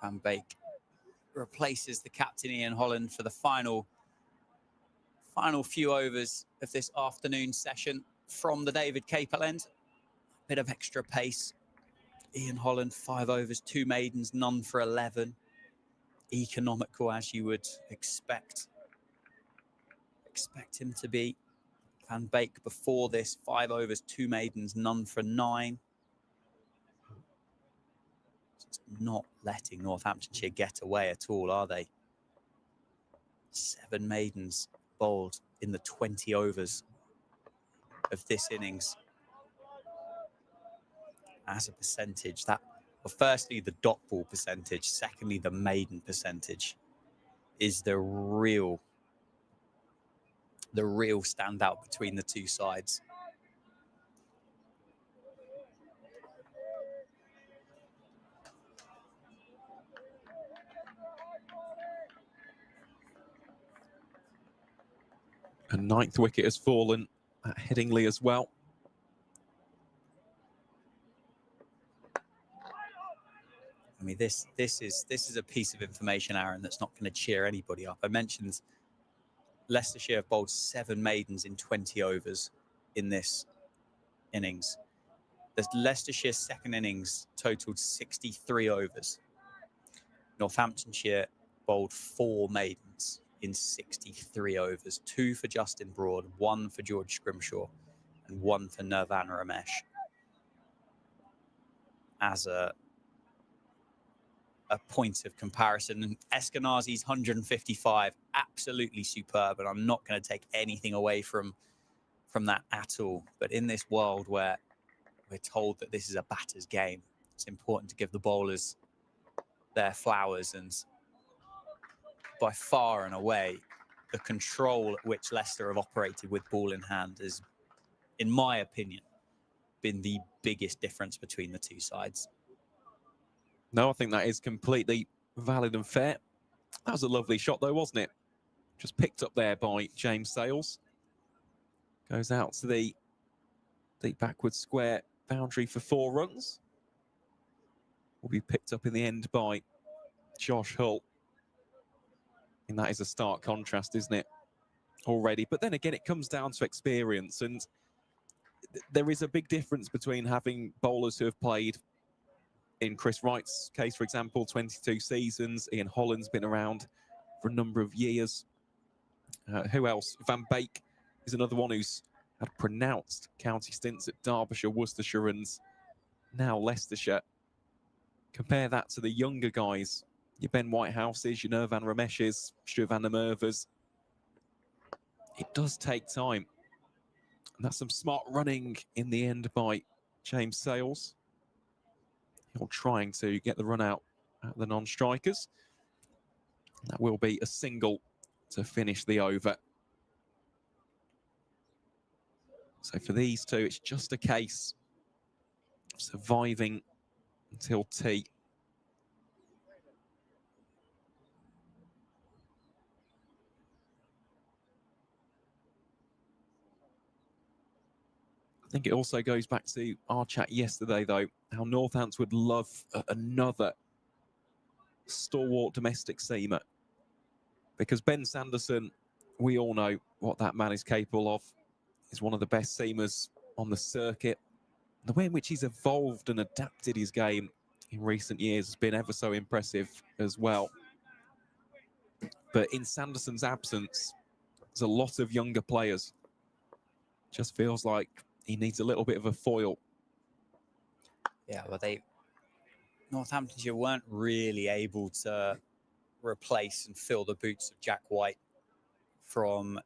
Van Beek replaces the captain Ian Holland for the final few overs of this afternoon session from the David Capel end. Bit of extra pace. Ian Holland, 5 overs, 2 maidens, none for 11. Economical as you would expect him to be. Van Beek before this, 5 overs, 2 maidens, none for 9. Just not letting Northamptonshire get away at all, are they? 7 maidens bowled in the 20 overs of this innings. As a percentage, that, well, firstly, the dot ball percentage, secondly, the maiden percentage is the real standout between the two sides. A 9th wicket has fallen at Headingley as well. I mean, this is a piece of information, Aaron, that's not going to cheer anybody up. I mentioned Leicestershire have bowled 7 maidens in 20 overs in this innings. The Leicestershire second innings totaled 63 overs. Northamptonshire bowled 4 maidens in 63 overs, 2 for Justin Broad, 1 for George Scrimshaw, and 1 for Nirvan Ramesh. As a point of comparison, and Eskenazi's 155, absolutely superb, and I'm not going to take anything away from that at all. But in this world where we're told that this is a batter's game, it's important to give the bowlers their flowers, and by far and away, the control at which Leicester have operated with ball in hand has, in my opinion, been the biggest difference between the two sides. No, I think that is completely valid and fair. That was a lovely shot, though, wasn't it? Just picked up there by James Sales. Goes out to the deep backward square boundary for 4 runs. Will be picked up in the end by Josh Hull. And that is a stark contrast, isn't it? Already. But then again, it comes down to experience. And there is a big difference between having bowlers who have played, in Chris Wright's case, for example, 22 seasons. Ian Holland's been around for a number of years. Who else? Van Beek is another one who's had pronounced county stints at Derbyshire, Worcestershire, and now Leicestershire. Compare that to the younger guys, your Ben Whitehouses, your Nirvan Rameshes, Stuart van der Merwes. It does take time. And that's some smart running in the end by James Sales. He'll trying to get the run out at the non-strikers. That will be a single to finish the over. So for these two, it's just a case of surviving until tea. I think it also goes back to our chat yesterday, though, how Northants would love another stalwart domestic seamer. Because Ben Sanderson, we all know what that man is capable of. He's one of the best seamers on the circuit. The way in which he's evolved and adapted his game in recent years has been ever so impressive as well. But in Sanderson's absence, there's a lot of younger players. Just feels like he needs a little bit of a foil. Yeah, well, Northamptonshire weren't really able to replace and fill the boots of Jack White from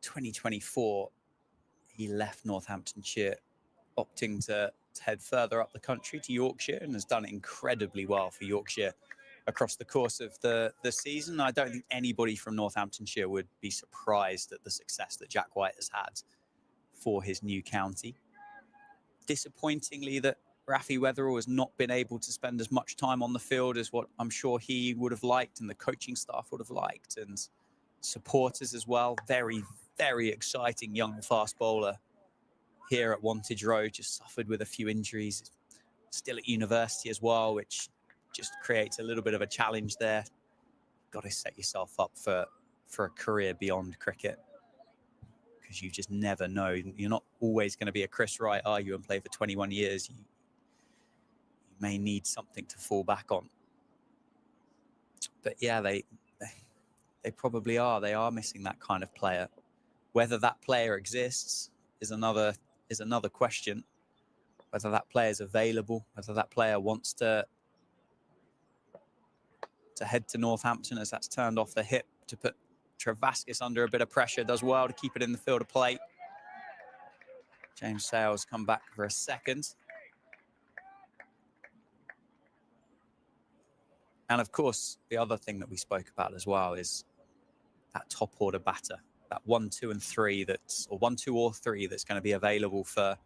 2024. He left Northamptonshire, opting to head further up the country to Yorkshire, and has done incredibly well for Yorkshire across the course of the season. I don't think anybody from Northamptonshire would be surprised at the success that Jack White has had for his new county. Disappointingly, that Rafi Weatherall has not been able to spend as much time on the field as what I'm sure he would have liked and the coaching staff would have liked, and supporters as well. Very, very exciting young fast bowler here at Wantage Road, just suffered with a few injuries. Still at university as well, which just creates a little bit of a challenge there. Got to set yourself up for a career beyond cricket, because you just never know. You're not always going to be a Chris Wright, are you, and play for 21 years. You may need something to fall back on. But yeah, they probably are. They are missing that kind of player. Whether that player exists is another question. Whether that player is available, whether that player wants to head to Northampton, as that's turned off the hip to put Travaskis under a bit of pressure. Does well to keep it in the field of play. James Sales come back for a second. And of course, the other thing that we spoke about as well is that top order batter, that 1, 2, and 3 or 1, 2, or 3 that's going to be available for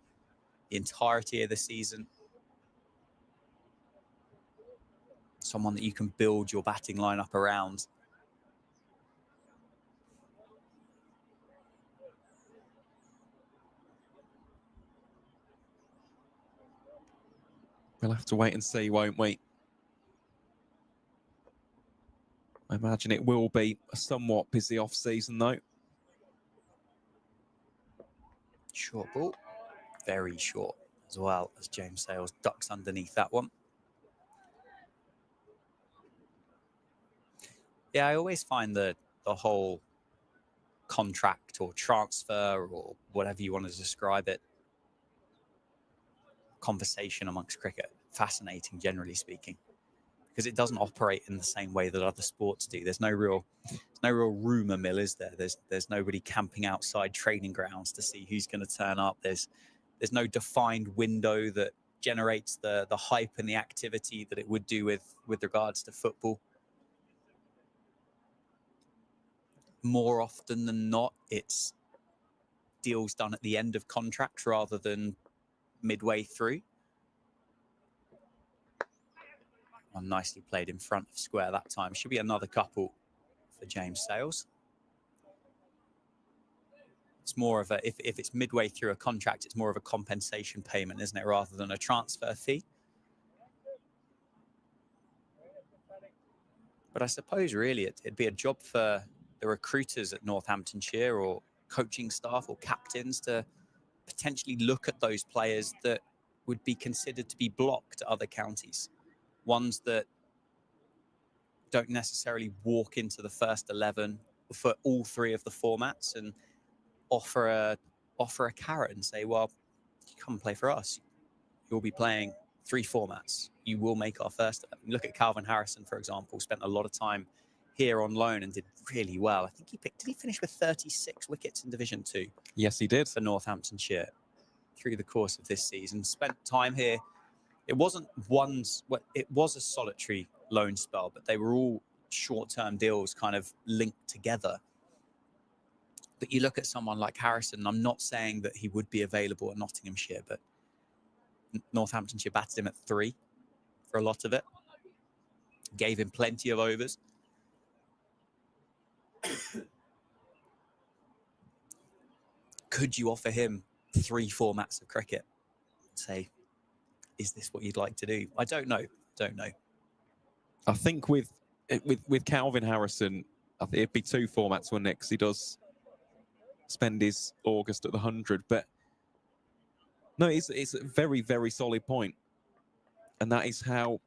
the entirety of the season. Someone that you can build your batting lineup around. We'll have to wait and see, won't we? I imagine it will be a somewhat busy off-season, though. Short ball. Very short as well, as James Sales ducks underneath that one. Yeah, I always find the whole contract or transfer or whatever you want to describe it, conversation amongst cricket, fascinating, generally speaking, because it doesn't operate in the same way that other sports do. There's no real rumour mill, is there? There's nobody camping outside training grounds to see who's going to turn up. There's no defined window that generates the hype and the activity that it would do with regards to football. More often than not, it's deals done at the end of contracts rather than midway through. Well, nicely played in front of square that time. Should be another couple for James Sales. It's more of a, if it's midway through a contract, it's more of a compensation payment, isn't it, rather than a transfer fee? But I suppose really it'd be a job for the recruiters at Northamptonshire or coaching staff or captains to potentially look at those players that would be considered to be blocked at other counties. Ones that don't necessarily walk into the first 11 for all 3 of the formats, and offer a carrot and say, well, you come and play for us. You'll be playing 3 formats. You will make our first 11. Look at Calvin Harrison, for example, spent a lot of time here on loan and did really well. I think did he finish with 36 wickets in Division 2? Yes, he did. For Northamptonshire through the course of this season. Spent time here. It wasn't it was a solitary loan spell, but they were all short-term deals kind of linked together. But you look at someone like Harrison, I'm not saying that he would be available at Nottinghamshire, but Northamptonshire batted him at 3 for a lot of it. Gave him plenty of overs. Could you offer him 3 formats of cricket? Say, is this what you'd like to do? I don't know. I think with Calvin Harrison, I think it'd be 2 formats, wouldn't it? Because he does spend his August at the 100. But no, it's a very, very solid point. And that is how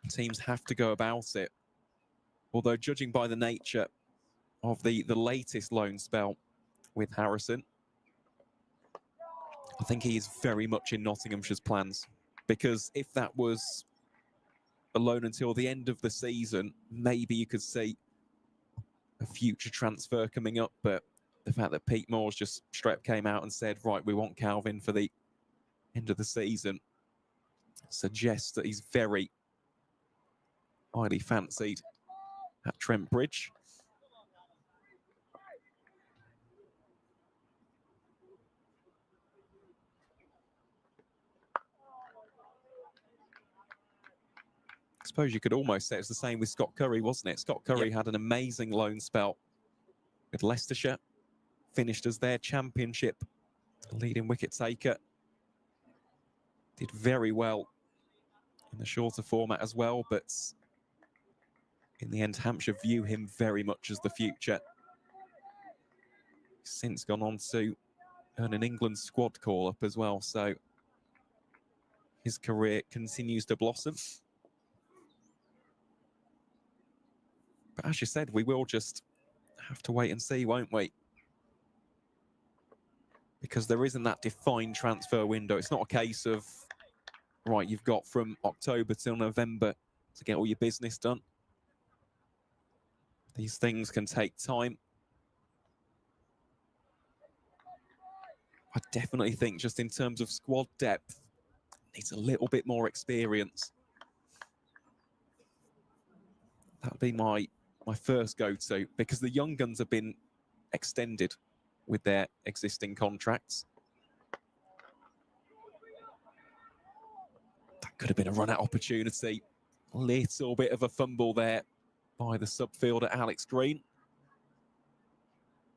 teams have to go about it. Although judging by the nature of the latest loan spell with Harrison, I think he is very much in Nottinghamshire's plans. Because if that was a loan until the end of the season, maybe you could see a future transfer coming up. But the fact that Pete Moores just straight up came out and said, right, we want Calvin for the end of the season, suggests that he's very highly fancied at Trent Bridge. I suppose you could almost say it's the same with Scott Curry, wasn't it? Scott Curry had an amazing loan spell with Leicestershire, finished as their championship leading wicket taker. Did very well in the shorter format as well, but in the end, Hampshire view him very much as the future. Since gone on to earn an England squad call-up as well, so his career continues to blossom. But as you said, we will just have to wait and see, won't we? Because there isn't that defined transfer window. It's not a case of, right, you've got from October till November to get all your business done. These things can take time. I definitely think just in terms of squad depth, needs a little bit more experience. That'd be my first go-to, because the young guns have been extended with their existing contracts. That could have been a run-out opportunity. A little bit of a fumble there by the subfielder Alex Green.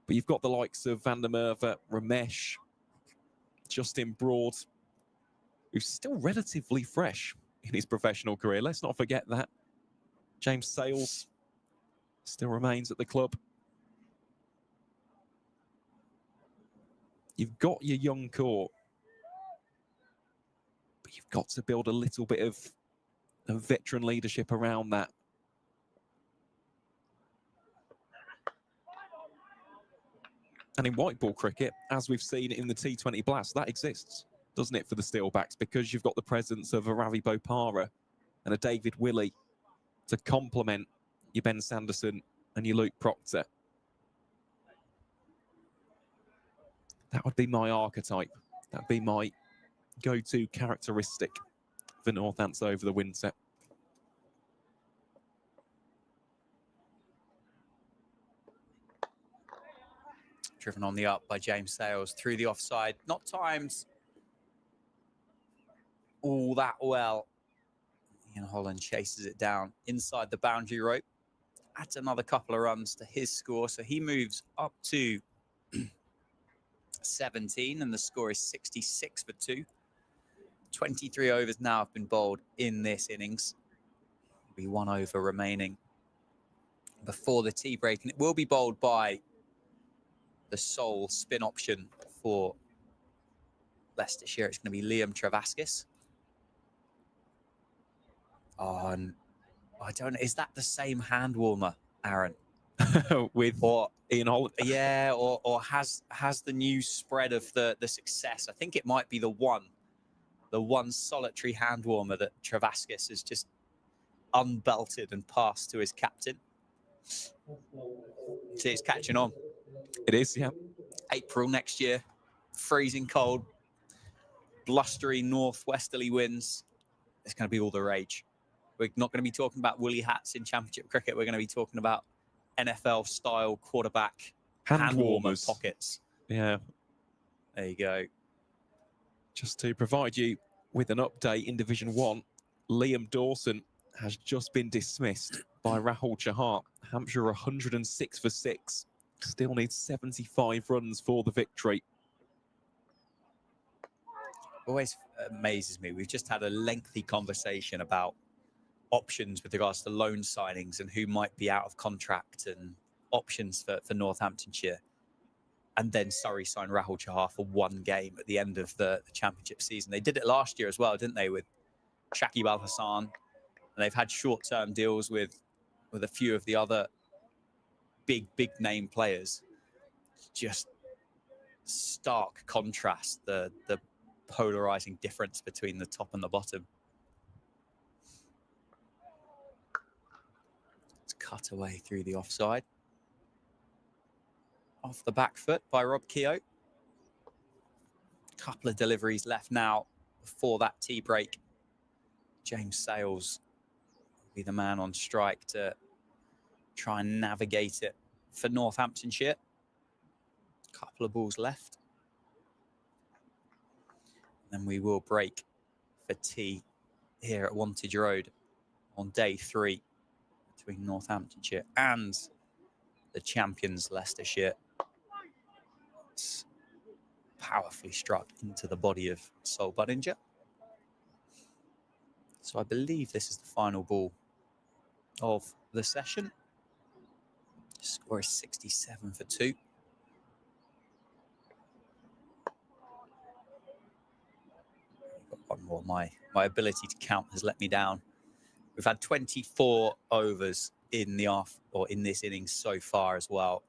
But you've got the likes of Van der Merwe, Ramesh, Justin Broad, who's still relatively fresh in his professional career. Let's not forget that. James Sales still remains at the club. You've got your young core, but you've got to build a little bit of veteran leadership around that. And in white ball cricket, as we've seen in the T20 Blast, that exists, doesn't it, for the Steelbacks? Because you've got the presence of a Ravi Bopara and a David Willey to complement your Ben Sanderson and your Luke Proctor. That would be my archetype. That would be my go-to characteristic for Northampton over the winter. Driven on the up by James Sales through the offside. Not timed all that well. Ian Holland chases it down inside the boundary rope. Adds another couple of runs to his score. So he moves up to 17 and the score is 66 for 2. 23 overs now have been bowled in this innings. There'll be 1 over remaining before the tea break. And it will be bowled by the sole spin option for Leicestershire. It's going to be Liam Travaskis. And I don't know, is that the same hand warmer, Aaron? With Ian Holland? Yeah, or has the news spread of the success? I think it might be the one solitary hand warmer that Travaskis has just unbelted and passed to his captain. See, it's catching on. It is, yeah. April next year, freezing cold, blustery northwesterly winds. It's going to be all the rage. We're not going to be talking about woolly hats in championship cricket. We're going to be talking about NFL-style quarterback hand warmer pockets. Yeah. There you go. Just to provide you with an update in Division 1, Liam Dawson has just been dismissed by Rahul Chahar. Hampshire 106 for 6. Still needs 75 runs for the victory. Always amazes me. We've just had a lengthy conversation about options with regards to loan signings and who might be out of contract and options for Northamptonshire. And then Surrey signed Rahul Chahar for 1 game at the end of the championship season. They did it last year as well, didn't they, with Shakib Al Hassan, and they've had short-term deals with a few of the other big name players. Just stark contrast, the polarizing difference between the top and the bottom. It's cut away through the offside. Off the back foot by Rob Keogh. Couple of deliveries left now before that tea break. James Sales will be the man on strike to try and navigate it for Northamptonshire. Couple of balls left. Then we will break for tea here at Wantage Road on day 3 between Northamptonshire and the champions Leicestershire. It's powerfully struck into the body of Sol Budinger. So I believe this is the final ball of the session. The score is 67 for 2. Got one more. My ability to count has let me down. We've had 24 overs in this innings so far as well.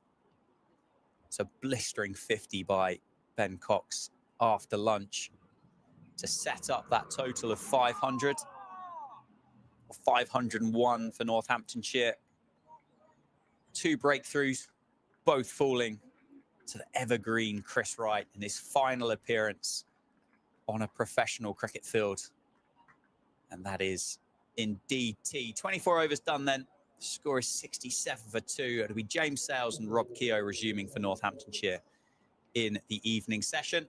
It's a blistering 50 by Ben Cox after lunch to set up that total of 500. 501 for Northamptonshire. 2 breakthroughs, both falling to the evergreen Chris Wright in his final appearance on a professional cricket field. And that is indeed tea. 24 overs done then. The score is 67 for 2. It'll be James Sales and Rob Keogh resuming for Northamptonshire in the evening session.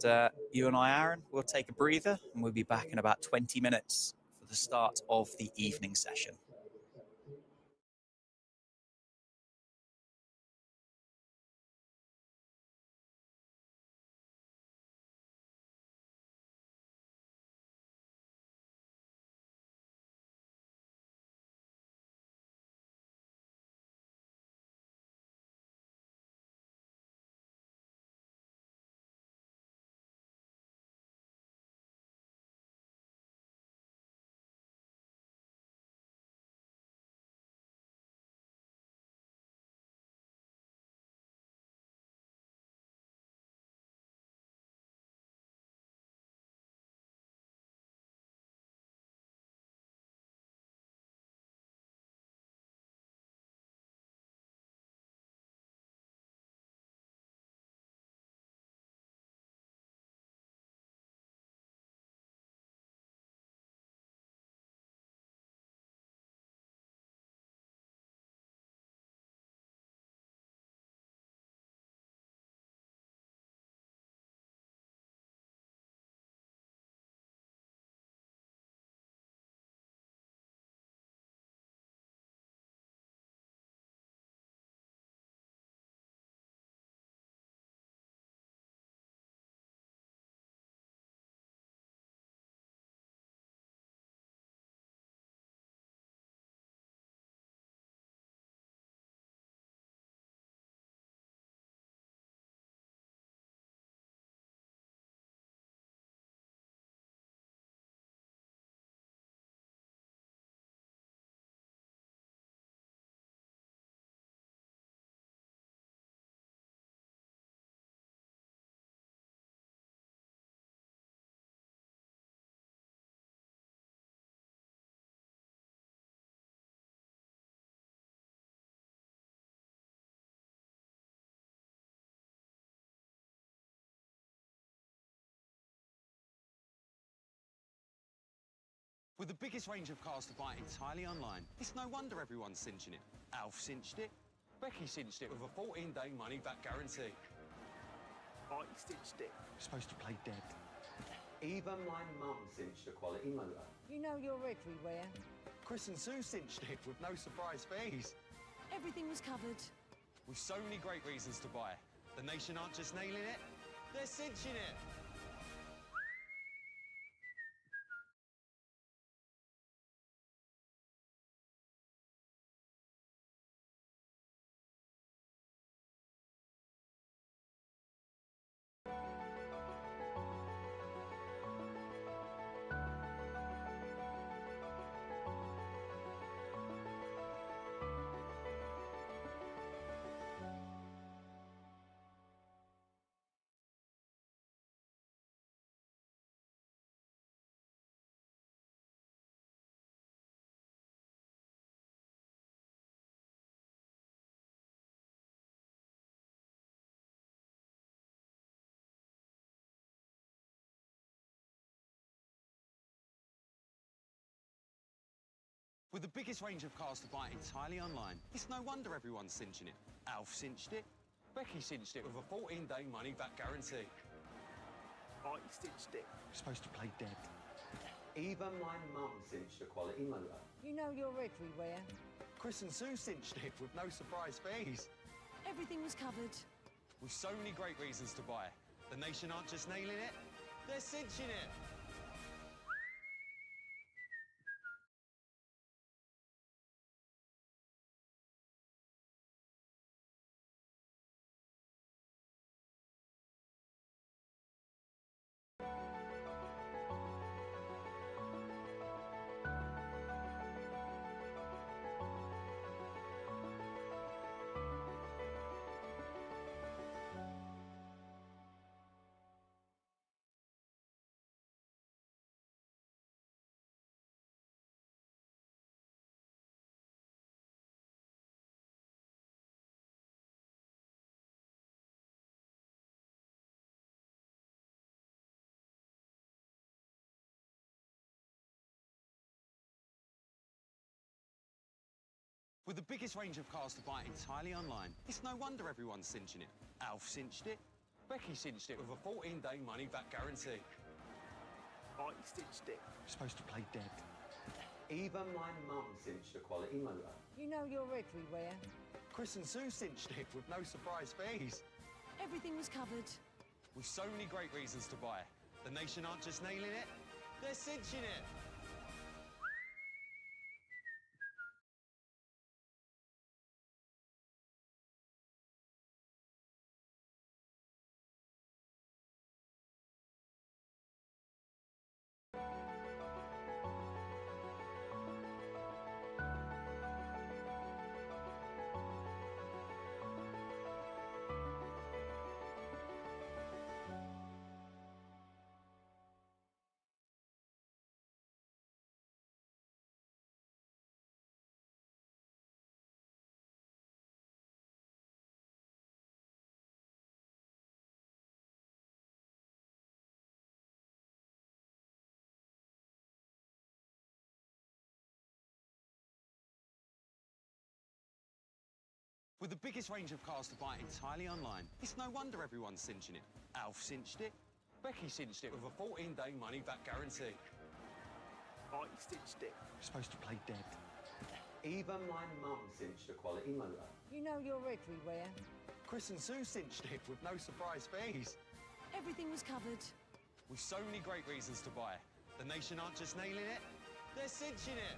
And, you and I, Aaron, we'll take a breather and we'll be back in about 20 minutes for the start of the evening session. With the biggest range of cars to buy entirely online, it's no wonder everyone's cinching it. Alf cinched it. Becky cinched it with a 14-day money-back guarantee. I cinched it. You're supposed to play dead. Even my mum cinched a quality motor. You know you're everywhere. Chris and Sue cinched it with no surprise fees. Everything was covered. With so many great reasons to buy. The nation aren't just nailing it, they're cinching it. With the biggest range of cars to buy entirely online, it's no wonder everyone's cinching it. Alf cinched it. Becky cinched it with a 14-day money-back guarantee. I cinched it. You're supposed to play dead. Even my mum cinched a quality motor. You know you're everywhere. Chris and Sue cinched it with no surprise fees. Everything was covered. With so many great reasons to buy. The nation aren't just nailing it, they're cinching it. With the biggest range of cars to buy entirely online, it's no wonder everyone's cinching it. Alf cinched it. Becky cinched it with a 14-day money-back guarantee. I cinched it. You're supposed to play dead. Even my mum cinched a quality motor. You know you're everywhere. Chris and Sue cinched it with no surprise fees. Everything was covered. With so many great reasons to buy. The nation aren't just nailing it, they're cinching it. With the biggest range of cars to buy entirely online, it's no wonder everyone's cinching it. Alf cinched it. Becky cinched it with a 14-day money-back guarantee. I cinched it. You're supposed to play dead. Even my mum cinched a quality motor. You know you're everywhere. Chris and Sue cinched it with no surprise fees. Everything was covered. With so many great reasons to buy. The nation aren't just nailing it, they're cinching it.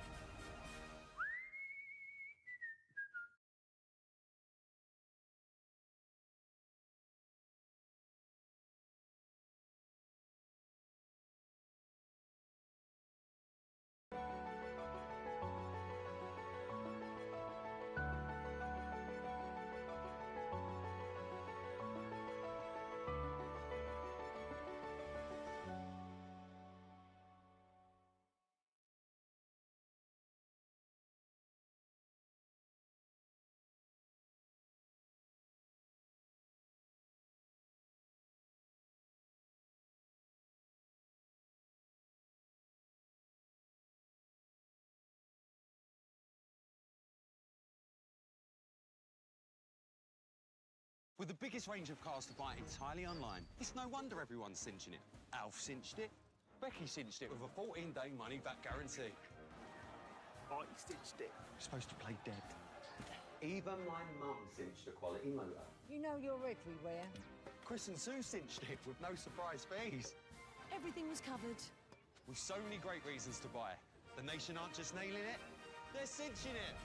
With the biggest range of cars to buy entirely online, it's no wonder everyone's cinching it. Alf cinched it. Becky cinched it with a 14-day money-back guarantee. I cinched it. You're supposed to play dead. Even my mum cinched a quality motor. You know you're everywhere. Chris and Sue cinched it with no surprise fees. Everything was covered. With so many great reasons to buy. The nation aren't just nailing it, they're cinching it.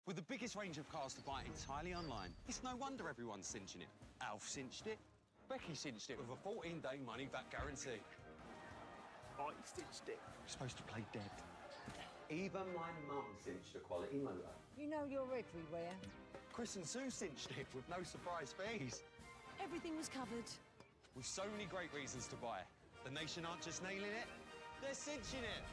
With the biggest range of cars to buy entirely online, it's no wonder everyone's cinching it. Alf cinched it. Becky cinched it with a 14-day money-back guarantee. I stitched it. You're supposed to play dead. Even my mum cinched a quality motor. You know you're everywhere. Chris and Sue cinched it with no surprise fees. Everything was covered. With so many great reasons to buy. The nation aren't just nailing it, they're cinching it.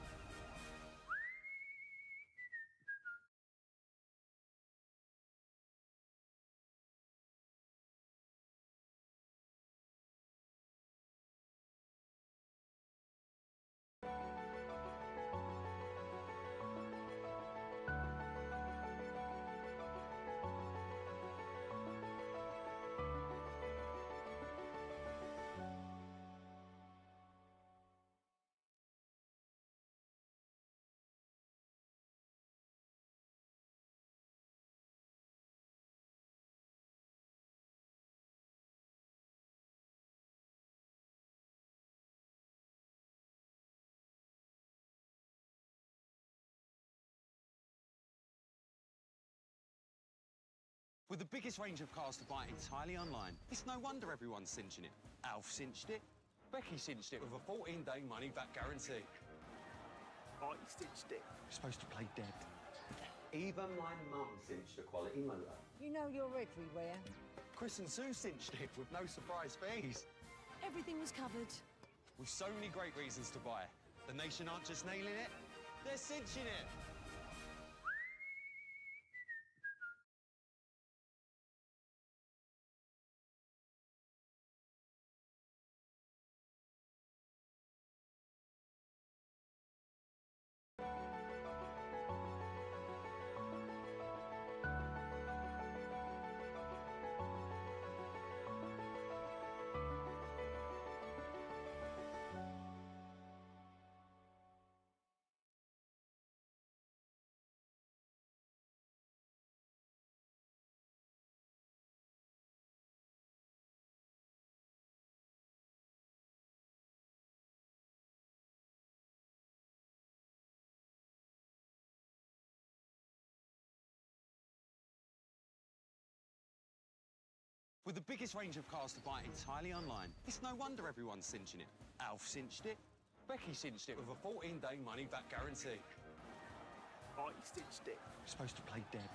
With the biggest range of cars to buy entirely online, it's no wonder everyone's cinching it. Alf cinched it. Becky cinched it with a 14-day money-back guarantee. I stitched it. You're supposed to play dead. Even my mum cinched a quality motor. You know you're everywhere. Chris and Sue cinched it with no surprise fees. Everything was covered. With so many great reasons to buy. The nation aren't just nailing it, they're cinching it. With the biggest range of cars to buy entirely online, it's no wonder everyone's cinching it. Alf cinched it. Becky cinched it with a 14-day money-back guarantee. I stitched it. You're supposed to play dead.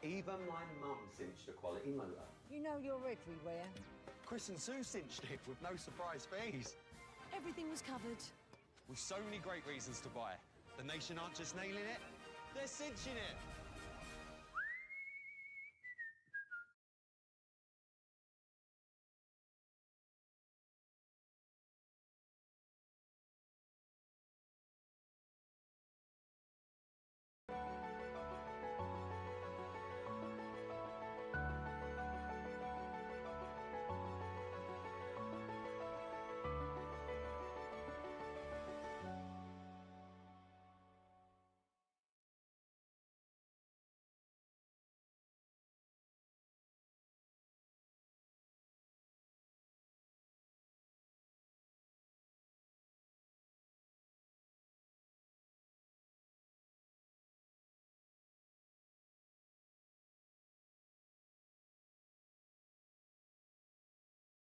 Even my mum cinched a quality motor. You know you're everywhere. Chris and Sue cinched it with no surprise fees. Everything was covered. With so many great reasons to buy. The nation aren't just nailing it, they're cinching it.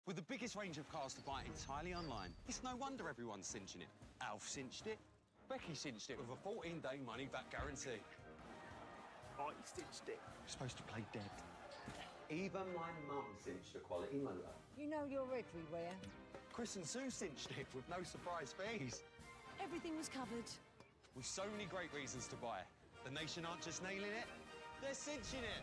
With the biggest range of cars to buy entirely online, it's no wonder everyone's cinching it. Alf cinched it. Becky cinched it with a 14-day money-back guarantee. I stitched it. You're supposed to play dead. Even my mum cinched a quality motor. You know you're everywhere. Chris and Sue cinched it with no surprise fees. Everything was covered. With so many great reasons to buy. The nation aren't just nailing it, they're cinching it.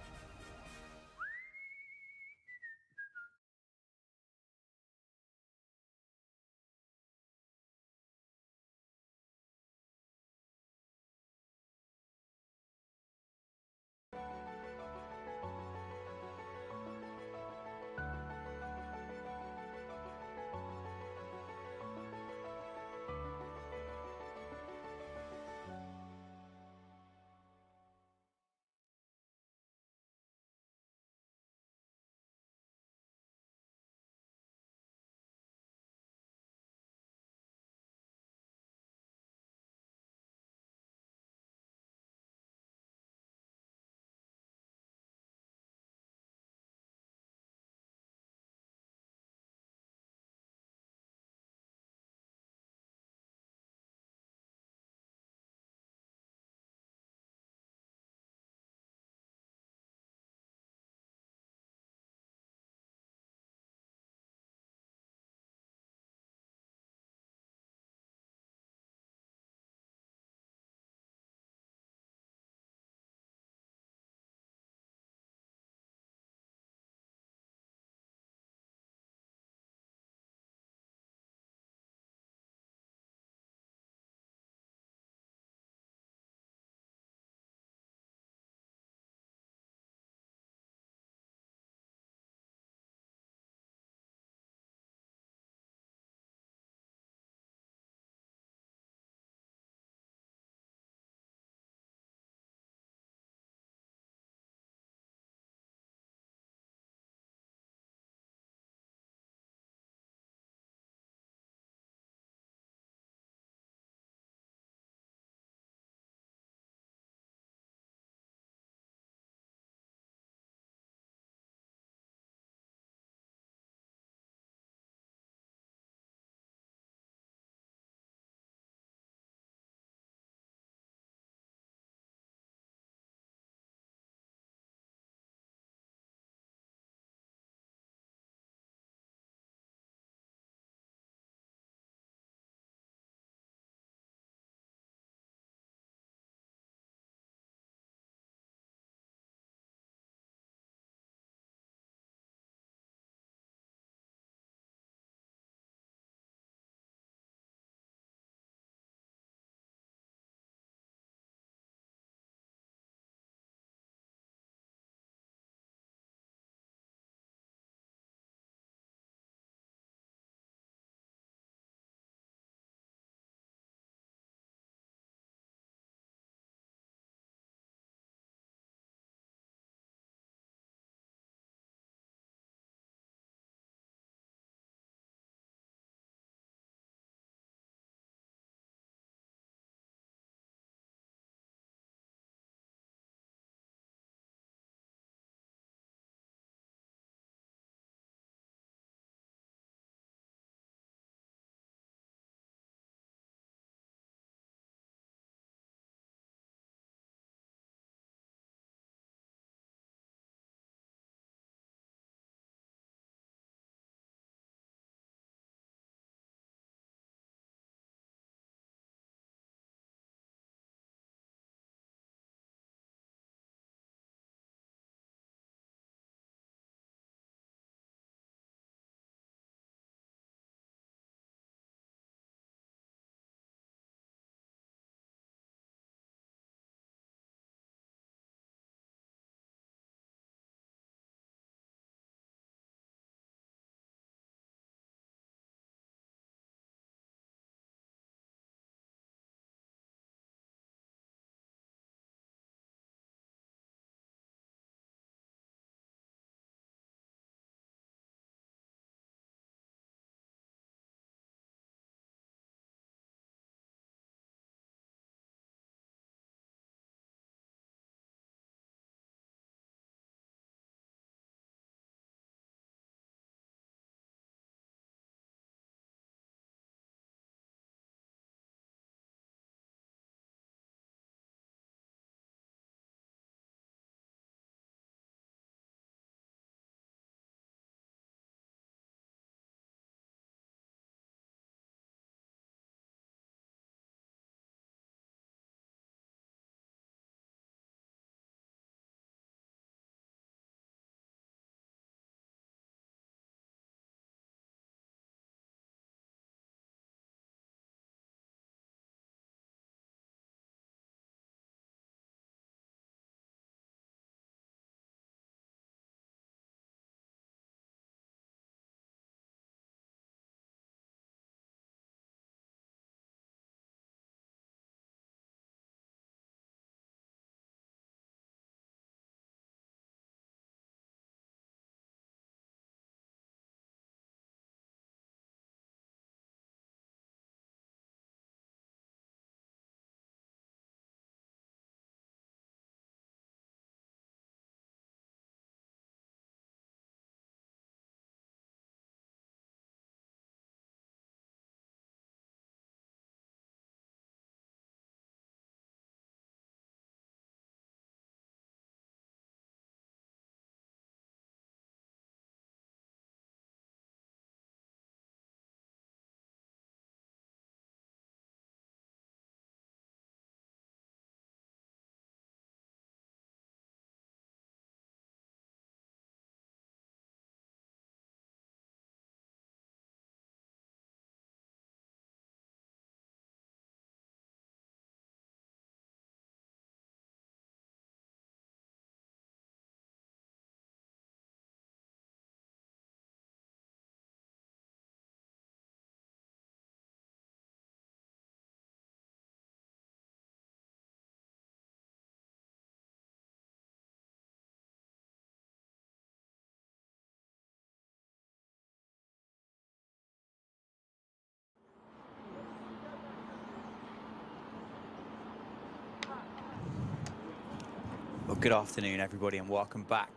Well, good afternoon, everybody, and welcome back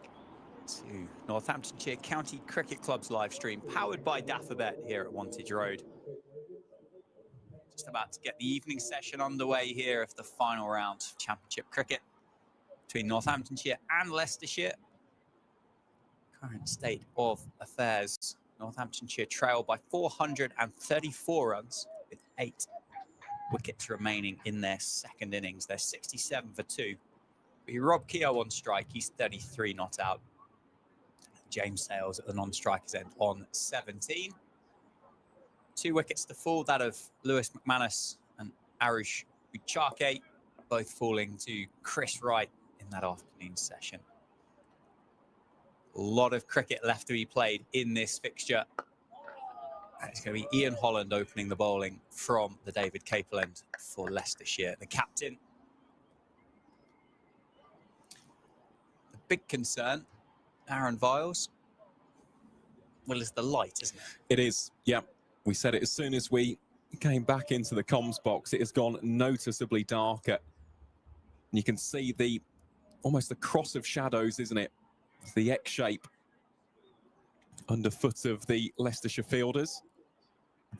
to Northamptonshire County Cricket Club's live stream, powered by Daffabet here at Wantage Road. Just about to get the evening session underway here of the final round of Championship cricket between Northamptonshire and Leicestershire. Current state of affairs, Northamptonshire trail by 434 runs with 8 wickets remaining in their second innings. They're 67 for 2. Rob Keogh on strike, he's 33 not out. James Sales at the non-strikers end on 17. 2 wickets to fall, that of Lewis McManus and Arush Uchake, both falling to Chris Wright in that afternoon session. A lot of cricket left to be played in this fixture. And it's going to be Ian Holland opening the bowling from the David Capel end for Leicestershire. The captain. The big concern, Aaron Viles, well, it's the light, isn't it? It is, yeah. We said it as soon as we came back into the comms box. It has gone noticeably darker. And you can see almost the cross of shadows, isn't it? The X shape underfoot of the Leicestershire fielders.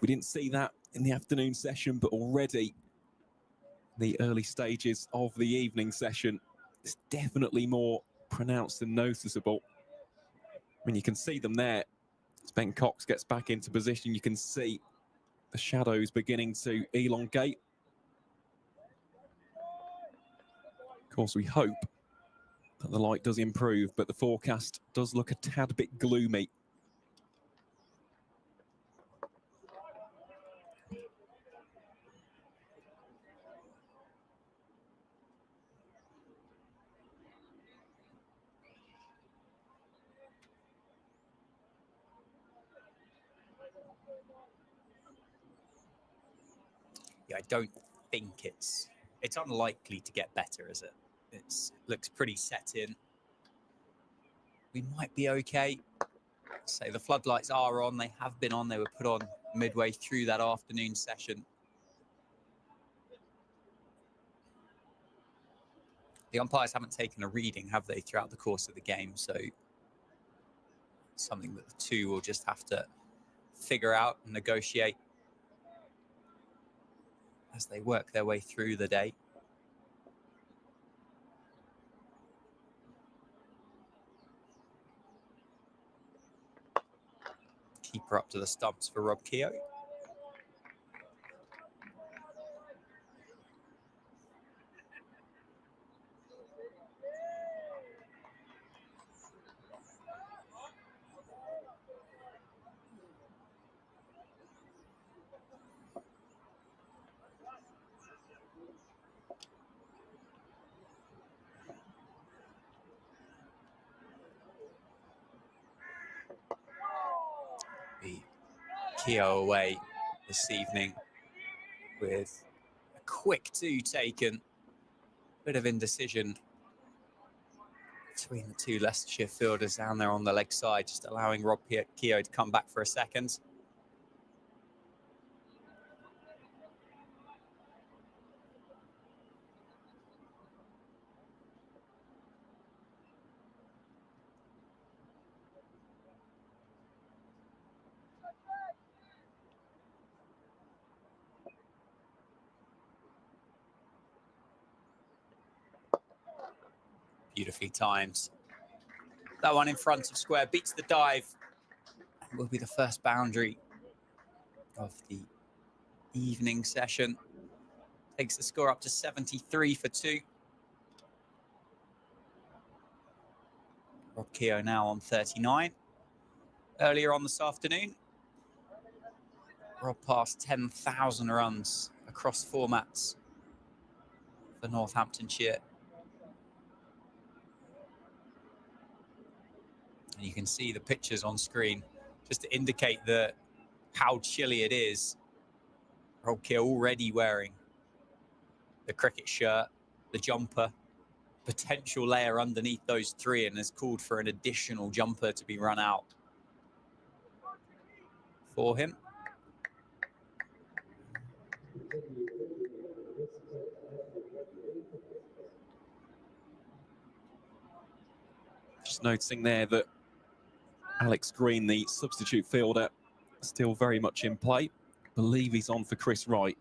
We didn't see that in the afternoon session, but already the early stages of the evening session, it's definitely more pronounced and noticeable. I mean, you can see them there. As Ben Cox gets back into position, you can see the shadows beginning to elongate. Of course, we hope that the light does improve, but the forecast does look a tad bit gloomy. Yeah, I don't think it's unlikely to get better, is it? It looks pretty set in. We might be okay. So the floodlights are on. They have been on. They were put on midway through that afternoon session. The umpires haven't taken a reading, have they, throughout the course of the game? So something that the two will just have to figure out and negotiate as they work their way through the day. Keeper up to the stumps for Rob Keogh. Keogh away this evening with a quick 2 taken. Bit of indecision between the two Leicestershire fielders down there on the leg side, just allowing Rob Keogh to come back for a second. Beautifully timed. That one in front of square beats the dive and will be the first boundary of the evening session. Takes the score up to 73 for 2. Rob Keogh now on 39. Earlier on this afternoon, Rob passed 10,000 runs across formats for Northamptonshire. And you can see the pictures on screen just to indicate how chilly it is. Rob Keogh already wearing the cricket shirt, the jumper, potential layer underneath those 3, and has called for an additional jumper to be run out for him. Just noticing there that Alex Green, the substitute fielder, still very much in play. Believe he's on for Chris Wright.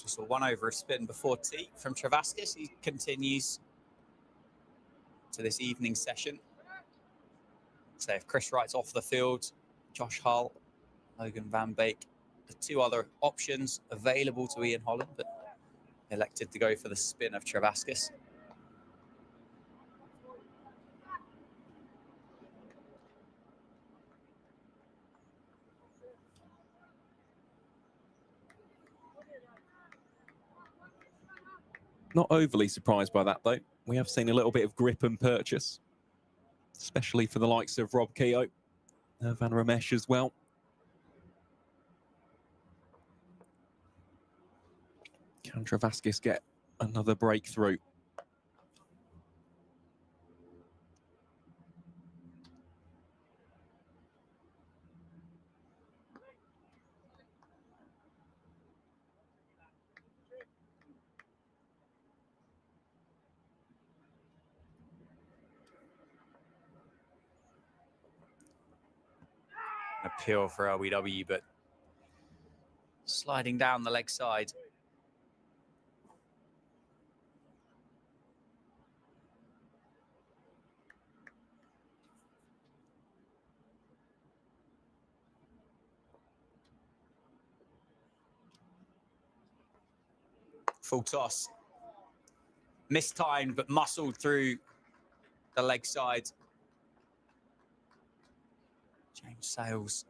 Just a 1 over a spin before tea from Travaskis. He continues to this evening session. So if Chris Wright's off the field, Josh Hull, Logan Van Beek, the two other options available to Ian Holland, but elected to go for the spin of Travaskis. Not overly surprised by that, though. We have seen a little bit of grip and purchase, especially for the likes of Rob Keogh, Van Ramesh as well. Can Travaskis get another breakthrough? Appeal for LBW, but sliding down the leg side. Full toss. Mistimed, but muscled through the leg side. James Sales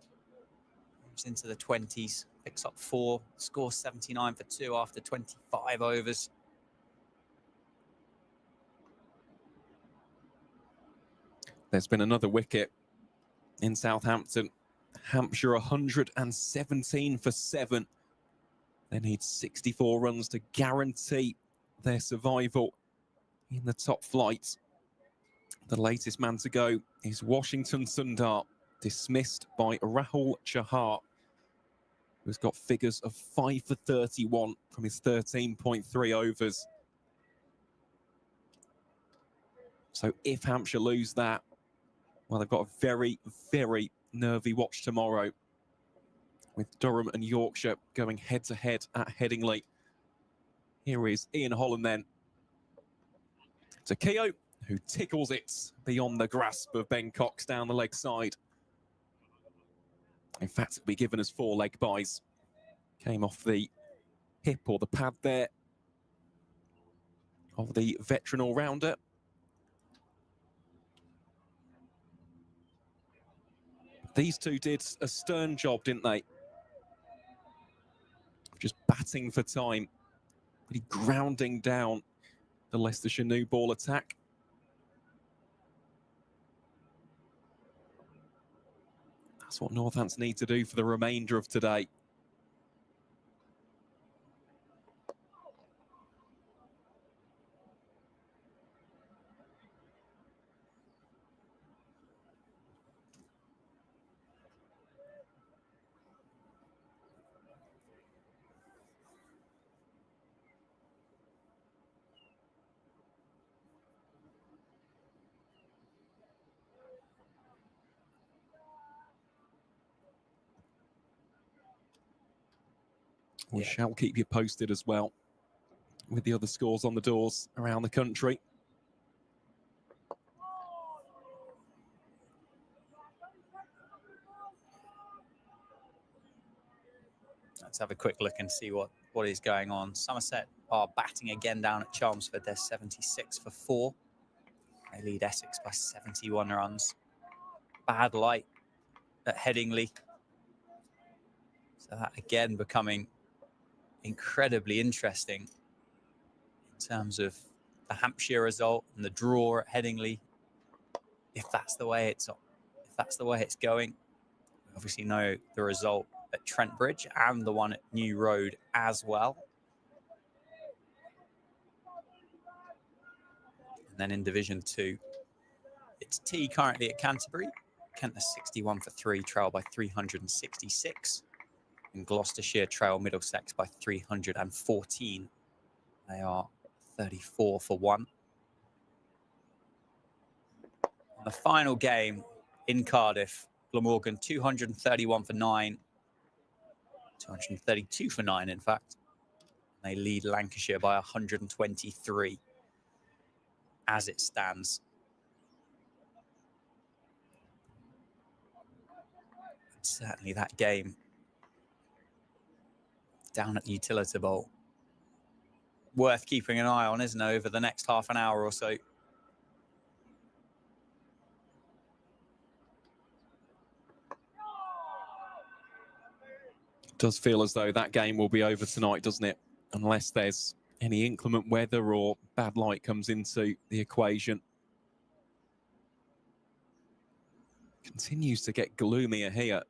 moves into the 20s, picks up 4, scores 79 for 2 after 25 overs. There's been another wicket in Southampton. Hampshire 117 for 7. They need 64 runs to guarantee their survival in the top flight. The latest man to go is Washington Sundar, dismissed by Rahul Chahar, who's got figures of 5 for 31 from his 13.3 overs. So if Hampshire lose that, well, they've got a very, very nervy watch tomorrow, with Durham and Yorkshire going head-to-head at Headingley. Here is Ian Holland then to Keogh, who tickles it beyond the grasp of Ben Cox down the leg side. In fact, it'll be given as 4 leg byes. Came off the hip or the pad there of the veteran all-rounder. These two did a stern job, didn't they? Just batting for time, really grounding down the Leicestershire new ball attack. That's what Northampton need to do for the remainder of today. We shall keep you posted as well with the other scores on the doors around the country. Let's have a quick look and see what is going on. Somerset are batting again down at Chelmsford. They're 76 for 4. They lead Essex by 71 runs. Bad light at Headingley. So that again becoming incredibly interesting in terms of the Hampshire result and the draw at Headingley. If that's the way it's going, we obviously know the result at Trent Bridge and the one at New Road as well. And then in Division 2, it's T currently at Canterbury. Kent are 61 for 3, trail by 366. And Gloucestershire trail Middlesex by 314. They are 34 for 1. And the final game in Cardiff, Glamorgan 231 for 9. 232 for 9, in fact. They lead Lancashire by 123 as it stands. Certainly that game down at the Utilita Bowl, worth keeping an eye on, isn't it, over the next half an hour or so. It does feel as though that game will be over tonight, doesn't it? Unless there's any inclement weather or bad light comes into the equation. Continues to get gloomier here.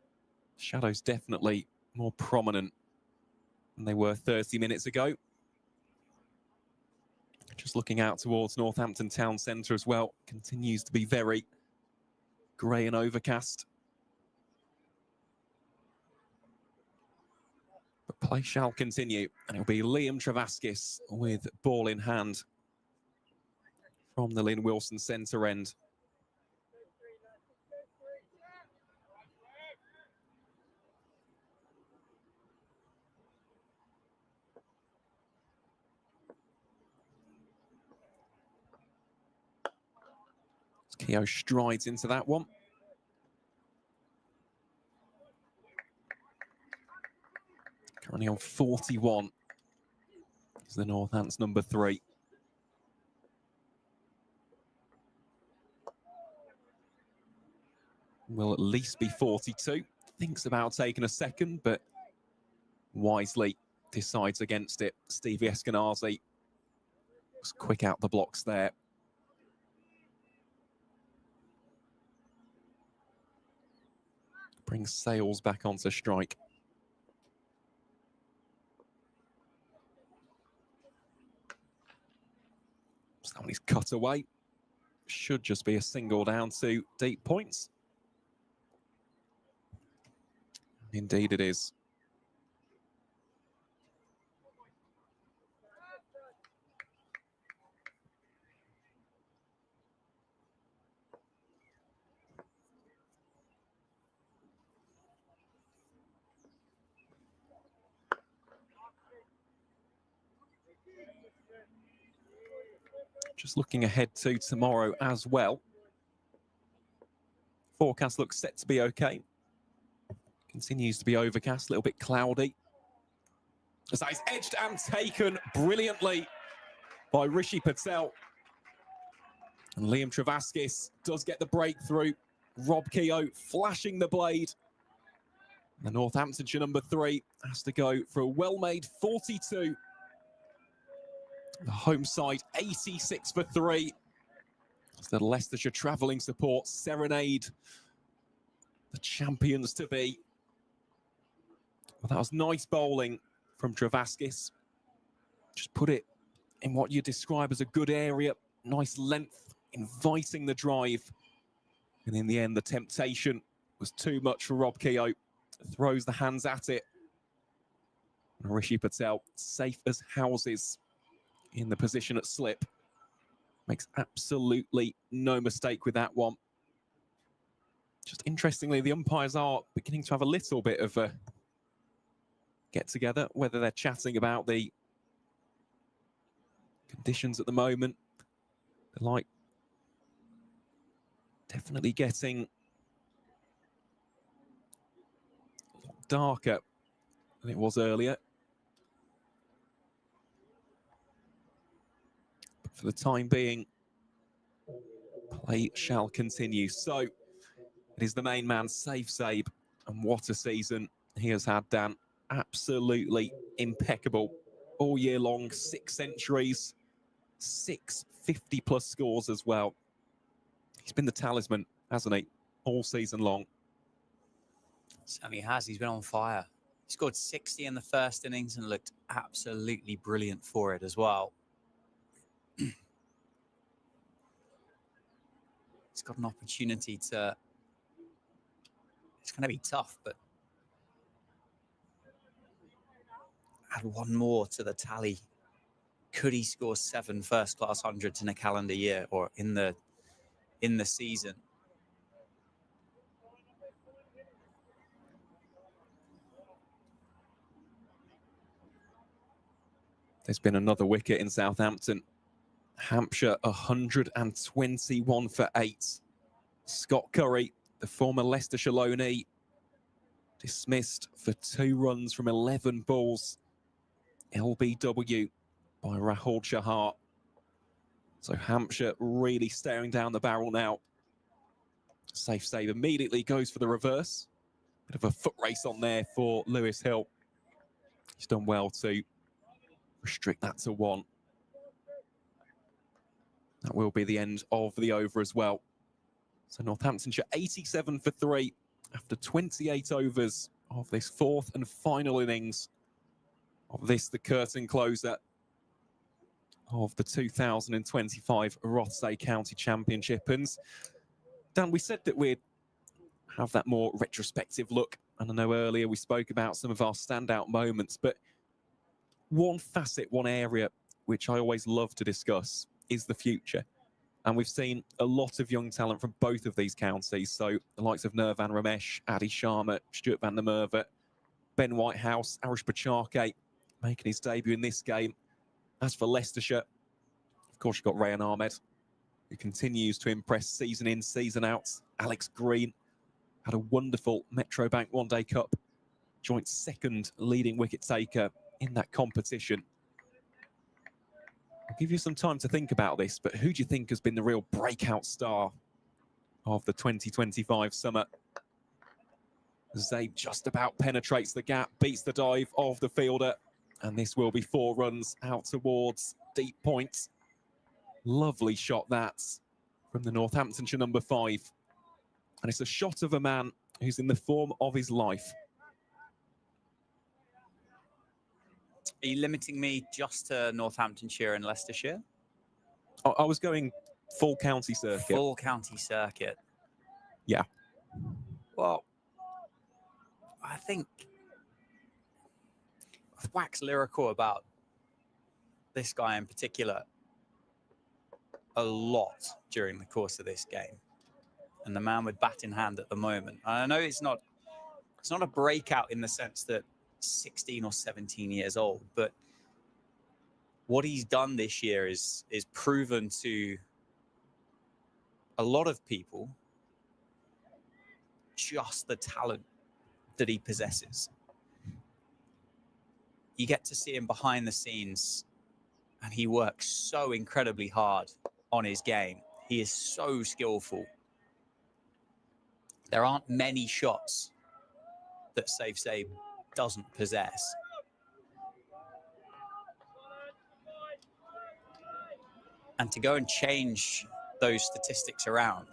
Shadows definitely more prominent than they were 30 minutes ago. Just looking out towards Northampton town centre as well. Continues to be very grey and overcast. But play shall continue, and it'll be Liam Travaskis with ball in hand from the Lynn Wilson centre end. Keogh strides into that one. Currently on 41 is the Northants number 3. Will at least be 42. Thinks about taking a second, but wisely decides against it. Stevie Eskenazi was quick out the blocks there. Brings Sales back onto strike. So that one is cut away. Should just be a single down to deep points. Indeed it is. Just looking ahead to tomorrow as well. Forecast looks set to be okay. Continues to be overcast, a little bit cloudy. As that is edged and taken brilliantly by Rishi Patel. And Liam Travaskis does get the breakthrough. Rob Keogh flashing the blade. The Northamptonshire number 3 has to go for a well-made 42. The home side 86 for 3. As the Leicestershire travelling support serenade the champions to be. Well, that was nice bowling from Travaskis. Just put it in what you describe as a good area. Nice length, inviting the drive. And in the end, the temptation was too much for Rob Keogh. Throws the hands at it. And Rishi Patel, safe as houses in the position at slip. Makes absolutely no mistake with that one. Just interestingly, the umpires are beginning to have a little bit of a get together, whether they're chatting about the conditions at the moment. They're like definitely getting a lot darker than it was earlier. But for the time being, play shall continue. So it is the main man, Safe Sabe, and what a season he has had, Dan. Absolutely impeccable all year long. 6 centuries, 6 50-plus scores as well. He's been the talisman, hasn't he, all season long. Certainly has. He's been on fire. He scored 60 in the first innings and looked absolutely brilliant for it as well. He's got an opportunity to... It's going to be tough, but add one more to the tally. Could he score 7 first-class hundreds in a calendar year or in the season? There's been another wicket in Southampton. Hampshire 121 for 8. Scott Curry, the former Leicestershire loanee, dismissed for 2 runs from 11 balls. LBW by Rahul Chahar. So Hampshire really staring down the barrel now. Safe save immediately goes for the reverse. Bit of a foot race on there for Lewis Hill. He's done well to restrict that to 1. That will be the end of the over as well. So Northamptonshire 87 for 3 after 28 overs of this 4th and final innings of this, the curtain closer of the 2025 Rothesay County Championship. And Dan, we said that we'd have that more retrospective look. And I know earlier we spoke about some of our standout moments, but one facet, one area which I always love to discuss is the future. And we've seen a lot of young talent from both of these counties. So the likes of Nirvan Ramesh, Adi Sharma, Stuart van der Merwe, Ben Whitehouse, Arish Bacharke making his debut in this game. As for Leicestershire, of course, you've got Rayan Ahmed, who continues to impress season in, season out. Alex Green had a wonderful Metrobank One Day Cup, joint 2nd leading wicket taker in that competition. I'll give you some time to think about this, but who do you think has been the real breakout star of the 2025 summer? Zabe just about penetrates the gap, beats the dive of the fielder, and this will be 4 runs out towards deep point. Lovely shot that from the Northamptonshire number 5. And it's a shot of a man who's in the form of his life. Are you limiting me just to Northamptonshire and Leicestershire? I was going full county circuit. Full county circuit. Yeah. Well, I think I've waxed lyrical about this guy in particular a lot during the course of this game. And the man with bat in hand at the moment. I know it's not a breakout in the sense that 16 or 17 years old, but what he's done this year is proven to a lot of people just the talent that he possesses. You get to see him behind the scenes, and he works so incredibly hard on his game. He is so skillful. There aren't many shots that Safe doesn't possess. And to go and change those statistics around,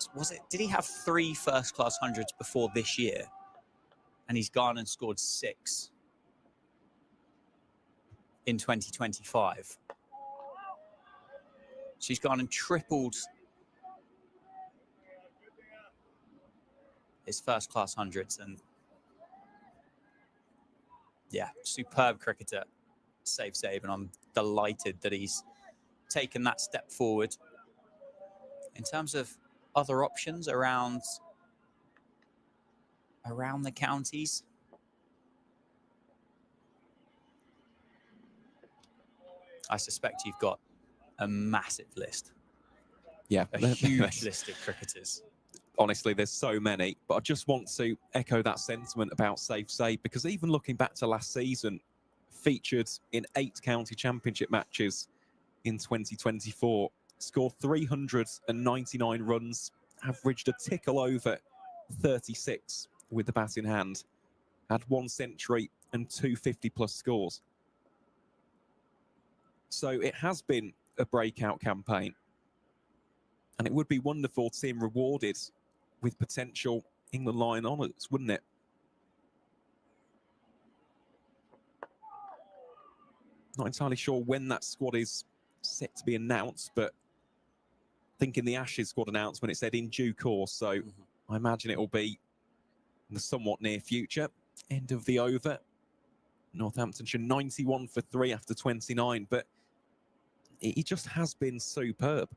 did he have 3 first-class hundreds before this year? And he's gone and scored 6 in 2025. So he's gone and tripled his first-class hundreds. And yeah, superb cricketer, Safe, and I'm delighted that he's taken that step forward. In terms of other options around the counties, I suspect you've got a massive list. Yeah, a huge list of cricketers. Honestly, there's so many, but I just want to echo that sentiment about Safe, because even looking back to last season, featured in 8 county championship matches in 2024, scored 399 runs, averaged a tickle over 36 with the bat in hand, had 1 century and 2 50-plus scores. So it has been a breakout campaign, and it would be wonderful to see him rewarded with potential England Lion honours, wouldn't it? Not entirely sure when that squad is set to be announced, but I think in the Ashes squad announcement it said in due course, so I imagine it will be in the somewhat near future. End of the over. Northamptonshire 91 for 3 after 29, but he just has been superb.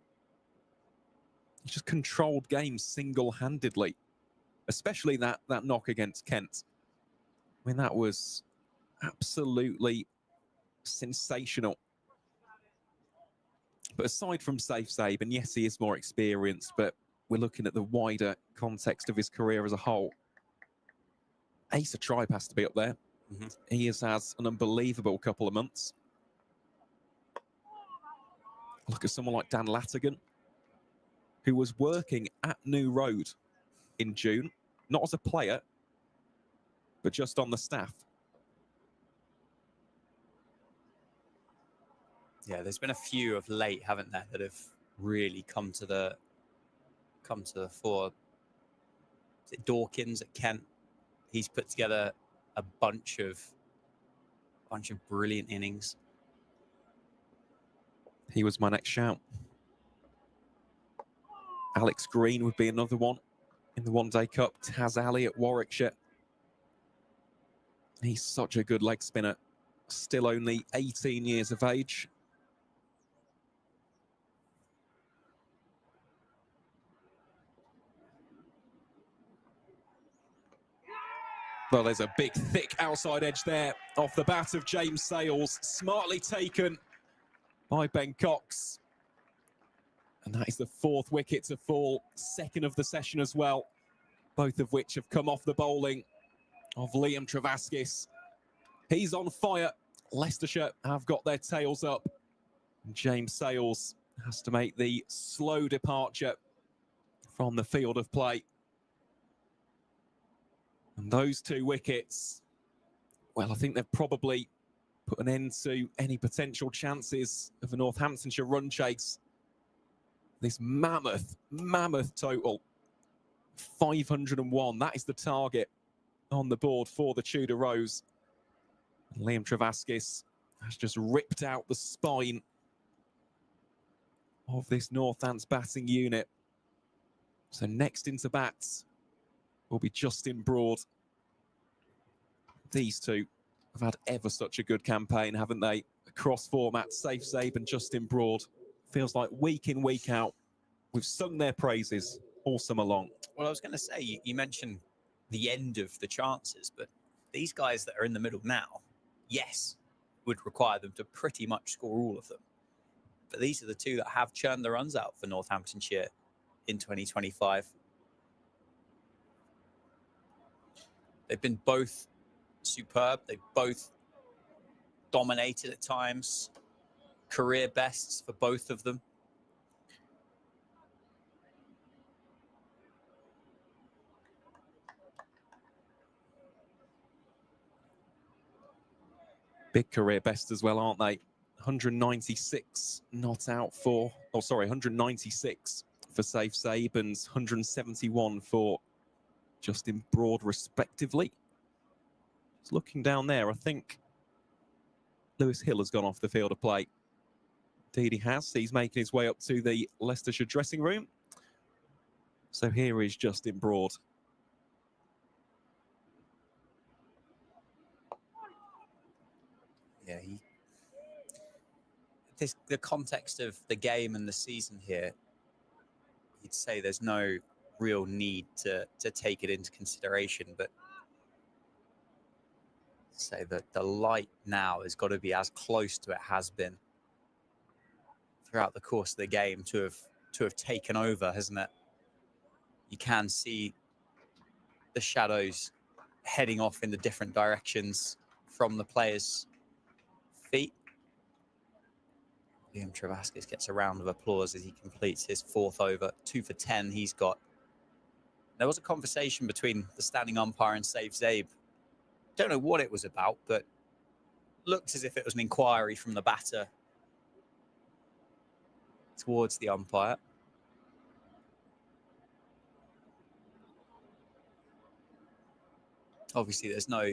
He just controlled games single-handedly, especially that knock against Kent. I mean, that was absolutely sensational. But aside from safe save, and yes, he is more experienced, but we're looking at the wider context of his career as a whole. Asa Tribe has to be up there. He has had an unbelievable couple of months. Look at someone like Dan Latigan, who was working at New Road in June, not as a player, but just on the staff. Yeah, there's been a few of late, haven't there, that have really come to the fore. Is it Dawkins at Kent? He's put together a bunch of brilliant innings. He was my next shout. Alex Green would be another one in the One Day Cup. Taz Ali at Warwickshire. He's such a good leg spinner. Still only 18 years of age. Well, there's a big, thick outside edge there off the bat of James Sales. Smartly taken by Ben Cox. And that is the 4th wicket to fall. 2nd of the session as well. Both of which have come off the bowling of Liam Travaskis. He's on fire. Leicestershire have got their tails up. And James Sales has to make the slow departure from the field of play. And those 2 wickets, well, I think they've probably put an end to any potential chances of a Northamptonshire run chase. This mammoth total, 501. That is the target on the board for the Tudor Rose. And Liam Travaskis has just ripped out the spine of this Northants batting unit. So next into bats will be Justin Broad. These two have had ever such a good campaign, haven't they? Across formats, Safe Sabe and Justin Broad. Feels like week in, week out, we've sung their praises all summer long. Well, I was going to say, you mentioned the end of the chances, but these guys that are in the middle now, yes, would require them to pretty much score all of them. But these are the 2 that have churned the runs out for Northamptonshire in 2025. They've been both superb. They've both dominated at times. Career bests for both of them. Big career best as well, aren't they? 196 not out for, 196 for Safe Sabe and 171 for Justin Broad, respectively. Just looking down there, I think Lewis Hill has gone off the field of play. Indeed he has. He's making his way up to the Leicestershire dressing room. So here is Justin Broad. Yeah, the context of the game and the season here, you'd say there's no real need to take it into consideration, but say that the light now has got to be as close to it has been throughout the course of the game to have taken over, hasn't it? You can see the shadows heading off in the different directions from the players' feet. Liam Travaskis gets a round of applause as he completes his 4th over. 2 for 10 he's got. There was a conversation between the standing umpire and Safe Sabe. Don't know what it was about, but looked as if it was an inquiry from the batter towards the umpire. Obviously, there's no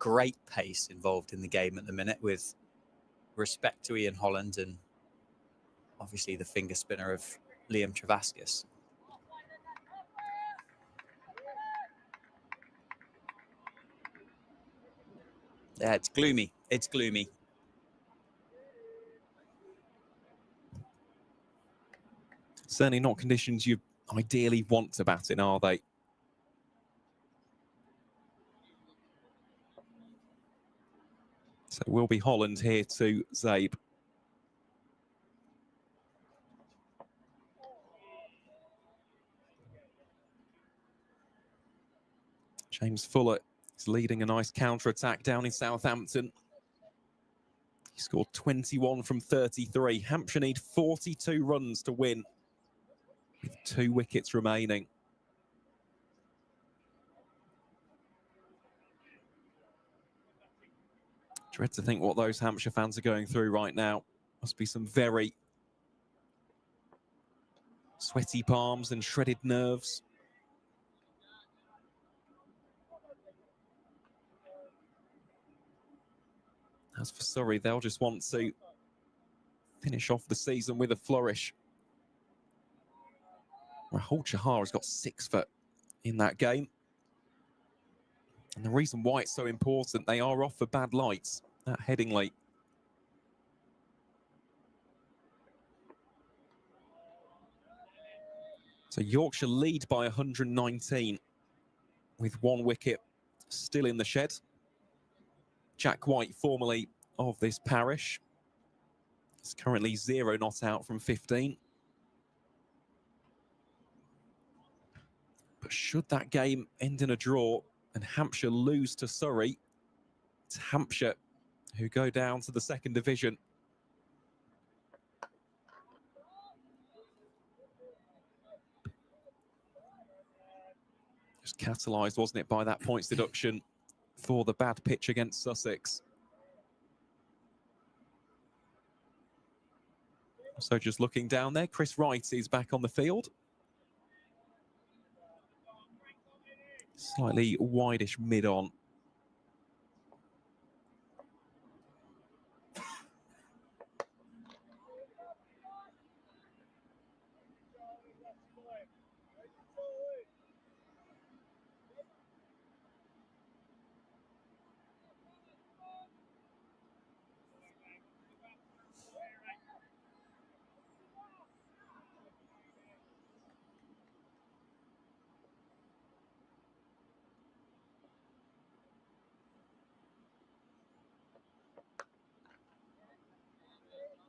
great pace involved in the game at the minute, with respect to Ian Holland and obviously the finger spinner of Liam Travaskis. Yeah, it's gloomy. It's gloomy. Certainly not conditions you ideally want to bat in, are they? So it will be Holland here to Zabe. James Fuller is leading a nice counter-attack down in Southampton. He scored 21 from 33. Hampshire need 42 runs to win, with 2 wickets remaining. Dread to think what those Hampshire fans are going through right now. Must be some very sweaty palms and shredded nerves. As for Surrey, they'll just want to finish off the season with a flourish. Rahul Chahar has got 6 foot in that game. And the reason why it's so important, they are off for bad lights at Headingley. So Yorkshire lead by 119 with 1 wicket still in the shed. Jack White, formerly of this parish, is currently 0 not out from 15. But should that game end in a draw and Hampshire lose to Surrey, it's Hampshire who go down to the 2nd division. Just catalysed, wasn't it, by that points deduction for the bad pitch against Sussex. So just looking down there, Chris Wright is back on the field. Slightly wideish mid-on.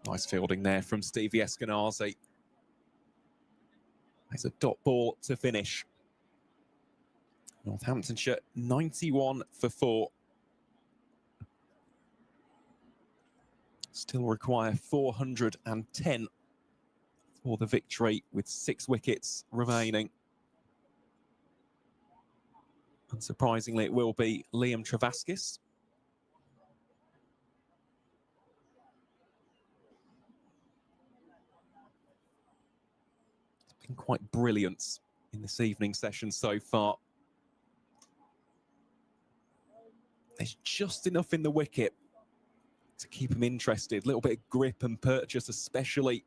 Nice fielding there from Stevie Eskenazi. There's a dot ball to finish. Northamptonshire 91 for 4. Still require 410 for the victory with 6 wickets remaining. Unsurprisingly, it will be Liam Travaskis. Been quite brilliant in this evening session so far. There's just enough in the wicket to keep him interested. A little bit of grip and purchase, especially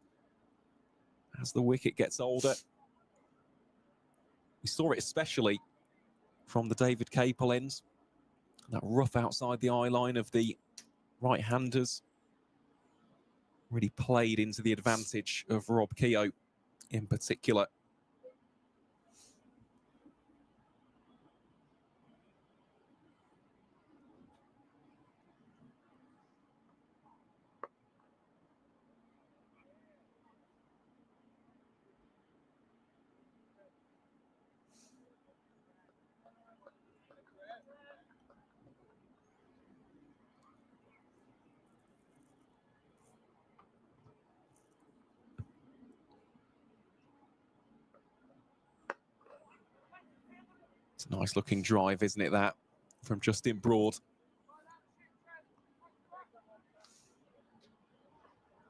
as the wicket gets older. We saw it especially from the David Capel end. That rough outside the eye line of the right-handers really played into the advantage of Rob Keogh in particular. It's a nice looking drive, isn't it, that, from Justin Broad.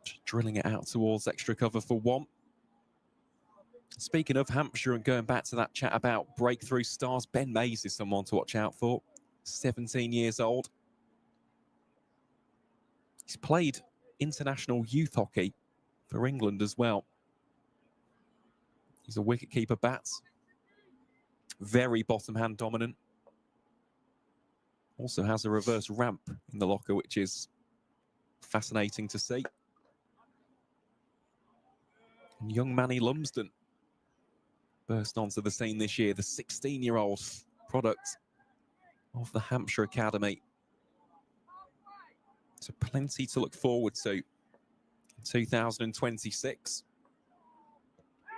Just drilling it out towards extra cover for 1. Speaking of Hampshire and going back to that chat about breakthrough stars, Ben Mays is someone to watch out for. 17 years old. He's played international youth hockey for England as well. He's a wicketkeeper bat. Very bottom hand dominant. Also has a reverse ramp in the locker, which is fascinating to see. And young Manny Lumsden burst onto the scene this year, the 16-year-old product of the Hampshire Academy. So plenty to look forward to in 2026.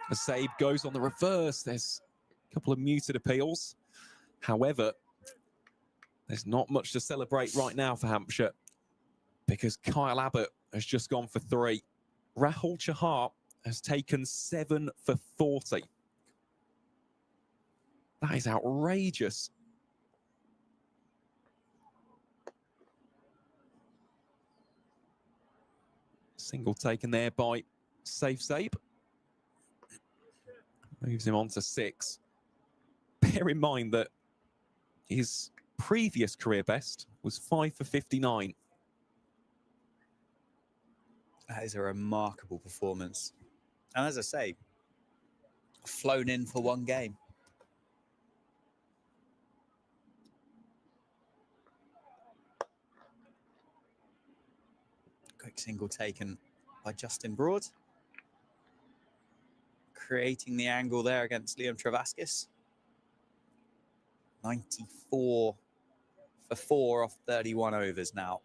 As Sabe goes on the reverse, there's a couple of muted appeals. However, there's not much to celebrate right now for Hampshire because Kyle Abbott has just gone for 3. Rahul Chahar has taken 7 for 40. That is outrageous. Single taken there by Sabe. Moves him on to 6. Bear in mind that his previous career best was 5 for 59. That is a remarkable performance. And as I say, flown in for one game. Quick single taken by Justin Broad. Creating the angle there against Liam Travaskis. 94 for 4 off 31 overs now.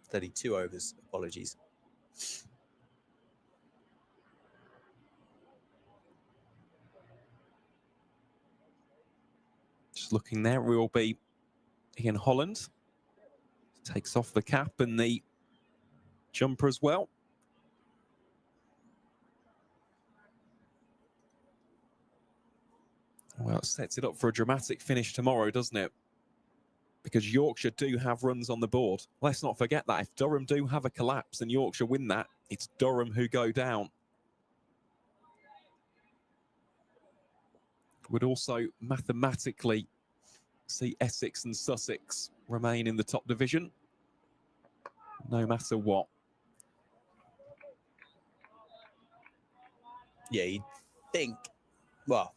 32 overs, apologies. Just looking there, we will be Ian Holland. Takes off the cap and the jumper as well. Well, it sets it up for a dramatic finish tomorrow, doesn't it? Because Yorkshire do have runs on the board. Let's not forget that. If Durham do have a collapse and Yorkshire win that, it's Durham who go down. Would also mathematically see Essex and Sussex remain in the top division, no matter what. Yeah, you'd think, well,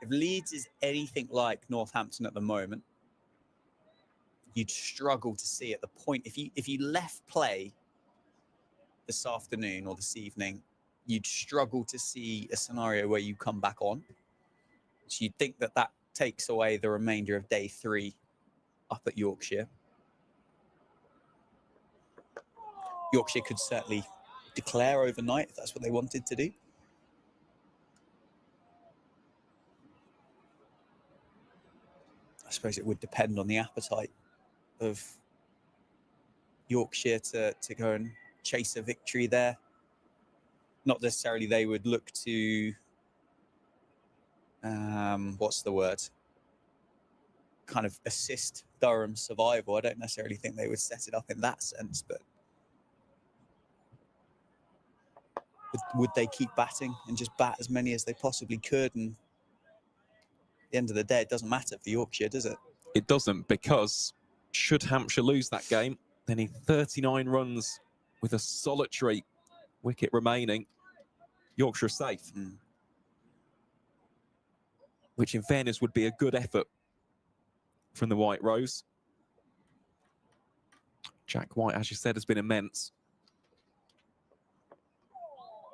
if Leeds is anything like Northampton at the moment, you'd struggle to see at the point. If you left play this afternoon or this evening, you'd struggle to see a scenario where you come back on. So you'd think that takes away the remainder of day 3 up at Yorkshire. Yorkshire could certainly declare overnight if that's what they wanted to do. I suppose it would depend on the appetite of Yorkshire to go and chase a victory there. Not necessarily they would look to, what's the word? Kind of assist Durham's survival. I don't necessarily think they would set it up in that sense, but would they keep batting and just bat as many as they possibly could? And at the end of the day, it doesn't matter for Yorkshire, does it? It doesn't, because should Hampshire lose that game, they need 39 runs with a solitary wicket remaining. Yorkshire safe, which in fairness would be a good effort from the White Rose. Jack White, as you said, has been immense.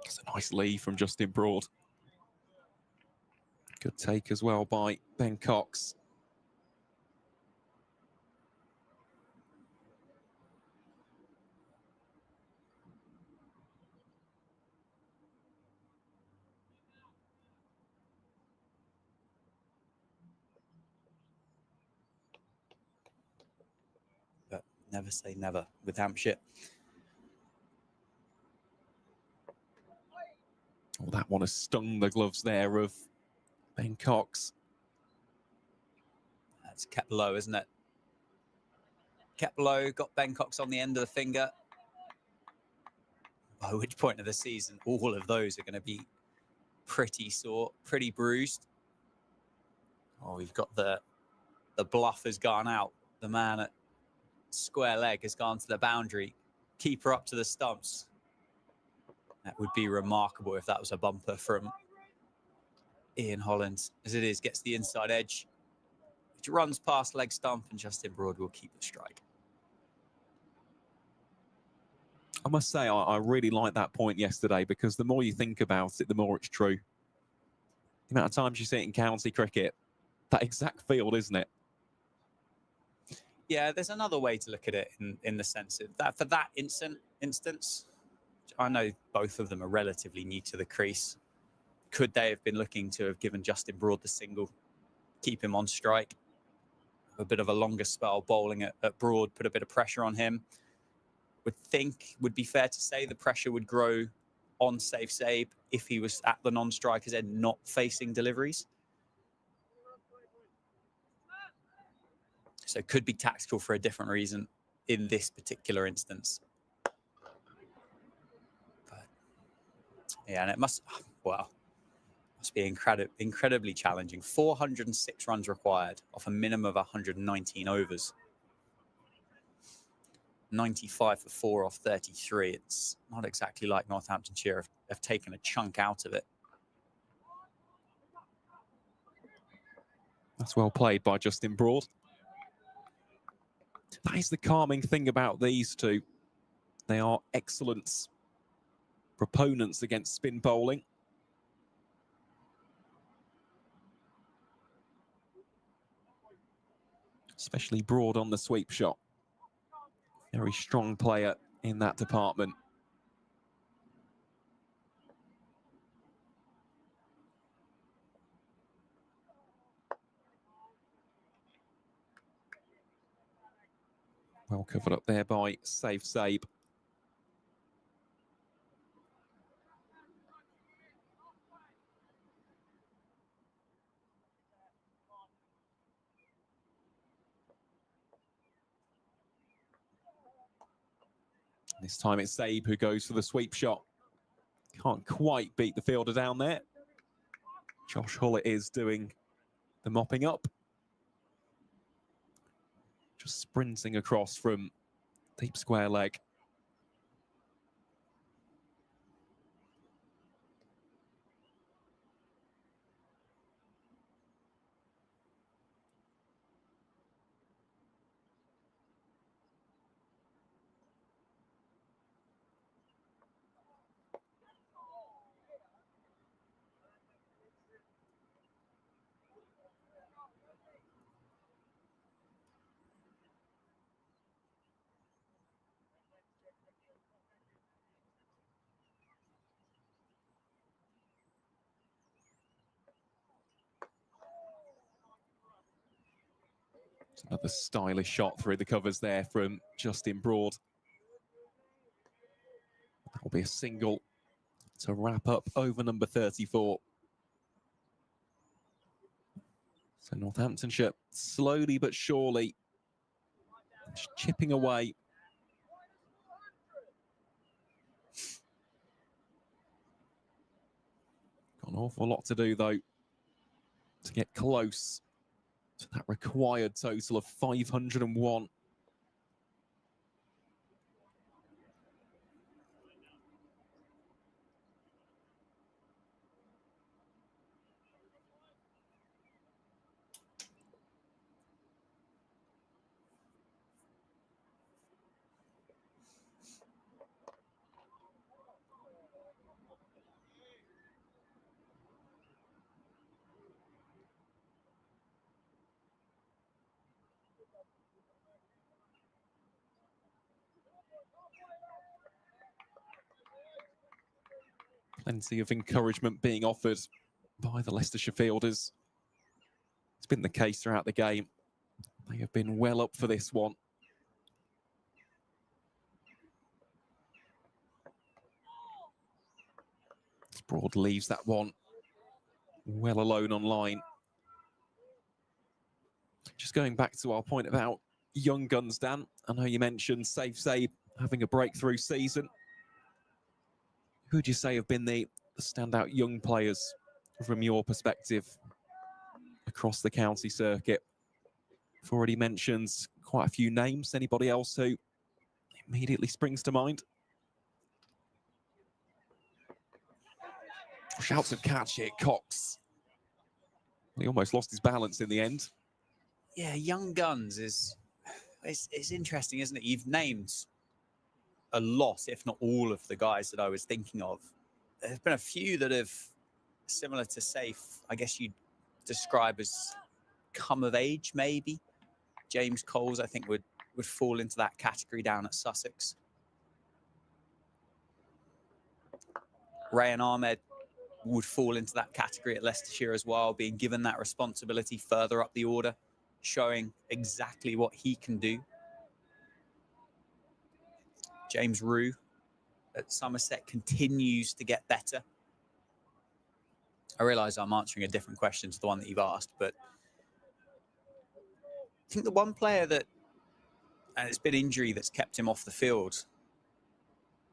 It's a nice lead from Justin Broad. Good take as well by Ben Cox. But never say never with Hampshire. Oh, that one has stung the gloves there of Ben Cox. That's kept low, isn't it? Kept low, got Ben Cox on the end of the finger. By which point of the season, all of those are going to be pretty sore, pretty bruised. Oh, we've got the bluff has gone out. The man at square leg has gone to the boundary. Keeper up to the stumps. That would be remarkable if that was a bumper from Ian Holland. As it is, gets the inside edge, which runs past leg stump, and Justin Broad will keep the strike. I must say, I really liked that point yesterday, because the more you think about it, the more it's true. The amount of times you see it in county cricket, that exact field, isn't it? Yeah, there's another way to look at it in the sense of that for that instance, I know both of them are relatively new to the crease. Could they have been looking to have given Justin Broad the single, keep him on strike, a bit of a longer spell bowling at Broad, put a bit of pressure on him? Would be fair to say the pressure would grow on Safe Sabe if he was at the non-striker's end, not facing deliveries. So it could be tactical for a different reason in this particular instance. But yeah, and it must be incredibly challenging. 406 runs required off a minimum of 119 overs. 95 for 4 off 33. It's not exactly like Northamptonshire have taken a chunk out of it. That's well played by Justin Broad. That is the calming thing about these two. They are excellent proponents against spin bowling. Especially Broad on the sweep shot. Very strong player in that department. Well covered up there by Safe Sabe. This time it's Sabe who goes for the sweep shot. Can't quite beat the fielder down there. Josh Hullett is doing the mopping up. Just sprinting across from deep square leg. Another stylish shot through the covers there from Justin Broad. That will be a single to wrap up over number 34. So Northamptonshire slowly but surely just chipping away. Got an awful lot to do though to get close to that required total of 501. Plenty of encouragement being offered by the Leicestershire fielders. It's been the case throughout the game. They have been well up for this one. Broad leaves that one well alone on line. Just going back to our point about young guns, Dan, I know you mentioned Safe Sabe having a breakthrough season. Who would you say have been the standout young players from your perspective across the county circuit. I've already mentioned quite a few names. Anybody else who immediately springs to mind? Shouts of catch here, Cox. He almost lost his balance in the end. Yeah, young guns is it's interesting, isn't it? You've named a lot, if not all, of the guys that I was thinking of. There's been a few that have, similar to Safe, I guess you'd describe as come of age, maybe. James Coles, I think, would fall into that category down at Sussex. Rayan Ahmed would fall into that category at Leicestershire as well, being given that responsibility further up the order, showing exactly what he can do. James Rue at Somerset continues to get better. I realise I'm answering a different question to the one that you've asked, but I think the one player that, and it's been injury that's kept him off the field,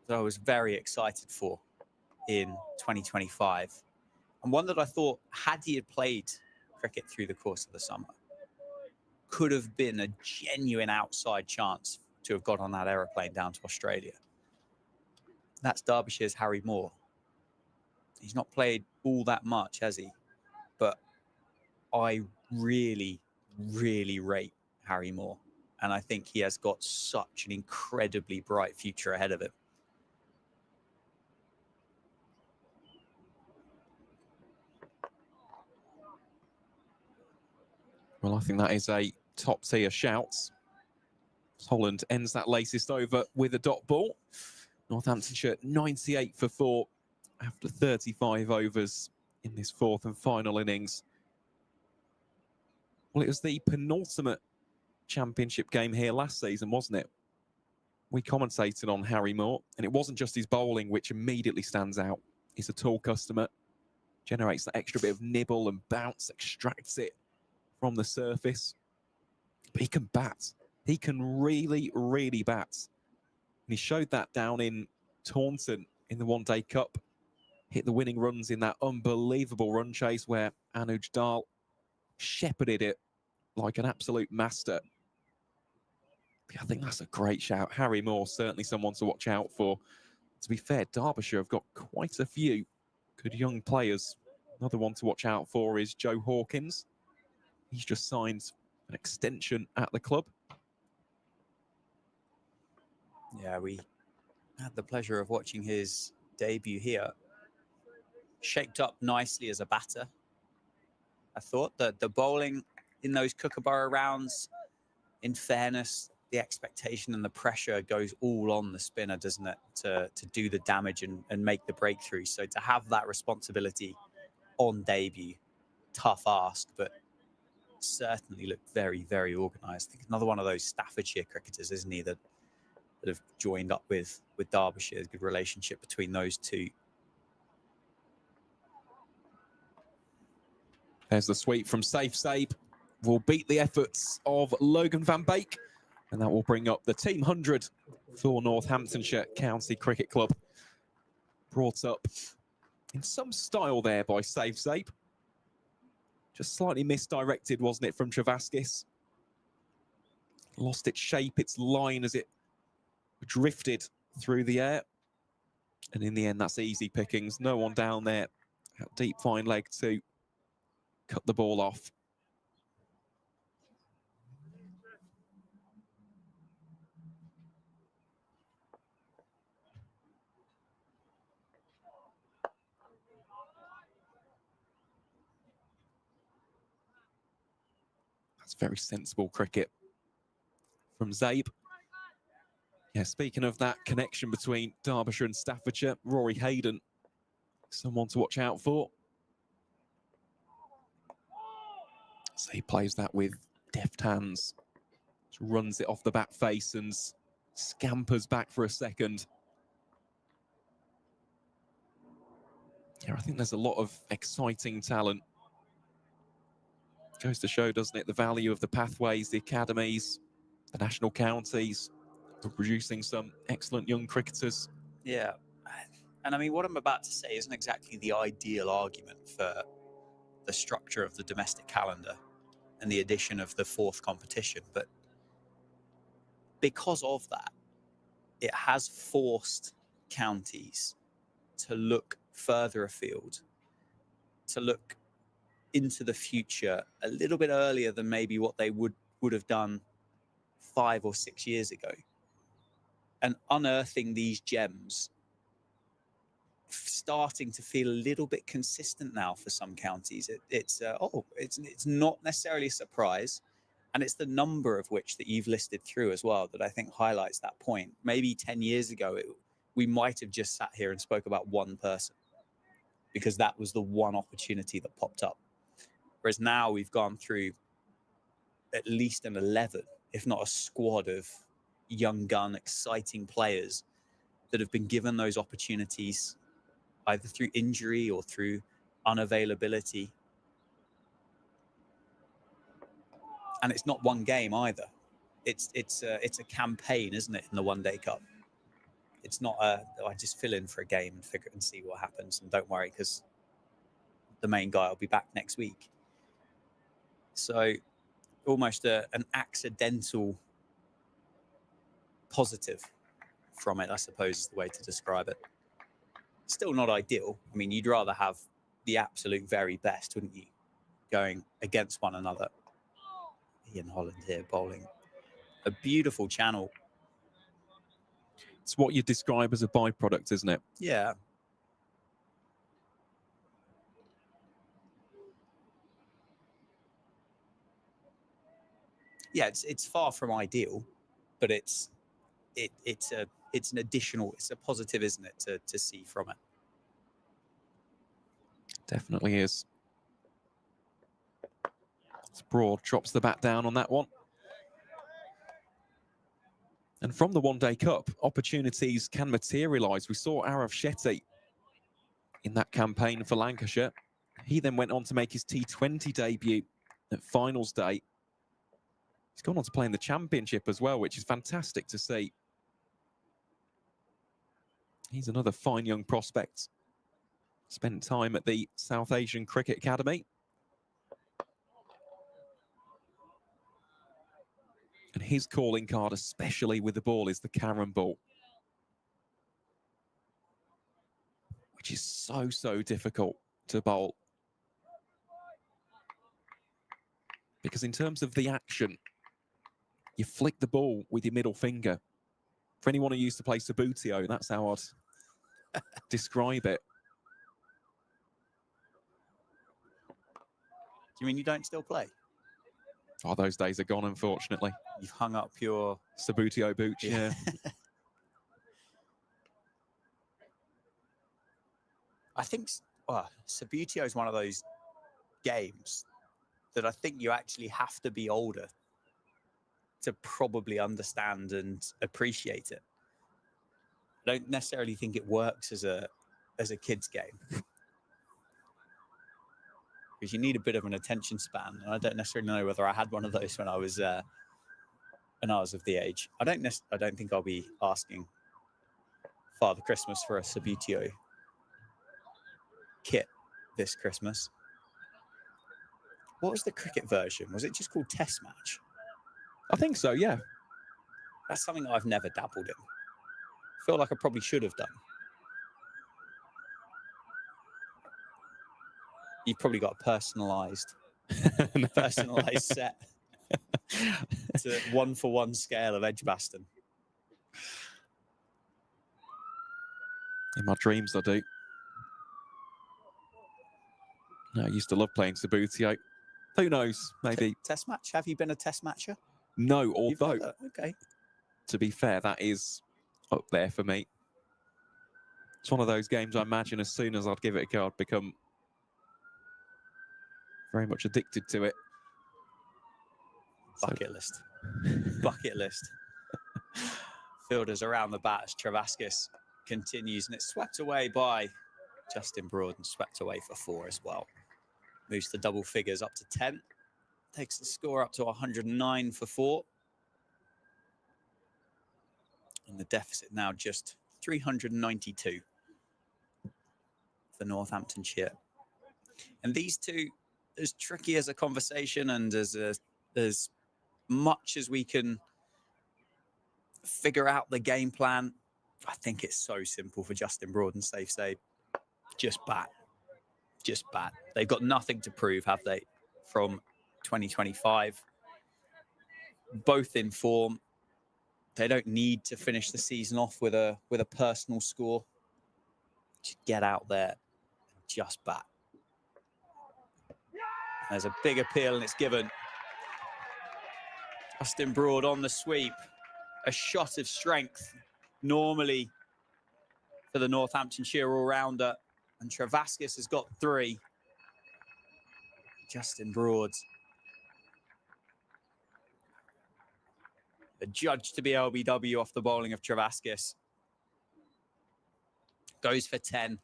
that I was very excited for in 2025, and one that I thought, had he had played cricket through the course of the summer, could have been a genuine outside chance to have got on that aeroplane down to Australia. That's Derbyshire's Harry Moore. He's not played all that much, has he? But I really, really rate Harry Moore. And I think he has got such an incredibly bright future ahead of him. Well, I think that is a top-tier shout. Holland ends that latest over with a dot ball. Northamptonshire 98 for 4 after 35 overs in this fourth and final innings. Well, it was the penultimate championship game here last season, wasn't it? We commentated on Harry Moore, and it wasn't just his bowling which immediately stands out. He's a tall customer, generates that extra bit of nibble and bounce, extracts it from the surface. But he can bat. He can really, really bat. And he showed that down in Taunton in the One-Day Cup. Hit the winning runs in that unbelievable run chase where Anuj Dal shepherded it like an absolute master. I think that's a great shout. Harry Moore, certainly someone to watch out for. To be fair, Derbyshire have got quite a few good young players. Another one to watch out for is Joe Hawkins. He's just signed an extension at the club. Yeah, we had the pleasure of watching his debut here. Shaped up nicely as a batter. I thought that the bowling in those Kookaburra rounds, in fairness, the expectation and the pressure goes all on the spinner, doesn't it, to do the damage and make the breakthrough. So to have that responsibility on debut, tough ask, but certainly looked very, very organised. I think another one of those Staffordshire cricketers, isn't he, that have joined up with Derbyshire. There's a good relationship between those two. There's the sweep from Safe Sabe. Will beat the efforts of Logan van Beek, and that will bring up the team 100 for Northamptonshire County Cricket Club. Brought up in some style there by Safe Sabe. Just slightly misdirected, wasn't it, from Travaskis? Lost its shape, its line as it drifted through the air. And in the end, that's easy pickings. No one down there. Deep fine leg to cut the ball off. That's very sensible cricket from Zabe. Yeah, speaking of that connection between Derbyshire and Staffordshire, Rory Hayden, someone to watch out for. So he plays that with deft hands, just runs it off the back face and scampers back for a second. Yeah, I think there's a lot of exciting talent. Goes to show, doesn't it, the value of the pathways, the academies, the national counties, for producing some excellent young cricketers. Yeah. And I mean, what I'm about to say isn't exactly the ideal argument for the structure of the domestic calendar and the addition of the fourth competition. But because of that, it has forced counties to look further afield, to look into the future a little bit earlier than maybe what they would have done 5 or 6 years ago, and unearthing these gems starting to feel a little bit consistent now for some counties. It's not necessarily a surprise, and it's the number of which that you've listed through as well that I think highlights that point. Maybe 10 years ago we might have just sat here and spoke about one person because that was the one opportunity that popped up, whereas now we've gone through at least an 11, if not a squad of young gun exciting players that have been given those opportunities either through injury or through unavailability. And it's not one game either. It's a campaign, isn't it, in the One Day Cup? It's not I just fill in for a game and figure and see what happens, and don't worry because the main guy will be back next week. So almost an accidental positive from it, I suppose, is the way to describe it. Still not ideal. I mean, you'd rather have the absolute very best, wouldn't you, going against one another. Ian Holland here bowling a beautiful channel. It's what you describe as a byproduct, isn't it? Yeah. Yeah, it's far from ideal, but it's an additional, it's a positive, isn't it, to see from it. Definitely is. Broad drops the bat down on that one. And from the One Day Cup, opportunities can materialise. We saw Arav Shetty in that campaign for Lancashire. He then went on to make his T20 debut at finals day. He's gone on to play in the Championship as well, which is fantastic to see. He's another fine young prospect. Spent time at the South Asian Cricket Academy. And his calling card, especially with the ball, is the Karen ball, which is so difficult to bowl. Because in terms of the action, you flick the ball with your middle finger. For anyone who used to play Sabutio, that's how I'd describe it. Do you mean you don't still play? Oh, those days are gone, unfortunately. You've hung up your Sabutio boots, yeah. I think Sabutio is one of those games that I think you actually have to be older to probably understand and appreciate it. I don't necessarily think it works as a kid's game. Because you need a bit of an attention span, and I don't necessarily know whether I had one of those when I was of the age. I don't think I'll be asking Father Christmas for a Sabutio kit this Christmas. What was the cricket version? Was it just called Test Match? I think so, yeah. That's something I've never dabbled in. I feel like I probably should have done. You've probably got a personalised set to 1-for-1 scale of Edgbaston. In my dreams, I do. No, I used to love playing Sabutio. Who knows? Maybe. Test match? Have you been a test matcher? No, although, okay. To be fair, that is up there for me. It's one of those games I imagine as soon as I'd give it a go, I'd become very much addicted to it. Bucket list. Bucket list. Fielders around the bat as Travaskis continues, and it's swept away by Justin Broad and swept away for 4 as well. Moves the double figures up to 10. Takes the score up to 109 for 4. And the deficit now just 392 for Northamptonshire. And these two as tricky as a conversation and as much as we can figure out the game plan, I think it's so simple for Justin Broad and Safe Save. Just bat. Just bat. They've got nothing to prove, have they, from 2025? Both in form. They don't need to finish the season off with a personal score. Just get out there and just bat. There's a big appeal and it's given. Justin Broad on the sweep. A shot of strength normally for the Northamptonshire all-rounder. And Travaskis has got 3. Justin Broad. Adjudged to be LBW off the bowling of Travaskis. Goes for 10.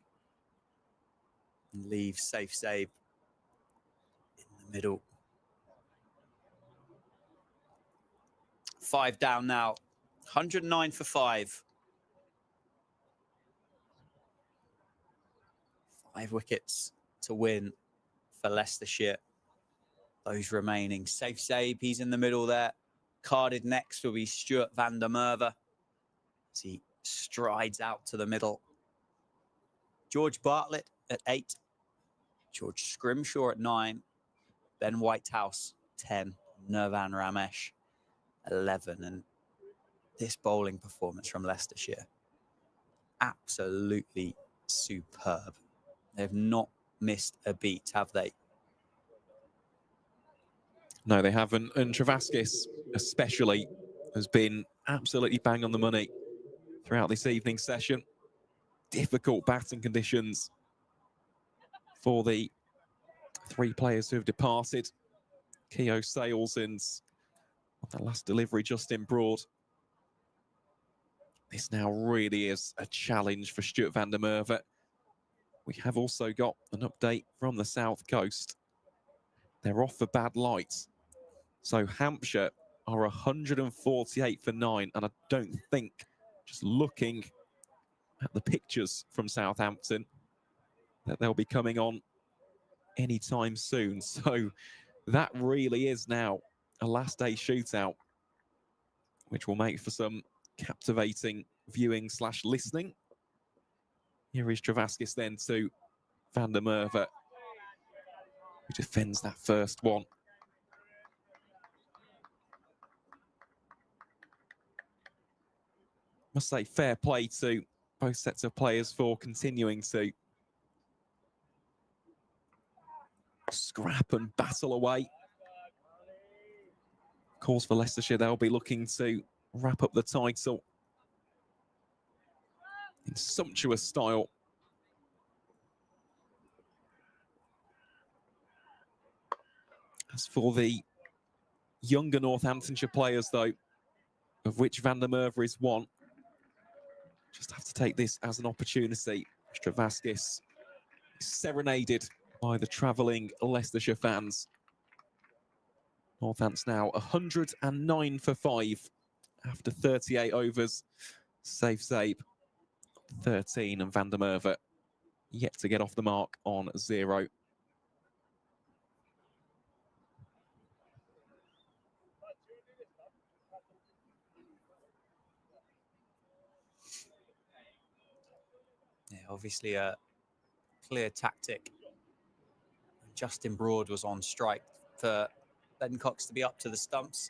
And leaves Safe Save in the middle. 5 down now. 109 for 5. 5 wickets to win for Leicestershire. Those remaining. Safe Save, he's in the middle there. Carded next will be Stuart van der Merwe as he strides out to the middle. George Bartlett at 8. George Scrimshaw at 9. Ben Whitehouse, 10. Nirvan Ramesh, 11. And this bowling performance from Leicestershire, absolutely superb. They've not missed a beat, have they? No, they haven't. And Travaskis especially has been absolutely bang on the money throughout this evening's session. Difficult batting conditions for the 3 players who have departed. Keogh Sales and on that last delivery, Justin Broad. This now really is a challenge for Stuart van der Merwe. We have also got an update from the South Coast. They're off for bad light. So Hampshire are 148 for 9. And I don't think, just looking at the pictures from Southampton, that they'll be coming on anytime soon. So that really is now a last day shootout, which will make for some captivating viewing / listening. Here is Travaskis then to van der Merwe, who defends that first one. Must say fair play to both sets of players for continuing to scrap and battle away. Of course, for Leicestershire, they'll be looking to wrap up the title in sumptuous style. As for the younger Northamptonshire players, though, of which van der Merwe is one, just have to take this as an opportunity. Travaskis is serenaded by the travelling Leicestershire fans. Northants now 109 for 5 after 38 overs. Safe Save 13 and van der Merwe yet to get off the mark on 0. Yeah, obviously a clear tactic. Justin Broad was on strike for Ben Cox to be up to the stumps.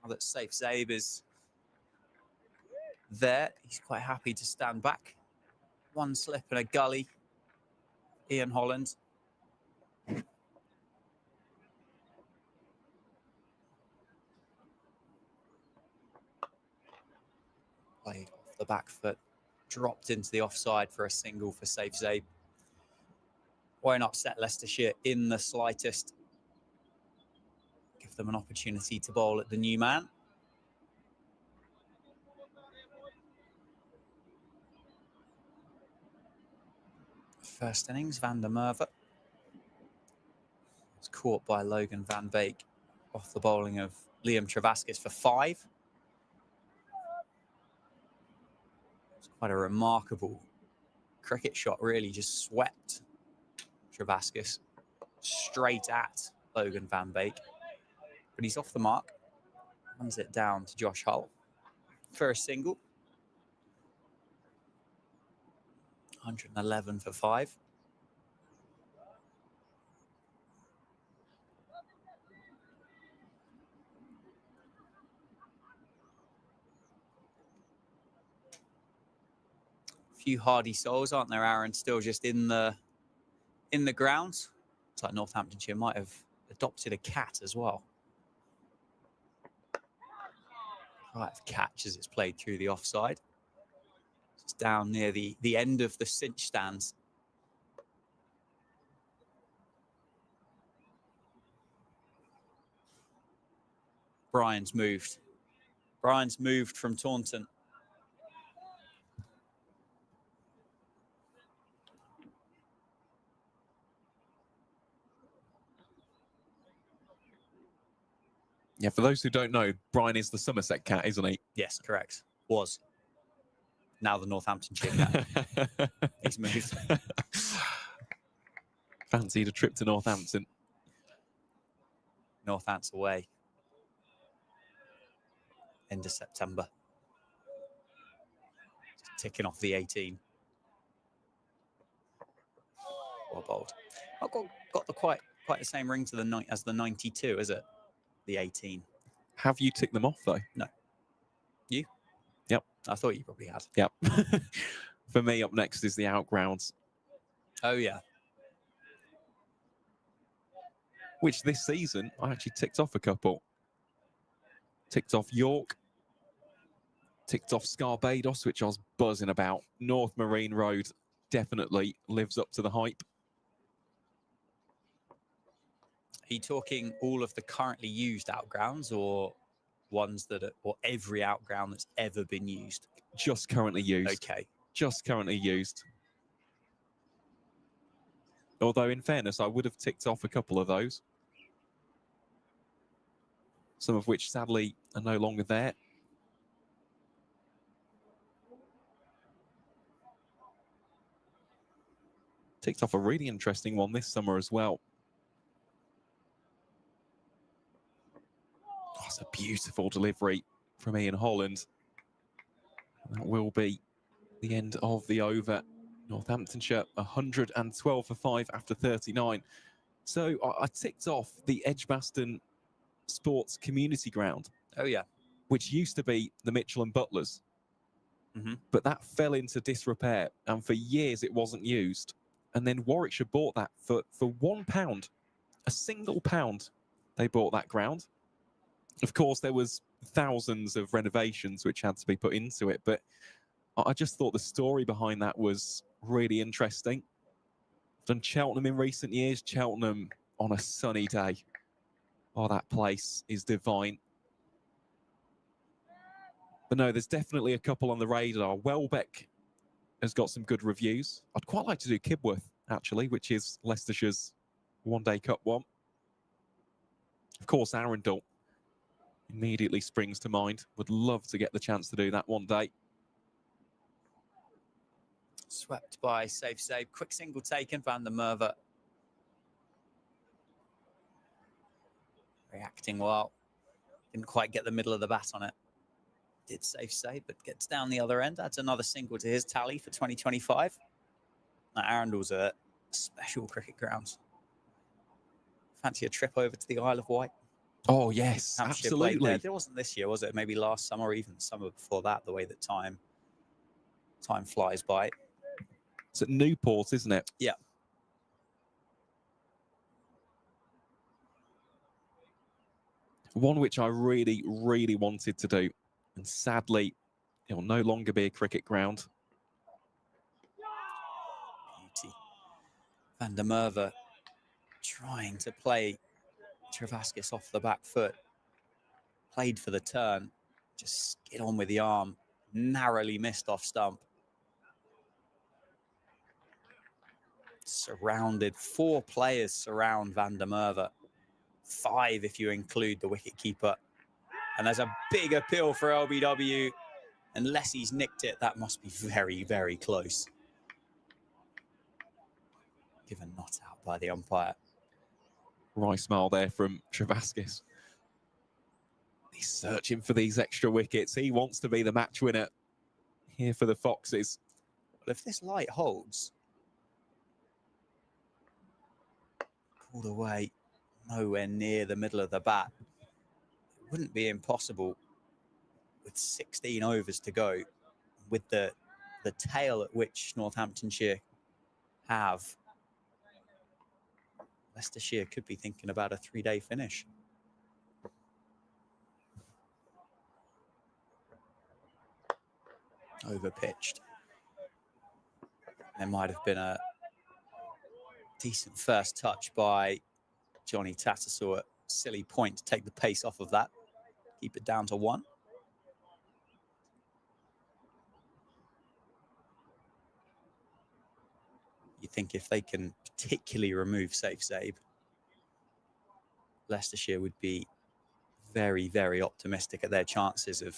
Now that Safe Save is there, he's quite happy to stand back. One slip and a gully. Ian Holland. Played off the back foot. Dropped into the offside for a single for Safe Save. Won't upset Leicestershire in the slightest. Give them an opportunity to bowl at the new man. First innings, van der Merwe was caught by Logan van Beek off the bowling of Liam Travaskis for 5. It's quite a remarkable cricket shot, really, just swept Travaskis. straight at Logan Van Beek. But he's off the mark. Runs it down to Josh Hull for a single. 111 for 5. Few hardy souls, aren't there, Aaron? Still just in the grounds. It's like Northamptonshire might have adopted a cat as well. Right, catch as it's played through the offside. It's down near the end of the cinch stands. Brian's moved. Brian's moved from Taunton. Yeah, for those who don't know, Brian is the Somerset cat, isn't he? Yes, correct. Was. Now the Northamptonshire cat. He's moved. Fancied a trip to Northampton. Northants away. End of September. Just ticking off the 18. Well bowled. I've got the quite the same ring to the night as the 92, is it? The 18. Have you ticked them off though? No. You? Yep. I thought you probably had. Yep. For me, up next is the outgrounds, Oh yeah. which this season I actually ticked off a couple. Ticked off York. Ticked off Scarbados, which I was buzzing about. North Marine Road definitely lives up to the hype. Are you talking all of the currently used outgrounds or ones that are, or every outground that's ever been used? Just currently used. Okay. Just currently used. Although, in fairness, I would have ticked off a couple of those. Some of which, sadly, are no longer there. Ticked off a really interesting one this summer as well. Oh, it's a beautiful delivery from Ian Holland. That will be the end of the over. Northamptonshire 112 for 5 after 39. So I ticked off the Edgbaston Sports Community Ground. Oh yeah. Which used to be the Mitchell and Butlers. But that fell into disrepair, and for years it wasn't used. And then Warwickshire bought that for £1, a single pound. They bought that ground. Of course, there was thousands of renovations which had to be put into it, but I just thought the story behind that was really interesting. I've done Cheltenham in recent years. Cheltenham on a sunny day. Oh, that place is divine. But no, there's definitely a couple on the radar. Welbeck has got some good reviews. I'd quite like to do Kibworth, actually, which is Leicestershire's one-day cup one. Of course, Arundel immediately springs to mind. Would love to get the chance to do that one day. Swept by safe save. Quick single taken. Van der Merwe reacting well. Didn't quite get the middle of the bat on it. Did safe save, but gets down the other end. Adds another single to his tally for 2025. Now, Arundel's a special cricket ground. Fancy a trip over to the Isle of Wight? Oh, yes, Hampshire absolutely. played there. It wasn't this year, was it? Maybe last summer or even the summer before that, the way that time flies by. It's at Newport, isn't it? Yeah. One which I really, really wanted to do. And sadly, it will no longer be a cricket ground. Beauty. Van der Merwe trying to play Travaskis off the back foot. Played for the turn. Just skid on with the arm. Narrowly missed off stump. Surrounded. 4 players surround Van der Merwe. 5 if you include the wicketkeeper. And there's a big appeal for LBW. Unless he's nicked it, that must be very, very close. Given not out by the umpire. Wry smile there from Travaskis. He's searching for these extra wickets. He wants to be the match winner here for the Foxes. Well, if this light holds, pulled away nowhere near the middle of the bat, it wouldn't be impossible with 16 overs to go, with the tail at which Northamptonshire have. Leicestershire could be thinking about a 3-day finish. Overpitched. There might have been a decent first touch by Johnny Tattersall at silly point to take the pace off of that. Keep it down to 1. You think if they can particularly remove Safe Zabe, Leicestershire would be very, very optimistic at their chances of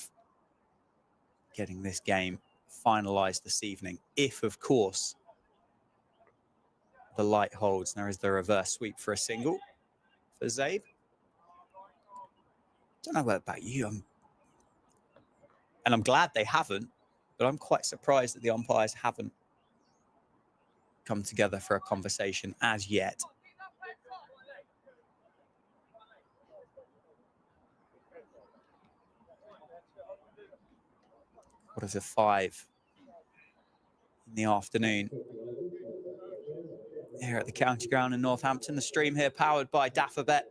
getting this game finalised this evening. If, of course, the light holds. Now is the reverse sweep for a single for Zabe. Don't know about you. I'm glad they haven't, but I'm quite surprised that the umpires haven't come together for a conversation as yet. What is a 5 in the afternoon here at the county ground in Northampton? The stream here powered by Daffabet.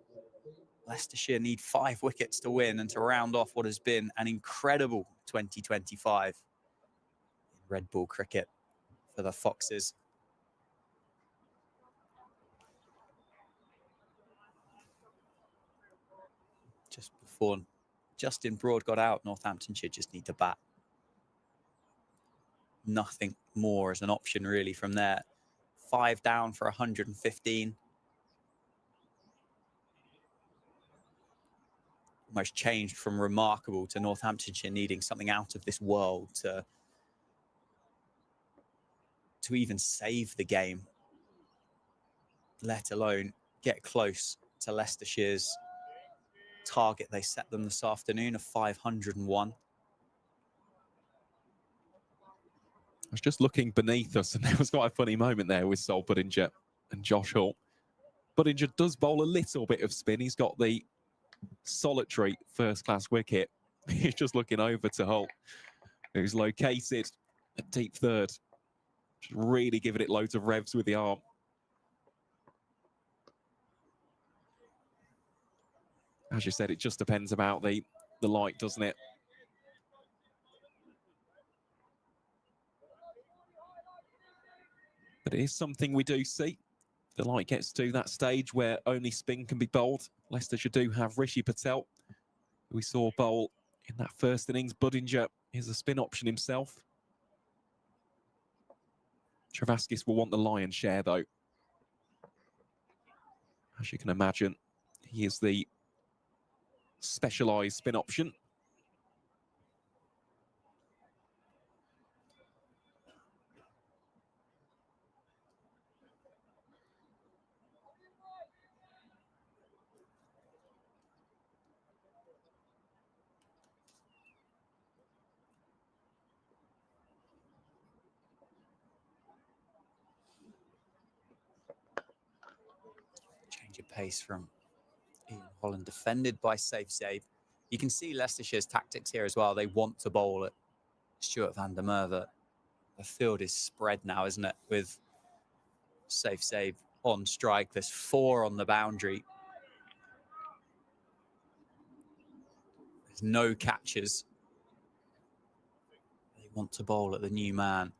Leicestershire need 5 wickets to win and to round off what has been an incredible 2025 in red ball cricket for the Foxes. Just before Justin Broad got out, Northamptonshire just need to bat. Nothing more as an option really from there. 5 down for 115. Almost changed from remarkable to Northamptonshire needing something out of this world to even save the game, let alone get close to Leicestershire's target they set them this afternoon of 501. I was just looking beneath us, and there was quite a funny moment there with Sol Budinger and Josh Hall. Budinger does bowl a little bit of spin. He's got the solitary first-class wicket. He's just looking over to Hull, who's located at deep third. Just really giving it loads of revs with the arm. As you said, it just depends about the light, doesn't it? But it is something we do see. The light gets to that stage where only spin can be bowled. Leicestershire do have Rishi Patel, who we saw bowl in that first innings. Budinger is a spin option himself. Travaskis will want the lion's share, though. As you can imagine, he is the specialised spin option. Change of pace from Ian Holland, defended by Safe Zabe. You can see Leicestershire's tactics here as well. They want to bowl at Stuart van der Merwe. The field is spread now, isn't it? With Safe Zabe on strike. There's 4 on the boundary. There's no catches. They want to bowl at the new man.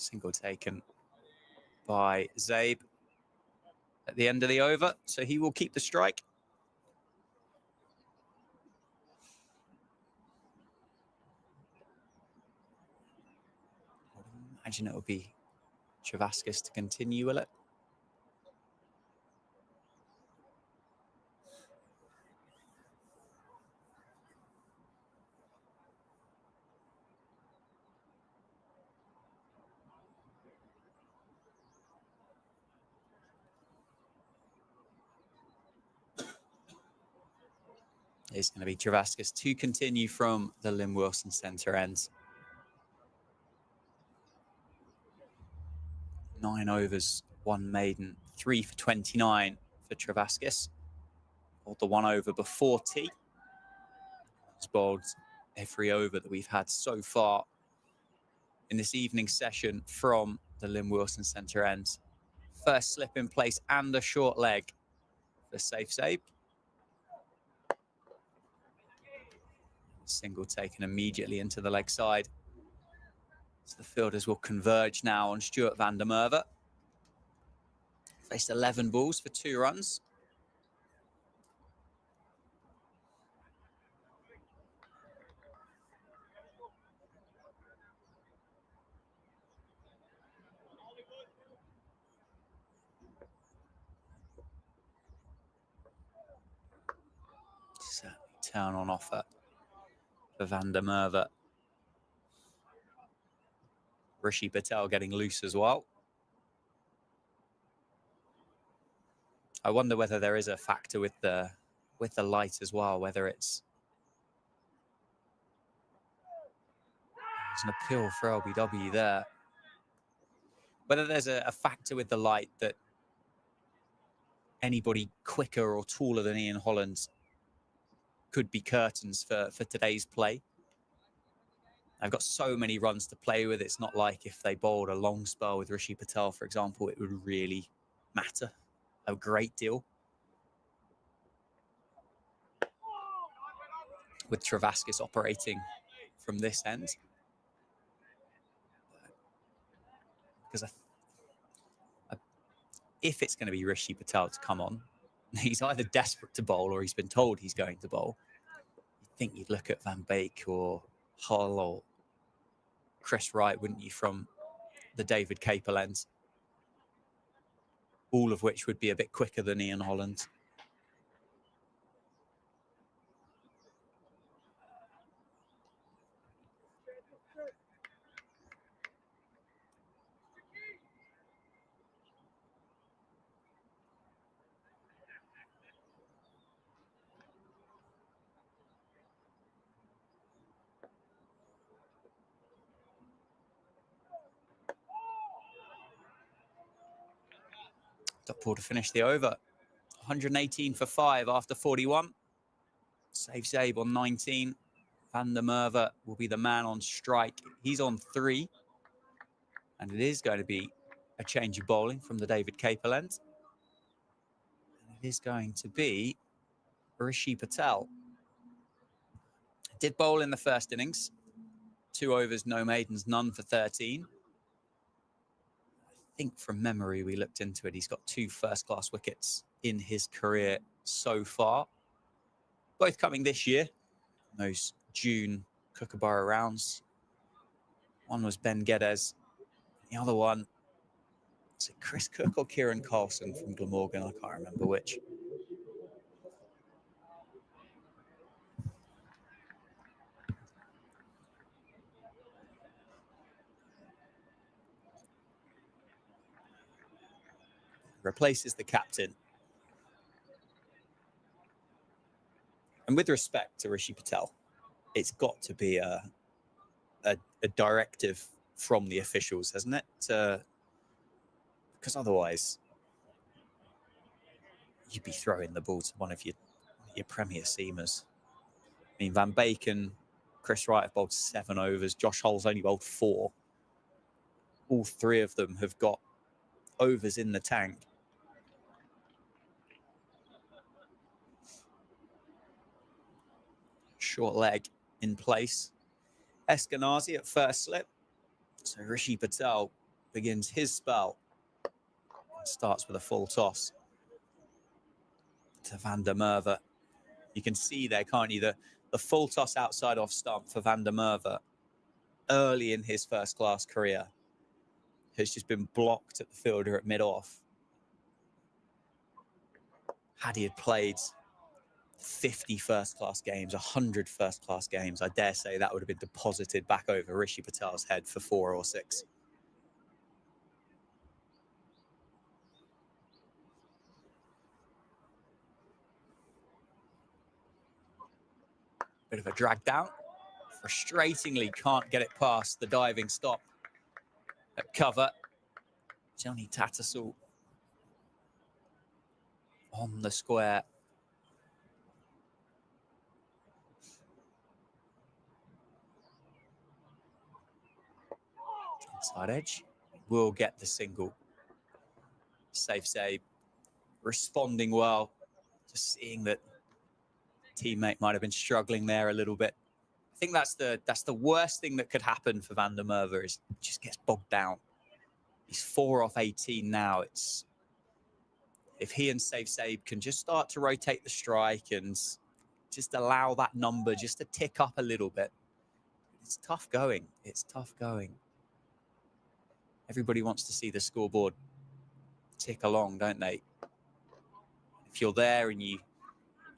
Single taken by Zabe at the end of the over, so he will keep the strike. I imagine it will be Travaskis to continue, will it? It's going to be Travaskis to continue from the Lynn Wilson centre end. 9 overs, 1 maiden, 3 for 29 for Travaskis. Bowled the 1 over before tee. He's bowled every over that we've had so far in this evening session from the Lynn Wilson centre end. First slip in place and a short leg for safe save. Single taken immediately into the leg side. So the fielders will converge now on Stuart van der Merwe. Faced 11 balls for 2 runs. Certainly turn on offer for van der Merwe. Rishi Patel getting loose as well. I wonder whether there is a factor with the light as well, whether it's an appeal for LBW there. Whether there's a factor with the light that anybody quicker or taller than Ian Holland could be curtains for today's play. I've got so many runs to play with. It's not like if they bowled a long spell with Rishi Patel, for example, it would really matter a great deal. With Travaskis operating from this end. Because if it's going to be Rishi Patel to come on, he's either desperate to bowl or he's been told he's going to bowl. You'd think you'd look at Van Beek or Hull or Chris Wright, wouldn't you, from the David Capel lens? All of which would be a bit quicker than Ian Holland. Dot ball to finish the over. 118 for 5 after 41. Save Zabe on 19. Van der Merwe will be the man on strike. He's on 3. And it is going to be a change of bowling from the David Capel end. And it is going to be Rishi Patel. Did bowl in the first innings. 2 overs, no maidens, none for 13. I think from memory, we looked into it. He's got 2 first-class wickets in his career so far. Both coming this year. Those June Kookaburra rounds. One was Ben Geddes. The other one, is it Chris Cook or Kieran Carlson from Glamorgan? I can't remember which. Replaces the captain. And with respect to Rishi Patel, it's got to be a directive from the officials, hasn't it? Because otherwise, you'd be throwing the ball to one of your premier seamers. I mean, Van Beek and Chris Wright have bowled 7 overs. Josh Hull's only bowled 4. All 3 of them have got overs in the tank. Short leg in place. Eskenazi at first slip. So Rishi Patel begins his spell. Starts with a full toss to Van der Merwe. You can see there, can't you, the full toss outside off stump for Van der Merwe early in his first-class career has just been blocked at the fielder at mid-off. Had he had played 50 first-class games, 100 first-class games, I dare say that would have been deposited back over Rishi Patel's head for 4 or 6. Bit of a drag down. Frustratingly can't get it past the diving stop at cover. Johnny Tattersall on the square. Inside edge. Will get the single. Safe save. Responding well. Just seeing that teammate might have been struggling there a little bit. I think that's the worst thing that could happen for Van der Merwe is just gets bogged down. He's 4 off 18 now. It's if he and Safe Save can just start to rotate the strike and just allow that number just to tick up a little bit. It's tough going. It's tough going. Everybody wants to see the scoreboard tick along, don't they? If you're there and you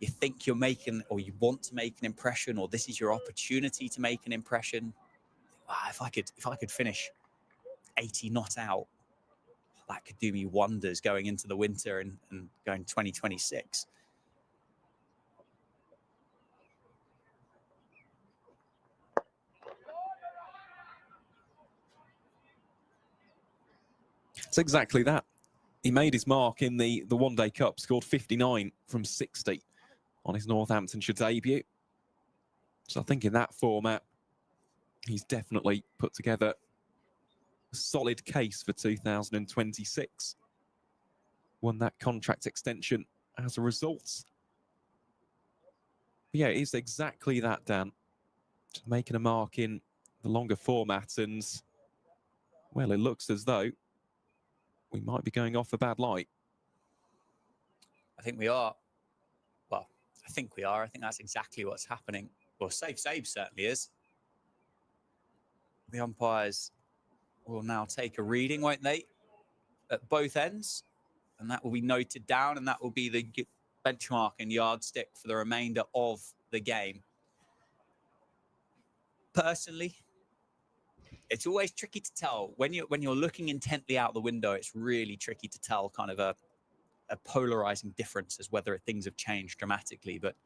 think you're making, or you want to make an impression, or this is your opportunity to make an impression, if I could finish 80 not out, that could do me wonders going into the winter and going 2026. It's exactly that. He made his mark in the One Day Cup, scored 59 from 60 on his Northamptonshire debut. So I think in that format, he's definitely put together a solid case for 2026. Won that contract extension as a result. But yeah, it is exactly that, Dan. Just making a mark in the longer format, and well, it looks as though we might be going off a bad light. I think we are. Well, I think we are. I think that's exactly what's happening. Well, Safe Save certainly is. The umpires will now take a reading, won't they, at both ends? And that will be noted down, and that will be the benchmark and yardstick for the remainder of the game. Personally, it's always tricky to tell. When you're looking intently out the window, it's really tricky to tell kind of a polarizing difference as whether things have changed dramatically. But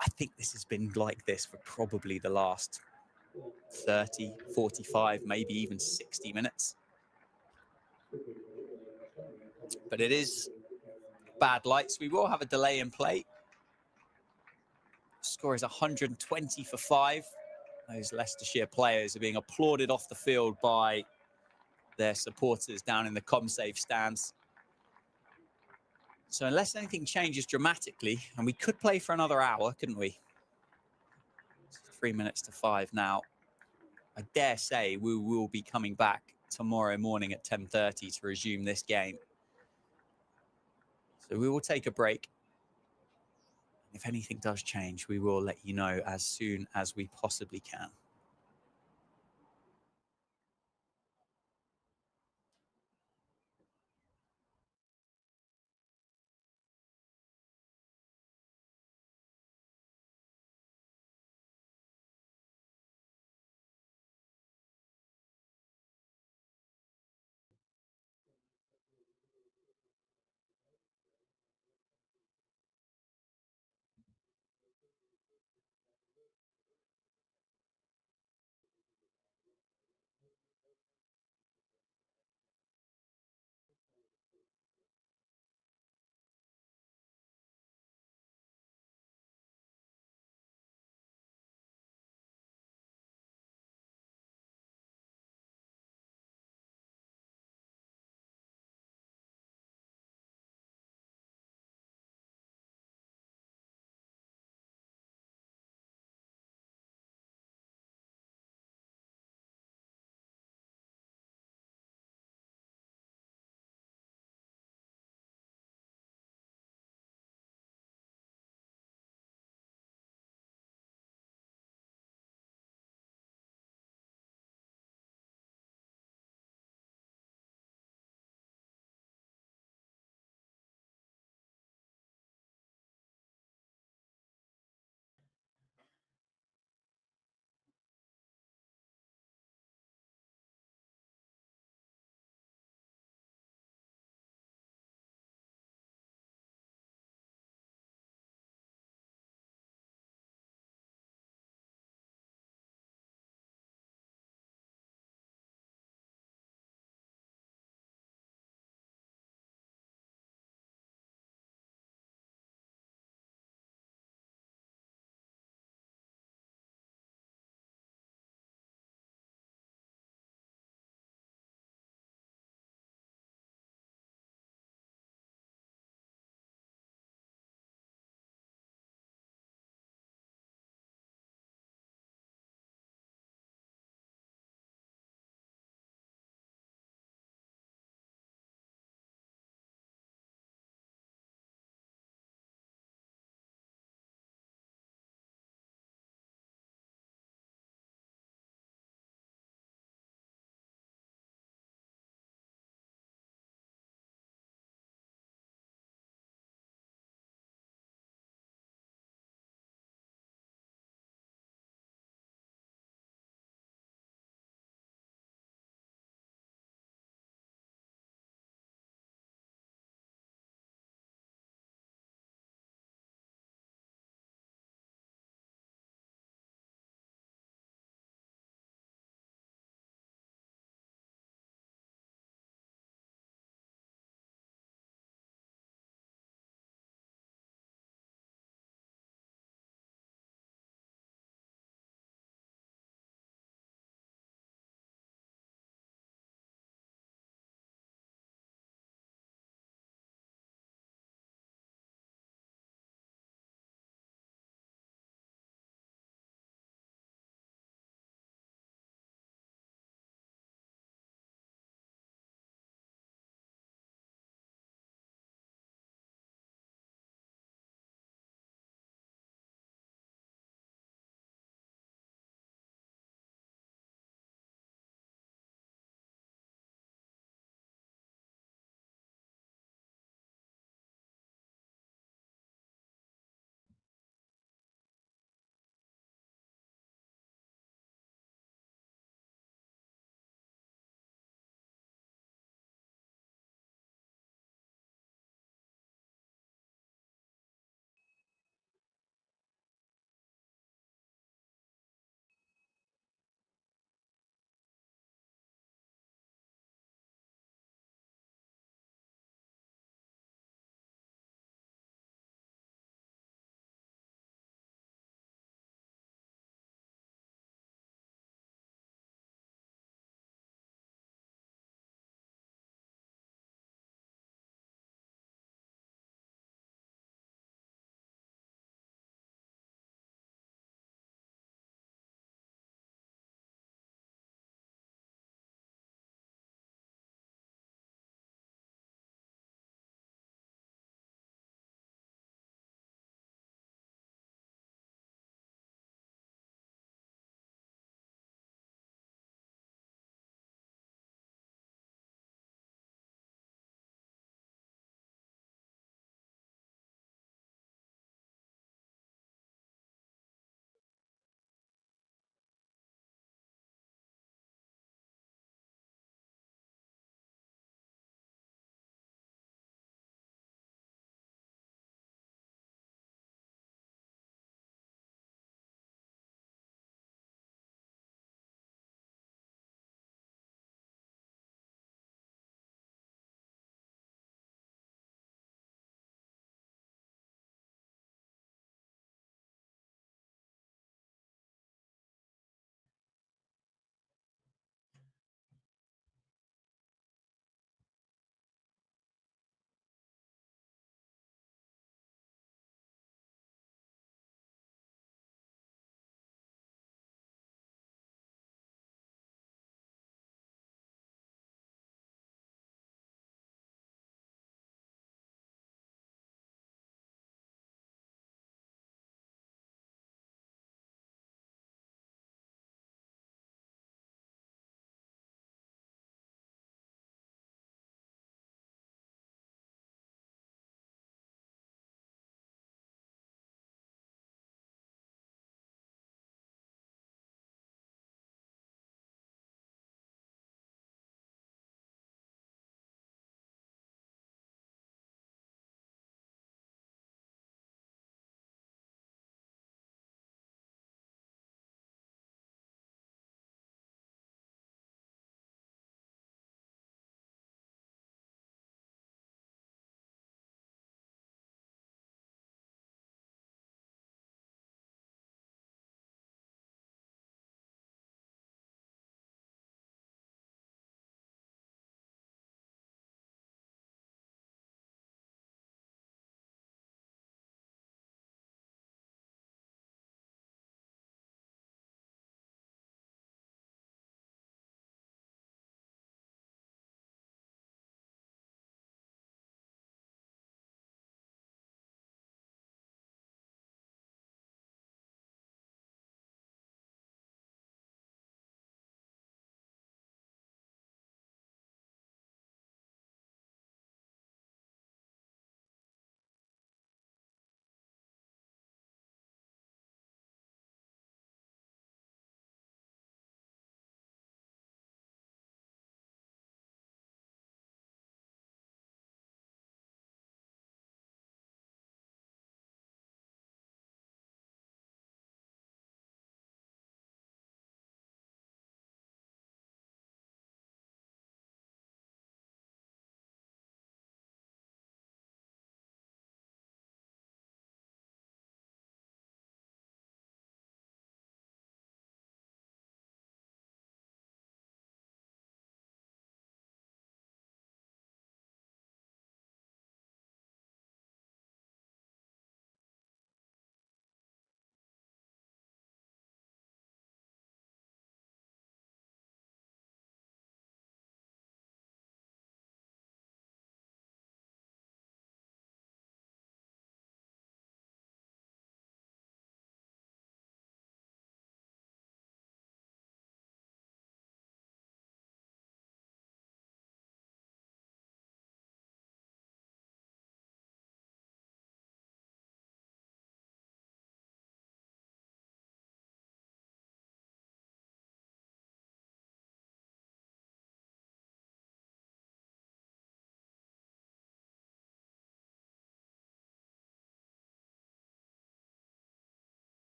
I think this has been like this for probably the last 30, 45, maybe even 60 minutes. But it is bad lights. We will have a delay in play. Score is 120 for 5. Those Leicestershire players are being applauded off the field by their supporters down in the ComSafe stands. So unless anything changes dramatically, and we could play for another hour, couldn't we? It's 3 minutes to 5 now. I dare say we will be coming back tomorrow morning at 10:30 to resume this game. So we will take a break. If anything does change, we will let you know as soon as we possibly can.